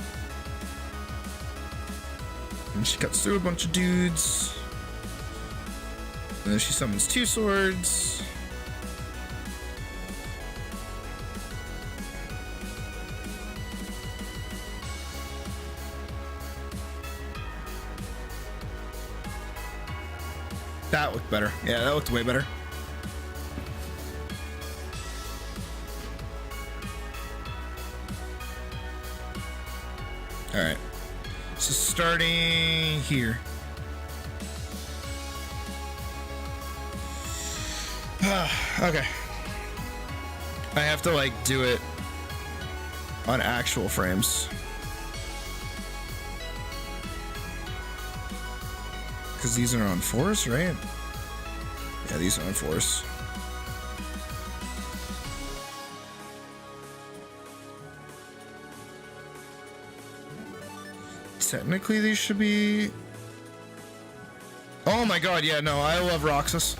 And she cuts through a bunch of dudes. And then she summons 2 swords. That looked better. Yeah, that looked way better. All right. So starting here. Okay. I have to like do it on actual frames. Because these are on 4s, right? Yeah, these are on 4s. Technically, these should be... Oh my god, yeah, no, I love Roxas.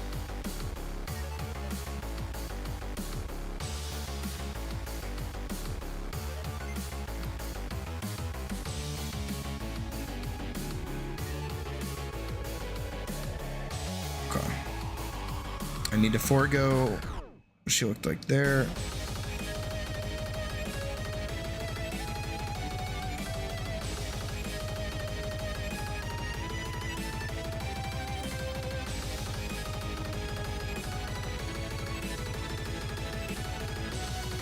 I need to forego what she looked like there.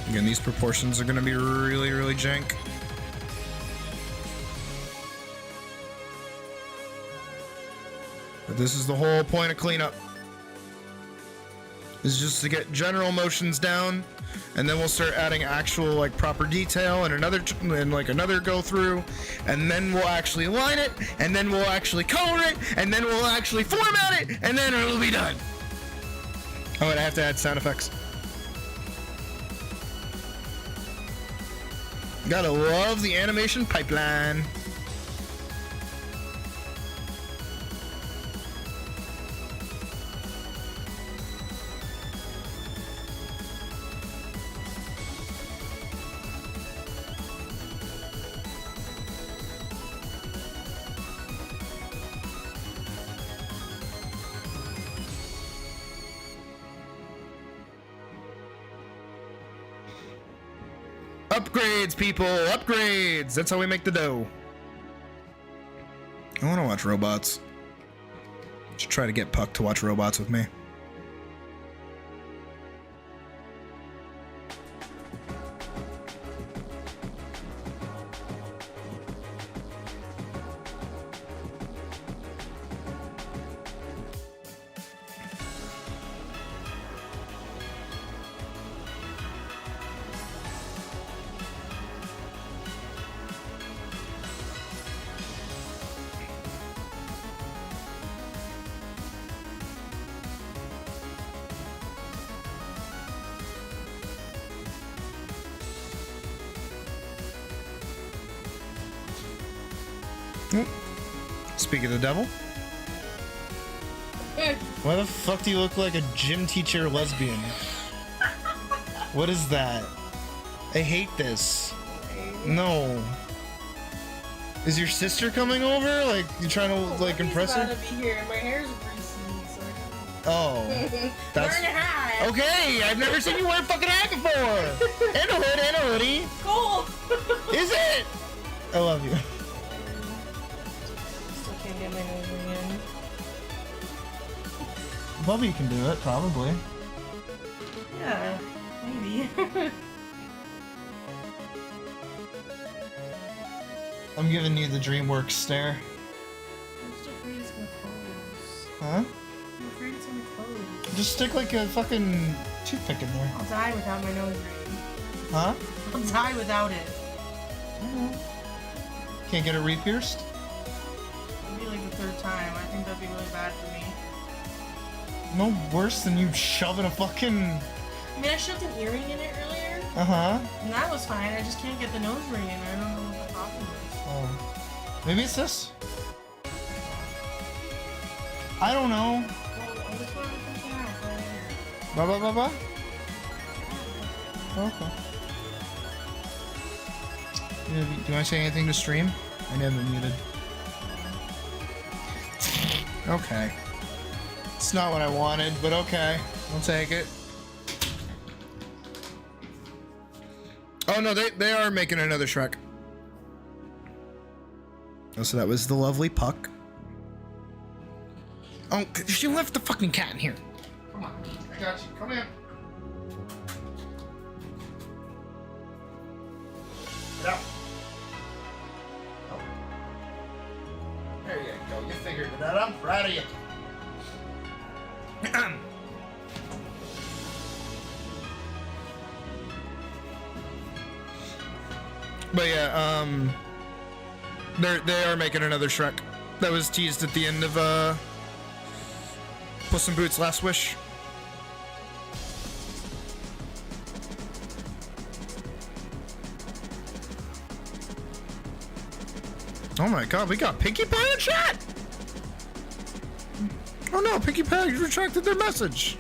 Again, these proportions are going to be really, really jank. But this is the whole point of cleanup. Is just to get general motions down, and then we'll start adding actual like proper detail and another go through, and then we'll actually line it, and then we'll actually color it, and then we'll actually format it, and then it'll be done. Oh, and I have to add sound effects. Gotta love the animation pipeline. Upgrades, people! Upgrades! That's how we make the dough. I want to watch robots. Should try to get Puck to watch robots with me. Speak of the devil. Why the fuck do you look like a gym teacher lesbian? What is that? I hate this. No. Is your sister coming over? Like, you trying to like impress her? About to be here. My hair's greasy, so. Oh. That's wearing a hat. Okay. I've never seen you wear a fucking hat before. And a hood and a hoodie. Cool. Is it? I love you. Still can't get my nose again. Bubby can do it, probably. Yeah, maybe. I'm giving you the DreamWorks stare. I'm just afraid it's gonna close. Huh? I'm afraid it's gonna close. Just stick like a fucking toothpick in there. I'll die without my nose ring. Huh? I'll die without it. Can't get it re-pierced? It'll be like the third time. I think that'd be really bad for me. No worse than you shoving a fucking... I mean, I shoved an earring in it earlier. Uh-huh. And that was fine. I just can't get the nose ring in. I don't know what the problem is. Oh. Maybe it's this? I don't know. Well, I just want to put it out right here. Ba ba ba ba? Okay. Do you want to say anything to stream? I never muted. Okay. It's not what I wanted, but okay. I'll take it. Oh no, they are making another Shrek. Oh, so that was the lovely Puck. Oh, she left the fucking cat in here. Come on, I got you. Come in. Get out. Oh. There you go. You figured it out. I'm proud of you. But yeah, they are making another Shrek. That was teased at the end of Puss in Boots' Last Wish. Oh my god, we got Pinkie Pie in chat! Oh no, Pinkie Pie retracted their message.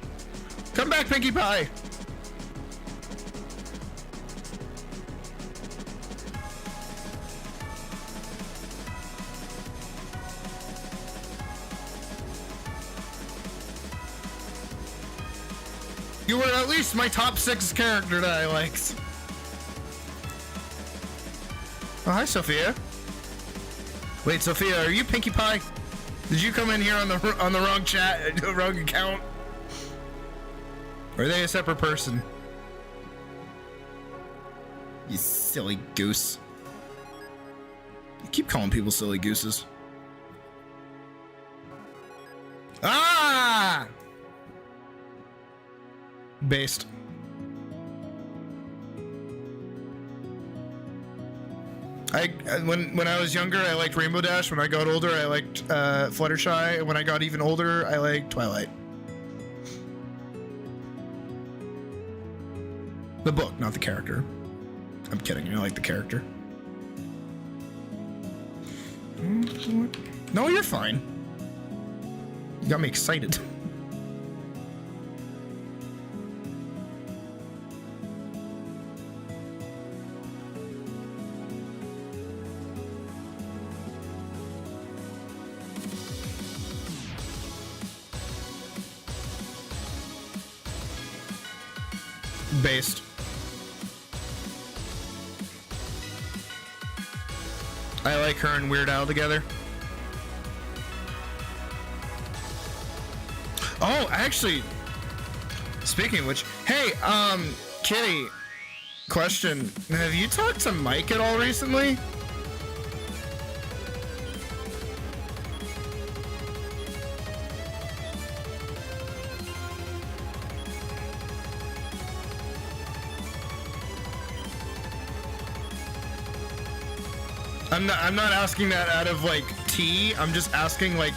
Come back, Pinkie Pie. You were at least my top 6 character that I liked. Oh, hi, Sophia. Wait, Sophia, are you Pinkie Pie? Did you come in here on the wrong chat, wrong account? Or are they a separate person? You silly goose. You keep calling people silly gooses. Ah! Based. When I was younger, I liked Rainbow Dash. When I got older, I liked Fluttershy. And when I got even older, I liked Twilight. The book, not the character. I'm kidding. I like the character. No, you're fine. You got me excited. Based. I like her and Weird Al together. Oh, actually, speaking of which, hey, Kitty, question. Have you talked to Mike at all recently? I'm not asking that out of like tea. I'm just asking like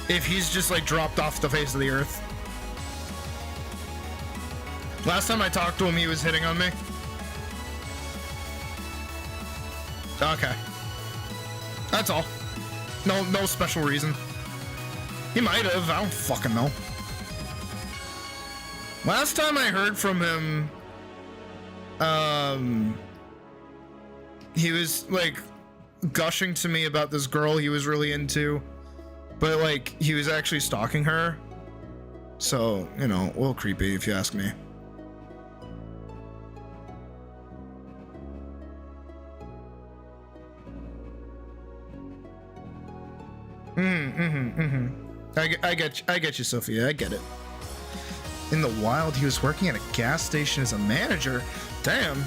if he's just like dropped off the face of the earth. Last time I talked to him, he was hitting on me. Okay. That's all. No special reason. He might have. I don't fucking know. Last time I heard from him, he was like gushing to me about this girl he was really into, but like he was actually stalking her. So, you know, a little creepy if you ask me. I get you, Sophia. I get it. In the wild, he was working at a gas station as a manager. Damn,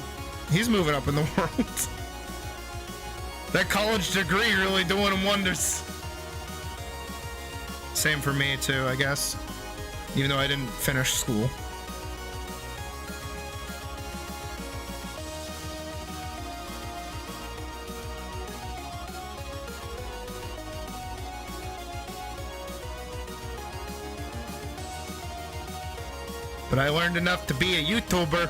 he's moving up in the world. That college degree really doing him wonders. Same for me too, I guess. Even though I didn't finish school. But I learned enough to be a YouTuber.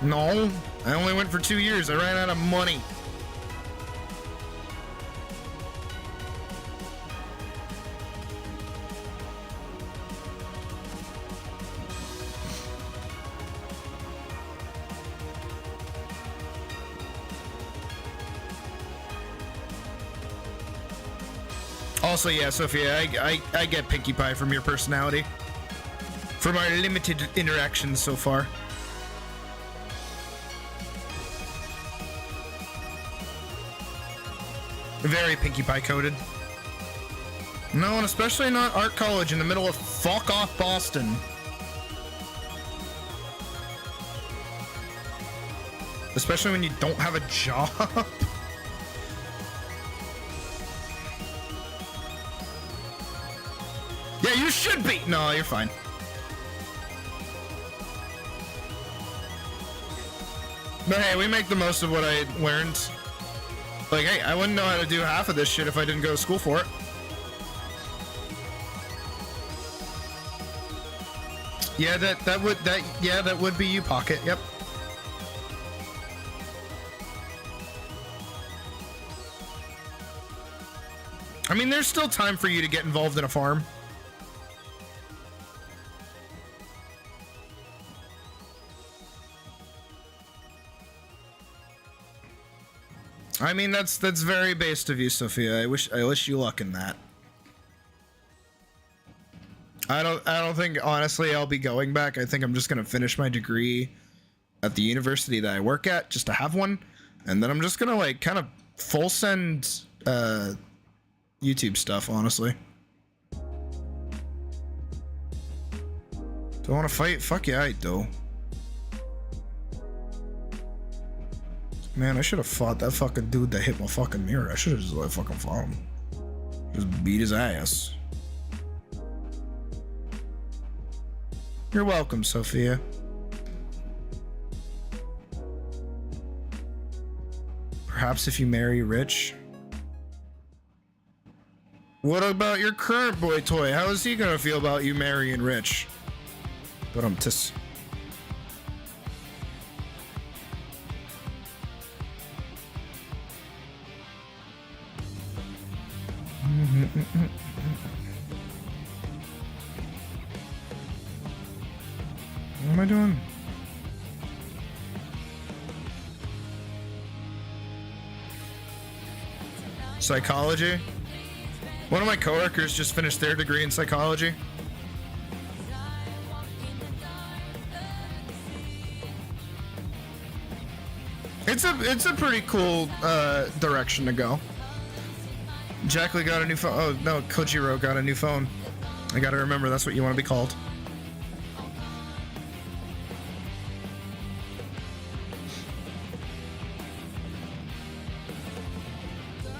No, I only went for 2 years. I ran out of money. Also, yeah, Sophia, I get Pinkie Pie from your personality. From our limited interactions so far. Very Pinkie Pie coded. No, and especially not art college in the middle of fuck off Boston. Especially when you don't have a job. Yeah, you should be. No, you're fine. But hey, we make the most of what I learned. Like, hey, I wouldn't know how to do half of this shit if I didn't go to school for it. Yeah, that would be you, Pocket. Yep. I mean, there's still time for you to get involved in a farm. I mean, that's very based of you, Sophia. I wish you luck in that. I don't think, honestly, I'll be going back. I think I'm just gonna finish my degree at the university that I work at, just to have one, and then I'm just gonna like kind of full send YouTube stuff, honestly. Do I want to fight? Fuck yeah, I do. Man, I should have fought that fucking dude that hit my fucking mirror. I should have just like fucking fought him. Just beat his ass. You're welcome, Sophia. Perhaps if you marry rich. What about your current boy toy? How is he gonna feel about you marrying rich? But I'm just. What am I doing? Psychology? One of my coworkers just finished their degree in psychology. It's a pretty cool direction to go. Jackley got a new phone. Oh no, Kojiro got a new phone. I gotta remember that's what you want to be called.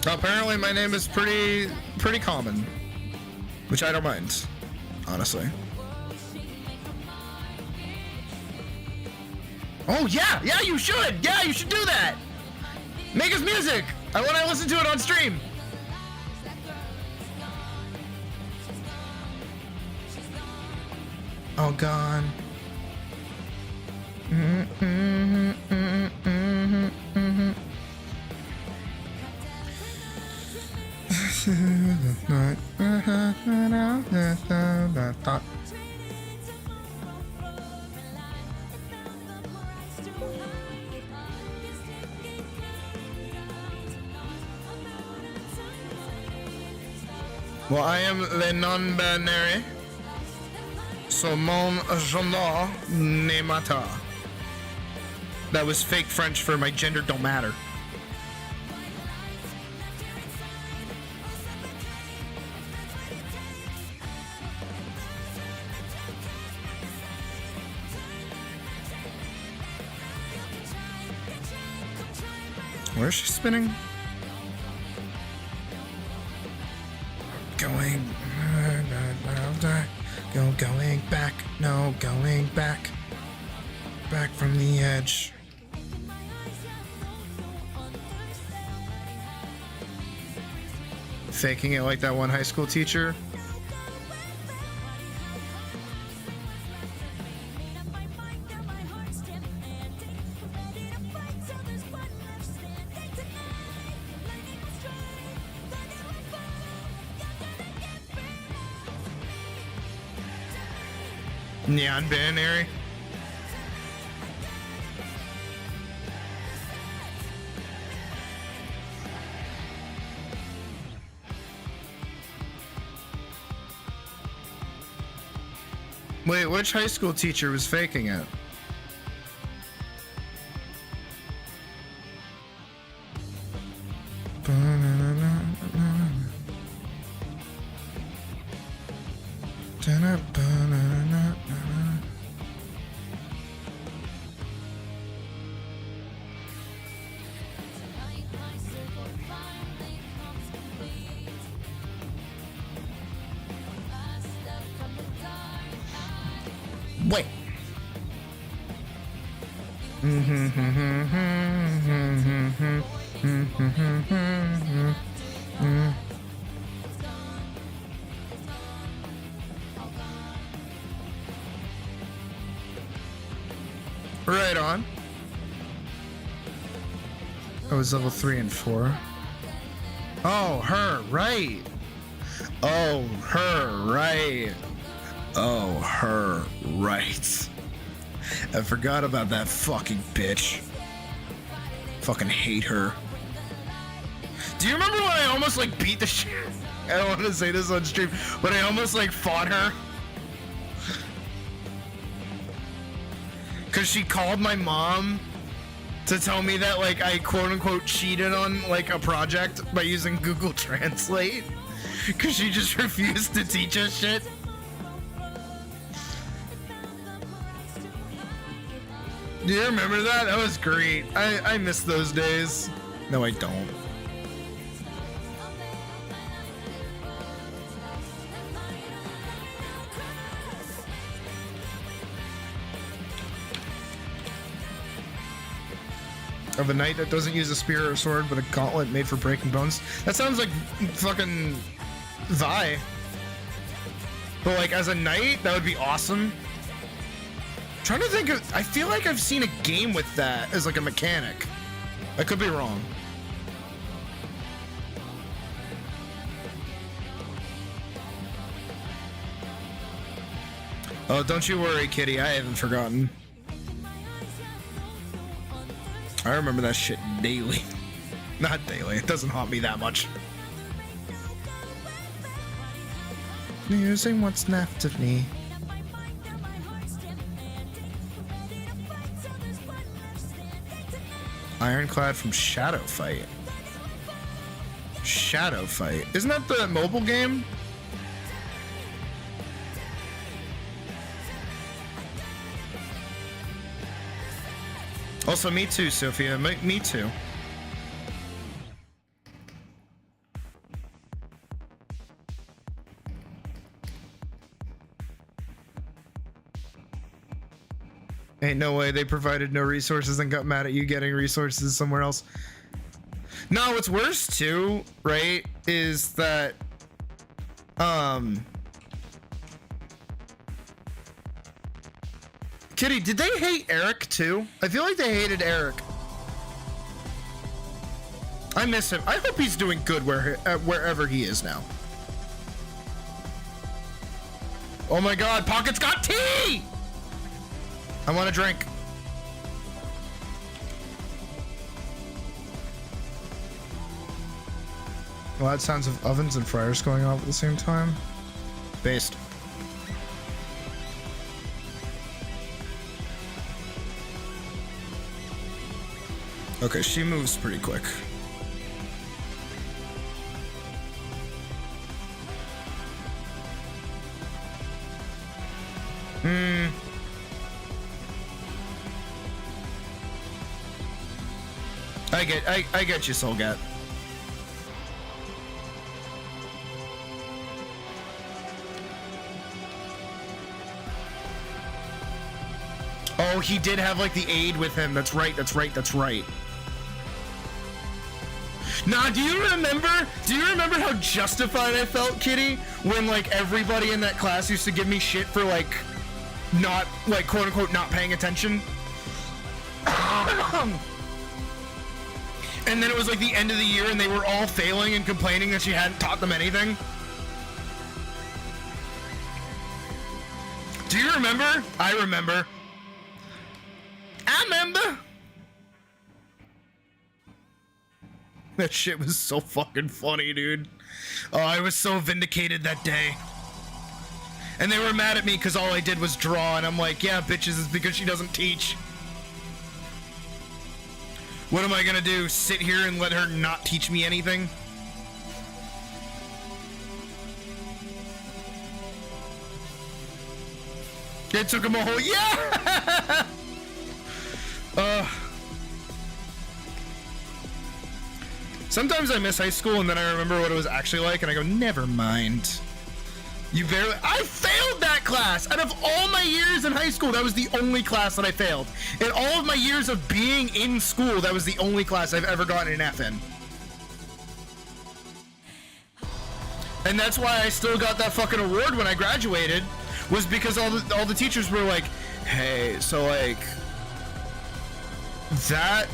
Apparently my name is pretty common, which I don't mind, honestly. Oh yeah, you should. Yeah, you should do that. Make us music. I want to listen to it on stream. Oh, gone. Well, I am the non-binary. so mon gender ne matter. That was fake French for my gender don't matter. Where is she spinning? Going back, no, going back. Back from the edge. Faking it like that one high school teacher. Non-binary. Wait, which high school teacher was faking it? Wait. Right on. I was level 3 and 4. Oh, her, right. Oh, her, right. Oh, her, right. I forgot about that fucking bitch. Fucking hate her. Do you remember when I almost like beat the shit? I don't want to say this on stream, but I almost like fought her. Cause she called my mom to tell me that like I quote unquote cheated on like a project by using Google Translate. Cause she just refused to teach us shit. Do you remember that? That was great. I miss those days. No, I don't. Of a knight that doesn't use a spear or sword, but a gauntlet made for breaking bones. That sounds like fucking Vi. But like as a knight, that would be awesome. Trying to think of, I feel like I've seen a game with that as like a mechanic. I could be wrong. Oh, don't you worry, kitty. I haven't forgotten. I remember that shit daily. Not daily. It doesn't haunt me that much. Using what's left of me. Ironclad from Shadow Fight. Shadow Fight. Isn't that the mobile game? Also, me too, Sophia. Me too. Ain't no way they provided no resources and got mad at you getting resources somewhere else. No, what's worse too, right, is that Kitty, did they hate Eric too? I feel like they hated Eric. I miss him. I hope he's doing good wherever he is now. Oh my god, Pocket's got tea! I want a drink. Loud sounds of ovens and fryers going off at the same time. Based. Okay, she moves pretty quick. I get you, Solgat. Oh, he did have like the aide with him. That's right. Nah, do you remember how justified I felt, Kitty, when like everybody in that class used to give me shit for like not like quote unquote not paying attention? And then it was like the end of the year and they were all failing and complaining that she hadn't taught them anything. Do you remember? I remember. That shit was so fucking funny, dude. Oh, I was so vindicated that day. And they were mad at me because all I did was draw, and I'm like, yeah, bitches, it's because she doesn't teach. What am I gonna do? Sit here and let her not teach me anything? It took him a whole, yeah! Sometimes I miss high school and then I remember what it was actually like and I go, never mind. I failed that class! Out of all my years in high school, that was the only class that I failed. In all of my years of being in school, that was the only class I've ever gotten an F in. And that's why I still got that fucking award when I graduated, was because all the teachers were like, hey, so like, that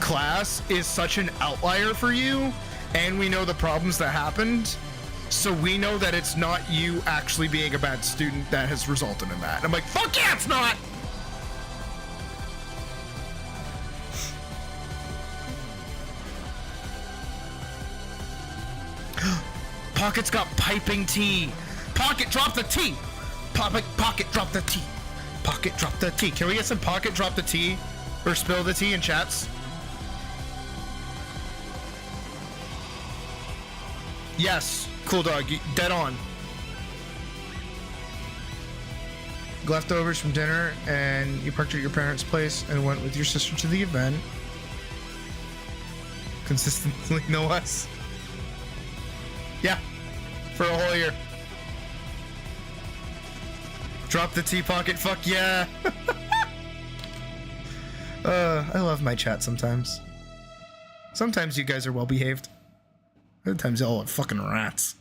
class is such an outlier for you, and we know the problems that happened, so we know that it's not you actually being a bad student that has resulted in that. And I'm like, fuck yeah, it's not! Pocket's got piping tea. Pocket, drop the tea. Pocket, drop the tea. Pocket, drop the tea. Can we get some Pocket, drop the tea? Or spill the tea in chats? Yes, cool dog, dead on. Leftovers from dinner, and you parked at your parents' place and went with your sister to the event. Consistently, no less. Yeah, for a whole year. Drop the tea, Pocket, fuck yeah. I love my chat sometimes. Sometimes you guys are well behaved. Other times y'all are fucking rats.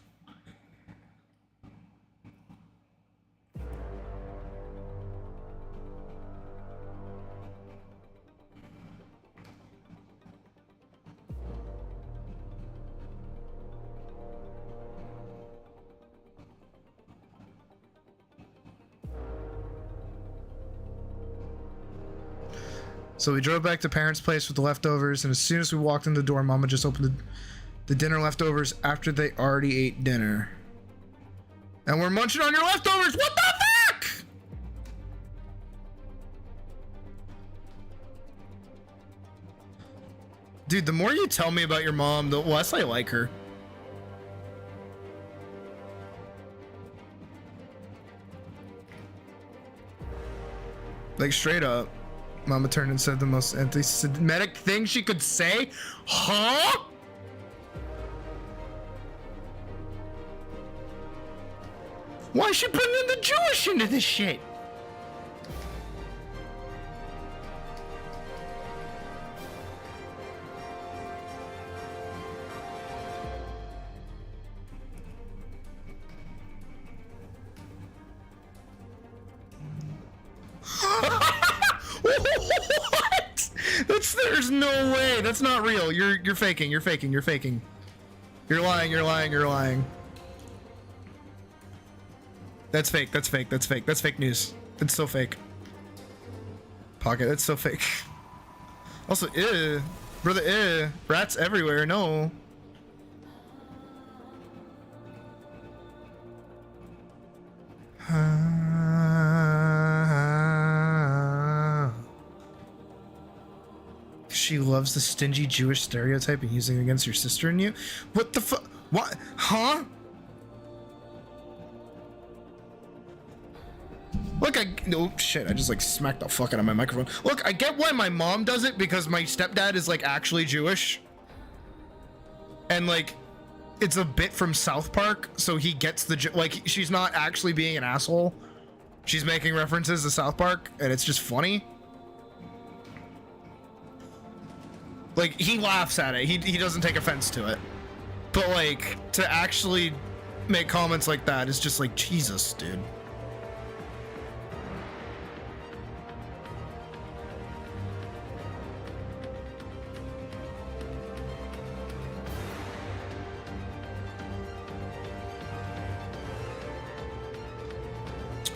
So we drove back to parents' place with the leftovers, and as soon as we walked in the door, Mama just opened the dinner leftovers after they already ate dinner. And we're munching on your leftovers! What the fuck?! Dude, the more you tell me about your mom, the less I like her. Like, straight up. Mama turned and said the most anti-Semitic thing she could say? Huh? Why is she putting in the Jewish into this shit? What? There's no way. That's not real. You're faking. You're faking. You're faking. You're lying. You're lying. You're lying. That's fake. That's fake. That's fake. That's fake news. It's so fake. Pocket. That's so fake. Also, brother, rats everywhere. No. She loves loves the stingy Jewish stereotype and using it against your sister and you. What the fuck? What? Huh? Look, oh shit, I just like smacked the fuck out of my microphone. Look, I get why my mom does it because my stepdad is like actually Jewish. And like, it's a bit from South Park, so he gets the, like, she's not actually being an asshole. She's making references to South Park, and it's just funny. Like, he laughs at it. He doesn't take offense to it. But like, to actually make comments like that is just like, Jesus, dude.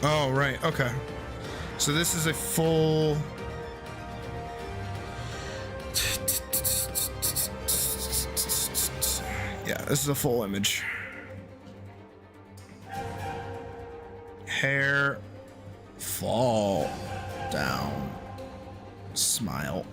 Oh, right, okay. So this is a full... Yeah, this is a full image. Hair fall down. Smile.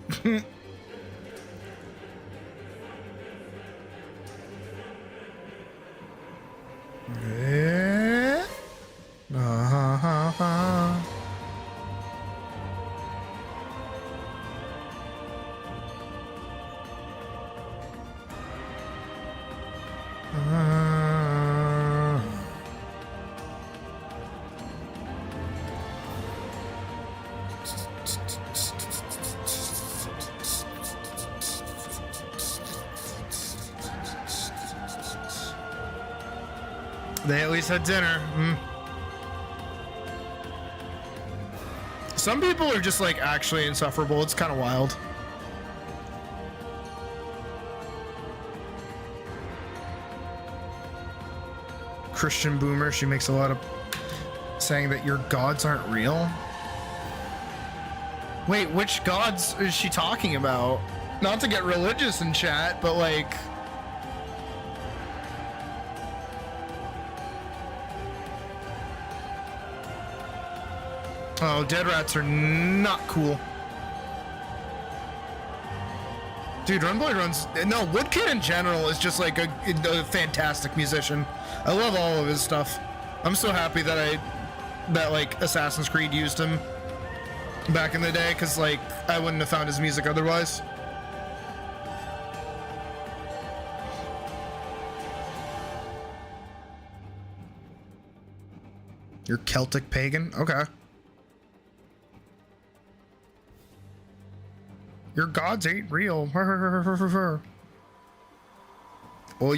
They at least had dinner. Some people are just like actually insufferable. It's kind of wild. Christian boomer, she makes a lot of saying that your gods aren't real. Wait, which gods is she talking about? Not to get religious in chat, but like... Oh, dead rats are not cool. Dude, Run Boy Run's... No, Woodkid in general is just like a fantastic musician. I love all of his stuff. I'm so happy that like Assassin's Creed used him back in the day, because like I wouldn't have found his music otherwise. You're Celtic pagan? Okay. Your gods ain't real. Well,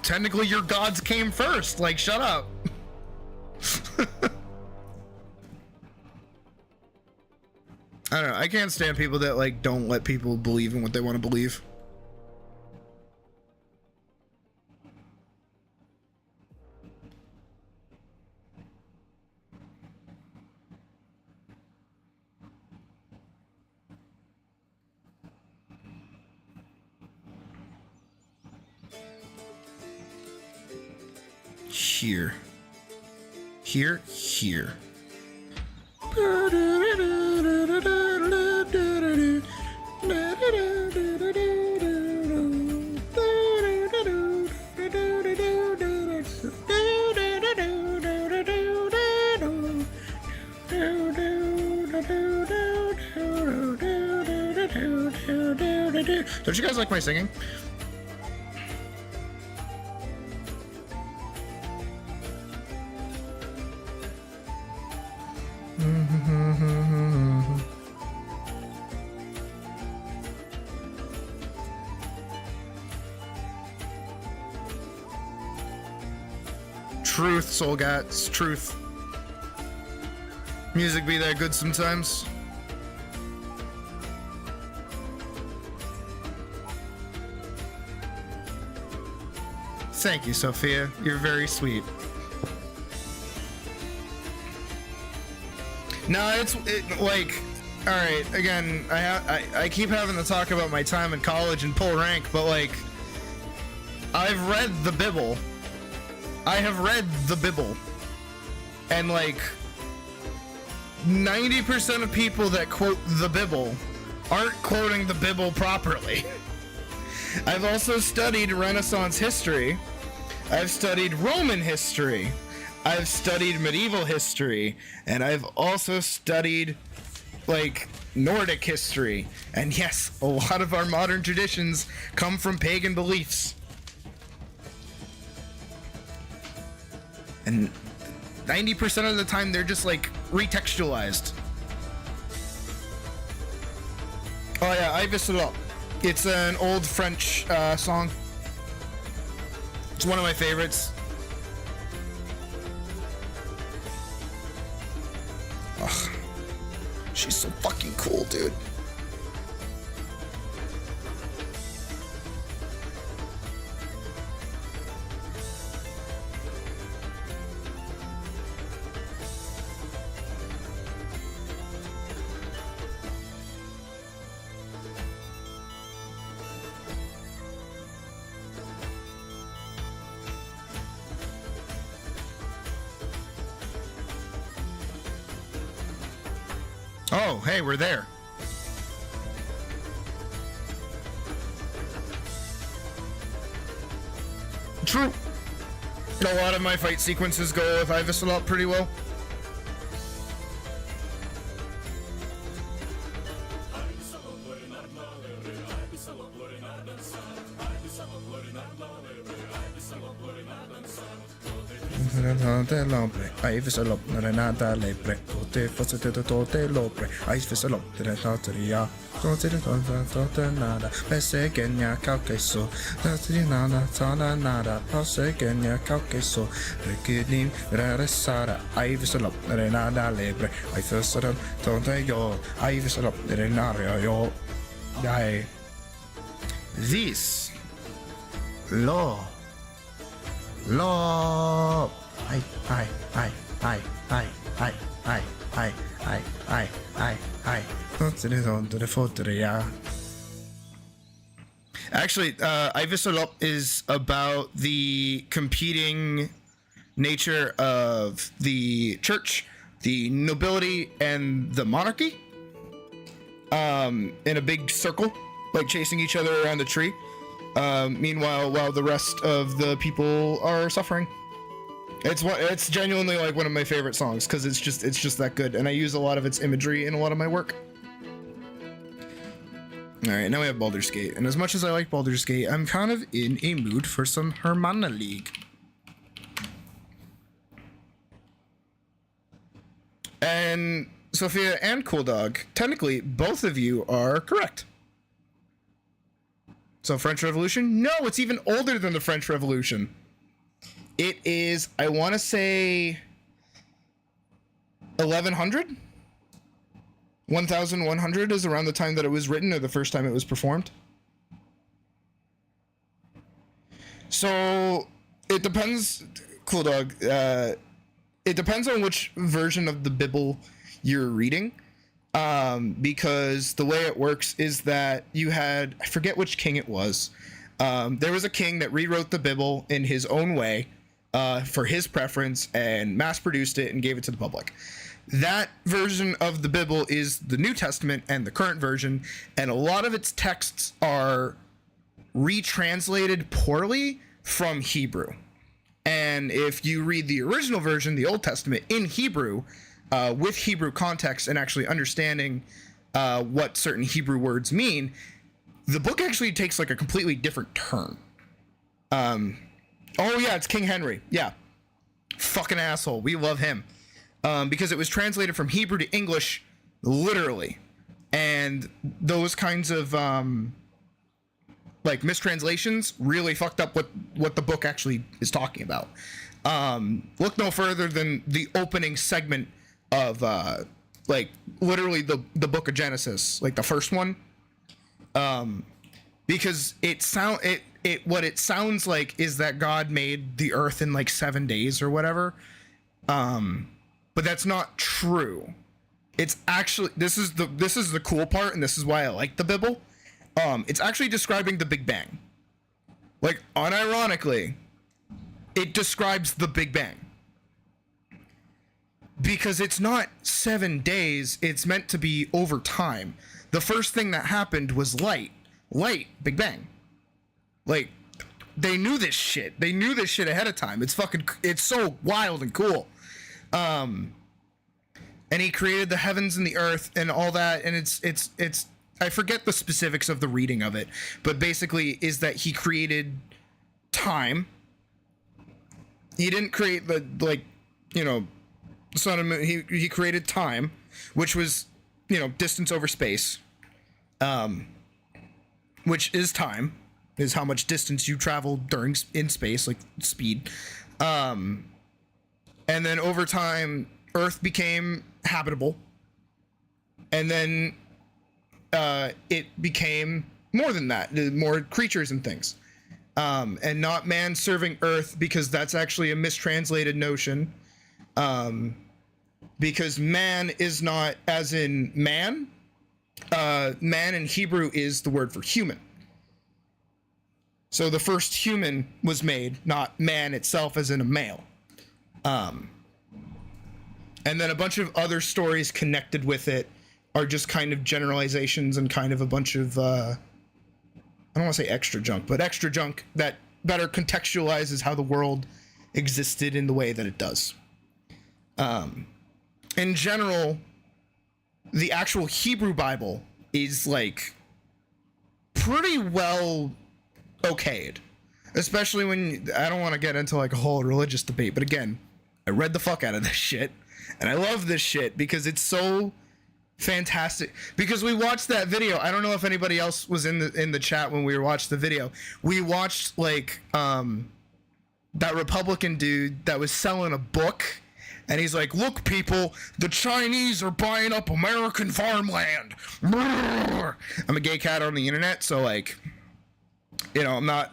technically your gods came first. Like, shut up. I don't know. I can't stand people that like don't let people believe in what they want to believe. Here. Here. Don't you guys like my singing? Truth, Soulgats, truth. Music be that good sometimes. Thank you, Sophia. You're very sweet. No, it's like, all right. Again, I keep having to talk about my time in college and pull rank, but like, I've read the Bible. I have read the Bible, and like 90% of people that quote the Bible aren't quoting the Bible properly. I've also studied Renaissance history. I've studied Roman history. I've studied medieval history. And I've also studied, like, Nordic history. And yes, a lot of our modern traditions come from pagan beliefs. And 90% of the time, they're just, like, retextualized. Oh yeah, I whistle up. It's an old French song. It's one of my favorites. Ugh. She's so fucking cool, dude. Oh, hey, we're there. True. A lot of my fight sequences go with Ivis a lot pretty well. This law Actually, Ivisalop is about the competing nature of the church, the nobility, and the monarchy in a big circle, like chasing each other around the tree. Meanwhile, while the rest of the people are suffering. It's genuinely like one of my favorite songs because it's just that good, and I use a lot of its imagery in a lot of my work. All right, now we have Baldur's Gate, and as much as I like Baldur's Gate, I'm kind of in a mood for some Hermana League. And Sophia and Cool Dog, technically, both of you are correct. So French Revolution? No, it's even older than the French Revolution. It is, I want to say, 1100? 1100 is around the time that it was written or the first time it was performed. So it depends, Cool Dog. It depends on which version of the Bible you're reading. Because the way it works is that you had, I forget which king it was. There was a king that rewrote the Bible in his own way for his preference and mass produced it and gave it to the public. That version of the Bible is the New Testament and the current version, and a lot of its texts are retranslated poorly from Hebrew. And if you read the original version, the Old Testament, in Hebrew, with Hebrew context and actually understanding what certain Hebrew words mean, the book actually takes like a completely different turn. Oh yeah, it's King Henry. Yeah. Fucking asshole. We love him. Because it was translated from Hebrew to English literally. And those kinds of like mistranslations really fucked up what the book actually is talking about. Look no further than the opening segment of like literally the book of Genesis, like the first one. Because what it sounds like is that God made the earth in like 7 days or whatever. But that's not true. It's actually, this is the cool part, and this is why I like the Bible. It's actually describing the Big Bang. Like, unironically, it describes the Big Bang. Because it's not 7 days, it's meant to be over time. the first thing that happened was light, Big Bang. Like, they knew this shit. They knew this shit ahead of time. It's so wild and cool. And he created the heavens and the earth and all that. And it's I forget the specifics of the reading of it, but basically is that he created time. He didn't create the, like, you know, sun and moon. He created time, which was, you know, distance over space, which is time, is how much distance you travel in space, like speed. And then over time, Earth became habitable, and then it became more than that, more creatures and things, and not man serving Earth, because that's actually a mistranslated notion. Because man is not as in man. Man in Hebrew is the word for human. So the first human was made, not man itself as in a male. And then a bunch of other stories connected with it are just kind of generalizations and kind of a bunch of, I don't want to say extra junk, but extra junk that better contextualizes how the world existed in the way that it does. In general, the actual Hebrew Bible is like pretty well okayed, especially when, I don't want to get into like a whole religious debate, but again, I read the fuck out of this shit, and I love this shit because it's so fantastic. Because we watched that video. I don't know if anybody else was in the chat when we watched the video. We watched like that Republican dude that was selling a book. And he's like, look, people, the Chinese are buying up American farmland. I'm a gay cat on the internet, so, like, you know, I'm not,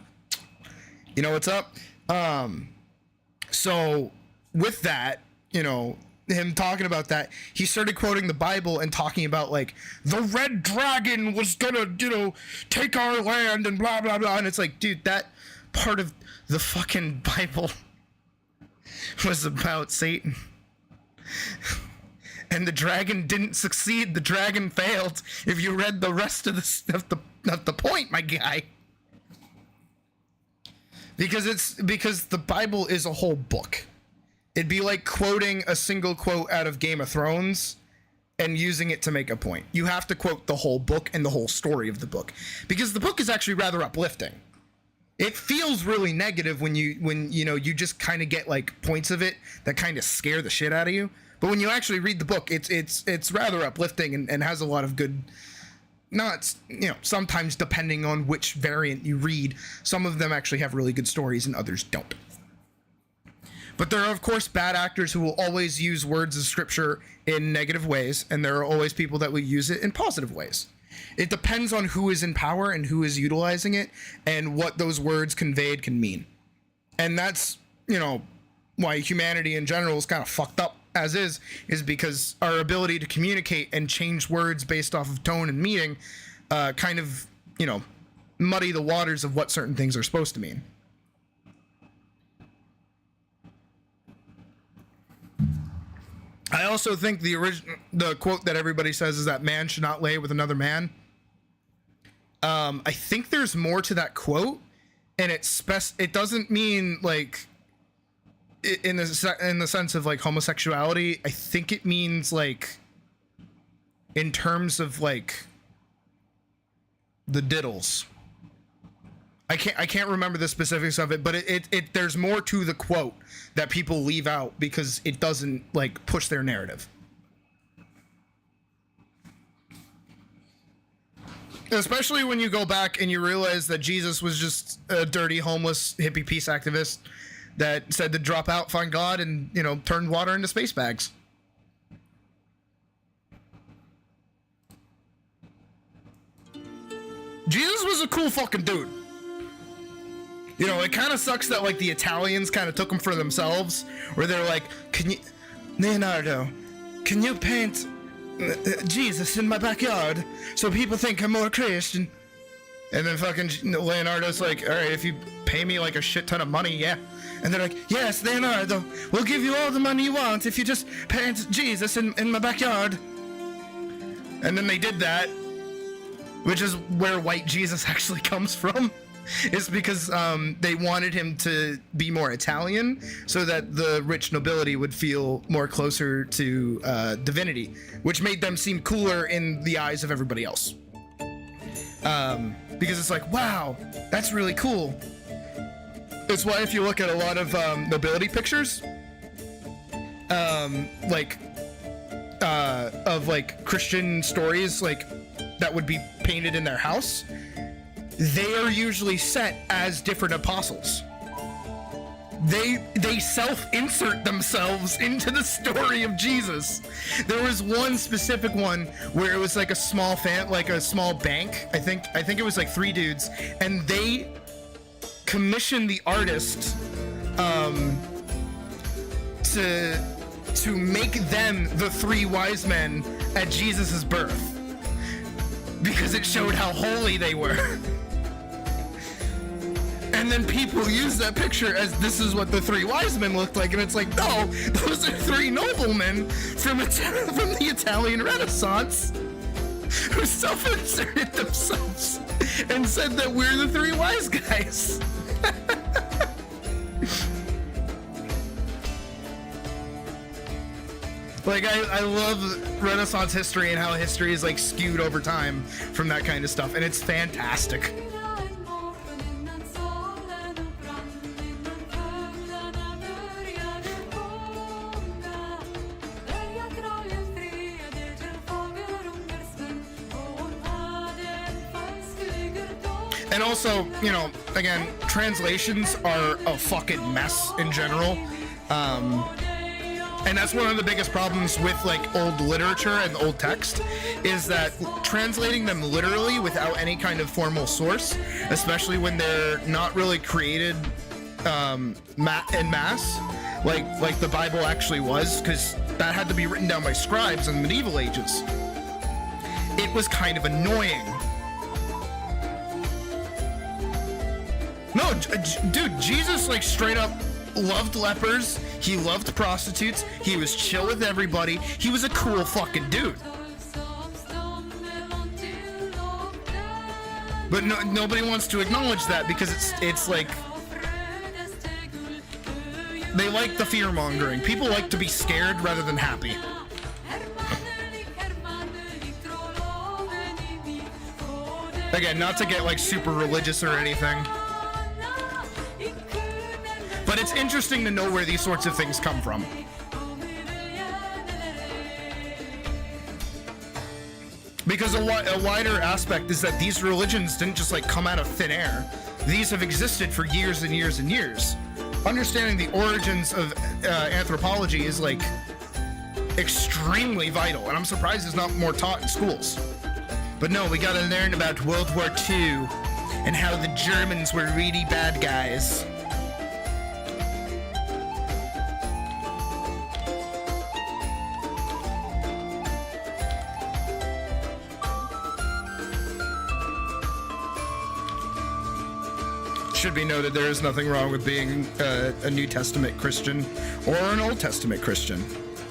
you know what's up? So with that, you know, him talking about that, he started quoting the Bible and talking about, like, the red dragon was gonna, you know, take our land and blah, blah, blah. And it's like, dude, that part of the fucking Bible was about Satan. And the dragon didn't succeed. The dragon failed. If you read the rest of the point, my guy. Because the Bible is a whole book. It'd be like quoting a single quote out of Game of Thrones and using it to make a point. You have to quote the whole book and the whole story of the book, because the book is actually rather uplifting. It feels really negative when you know you just kind of get like points of it that kind of scare the shit out of you. But when you actually read the book, it's rather uplifting and has a lot of good. Not, you know, sometimes depending on which variant you read, some of them actually have really good stories and others don't. But there are, of course, bad actors who will always use words of scripture in negative ways, and there are always people that will use it in positive ways. It depends on who is in power and who is utilizing it and what those words conveyed can mean. And that's, you know, why humanity in general is kind of fucked up as is because our ability to communicate and change words based off of tone and meaning kind of, you know, muddy the waters of what certain things are supposed to mean. I also think the quote that everybody says is that man should not lay with another man. I think there's more to that quote, and it doesn't mean like in the sense of like homosexuality. I think it means like in terms of like the diddles. I can't remember the specifics of it, but it there's more to the quote that people leave out because it doesn't like push their narrative. Especially when you go back and you realize that Jesus was just a dirty, homeless, hippie peace activist that said to drop out, find God, and, you know, turn water into space bags. Jesus was a cool fucking dude. You know, it kind of sucks that, like, the Italians kind of took him for themselves, where they're like, Leonardo, can you paint Jesus in my backyard so people think I'm more Christian? And then fucking Leonardo's like, all right, if you pay me like a shit ton of money, yeah. And they're like, yes, Leonardo, we'll give you all the money you want if you just paint Jesus in my backyard. And then they did that, which is where white Jesus actually comes from. Is because they wanted him to be more Italian so that the rich nobility would feel more closer to divinity, which made them seem cooler in the eyes of everybody else. Because it's like, wow, that's really cool. It's why if you look at a lot of nobility pictures, of like Christian stories, like that would be painted in their house, they are usually set as different apostles. They self-insert themselves into the story of Jesus. There was one specific one where it was like a small bank. I think it was like 3 dudes, and they commissioned the artist to make them the 3 wise men at Jesus's birth, because it showed how holy they were. And then people use that picture as this is what the 3 wise men looked like, and it's like, no, those are 3 noblemen from the Italian Renaissance who self-inserted themselves and said that we're the 3 wise guys. Like, I love Renaissance history and how history is like skewed over time from that kind of stuff, and it's fantastic. And also, you know, again, translations are a fucking mess in general. And that's one of the biggest problems with like old literature and old text, is that translating them literally without any kind of formal source, especially when they're not really created en masse, like the Bible actually was, because that had to be written down by scribes in the medieval ages. It was kind of annoying. No, dude, Jesus like straight up loved lepers. He loved prostitutes. He was chill with everybody. He was a cool fucking dude. But nobody wants to acknowledge that, because it's like they like the fear mongering. People like to be scared rather than happy. Again, not to get like super religious or anything, but it's interesting to know where these sorts of things come from. Because a wider aspect is that these religions didn't just like come out of thin air. These have existed for years and years and years. Understanding the origins of anthropology is like extremely vital, and I'm surprised it's not more taught in schools. But no, we gotta learn about World War II and how the Germans were really bad guys. Should be noted, there is nothing wrong with being a New Testament Christian or an Old Testament Christian.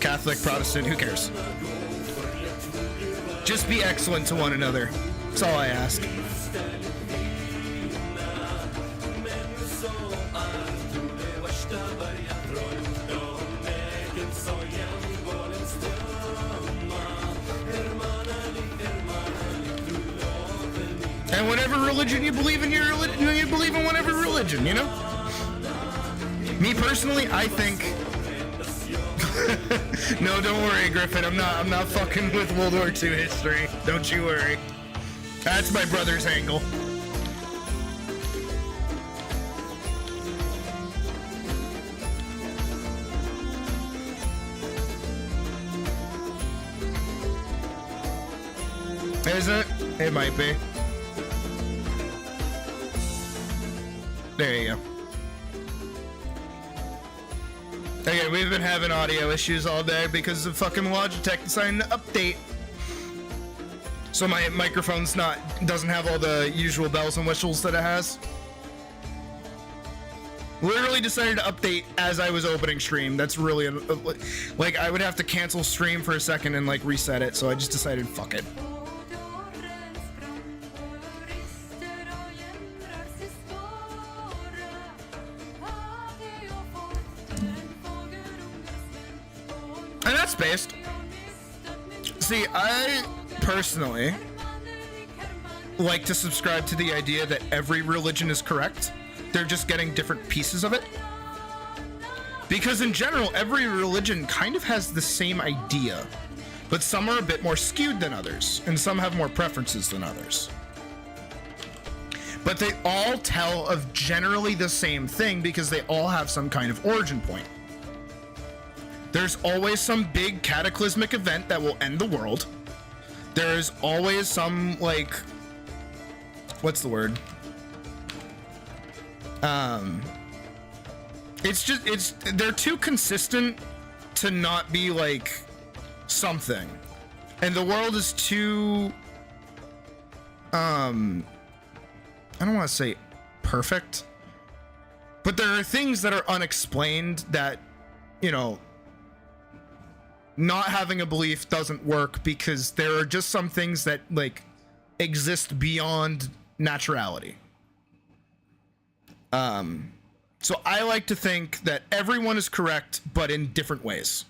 Catholic, Protestant, who cares? Just be excellent to one another. That's all I ask. And whatever religion you believe in, you believe in whatever religion, you know? Me personally, I think... No, don't worry, Griffin. I'm not fucking with World War II history. Don't you worry. That's my brother's angle. Is it? It might be. There you go. Okay, we've been having audio issues all day because of fucking Logitech deciding to update. So my microphone's doesn't have all the usual bells and whistles that it has. Literally decided to update as I was opening stream. That's really, like, I would have to cancel stream for a second and like reset it, so I just decided, fuck it. Stats based. See, I personally like to subscribe to the idea that every religion is correct. They're just getting different pieces of it. Because in general, every religion kind of has the same idea, but some are a bit more skewed than others, and some have more preferences than others. But they all tell of generally the same thing because they all have some kind of origin point. There's always some big cataclysmic event that will end the world. There's always some, like, what's the word? They're too consistent to not be like something. And the world is too, I don't want to say perfect, but there are things that are unexplained that, you know, not having a belief doesn't work because there are just some things that like exist beyond naturality. So I like to think that everyone is correct, but in different ways.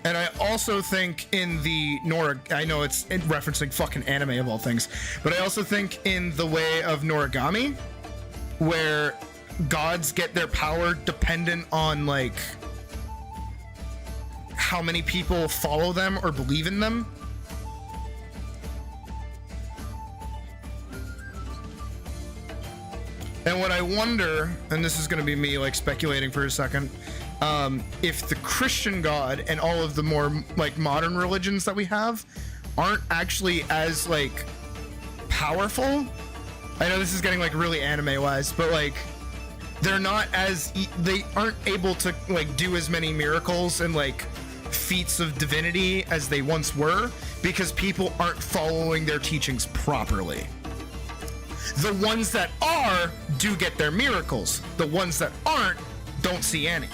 And I also think in the I know it's referencing fucking anime of all things, but I also think in the way of Noragami, where gods get their power dependent on like how many people follow them or believe in them. And what I wonder, and this is going to be me like speculating for a second, if the Christian God and all of the more like modern religions that we have aren't actually as like powerful. I know this is getting like really anime wise, but like they're not as they aren't able to like do as many miracles and like feats of divinity as they once were because people aren't following their teachings properly. The ones that are do get their miracles. The ones that aren't don't see any.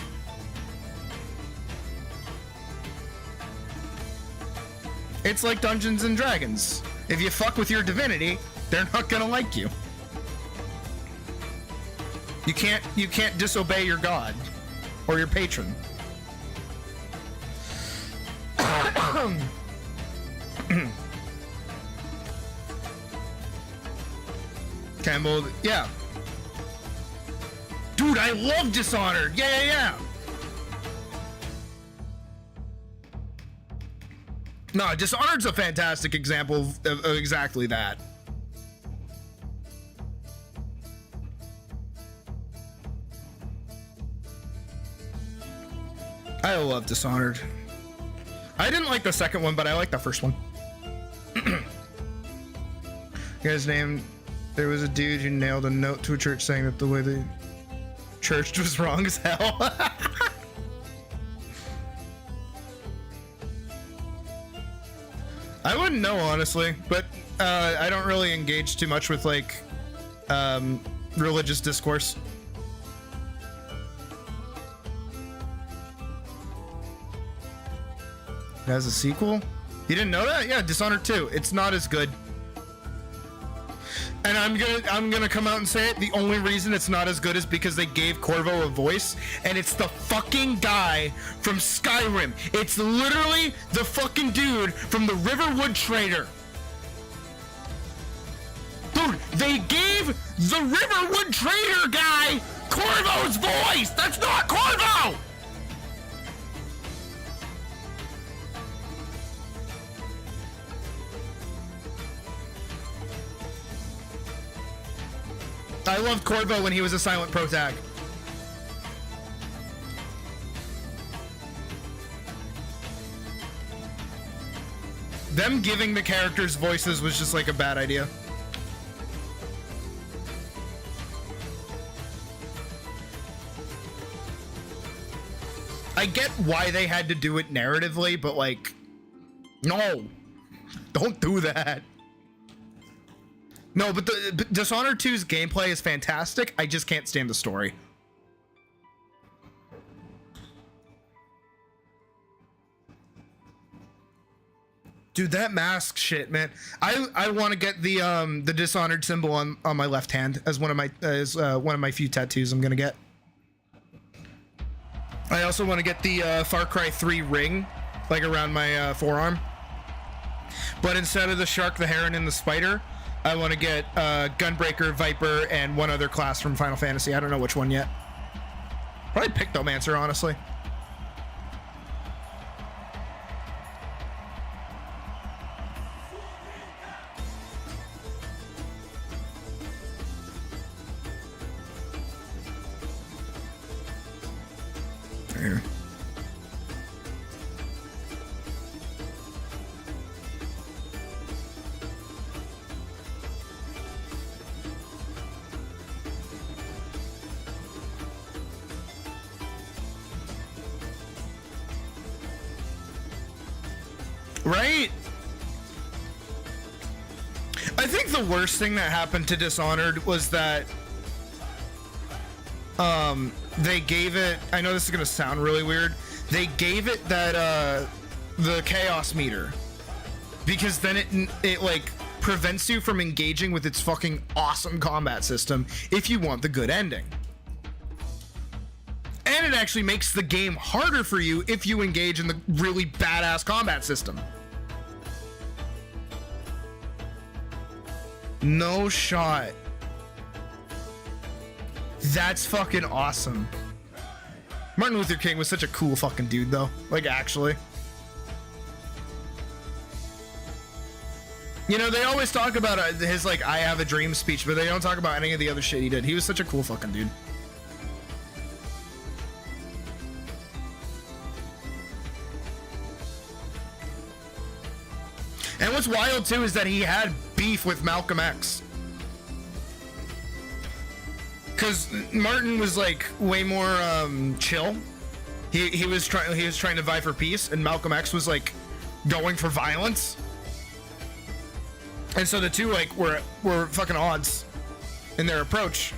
It's like Dungeons and Dragons. If you fuck with your divinity, they're not gonna like you. You can't disobey your god or your patron. Campbell, yeah. Dude, I love Dishonored. Yeah. No, Dishonored's a fantastic example of exactly that. I love Dishonored. I didn't like the second one, but I like the first one. Guy's name, there was a dude who nailed a note to a church saying that the way they churched was wrong as hell. I wouldn't know, honestly, but I don't really engage too much with like religious discourse. It has a sequel? You didn't know that? Yeah, Dishonored 2. It's not as good. And I'm gonna come out and say it. The only reason it's not as good is because they gave Corvo a voice, and it's the fucking guy from Skyrim. It's literally the fucking dude from the Riverwood Trader. Dude, they gave the Riverwood Trader guy Corvo's voice. That's not Corvo. I loved Corvo when he was a silent pro tag. Them giving the characters voices was just like a bad idea. I get why they had to do it narratively, but like, no, don't do that. No, but Dishonored 2's gameplay is fantastic. I just can't stand the story. Dude, that mask shit, man. I want to get the Dishonored symbol on my left hand as one of my few tattoos I'm gonna get. I also want to get the Far Cry 3 ring, like around my forearm. But instead of the shark, the heron, and the spider, I want to get Gunbreaker, Viper, and one other class from Final Fantasy. I don't know which one yet. Probably Pictomancer, honestly. Here. Right? I think the worst thing that happened to Dishonored was that they gave it, I know this is gonna sound really weird, they gave it that the chaos meter, because then it like prevents you from engaging with its fucking awesome combat system if you want the good ending. And it actually makes the game harder for you if you engage in the really badass combat system. No shot. That's fucking awesome. Martin Luther King was such a cool fucking dude, though. Like, actually. You know, they always talk about his, like, I have a dream speech, but they don't talk about any of the other shit he did. He was such a cool fucking dude. And what's wild, too, is that he had beef with Malcolm X. Because Martin was like way more chill. He was trying to vie for peace, and Malcolm X was like going for violence. And so the two like were fucking odds in their approach.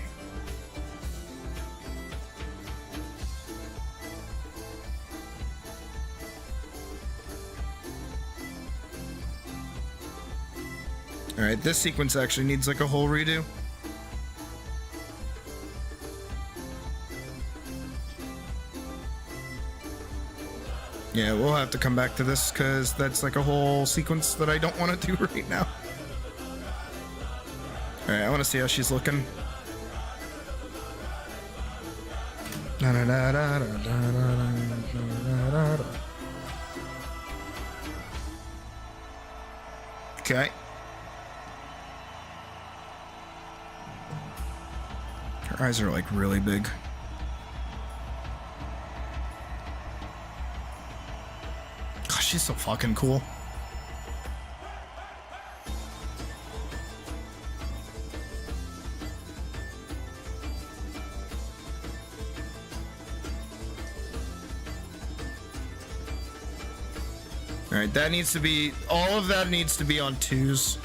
All right, this sequence actually needs like a whole redo. Yeah, we'll have to come back to this because that's like a whole sequence that I don't want to do right now. Alright, I want to see how she's looking. Okay. Her eyes are like really big. She's so fucking cool. All right, that needs to be, all of that needs to be on 2s.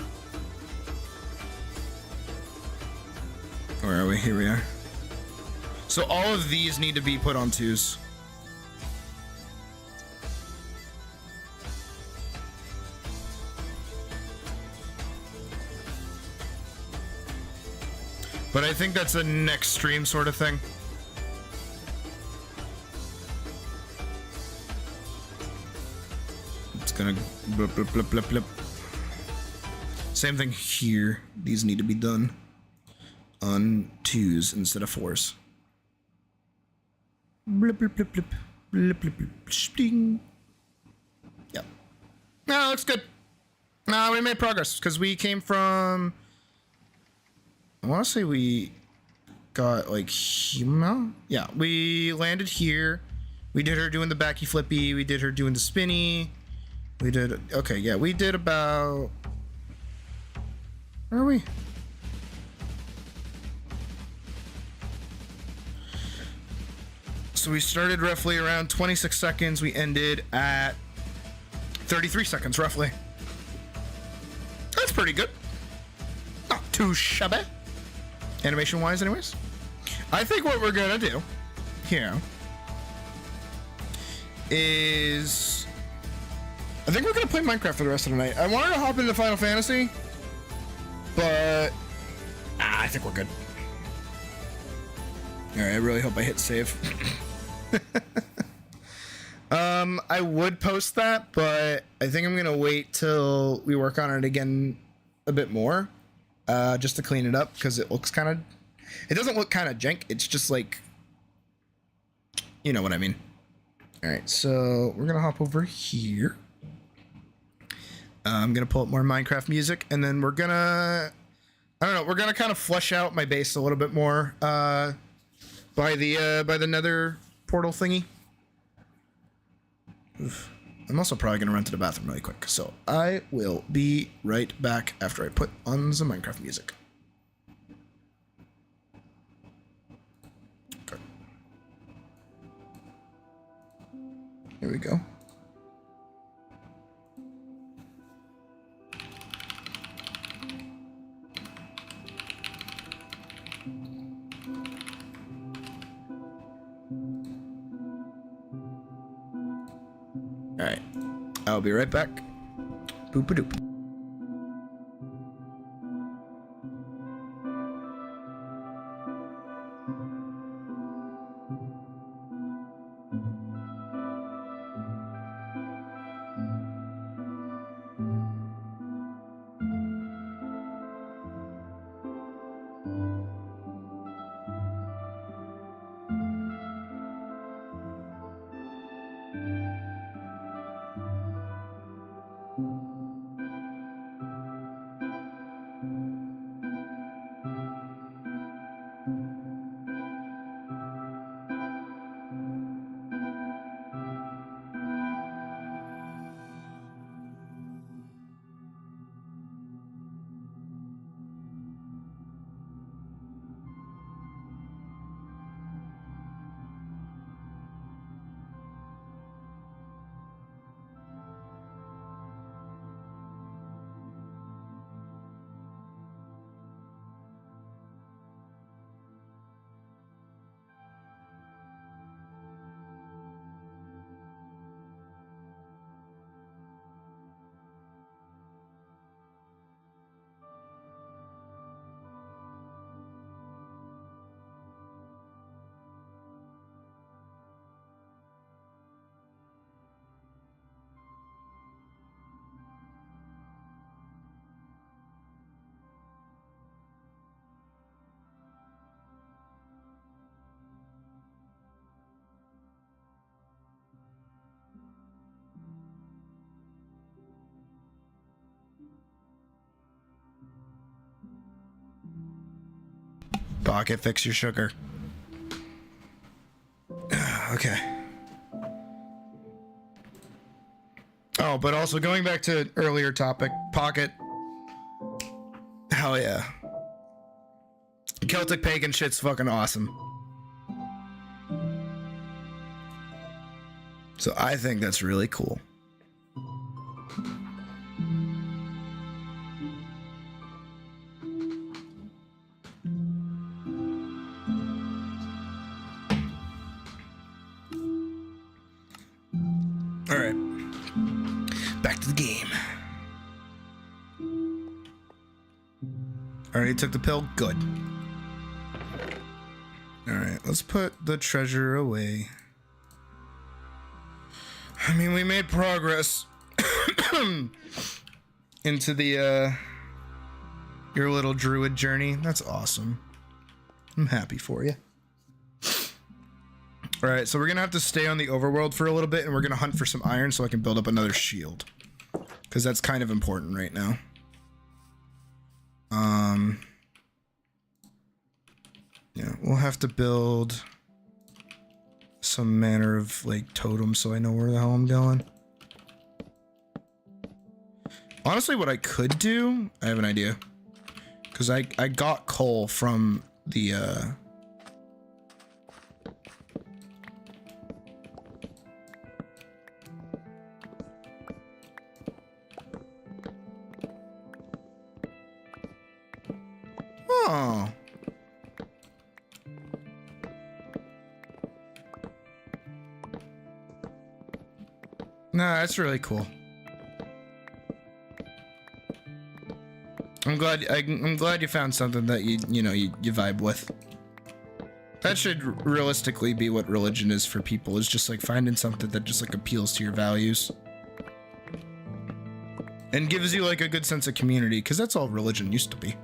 Where are we? Here we are. So all of these need to be put on 2s. But I think that's a next stream sort of thing. It's gonna blip, blip, blip, blip, blip. Same thing here. These need to be done on 2s instead of 4s. Blip, blip, blip, blip, blip, blip, blip, sting. Yep. No, looks good. No, we made progress because we came from. I want to say we got like Hima. Yeah, we landed here. We did her doing the backy flippy. We did her doing the spinny. We did. Okay, yeah, we did about. Where are we? So we started roughly around 26 seconds. We ended at 33 seconds, roughly. That's pretty good. Not too shabby. Animation wise, anyways. I think what we're gonna do here is I think we're gonna play Minecraft for the rest of the night. I wanted to hop into Final Fantasy, but I think we're good. All right, I really hope I hit save. I would post that, but I think I'm gonna wait till we work on it again a bit more, just to clean it up, because it looks kind of, it doesn't look kind of jank. It's just like, you know what I mean. All right, so we're gonna hop over here. I'm gonna pull up more Minecraft music, and then we're gonna, I don't know, we're gonna kind of flesh out my base a little bit more by the Nether portal thingy. Oof. I'm also probably gonna run to the bathroom really quick, so I will be right back after I put on some Minecraft music. Okay. Here we go. All right, I'll be right back. Boop-a-doop. Pocket, fix your sugar. Okay. Oh, but also going back to earlier topic, Pocket. Hell yeah. Celtic pagan shit's fucking awesome. So I think that's really cool. All right, back to the game. Already took the pill, good. All right, let's put the treasure away. I mean, we made progress into the your little druid journey. That's awesome. I'm happy for you. All right, so we're gonna have to stay on the overworld for a little bit, and we're gonna hunt for some iron so I can build up another shield, because that's kind of important right now. Yeah, we'll have to build some manner of like totem so I know where the hell I'm going. Honestly, what I could do, I have an idea, because I got coal from the oh. Nah, that's really cool. I'm glad you found something that you vibe with. That should realistically be what religion is for people, is just like finding something that just like appeals to your values. And gives you like a good sense of community, because that's all religion used to be.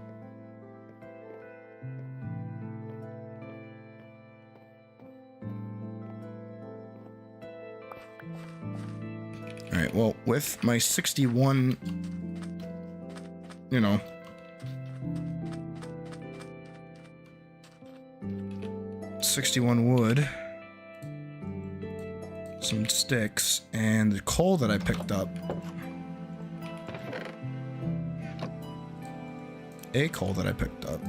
Alright, well, with my 61, 61 wood, some sticks, and the coal that I picked up. A coal that I picked up.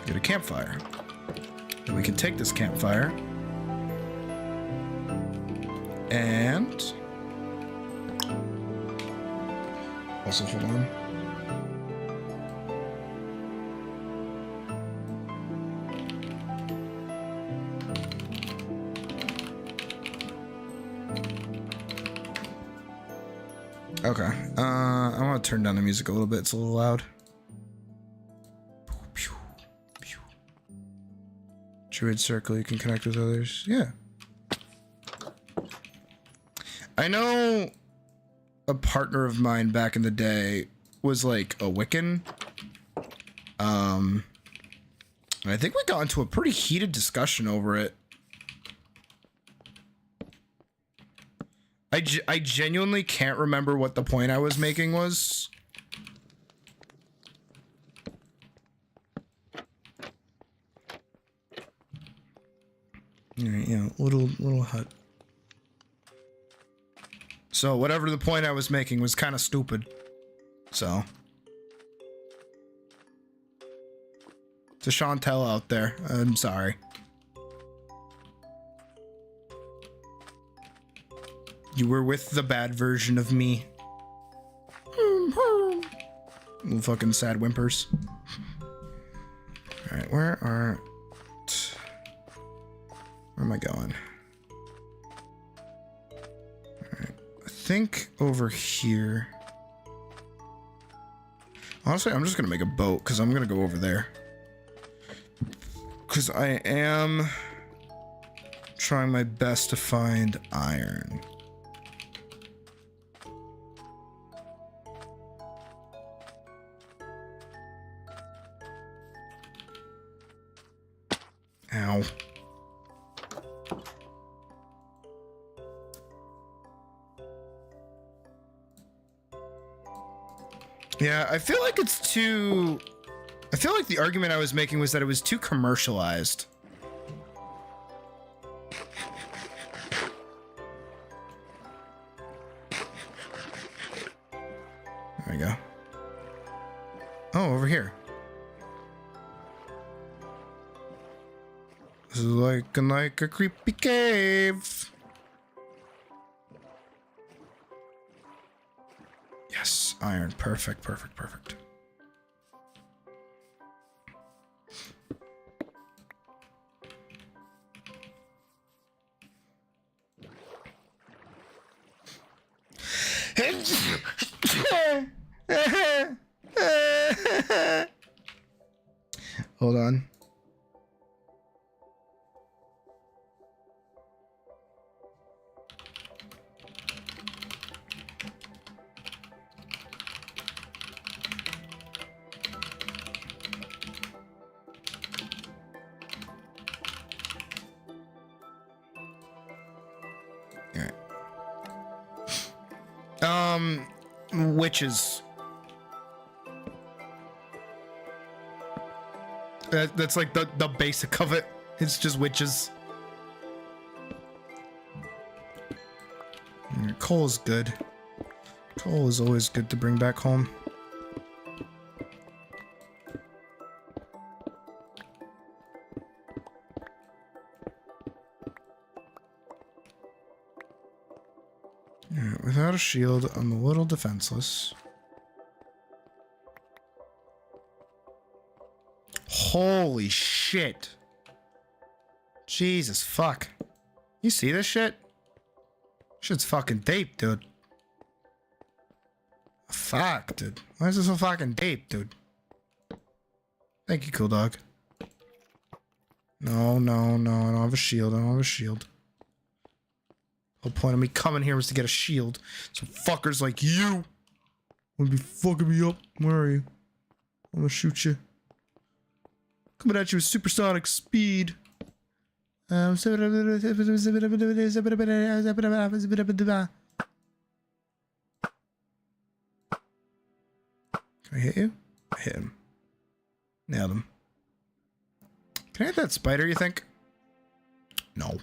Get a campfire. And we can take this campfire and also hold on. Okay, I want to turn down the music a little bit. It's a little loud. Druid circle, you can connect with others. Yeah. I know a partner of mine back in the day was like a Wiccan. I think we got into a pretty heated discussion over it. I genuinely can't remember what the point I was making was. Alright, yeah, little hut. So whatever the point I was making was kind of stupid. So. To Chantel out there, I'm sorry. You were with the bad version of me. Little fucking sad whimpers. Alright, where am I going? Alright, I think over here. Honestly, I'm just gonna make a boat because I'm gonna go over there. Because I am trying my best to find iron. Ow. Yeah, I feel like it's too... I feel like the argument I was making was that it was too commercialized. There we go. Oh, over here. This is like a creepy cave. Yes, iron. Perfect, perfect, perfect. Hold on. Witches. That's like the basic of it. It's just witches. Coal is good. Coal is always good to bring back home. Without a shield, I'm a little defenseless. Holy shit. Jesus fuck. You see this shit? Shit's fucking deep, dude. Fuck, dude. Why is this so fucking deep, dude? Thank you, cool dog. No, no, no. I don't have a shield. I don't have a shield. The whole point of me coming here was to get a shield. So fuckers like you would be fucking me up. Where are you? I'm gonna shoot you. Coming at you with supersonic speed. Can I hit you? I hit him. Nailed him. Can I hit that spider, you think? No.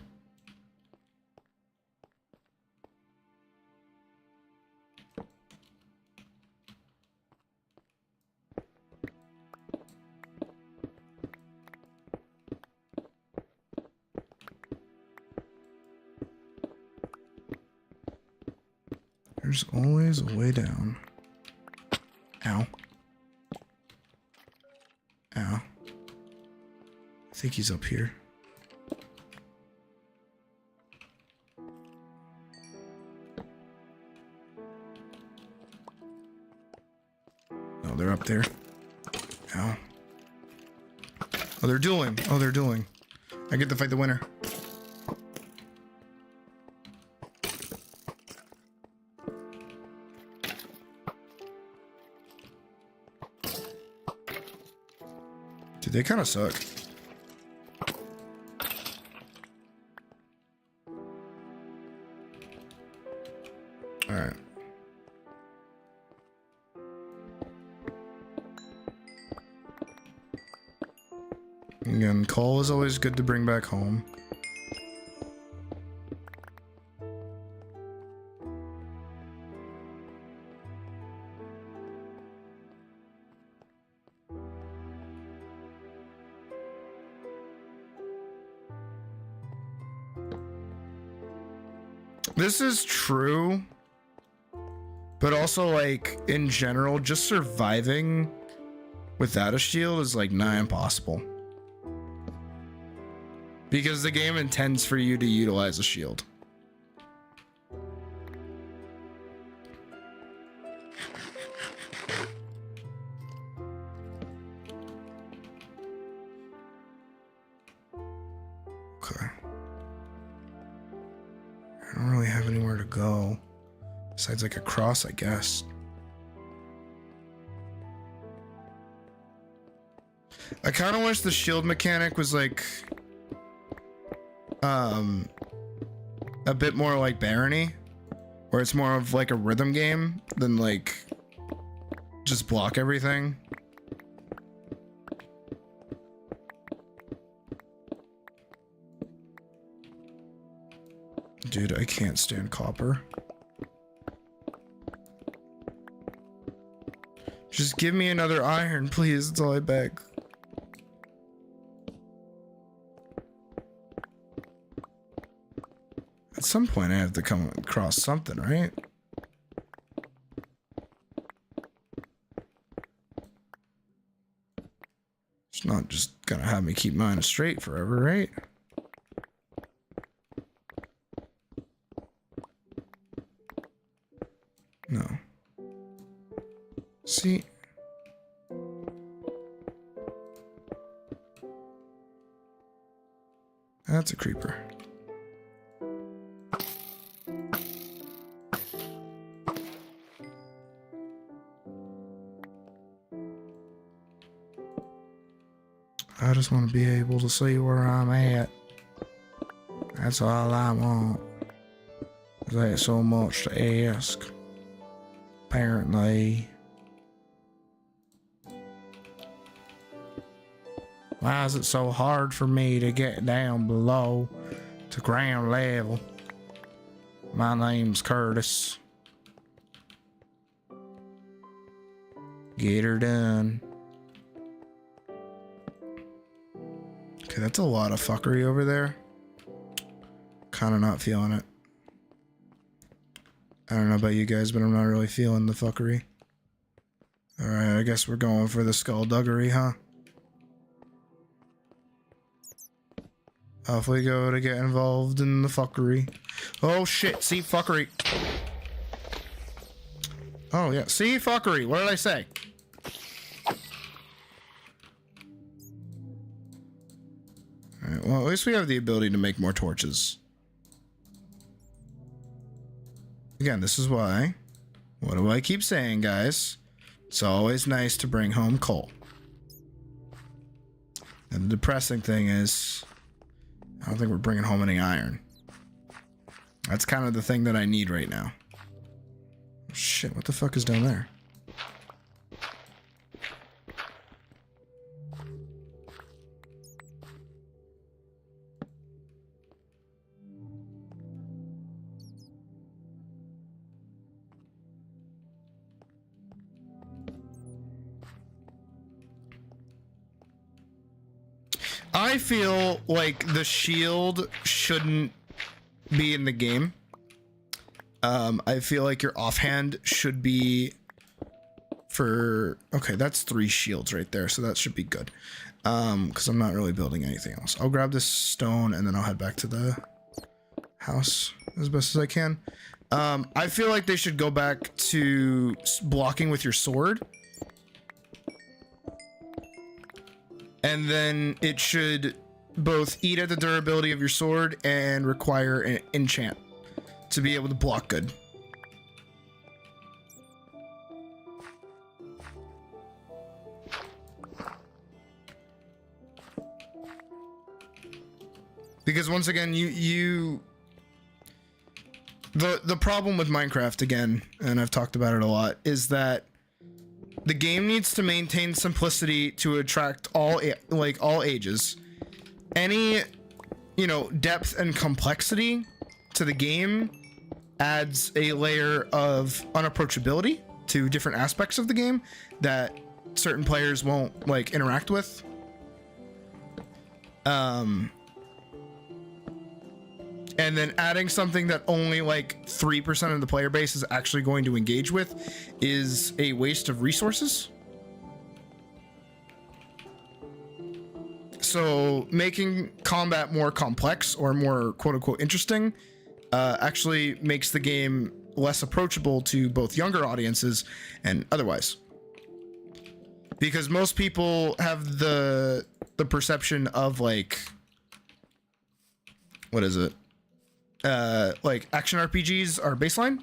There's always a way down. Ow. Ow. I think he's up here. No, they're up there. Ow. Oh, they're dueling. Oh, they're dueling. I get to fight the winner. Dude, they kind of suck. Alright. Again, coal is always good to bring back home. This is true, but also, like, in general, just surviving without a shield is, like, nigh impossible. Because the game intends for you to utilize a shield. Okay. I don't really have anywhere to go. Besides, like, across, I guess. I kind of wish the shield mechanic was, like, a bit more like Barony, where it's more of like a rhythm game than like just block everything. Dude, I can't stand copper. Just give me another iron, please. That's all I beg. At some point, I have to come across something, right? It's not just gonna have me keep mine straight forever, right? No. See? That's a creeper. I just want to be able to see where I'm at. That's all I want. That's so much to ask. Apparently. Why is it so hard for me to get down below to ground level? My name's Curtis. Get her done. Okay, that's a lot of fuckery over there. Kind of not feeling it. I don't know about you guys, but I'm not really feeling the fuckery. Alright, I guess we're going for the skullduggery, huh? Off we go to get involved in the fuckery. Oh shit, see, fuckery. Oh, yeah. See? Fuckery. What did I say? Alright, well, at least we have the ability to make more torches. Again, this is why... What do I keep saying, guys? It's always nice to bring home coal. And the depressing thing is... I don't think we're bringing home any iron. That's kind of the thing that I need right now. Shit, what the fuck is down there? I feel like the shield shouldn't be in the game. I feel like your offhand should be for... Okay, that's 3 shields right there, so that should be good. Because I'm not really building anything else. I'll grab this stone and then I'll head back to the house as best as I can. I feel like they should go back to blocking with your sword. And then it should both eat at the durability of your sword and require an enchant to be able to block good. Because once again, the problem with Minecraft, again, and I've talked about it a lot, is that the game needs to maintain simplicity to attract all ages. Any, depth and complexity to the game adds a layer of unapproachability to different aspects of the game that certain players won't interact with. And then adding something that only 3% of the player base is actually going to engage with is a waste of resources. So making combat more complex or more quote-unquote interesting actually makes the game less approachable to both younger audiences and otherwise. Because most people have the perception of what is it? Action RPGs are baseline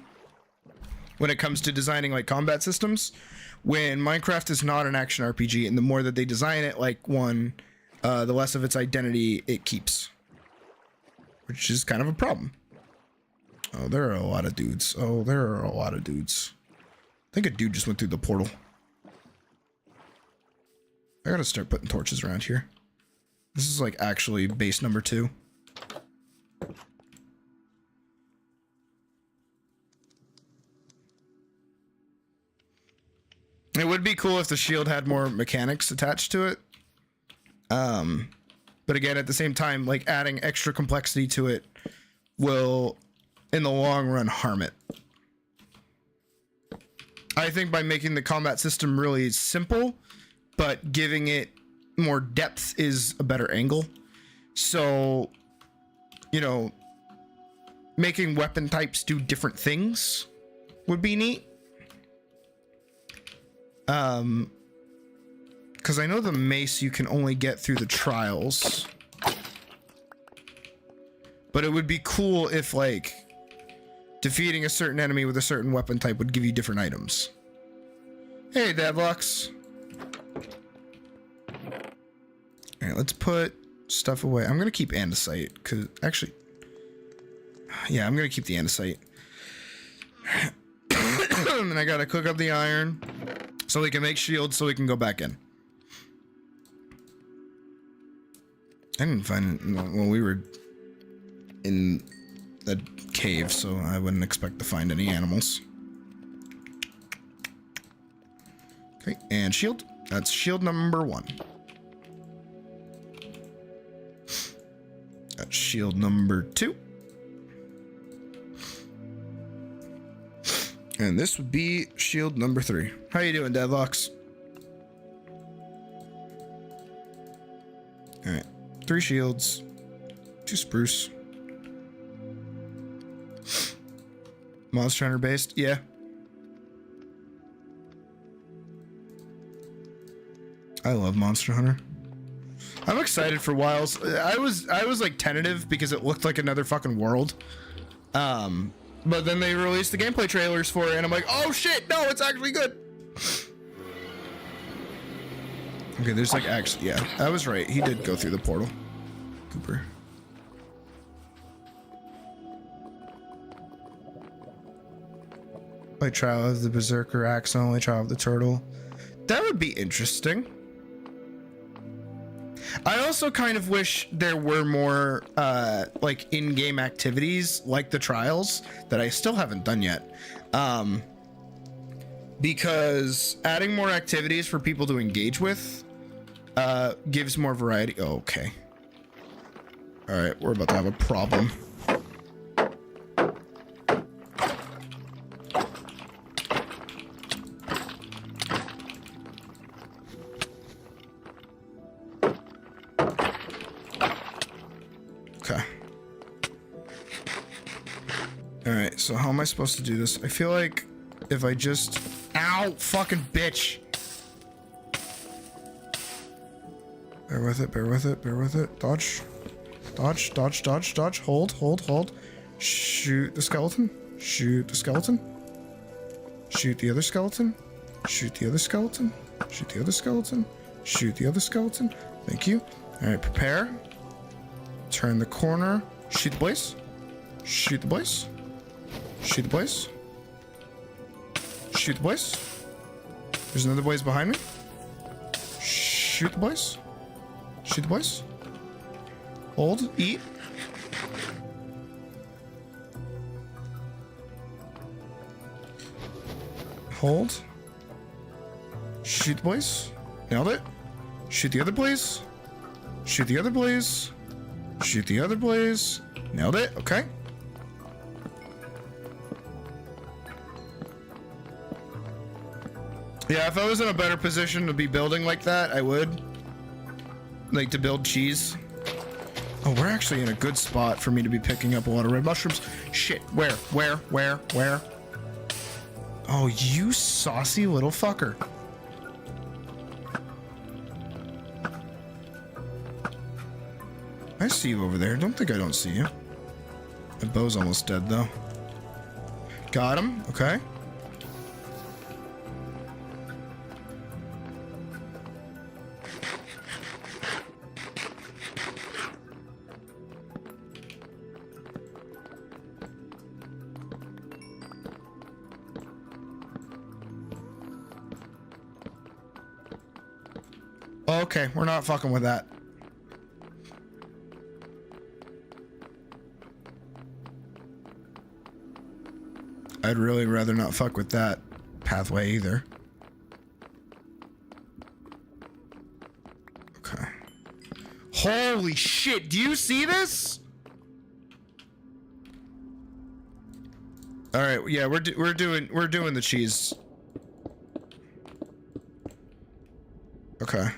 when it comes to designing combat systems, when Minecraft is not an action RPG, and the more that they design it like one, the less of its identity it keeps, which is kind of a problem. Oh, there are a lot of dudes. I think a dude just went through the portal. I gotta start putting torches around here. This is actually base number 2. It would be cool if the shield had more mechanics attached to it. But again, at the same time, adding extra complexity to it will, in the long run, harm it. I think by making the combat system really simple, but giving it more depth is a better angle. So, making weapon types do different things would be neat. Because I know the mace you can only get through the trials. But it would be cool if, defeating a certain enemy with a certain weapon type would give you different items. Hey, Deadlocks. Alright, let's put stuff away. I'm gonna keep andesite, because, actually... Yeah, I'm gonna keep the andesite. And I gotta cook up the iron so we can make shields so we can go back in. I didn't find it. Well, we were in the cave, so I wouldn't expect to find any animals. Okay, and shield. That's shield number 1. That's shield number 2. And this would be shield number 3. How you doing, Deadlocks? Alright. 3 shields. 2 spruce. Monster Hunter based? Yeah. I love Monster Hunter. I'm excited for Wilds. I was like tentative because it looked like another fucking world. But then they released the gameplay trailers for it, and I'm like, oh shit, no, it's actually good. Okay, there's like actually, yeah, I was right. He did go through the portal. Cooper. Like trial of the Berserker axe only, trial of the turtle. That would be interesting. I also kind of wish there were more like in-game activities like the trials that I still haven't done yet. Because adding more activities for people to engage with gives more variety. Oh, okay. All right, we're about to have a problem. Okay. All right, so how am I supposed to do this? I feel like if I just... Ow, fucking bitch. Bear with it, bear with it, bear with it. Dodge. Dodge, dodge, dodge, dodge. Hold, hold, hold. Shoot the skeleton. Shoot the skeleton. Shoot the other skeleton. Shoot the other skeleton. Shoot the other skeleton. Shoot the other skeleton. Thank you. All right, prepare. Turn the corner. Shoot the blaze. Shoot the blaze. Shoot the blaze. Shoot the blaze. There's another blaze behind me. Shoot the blaze. Shoot the blaze. Hold. Eat. Hold. Shoot the blaze. Nailed it. Shoot the other blaze. Shoot the other blaze. Shoot the other blaze. Nailed it. Okay. Yeah, if I was in a better position to be building like that, I would. Like to build cheese. Oh, we're actually in a good spot for me to be picking up a lot of red mushrooms. Shit, where? Oh, you saucy little fucker. I see you over there. Don't think I don't see you. My bow's almost dead, though. Got him. Okay. Okay, we're not fucking with that. I'd really rather not fuck with that pathway either. Okay. Holy shit, do you see this? All right, yeah, we're doing the cheese. Okay.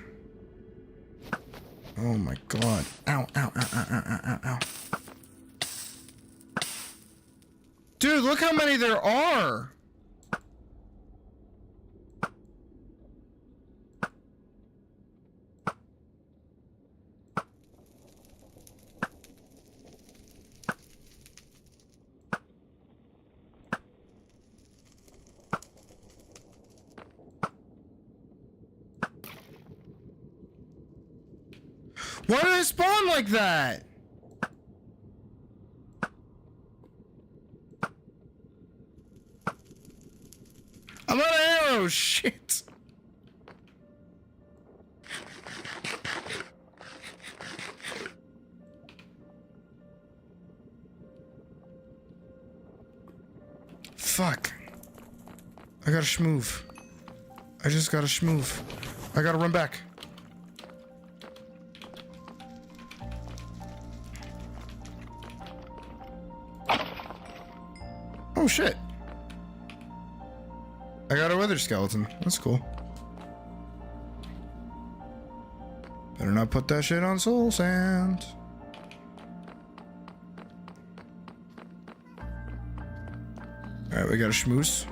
Oh my god. Ow, ow, ow, ow, ow, ow, ow. Dude, look how many there are. Why did it spawn like that? I'm out of arrows, shit. Fuck. I gotta schmoove. I just gotta schmoove. I gotta run back. Oh shit. I got a wither skeleton. That's cool. Better not put that shit on soul sand. Alright, we got a schmoose.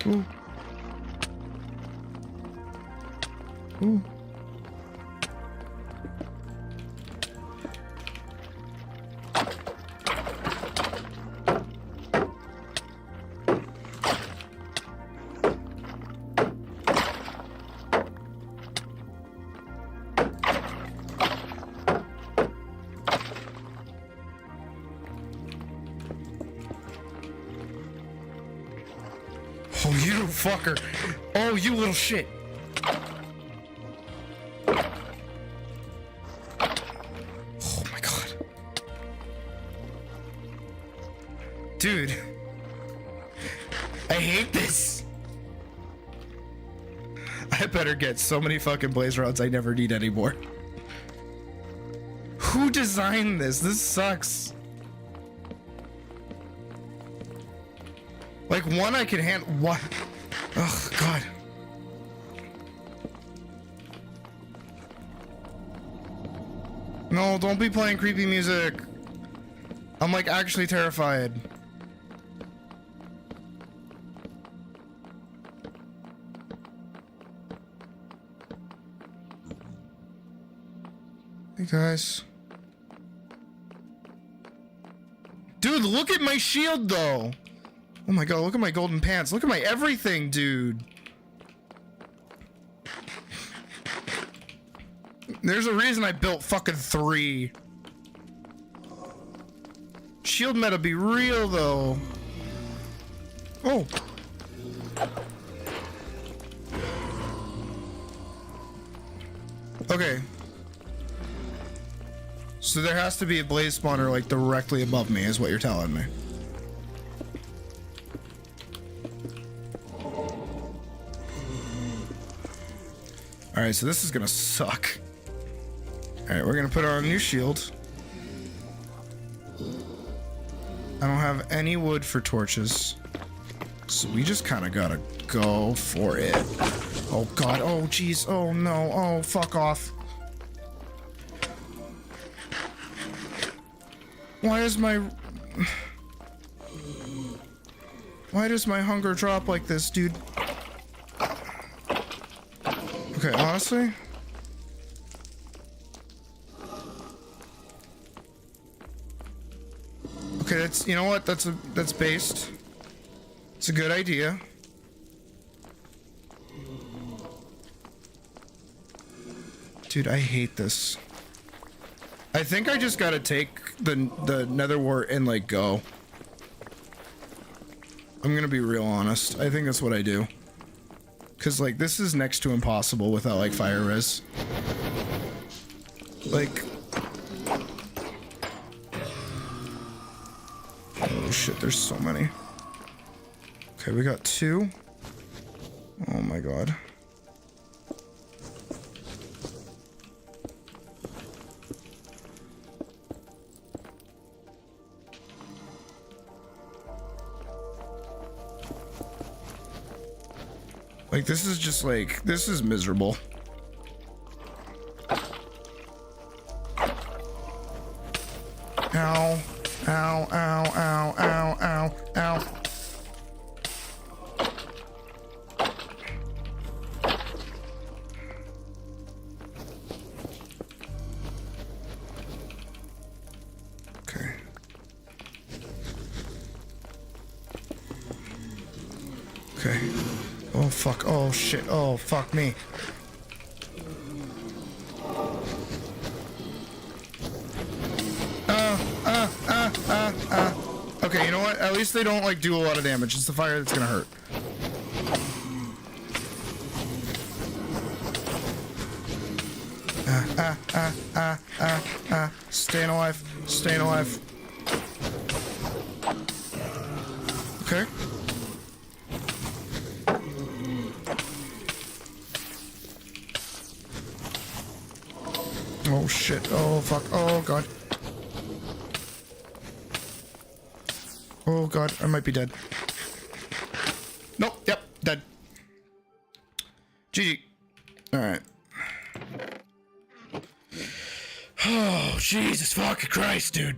Ooh. Ooh. Oh, you fucker. Oh, you little shit. Oh my god. Dude. I hate this. I better get so many fucking blaze rods I never need anymore. Who designed this? This sucks. Like, one I can handle. What? Oh, God. No, don't be playing creepy music. I'm like actually terrified. Hey, guys. Dude, look at my shield, though. Oh my god, look at my golden pants. Look at my everything, dude. There's a reason I built fucking 3. Shield meta be real, though. Oh. Okay. So there has to be a blaze spawner, like, directly above me, is what you're telling me. Alright, so this is gonna suck. Alright, we're gonna put on a new shield. I don't have any wood for torches. So we just kinda gotta go for it. Oh god, oh jeez, oh no, oh fuck off. Why does my hunger drop like this, dude? Okay, honestly. Okay, that's, you know what? That's based. It's a good idea. Dude, I hate this. I think I just gotta take the nether wart and like go. I'm gonna be real honest. I think that's what I do. Cause like this is next to impossible without like fire res. Like, oh shit, there's so many. Okay, we got 2. Oh my god. Like, this is just like, this is miserable. Ow, ow, ow, ow, ow, ow, ow. Okay. Okay. Oh fuck, oh shit, oh fuck me. Okay, you know what? At least they don't like do a lot of damage. It's the fire that's gonna hurt. Staying alive, staying alive. Okay. Oh shit, oh fuck, oh god. Oh god, I might be dead. Nope, yep, dead. GG. Alright. Oh, Jesus fucking Christ, dude.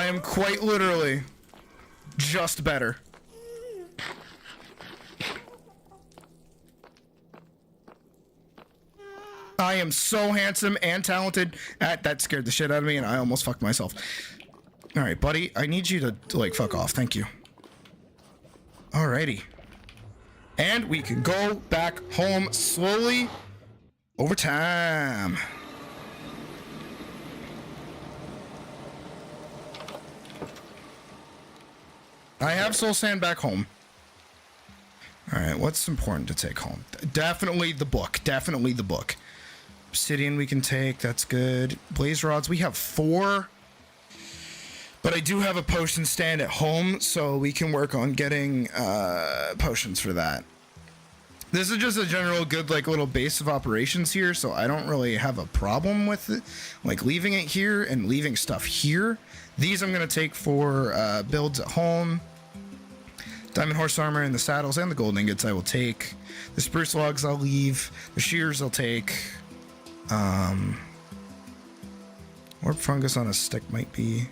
I am quite literally just better. I am so handsome and talented. That scared the shit out of me, and I almost fucked myself. All right, buddy, I need you to like fuck off. Thank you. Alrighty. And we can go back home slowly over time. I have soul sand back home. Alright, what's important to take home? Definitely the book. Definitely the book. Obsidian we can take. That's good. Blaze rods. We have 4. But I do have a potion stand at home, so we can work on getting potions for that. This is just a general good like little base of operations here, so I don't really have a problem with it. Like leaving it here and leaving stuff here. These I'm going to take for builds at home. Diamond horse armor and the saddles and the gold ingots I will take. The spruce logs I'll leave. The shears I'll take. Orb fungus on a stick might be...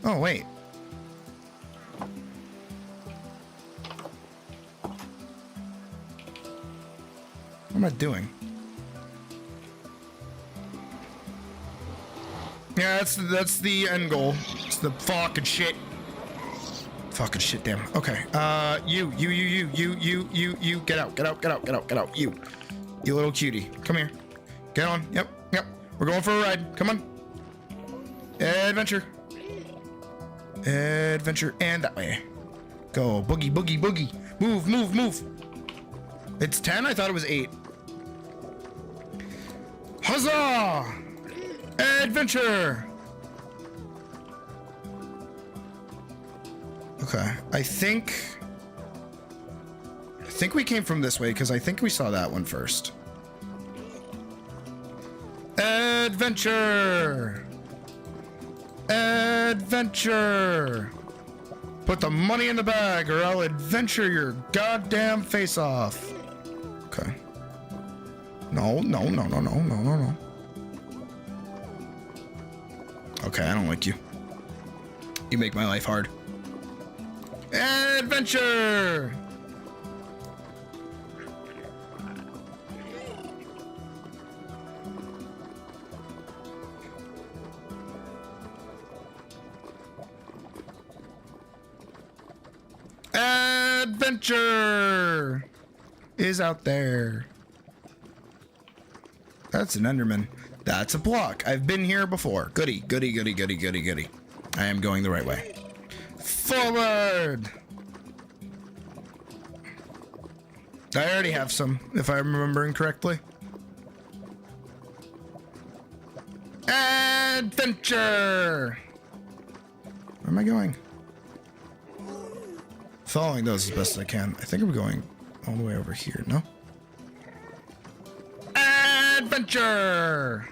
Oh, wait. What am I doing? Yeah, that's the end goal. It's the fucking shit. Fucking shit, damn. Okay. You. Get out. You little cutie. Come here. Get on. Yep. We're going for a ride. Come on. Adventure. And that way. Go. Boogie. Move. It's 10? I thought it was 8. Huzzah! Adventure! Okay, I think we came from this way because I think we saw that one first. Adventure! Put the money in the bag or I'll adventure your goddamn face off. Okay. No. Okay, I don't like you. You make my life hard. Adventure! Adventure is out there. That's an Enderman. That's a block. I've been here before. Goody. I am going the right way. Forward! I already have some, if I'm remembering correctly. Adventure! Where am I going? Following those as best as I can. I think I'm going all the way over here, no? Adventure!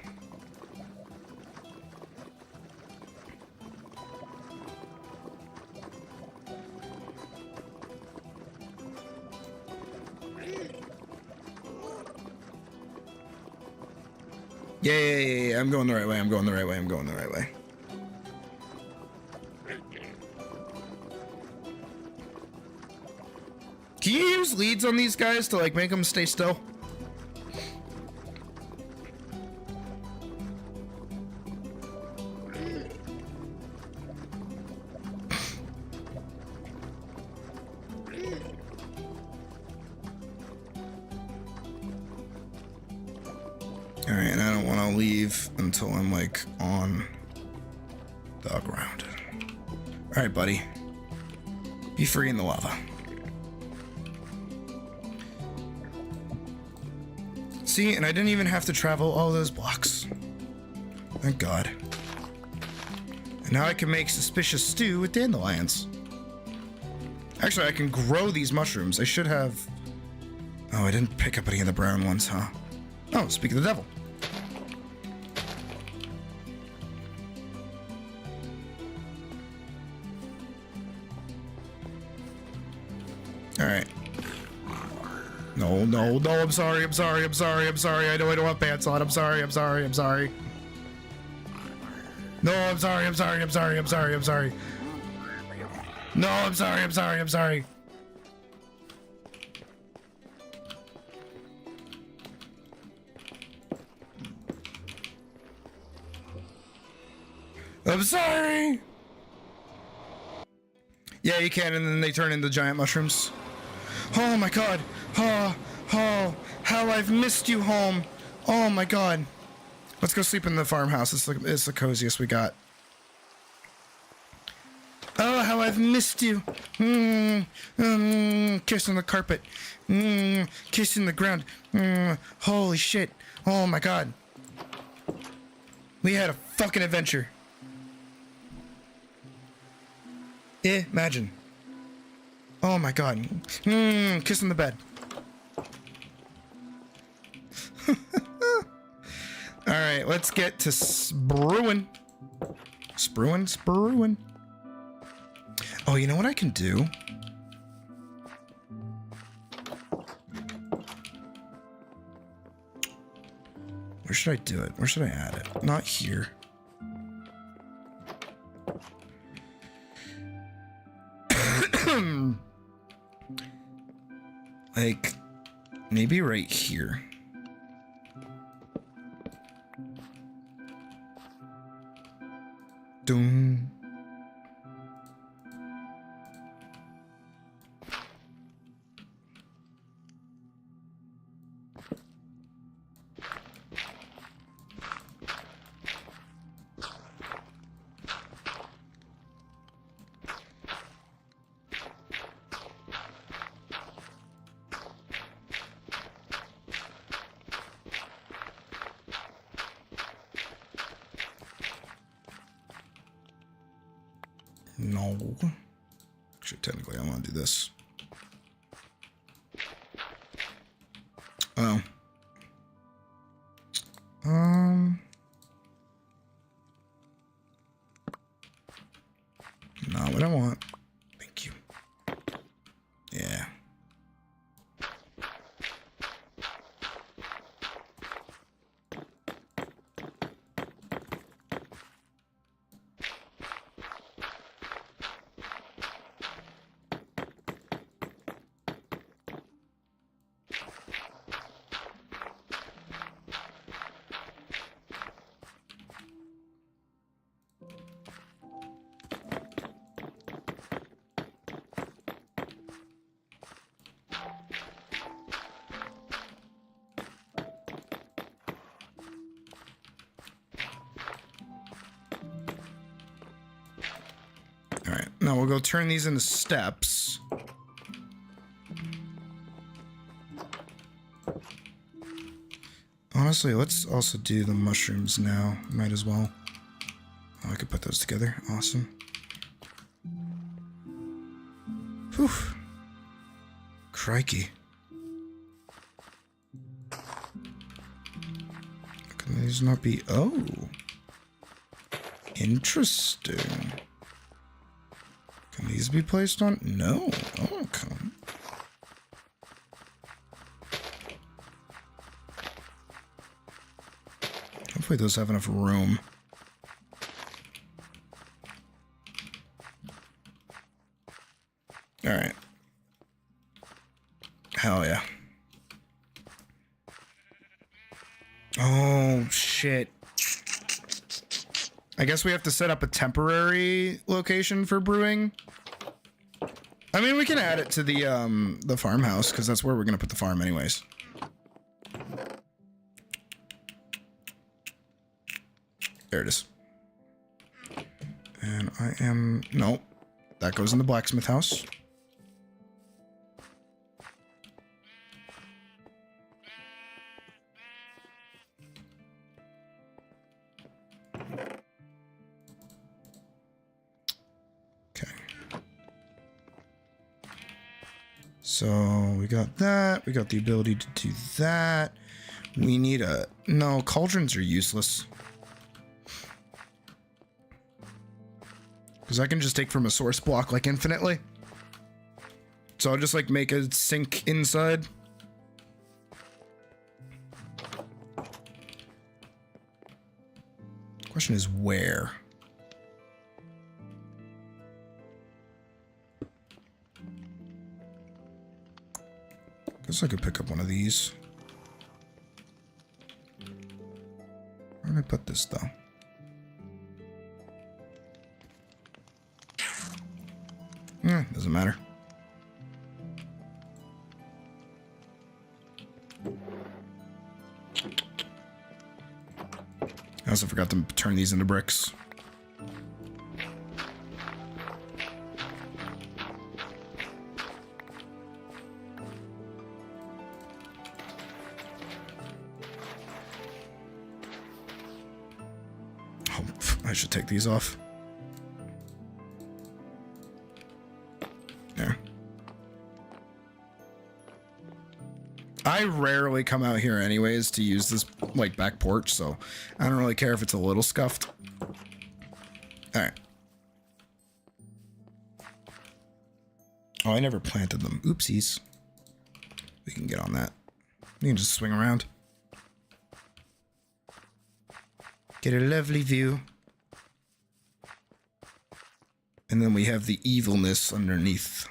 Yeah. I'm going the right way. Can you use leads on these guys to like make them stay still? Alright, and I don't want to leave until I'm like on the ground. Alright, buddy. Be free in the lava. See, and I didn't even have to travel all those blocks. Thank God. And now I can make suspicious stew with dandelions. Actually, I can grow these mushrooms. I should have... Oh, I didn't pick up any of the brown ones, huh? Oh, speak of the devil. Alright. No, I'm sorry. I know I don't have pants on. I'm sorry. No, I'm sorry. I'm sorry. I'm sorry. I'm sorry. I'm sorry. No, I'm sorry. I'm sorry. I'm sorry. I'm sorry. Yeah, you can, and then they turn into giant mushrooms. Oh my god. Oh, how I've missed you, home. Oh my god. Let's go sleep in the farmhouse. It's the coziest we got. Oh, how I've missed you. Kissing the carpet. Kissing the ground. Holy shit. Oh my god. We had a fucking adventure. Imagine. Oh my god. Kissing the bed. Alright, let's get to brewing. Sprewing. Oh, you know what I can do? Where should I do it? Where should I add it? Not here. Like, maybe right here. Doom. No. Actually, technically, I want to do this. Oh. Not what I want. Thank you. Yeah. Now we'll go turn these into steps. Honestly, let's also do the mushrooms now. Might as well. Oh, I could put those together. Awesome. Whew. Crikey. Can these not be... Oh. Interesting. Can these be placed on? No. Oh, okay. Hopefully those have enough room. Alright. Hell yeah. Oh, shit. I guess we have to set up a temporary location for brewing. I mean, we can add it to the farmhouse, because that's where we're going to put the farm anyways. There it is. And I am... Nope. That goes in the blacksmith house. So we got that. We got the ability to do that. We need a... No, cauldrons are useless. Because I can just take from a source block like infinitely. So I'll just like make a sink inside. Question is where? guess I could pick up one of these. Where did I put this, though? Doesn't matter. I also forgot to turn these into bricks. Oh, I should take these off. There. I rarely come out here anyways to use this, like, back porch, so I don't really care if it's a little scuffed. Alright. Oh, I never planted them. Oopsies. We can get on that. We can just swing around. Get a lovely view. And then we have the evilness underneath.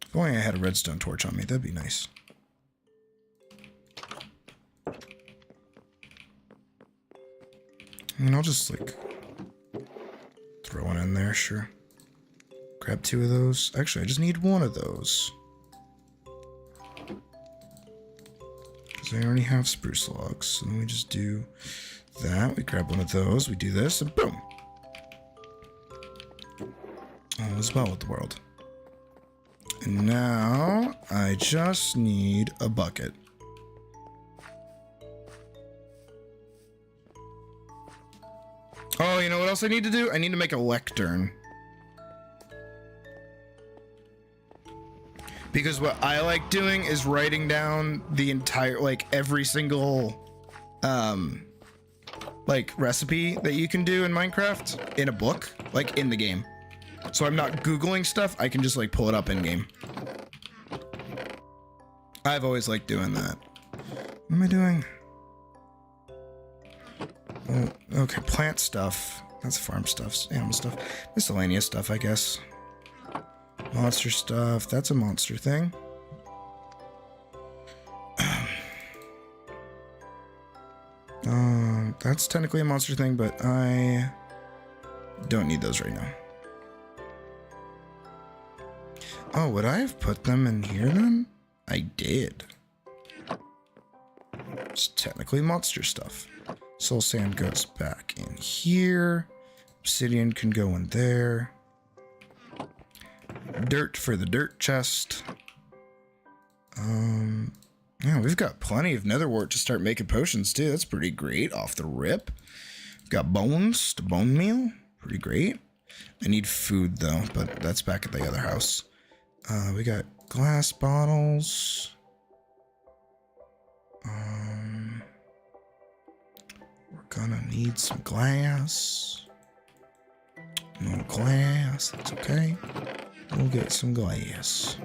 If only I had a redstone torch on me, that'd be nice. I mean, I'll just, like, throw one in there, sure. Grab 2 of those. Actually, I just need 1 of those. Because I already have spruce logs. So then we just do that. We grab 1 of those. We do this, and boom. All is well with the world. And now, I just need a bucket. Oh, you know what else I need to do? I need to make a lectern. Because what I like doing is writing down the entire, like, every single, like, recipe that you can do in Minecraft in a book, like, in the game. So I'm not Googling stuff, I can just, like, pull it up in game. I've always liked doing that. What am I doing? Oh, okay, plant stuff. That's farm stuff, animal stuff. Miscellaneous stuff, I guess. Monster stuff. That's a monster thing. That's technically a monster thing, but I don't need those right now. Oh, would I have put them in here then? I did. It's technically monster stuff. Soul sand goes back in here. Obsidian can go in there. Dirt for the dirt chest. Yeah, we've got plenty of netherwort to start making potions too. That's pretty great off the rip. We've got bones to bone meal. Pretty great. I need food though, but that's back at the other house. We got glass bottles. We're gonna need some glass. No glass, that's okay. We'll get some glass.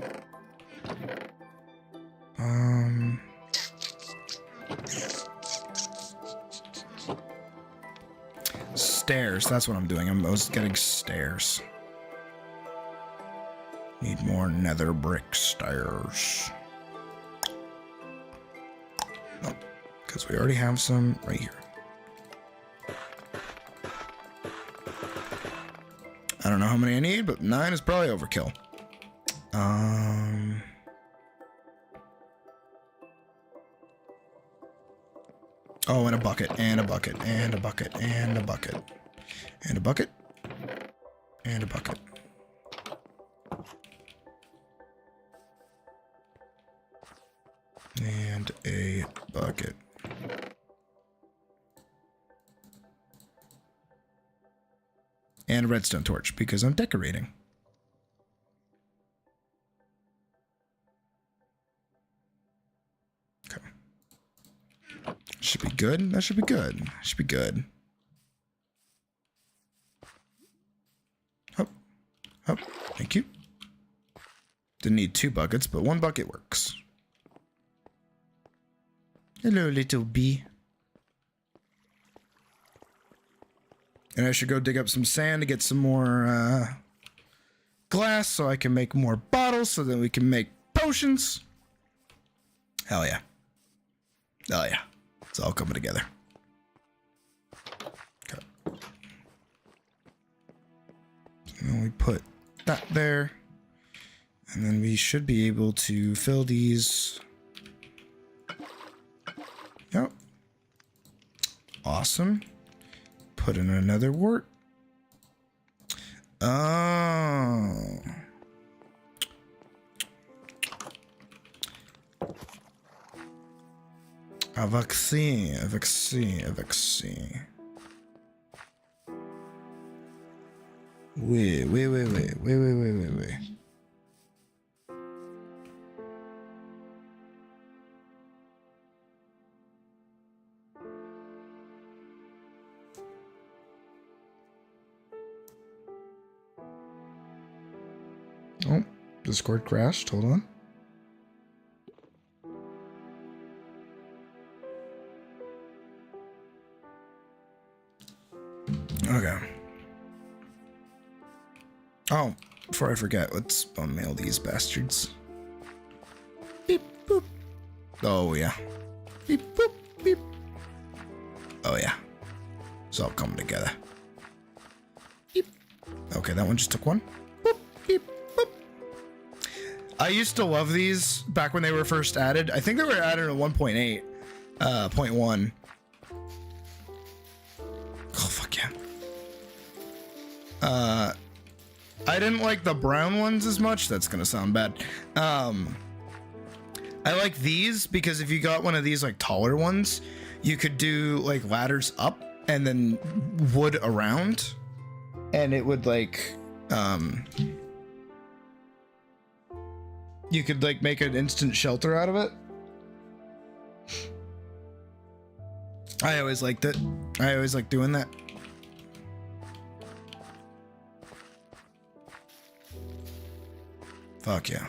Stairs, that's what I'm doing. I was getting stairs. Need more nether brick stairs. Oh, because we already have some right here. I don't know how many I need, but 9 is probably overkill. Oh, and a bucket, and a bucket, and a bucket, and a bucket, and a bucket, and a bucket. And a bucket. And a redstone torch, because I'm decorating. Okay. Should be good. That should be good. Should be good. Oh. Oh, thank you. Didn't need 2 buckets, but 1 bucket works. Hello, little bee. And I should go dig up some sand to get some more glass so I can make more bottles so that we can make potions. Hell yeah. Oh yeah. It's all coming together. Okay. And then we put that there. And then we should be able to fill these. Yep. Awesome. Put in another wort. Oh. A vaccine. Wait. Oh, Discord crashed. Hold on. Okay. Oh, before I forget, let's mail these bastards. Beep, boop. Oh, yeah. Beep, boop, beep. Oh, yeah. It's all coming together. Beep. Okay, that one just took one. Boop, beep, boop. I used to love these back when they were first added. I think they were added at 1.8, 0.1. Oh, fuck yeah. I didn't like the brown ones as much. That's gonna sound bad. I like these because if you got one of these like taller ones, you could do like ladders up and then wood around, and it would like you could like make an instant shelter out of it. I always liked it. I always liked doing that. Fuck yeah.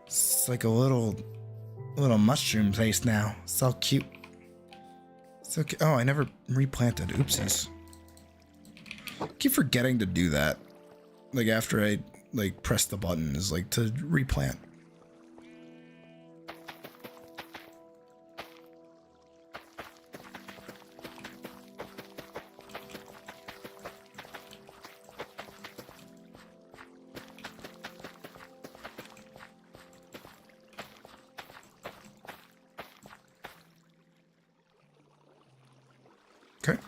It's like a little mushroom place now. So cute. So cute. Oh, I never replanted. Oopsies. I keep forgetting to do that. Like after I like press the button is like to replant. Okay.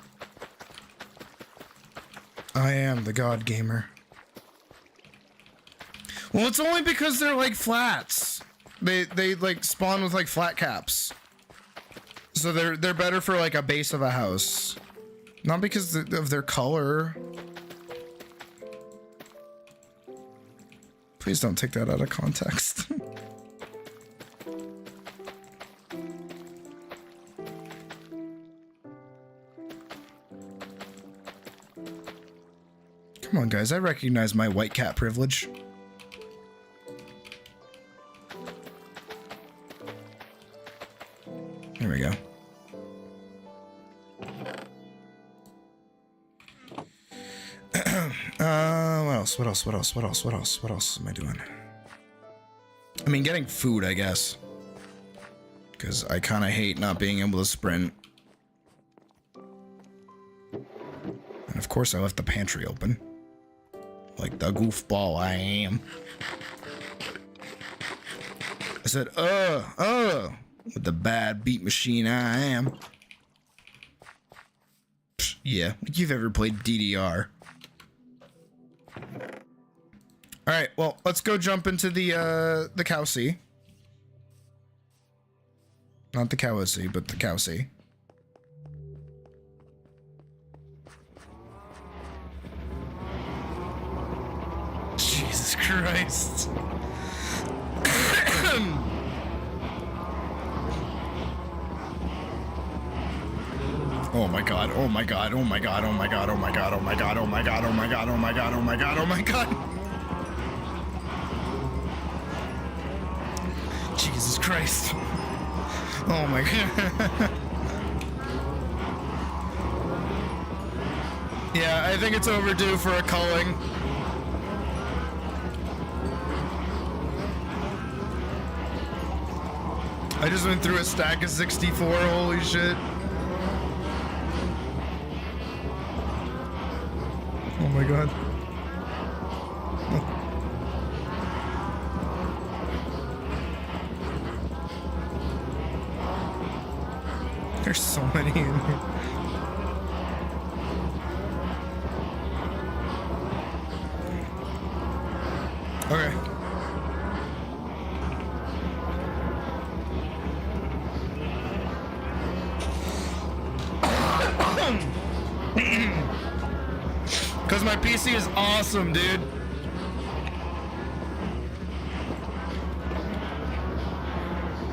I am the god gamer. Well, it's only because they're like flats. They like spawn with like flat caps. So they're better for like a base of a house. Not because of their color. Please don't take that out of context. Come on, guys. I recognize my white cat privilege. Here we go. What else am I doing? I mean, getting food, I guess. Because I kind of hate not being able to sprint. And of course, I left the pantry open. Like the goofball I am. I said, with the bad beat machine I am. Psh, yeah, like you've ever played DDR. Alright, well, let's go jump into the cow sea. Not the cow sea, but the cow sea. Jesus Christ. Oh my god, oh my god, oh my god, oh my god, oh my god, oh my god, oh my god, oh my god, oh my god, oh my god, oh my god. Jesus Christ. Oh my god. Yeah, I think it's overdue for a culling. I just went through a stack of 64. Holy shit. Oh my god. There's so many in here. Okay. Because my PC is awesome, dude.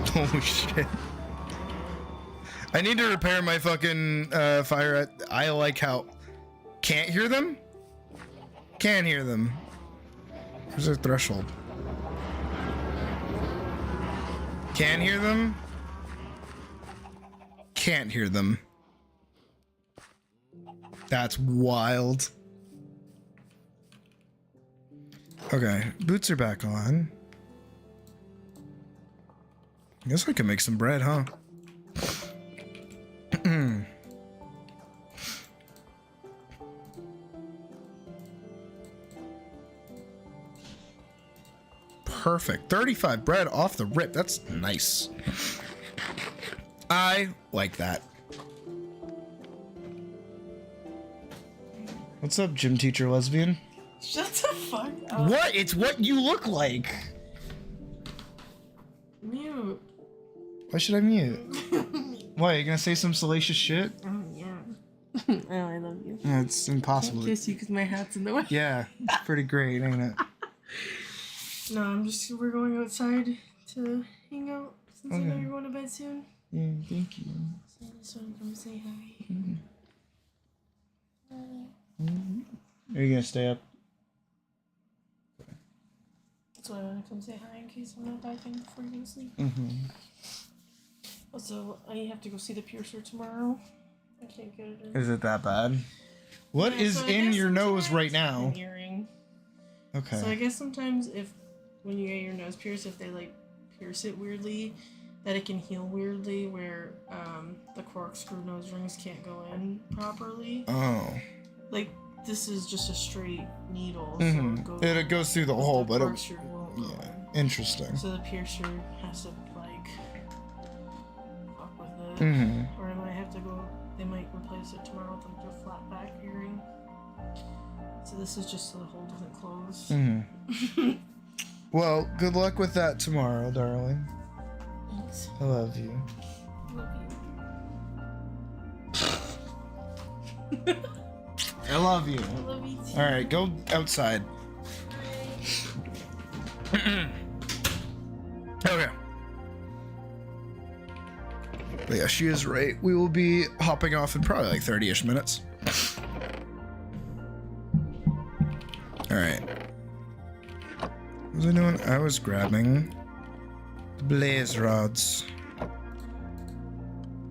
Holy shit. I need to repair my fucking fire. I like how... Can't hear them? Can hear them. Where's their threshold? Can hear them? Can't hear them. That's wild. Okay, boots are back on. I guess I can make some bread, huh? Perfect. 35 bread off the rip. That's nice. I like that. What's up, gym teacher lesbian? Shut the fuck up. What? It's what you look like. Mute. Why should I mute? Why, you gonna say some salacious shit? Oh, yeah. Oh, I love you. Yeah, it's impossible. I can't kiss you because my hat's in the way. Yeah, it's pretty great, ain't it? No, we're going outside to hang out since I know Okay. you're going to bed soon. Yeah, thank you. So I just want to come say hi. Are you gonna stay up? That's why I want to come say hi in case I'm not diving before you go to sleep. Also, I have to go see the piercer tomorrow. I can't get it in. Is it that bad? What Yeah, is so I in guess your nose sometimes- right now? An earring. Okay. So I guess sometimes when you get your nose pierced, if they like pierce it weirdly, that it can heal weirdly, where the corkscrew nose rings can't go in properly. Oh. Like this is just a straight needle. Mm-hmm. It goes through the hole, but corkscrew won't go in. Interesting. So the piercer has to like fuck with it, Mhm. or I might have to go. They might replace it tomorrow with like a flat back earring. So this is just so the hole doesn't close. Mm-hmm. Well, good luck with that tomorrow, darling. Thanks. I love you. Love I love you. I love you too. All right, go outside. Okay. But yeah, she is right. We will be hopping off in probably like 30-ish minutes. All right. What was I doing? I was grabbing the blaze rods.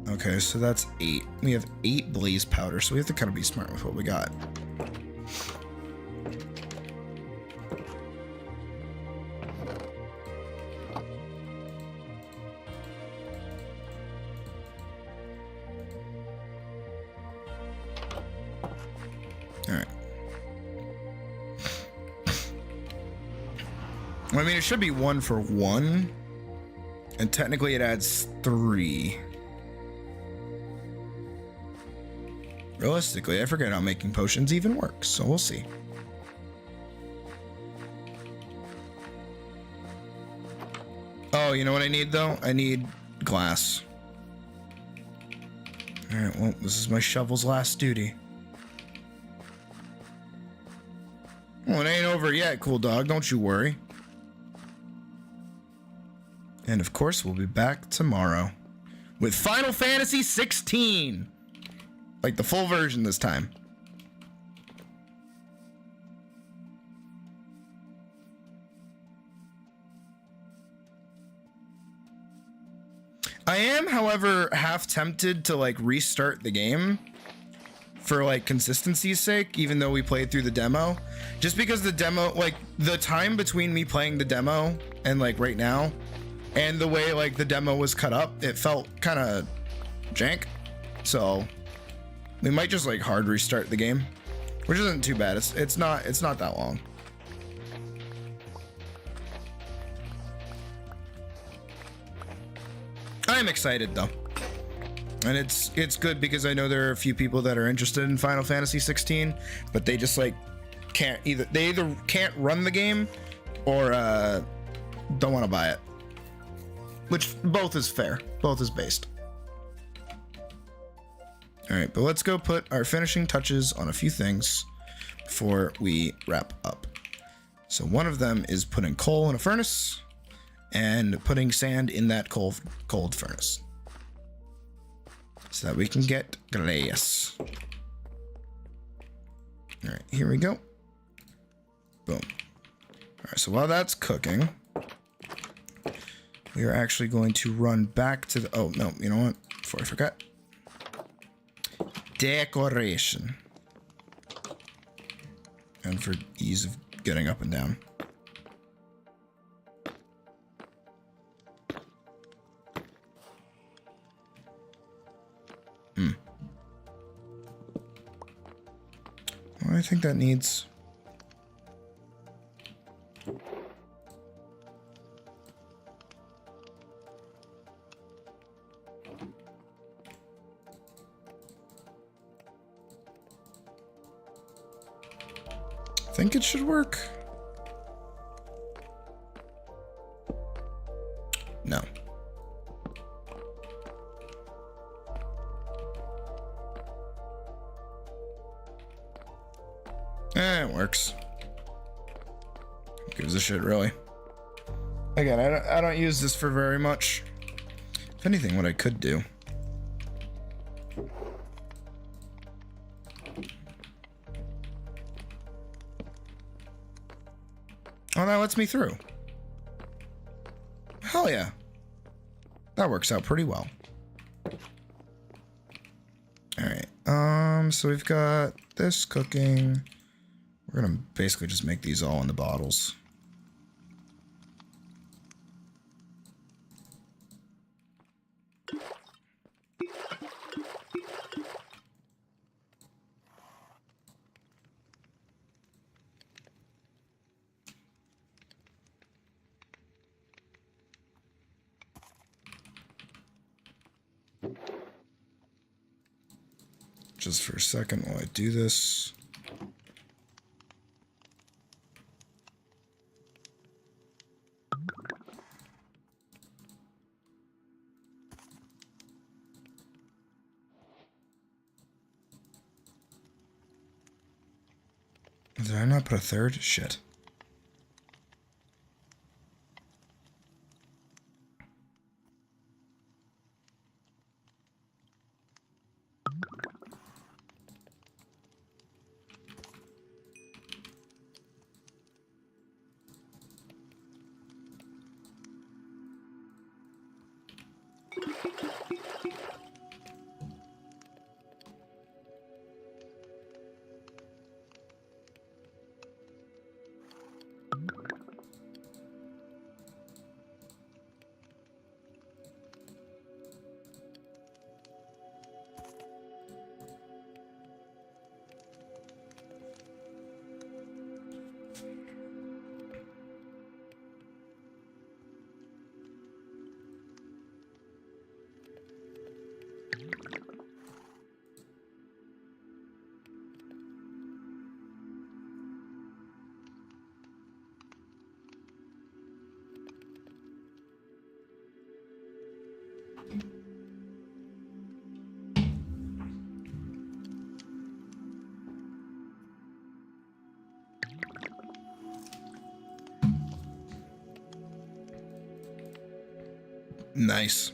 Okay, so that's 8. We have 8 blaze powder, so we have to kind of be smart with what we got. Alright. Well, I mean, it should be 1 for 1. And technically it adds 3. Realistically, I forget how making potions even works, so we'll see. Oh, you know what I need though? I need glass. Alright, well, this is my shovel's last duty. Well, it ain't over yet, cool dog, don't you worry. And of course, we'll be back tomorrow with Final Fantasy 16. Like the full version this time. I am, however, half tempted to like restart the game for like consistency's sake, even though we played through the demo. Just because the demo, like the time between me playing the demo and like right now And the way like the demo was cut up, it felt kind of jank. So we might just like hard restart the game, which isn't too bad. It's not that long. I'm excited though. And it's good because I know there are a few people that are interested in Final Fantasy 16, but they just like they either can't run the game or don't want to buy it. Which both is fair. Both is based. All right, but let's go put our finishing touches on a few things before we wrap up. So one of them is putting coal in a furnace and putting sand in that cold furnace so that we can get glass. All right, here we go. Boom. All right, so while that's cooking, we are actually going to run back to the, oh no, you know what, before I forget, decoration. And for ease of getting up and down. Well, I think that needs... I think it should work. No. It works. Who gives a shit, really? Again, I don't use this for very much. If anything, what I could do... Oh, that lets me through. Hell yeah. That works out pretty well. Alright, so we've got this cooking. We're gonna basically just make these all in the bottles. Just for a second while I do this. Did I not put a third? Shit. Nice.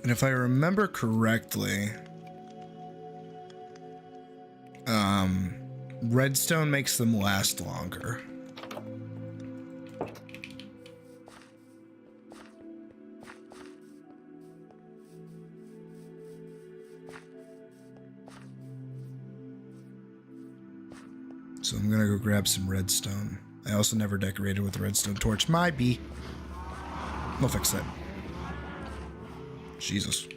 And if I remember correctly, redstone makes them last longer. So I'm gonna go grab some redstone. I also never decorated with a redstone torch. Might be. We'll fix that. Jesus.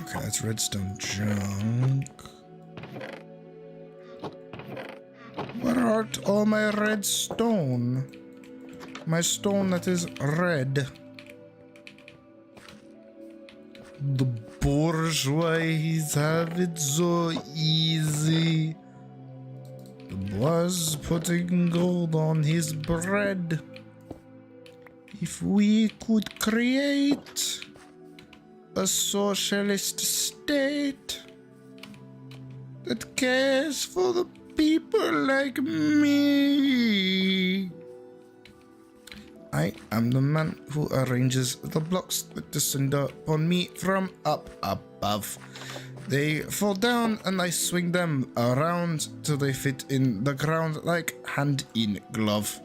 Okay, that's redstone junk. Where are all my redstone? My stone that is red. The bourgeois have it so easy. The boys putting gold on his bread. If we could create a socialist state that cares for the people like me. I am the man who arranges the blocks that descend upon me from up above. They fall down and I swing them around till they fit in the ground like hand in glove.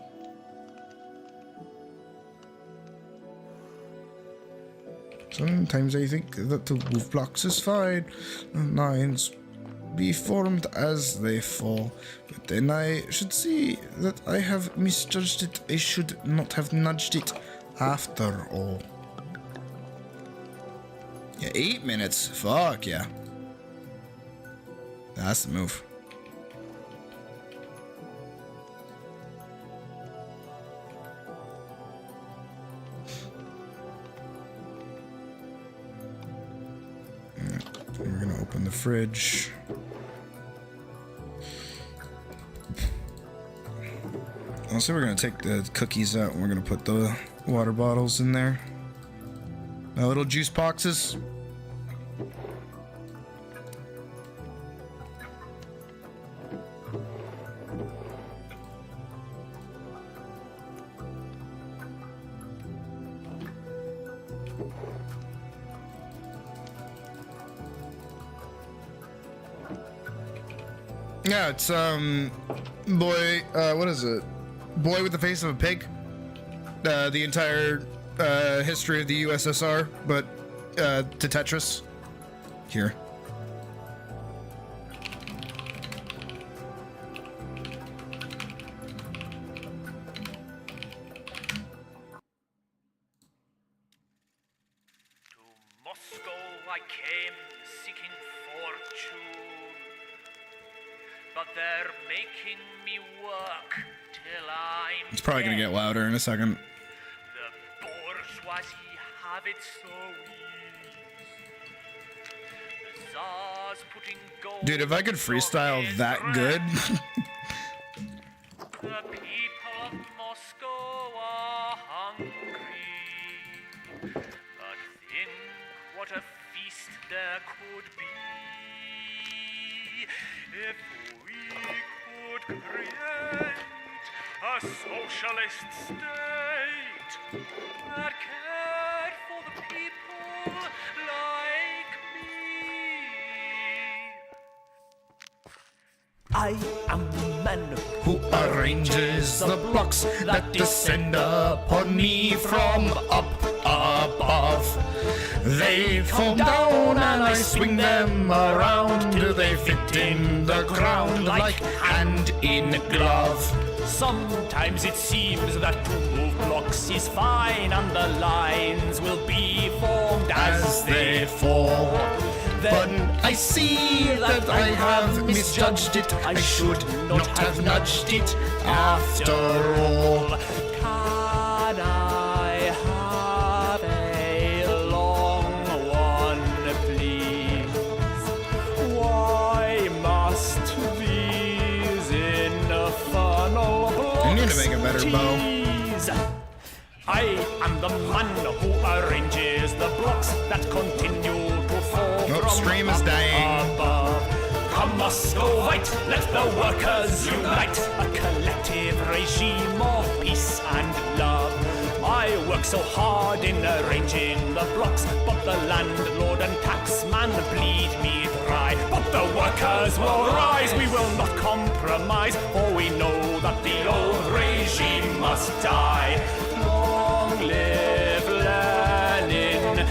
Sometimes I think that to move blocks is fine. Lines be formed as they fall. But then I should see that I have misjudged it. I should not have nudged it after all. Yeah, 8 minutes. Fuck yeah. That's the move. We're gonna open the fridge. Also, we're gonna take the cookies out and we're gonna put the water bottles in there. My little juice boxes. Yeah, it's boy, what is it? Boy with the face of a pig. The entire history of the USSR, but to Tetris. Here. I came seeking fortune, but they're making me work till I'm It's probably gonna get louder in a second. The bourgeoisie have it so easy. The Tsar's putting gold. Dude, if I could freestyle that good. The people of Moscow are hungry, but think what a feast there could be if we could create a socialist state that cared for the people like me. I am the man who arranges the blocks that descend upon me from up above. They fall down and I swing them around till they fit in the ground like hand in glove. Sometimes it seems that to move blocks is fine and the lines will be formed as they fall. But I see that I have misjudged it. I should not have nudged it after all. Can I have a long one, please? Why must these infernal blocks I need to make a better bow. tease? I am the man who arranges the blocks that continue to fall Nope, from stream is up dying. above. Come Muscovite, let the workers unite, a collective regime of peace and love. I work so hard in arranging the blocks, but the landlord and taxman bleed me dry. But the workers will rise, we will not compromise, for we know that the old regime must die. Long live Lenin,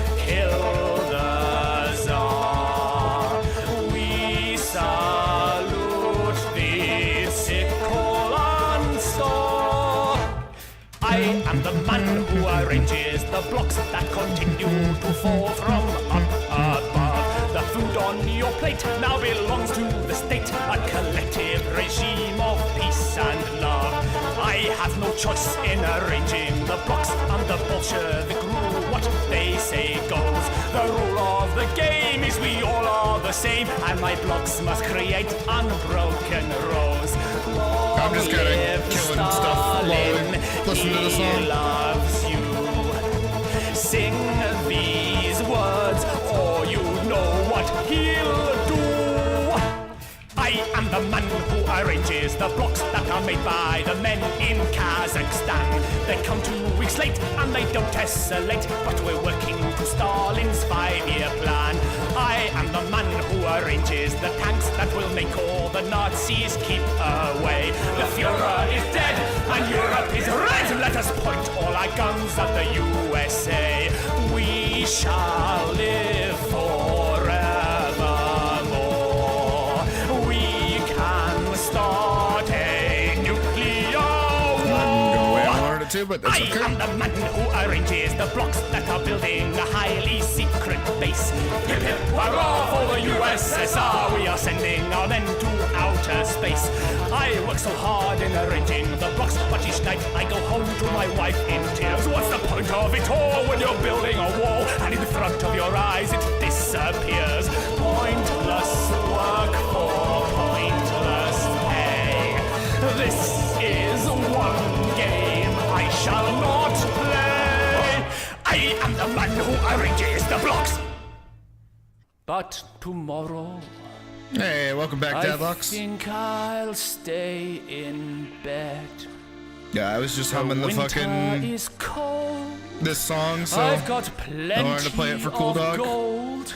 man who arranges the blocks that continue to fall from up above. The food on your plate now belongs to the state, a collective regime of peace and love. I have no choice in arranging the blocks, and the Bolshevik rule, what they say goes. The rule of the game is we all are the same, and my blocks must create unbroken rows. I'm just kind of killing stuff while we listen to the song. He loves you. Sing these words, or you know what he'll do. I am the man who arranges the blocks that are made by the men in Kazakhstan. They come 2 weeks late and they don't tessellate, but we're working to Stalin's 5-year plan. I am the man who arranges the tanks that will make all the Nazis keep away. The Fuhrer is dead and Europe is red. Let us point all our guns at the USA. We shall live forevermore. We can start a nuclear war. Too, but that's okay. I am the man who arranges the blocks that are building a highly secret base. Hip hip hurrah for the USSR, we are sending our men to outer space. I work so hard in arranging the blocks, but each night I go home to my wife in tears. What's the point of it all when you're building a wall and in front of your eyes it disappears? Pointless work for pointless pay. This is one game I shall not play. I am the man who arranges the blocks. But tomorrow, hey, welcome back, Deadlocks. I think I'll stay in bed. Yeah, I was just humming the fucking is cold. this song, so I've got I wanted to play it for Cool Dog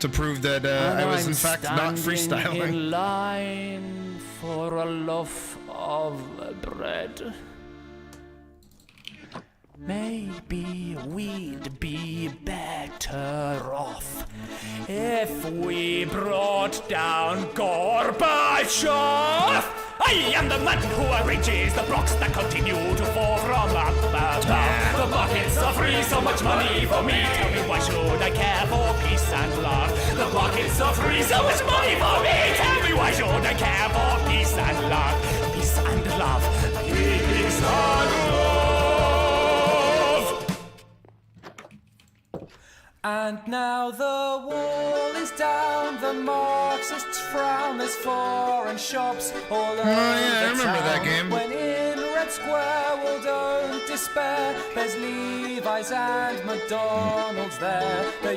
to prove that I was in fact not freestyling. In line for a loaf of bread. Maybe we'd be better off if we brought down Gorbachev. I am the man who arranges the blocks that continue to fall from up above. The markets are free, so much money for me. Tell me why should I care for peace and love? The markets are free, so much money for me. Tell me why should I care for peace and love? Peace and love. Peace and love. And now the wall is down, the Marxists frown, there's foreign shops all over I remember town. that game. When in Red Square, well, don't despair, there's Levi's and McDonald's there. The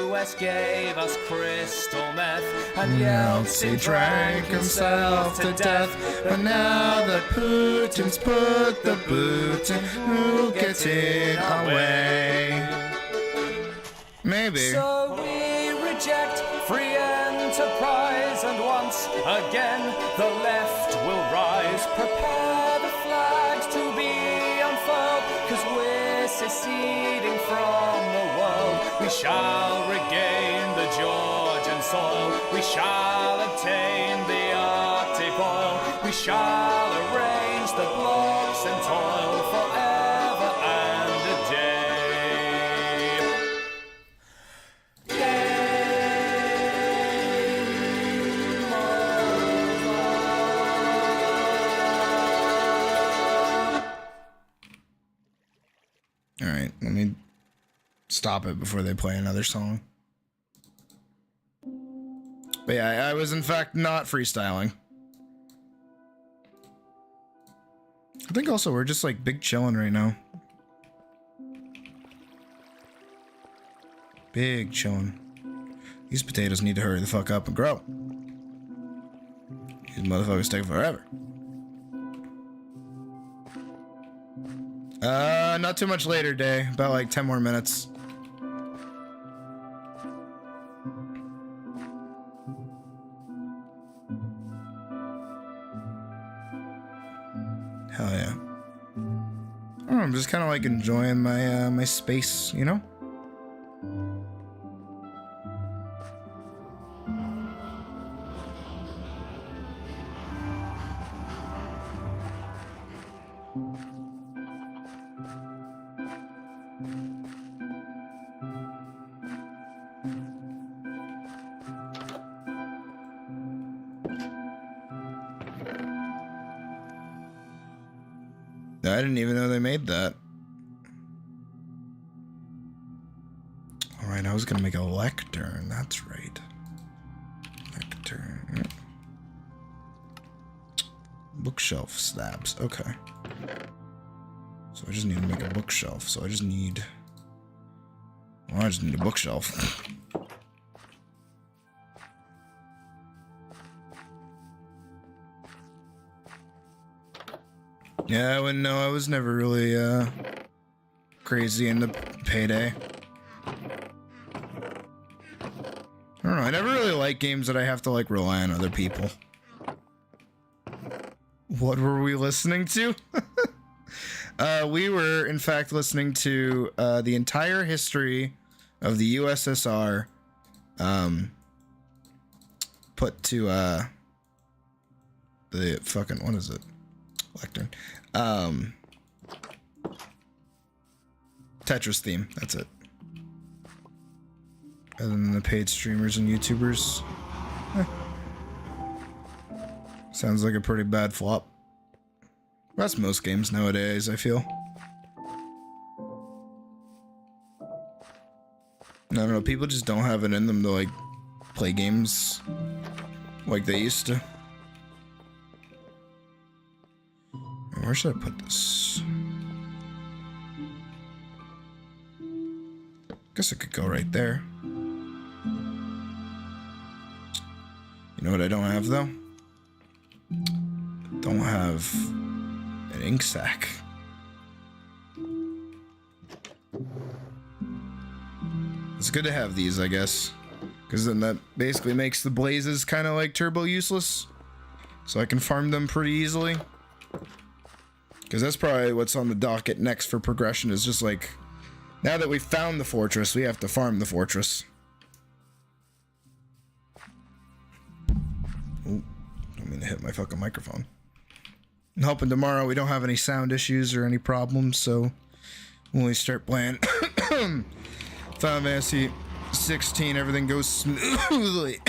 US gave us crystal meth, and Yeltsin drank himself to death. But now that Putin's put the boot in, who gets it our way? Maybe. So we reject free enterprise, and once again the left will rise. Prepare the flags to be unfurled, 'cause we're seceding from the world. We shall regain the Georgian soil. We shall obtain the Arctic oil. We shall arrange the blocks and toil forever and a day. All right, let me stop it before they play another song. But yeah, I was in fact not freestyling. I think also we're just like big chilling right now. Big chilling. These potatoes need to hurry the fuck up and grow. These motherfuckers take forever. Not too much later, Day. About like 10 more minutes. Hell yeah. I don't know, I'm just kind of like enjoying my my space, you know? I didn't even know they made that. Alright, I was gonna make a lectern. That's right. Lectern. Bookshelf slabs. Okay. So I just need to make a bookshelf. So I just need... Well, I just need a bookshelf. Yeah, I wouldn't know. I was never really, crazy into Payday. I don't know. I never really like games that I have to, like, rely on other people. What were we listening to? We were, in fact, listening to, the entire history of the USSR, put to, the fucking, what is it? Lectern. Tetris theme, that's it. Other than the paid streamers and YouTubers. Sounds like a pretty bad flop. That's most games nowadays, I feel. I don't know, people just don't have it in them to, like, play games like they used to. Where should I put this? Guess I could go right there. You know what I don't have, though? Don't have an ink sac. It's good to have these, I guess. Because then that basically makes the blazes kind of like turbo useless. So I can farm them pretty easily. Because that's probably what's on the docket next for progression, is just like, now that we've found the fortress, we have to farm the fortress. Ooh, don't mean to hit my fucking microphone. I'm hoping tomorrow we don't have any sound issues or any problems, so when we start playing Final Fantasy 16, everything goes smoothly.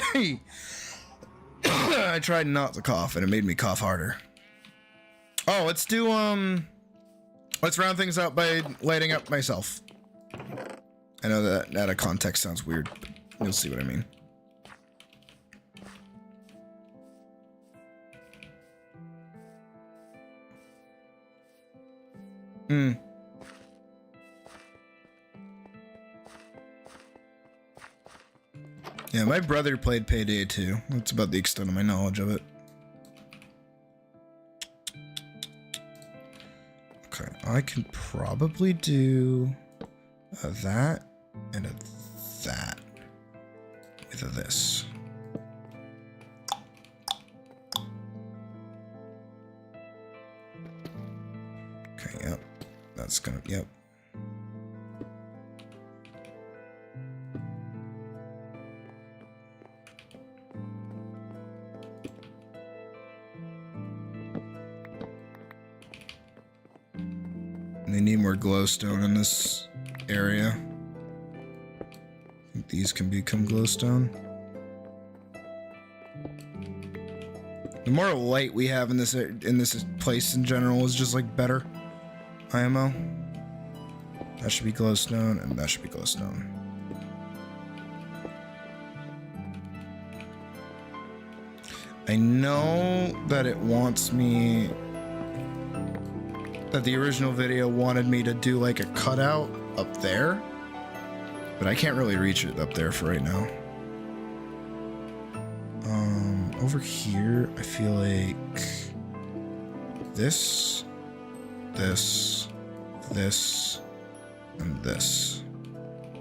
I tried not to cough, and it made me cough harder. Oh, let's do, let's round things out by lighting up myself. I know that out of context sounds weird, but you'll see what I mean. Yeah, my brother played Payday 2. That's about the extent of my knowledge of it. Okay, I can probably do a that and a that with a this. Okay, yep. That's gonna, yep. They need more glowstone in this area. I think these can become glowstone. The more light we have in this place in general is just like better. IMO. That should be glowstone, and that should be glowstone. I know that it wants me... that the original video wanted me to do like a cutout up there, but I can't really reach it up there for right now. Over here, I feel like this, this, this, and this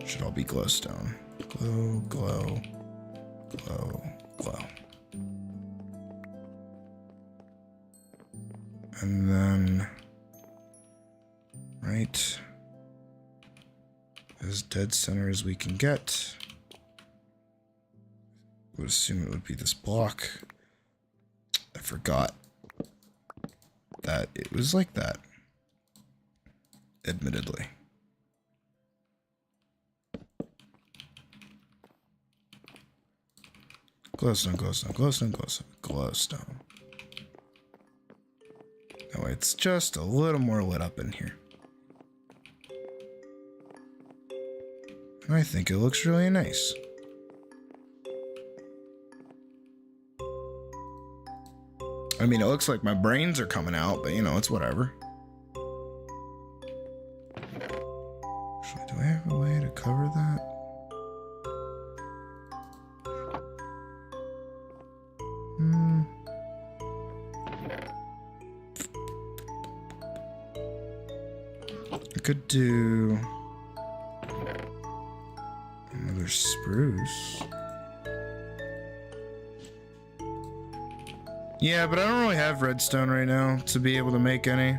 should all be glowstone. Glow, glow, glow, glow. And then, right, as dead center as we can get. I would assume it would be this block. I forgot that it was like that, admittedly. Glowstone, glowstone, glowstone, glowstone, glowstone. Now way it's just a little more lit up in here. I think it looks really nice. I mean, it looks like my brains are coming out, but you know, it's whatever. Actually, do I have a way to cover that? I could do another spruce. Yeah, but I don't really have redstone right now to be able to make any.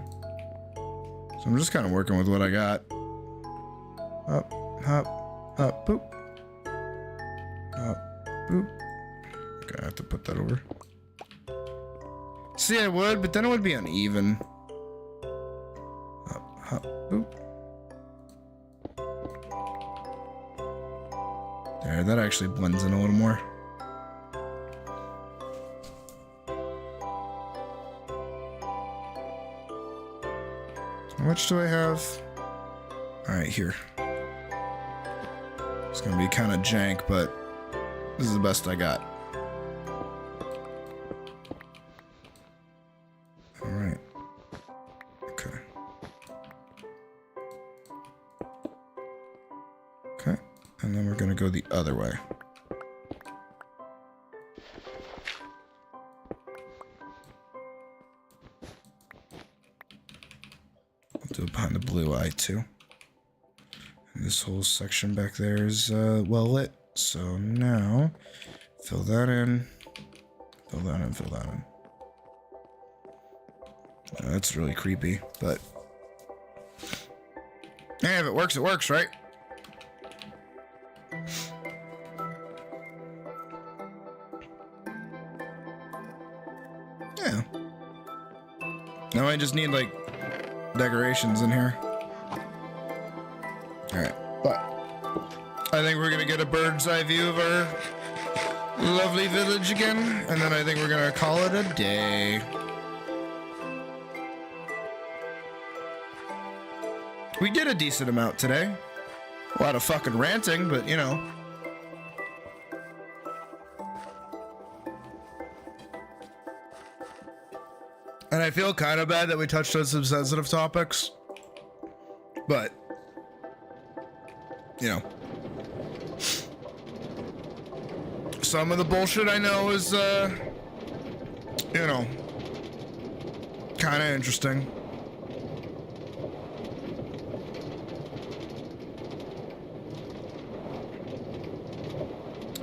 So I'm just kind of working with what I got. Up, hop, up, boop. Up, boop. Okay, I have to put that over. See, I would, but then it would be uneven. Up, hop, boop. There, that actually blends in a little more. How much do I have? Alright, here. It's gonna be kind of jank, but this is the best I got. Alright. Okay. Okay, and then we're gonna go the other way. Do it behind the blue eye too. And this whole section back there is well lit. So now fill that in. Fill that in, fill that in. That's really creepy, but hey, if it works, right? Yeah. Now I just need like decorations in here. Alright, but I think we're gonna get a bird's eye view of our lovely village again, and then I think we're gonna call it a day. We did a decent amount today. A lot of fucking ranting, but you know. And I feel kind of bad that we touched on some sensitive topics, but, you know, some of the bullshit I know is, you know, kind of interesting.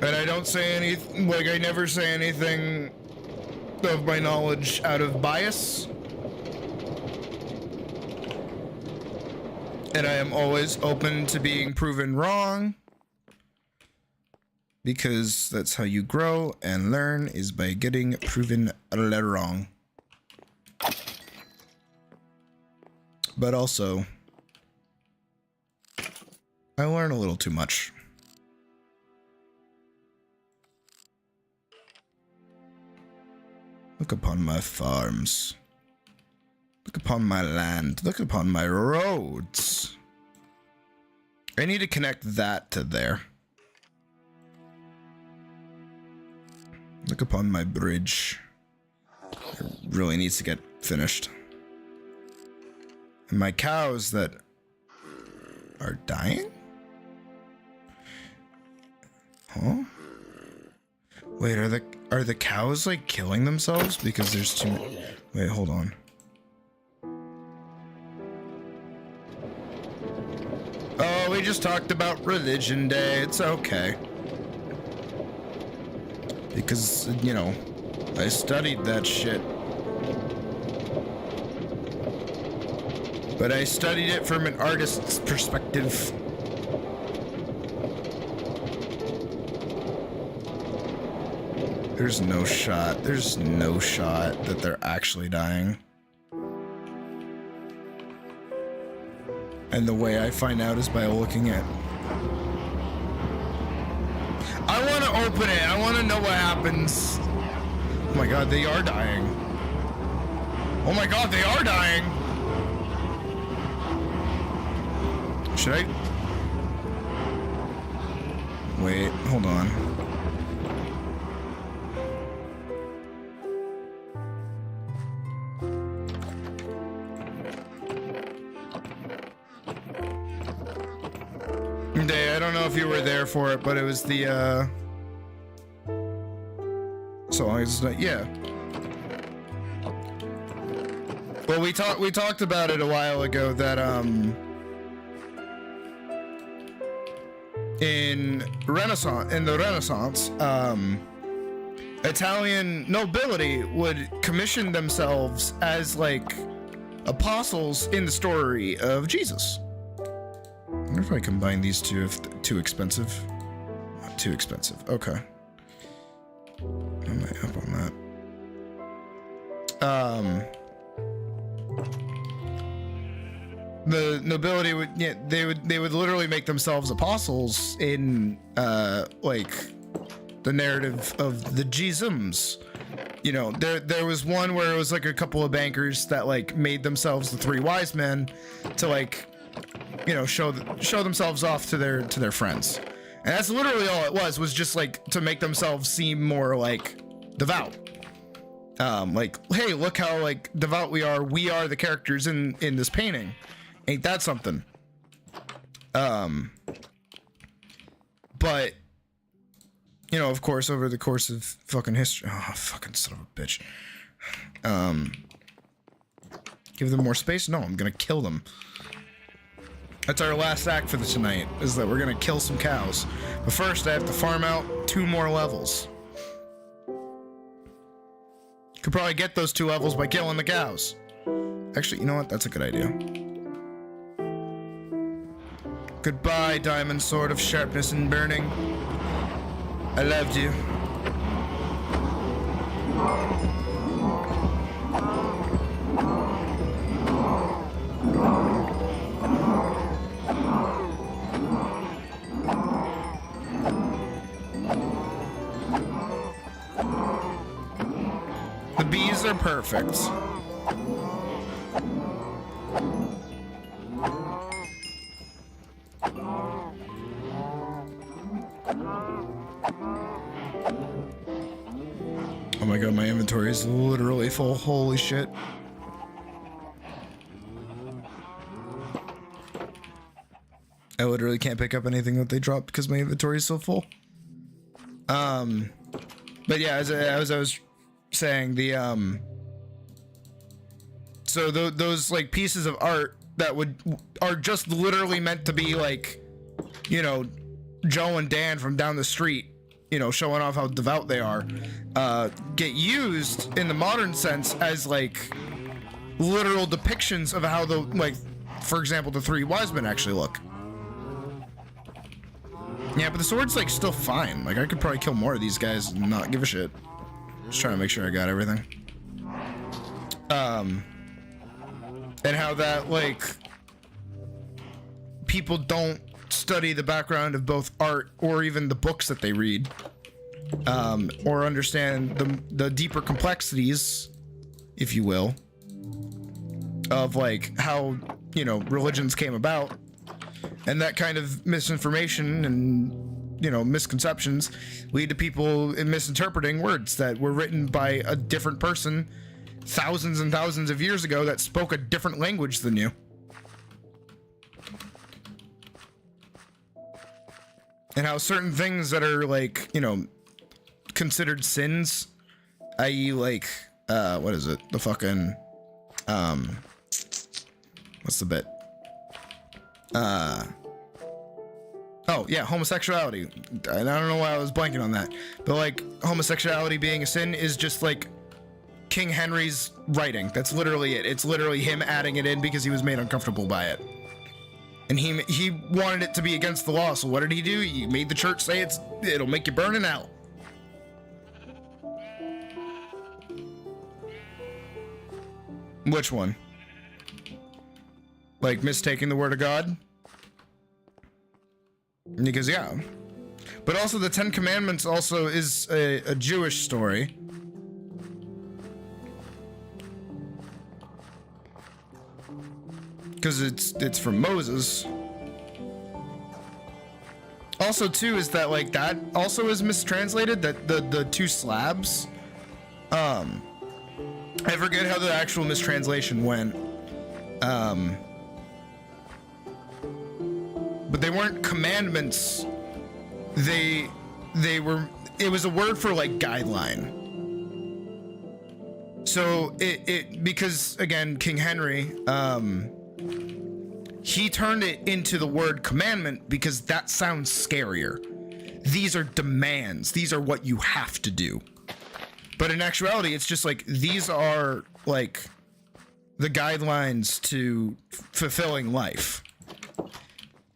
And I don't say anything, like, I never say anything of my knowledge out of bias. And I am always open to being proven wrong, because that's how you grow and learn, is by getting proven wrong. But also, I learn a little too much. Look upon my farms. Look upon my land. Look upon my roads. I need to connect that to there. Look upon my bridge. It really needs to get finished. And my cows that are dying? Huh? Wait, are the cows like killing themselves because there's too many? Wait, hold on. Oh, we just talked about Religion Day. It's okay. Because, you know, I studied that shit. But I studied it from an artist's perspective. There's no shot that they're actually dying. And the way I find out is by looking at... I want to open it. I want to know what happens. Oh my god, they are dying. Oh my god, they are dying! Should I? Wait, hold on. Day, I don't know if you were there for it, but it was the, so long as it's not, yeah. Well, we talked about it a while ago that, in the Renaissance, Italian nobility would commission themselves as, like, apostles in the story of Jesus. I wonder if I combine these two, if too expensive. Not too expensive. Okay. Am I up on that? The nobility would, yeah, they would literally make themselves apostles in, like, the narrative of the Jesusms. You know, there was one where it was like a couple of bankers that like made themselves the three wise men to like, you know, show themselves off to their friends, and that's literally all it was just like to make themselves seem more like devout. Like, hey, look how like devout we are. We are the characters in this painting. Ain't that something? But you know, of course, over the course of fucking history, oh, fucking son of a bitch. Give them more space? No, I'm gonna kill them. That's our last act for tonight, is that we're gonna kill some cows. But first, I have to farm out 2 more levels. Could probably get those 2 levels by killing the cows. Actually, you know what? That's a good idea. Goodbye, diamond sword of sharpness and burning. I loved you. The bees are perfect. Oh my god, my inventory is literally full. Holy shit. I literally can't pick up anything that they dropped because my inventory is so full. But yeah, as I was saying, the so those like pieces of art that are just literally meant to be like, you know, Joe and Dan from down the street, you know, showing off how devout they are, get used in the modern sense as like literal depictions of how the, like, for example, the 3 wise men actually look. Yeah, but the sword's like still fine. Like, I could probably kill more of these guys and not give a shit. Just trying to make sure I got everything. And how that, like, people don't study the background of both art or even the books that they read, or understand the deeper complexities, if you will, of like how, you know, religions came about, and that kind of misinformation and, you know, misconceptions lead to people misinterpreting words that were written by a different person thousands and thousands of years ago that spoke a different language than you. And how certain things that are like, you know, considered sins, i.e. like, what is it? The fucking, what's the bit? Oh yeah, homosexuality. I don't know why I was blanking on that. But like, homosexuality being a sin is just like King Henry's writing. That's literally it. It's literally him adding it in because he was made uncomfortable by it. And he wanted it to be against the law, so what did he do? He made the church say it'll make you burn in hell. Which one? Like mistaking the word of God? Because yeah. But also the 10 Commandments also is a Jewish story. because it's from Moses. Also, too, is that like that also is mistranslated, that the two slabs. I forget how the actual mistranslation went. But they weren't commandments. They were. It was a word for like guideline. So it because again, King Henry, he turned it into the word commandment because that sounds scarier. These are demands. These are what you have to do. But in actuality, it's just like these are like the guidelines to fulfilling life.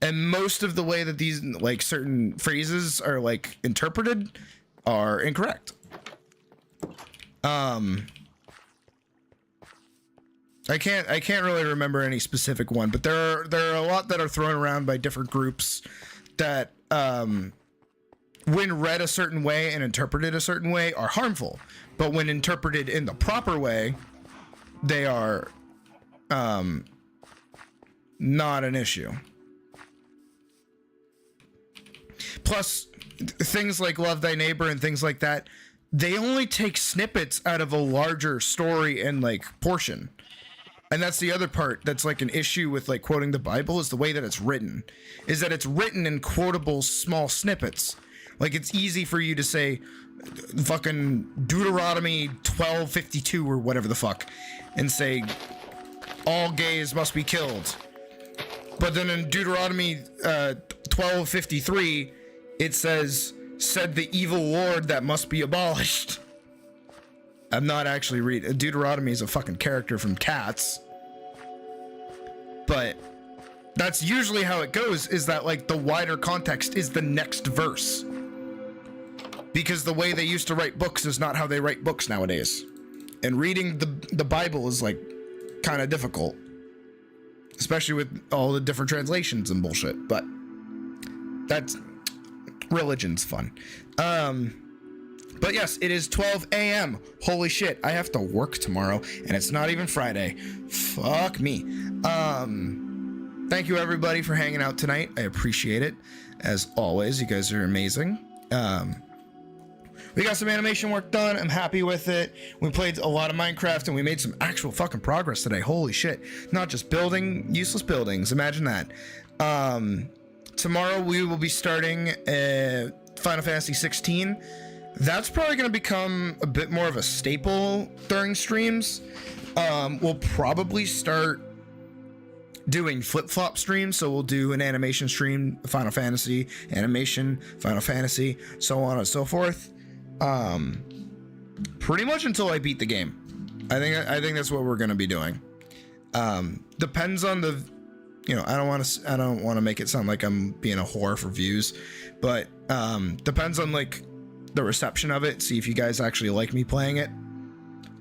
And most of the way that these like certain phrases are like interpreted are incorrect. I can't really remember any specific one, but there are a lot that are thrown around by different groups that when read a certain way and interpreted a certain way are harmful, but when interpreted in the proper way, they are not an issue. Plus, things like love thy neighbor and things like that, they only take snippets out of a larger story and like portion. And that's the other part that's like an issue with like quoting the Bible, is the way that it's written. Is that it's written in quotable small snippets. Like it's easy for you to say fucking Deuteronomy 12:52 or whatever the fuck and say all gays must be killed. But then in Deuteronomy 12:53 it says, said the evil Lord that must be abolished. I'm not actually reading. Deuteronomy is a fucking character from Cats. But that's usually how it goes, is that like the wider context is the next verse. Because the way they used to write books is not how they write books nowadays. And reading the Bible is like kind of difficult. Especially with all the different translations and bullshit. But that's... religion's fun. But yes, it is 12 a.m. Holy shit, I have to work tomorrow, and it's not even Friday. Fuck me. Thank you everybody for hanging out tonight. I appreciate it. As always, you guys are amazing. We got some animation work done. I'm happy with it. We played a lot of Minecraft, and we made some actual fucking progress today. Holy shit. Not just building useless buildings. Imagine that. Tomorrow we will be starting Final Fantasy 16. That's probably going to become a bit more of a staple during streams. We'll probably start doing flip-flop streams, so we'll do an animation stream, Final Fantasy, animation, Final Fantasy, so on and so forth. Pretty much until I beat the game. I think that's what we're going to be doing. Depends on the... You know, I don't want to make it sound like I'm being a whore for views, but depends on like the reception of it. See if you guys actually like me playing it.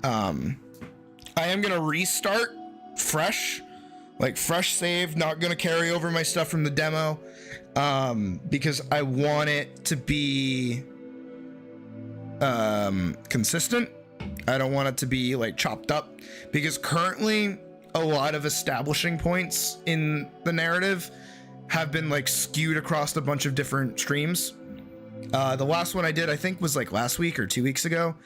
I am gonna restart fresh, like fresh save. Not gonna carry over my stuff from the demo, because I want it to be consistent. I don't want it to be like chopped up, because currently a lot of establishing points in the narrative have been like skewed across a bunch of different streams. The last one I did, I think, was like last week or 2 weeks ago.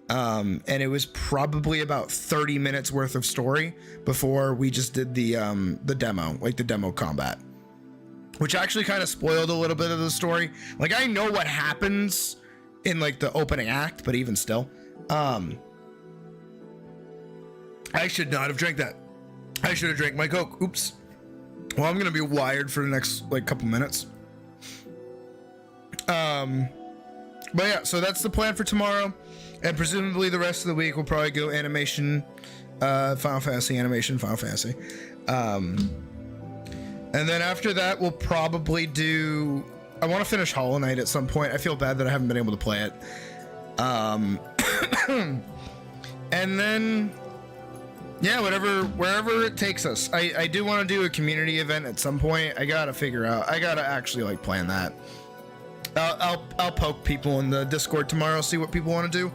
And it was probably about 30 minutes worth of story before we just did the demo, like the demo combat, which actually kind of spoiled a little bit of the story. Like I know what happens in like the opening act, but even still, I should not have drank that. I should have drank my Coke. Oops. Well, I'm gonna be wired for the next like couple minutes. But yeah, so that's the plan for tomorrow, and presumably the rest of the week we'll probably go animation, Final Fantasy, animation, Final Fantasy, and then after that we'll probably do. I want to finish Hollow Knight at some point. I feel bad that I haven't been able to play it. And then. Yeah, wherever it takes us. I do want to do a community event at some point. I gotta figure out. I gotta actually like plan that. I'll poke people in the Discord tomorrow, see what people want to do.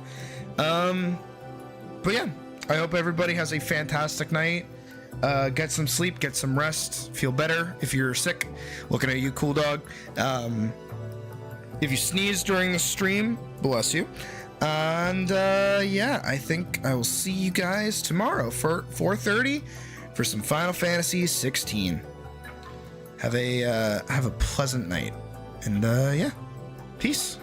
But yeah, I hope everybody has a fantastic night. Get some sleep, get some rest, feel better. If you're sick, looking at you, cool dog. If you sneeze during the stream, bless you. And yeah, I think I will see you guys tomorrow for 4:30 for some Final Fantasy 16. Have a pleasant night, and yeah, peace.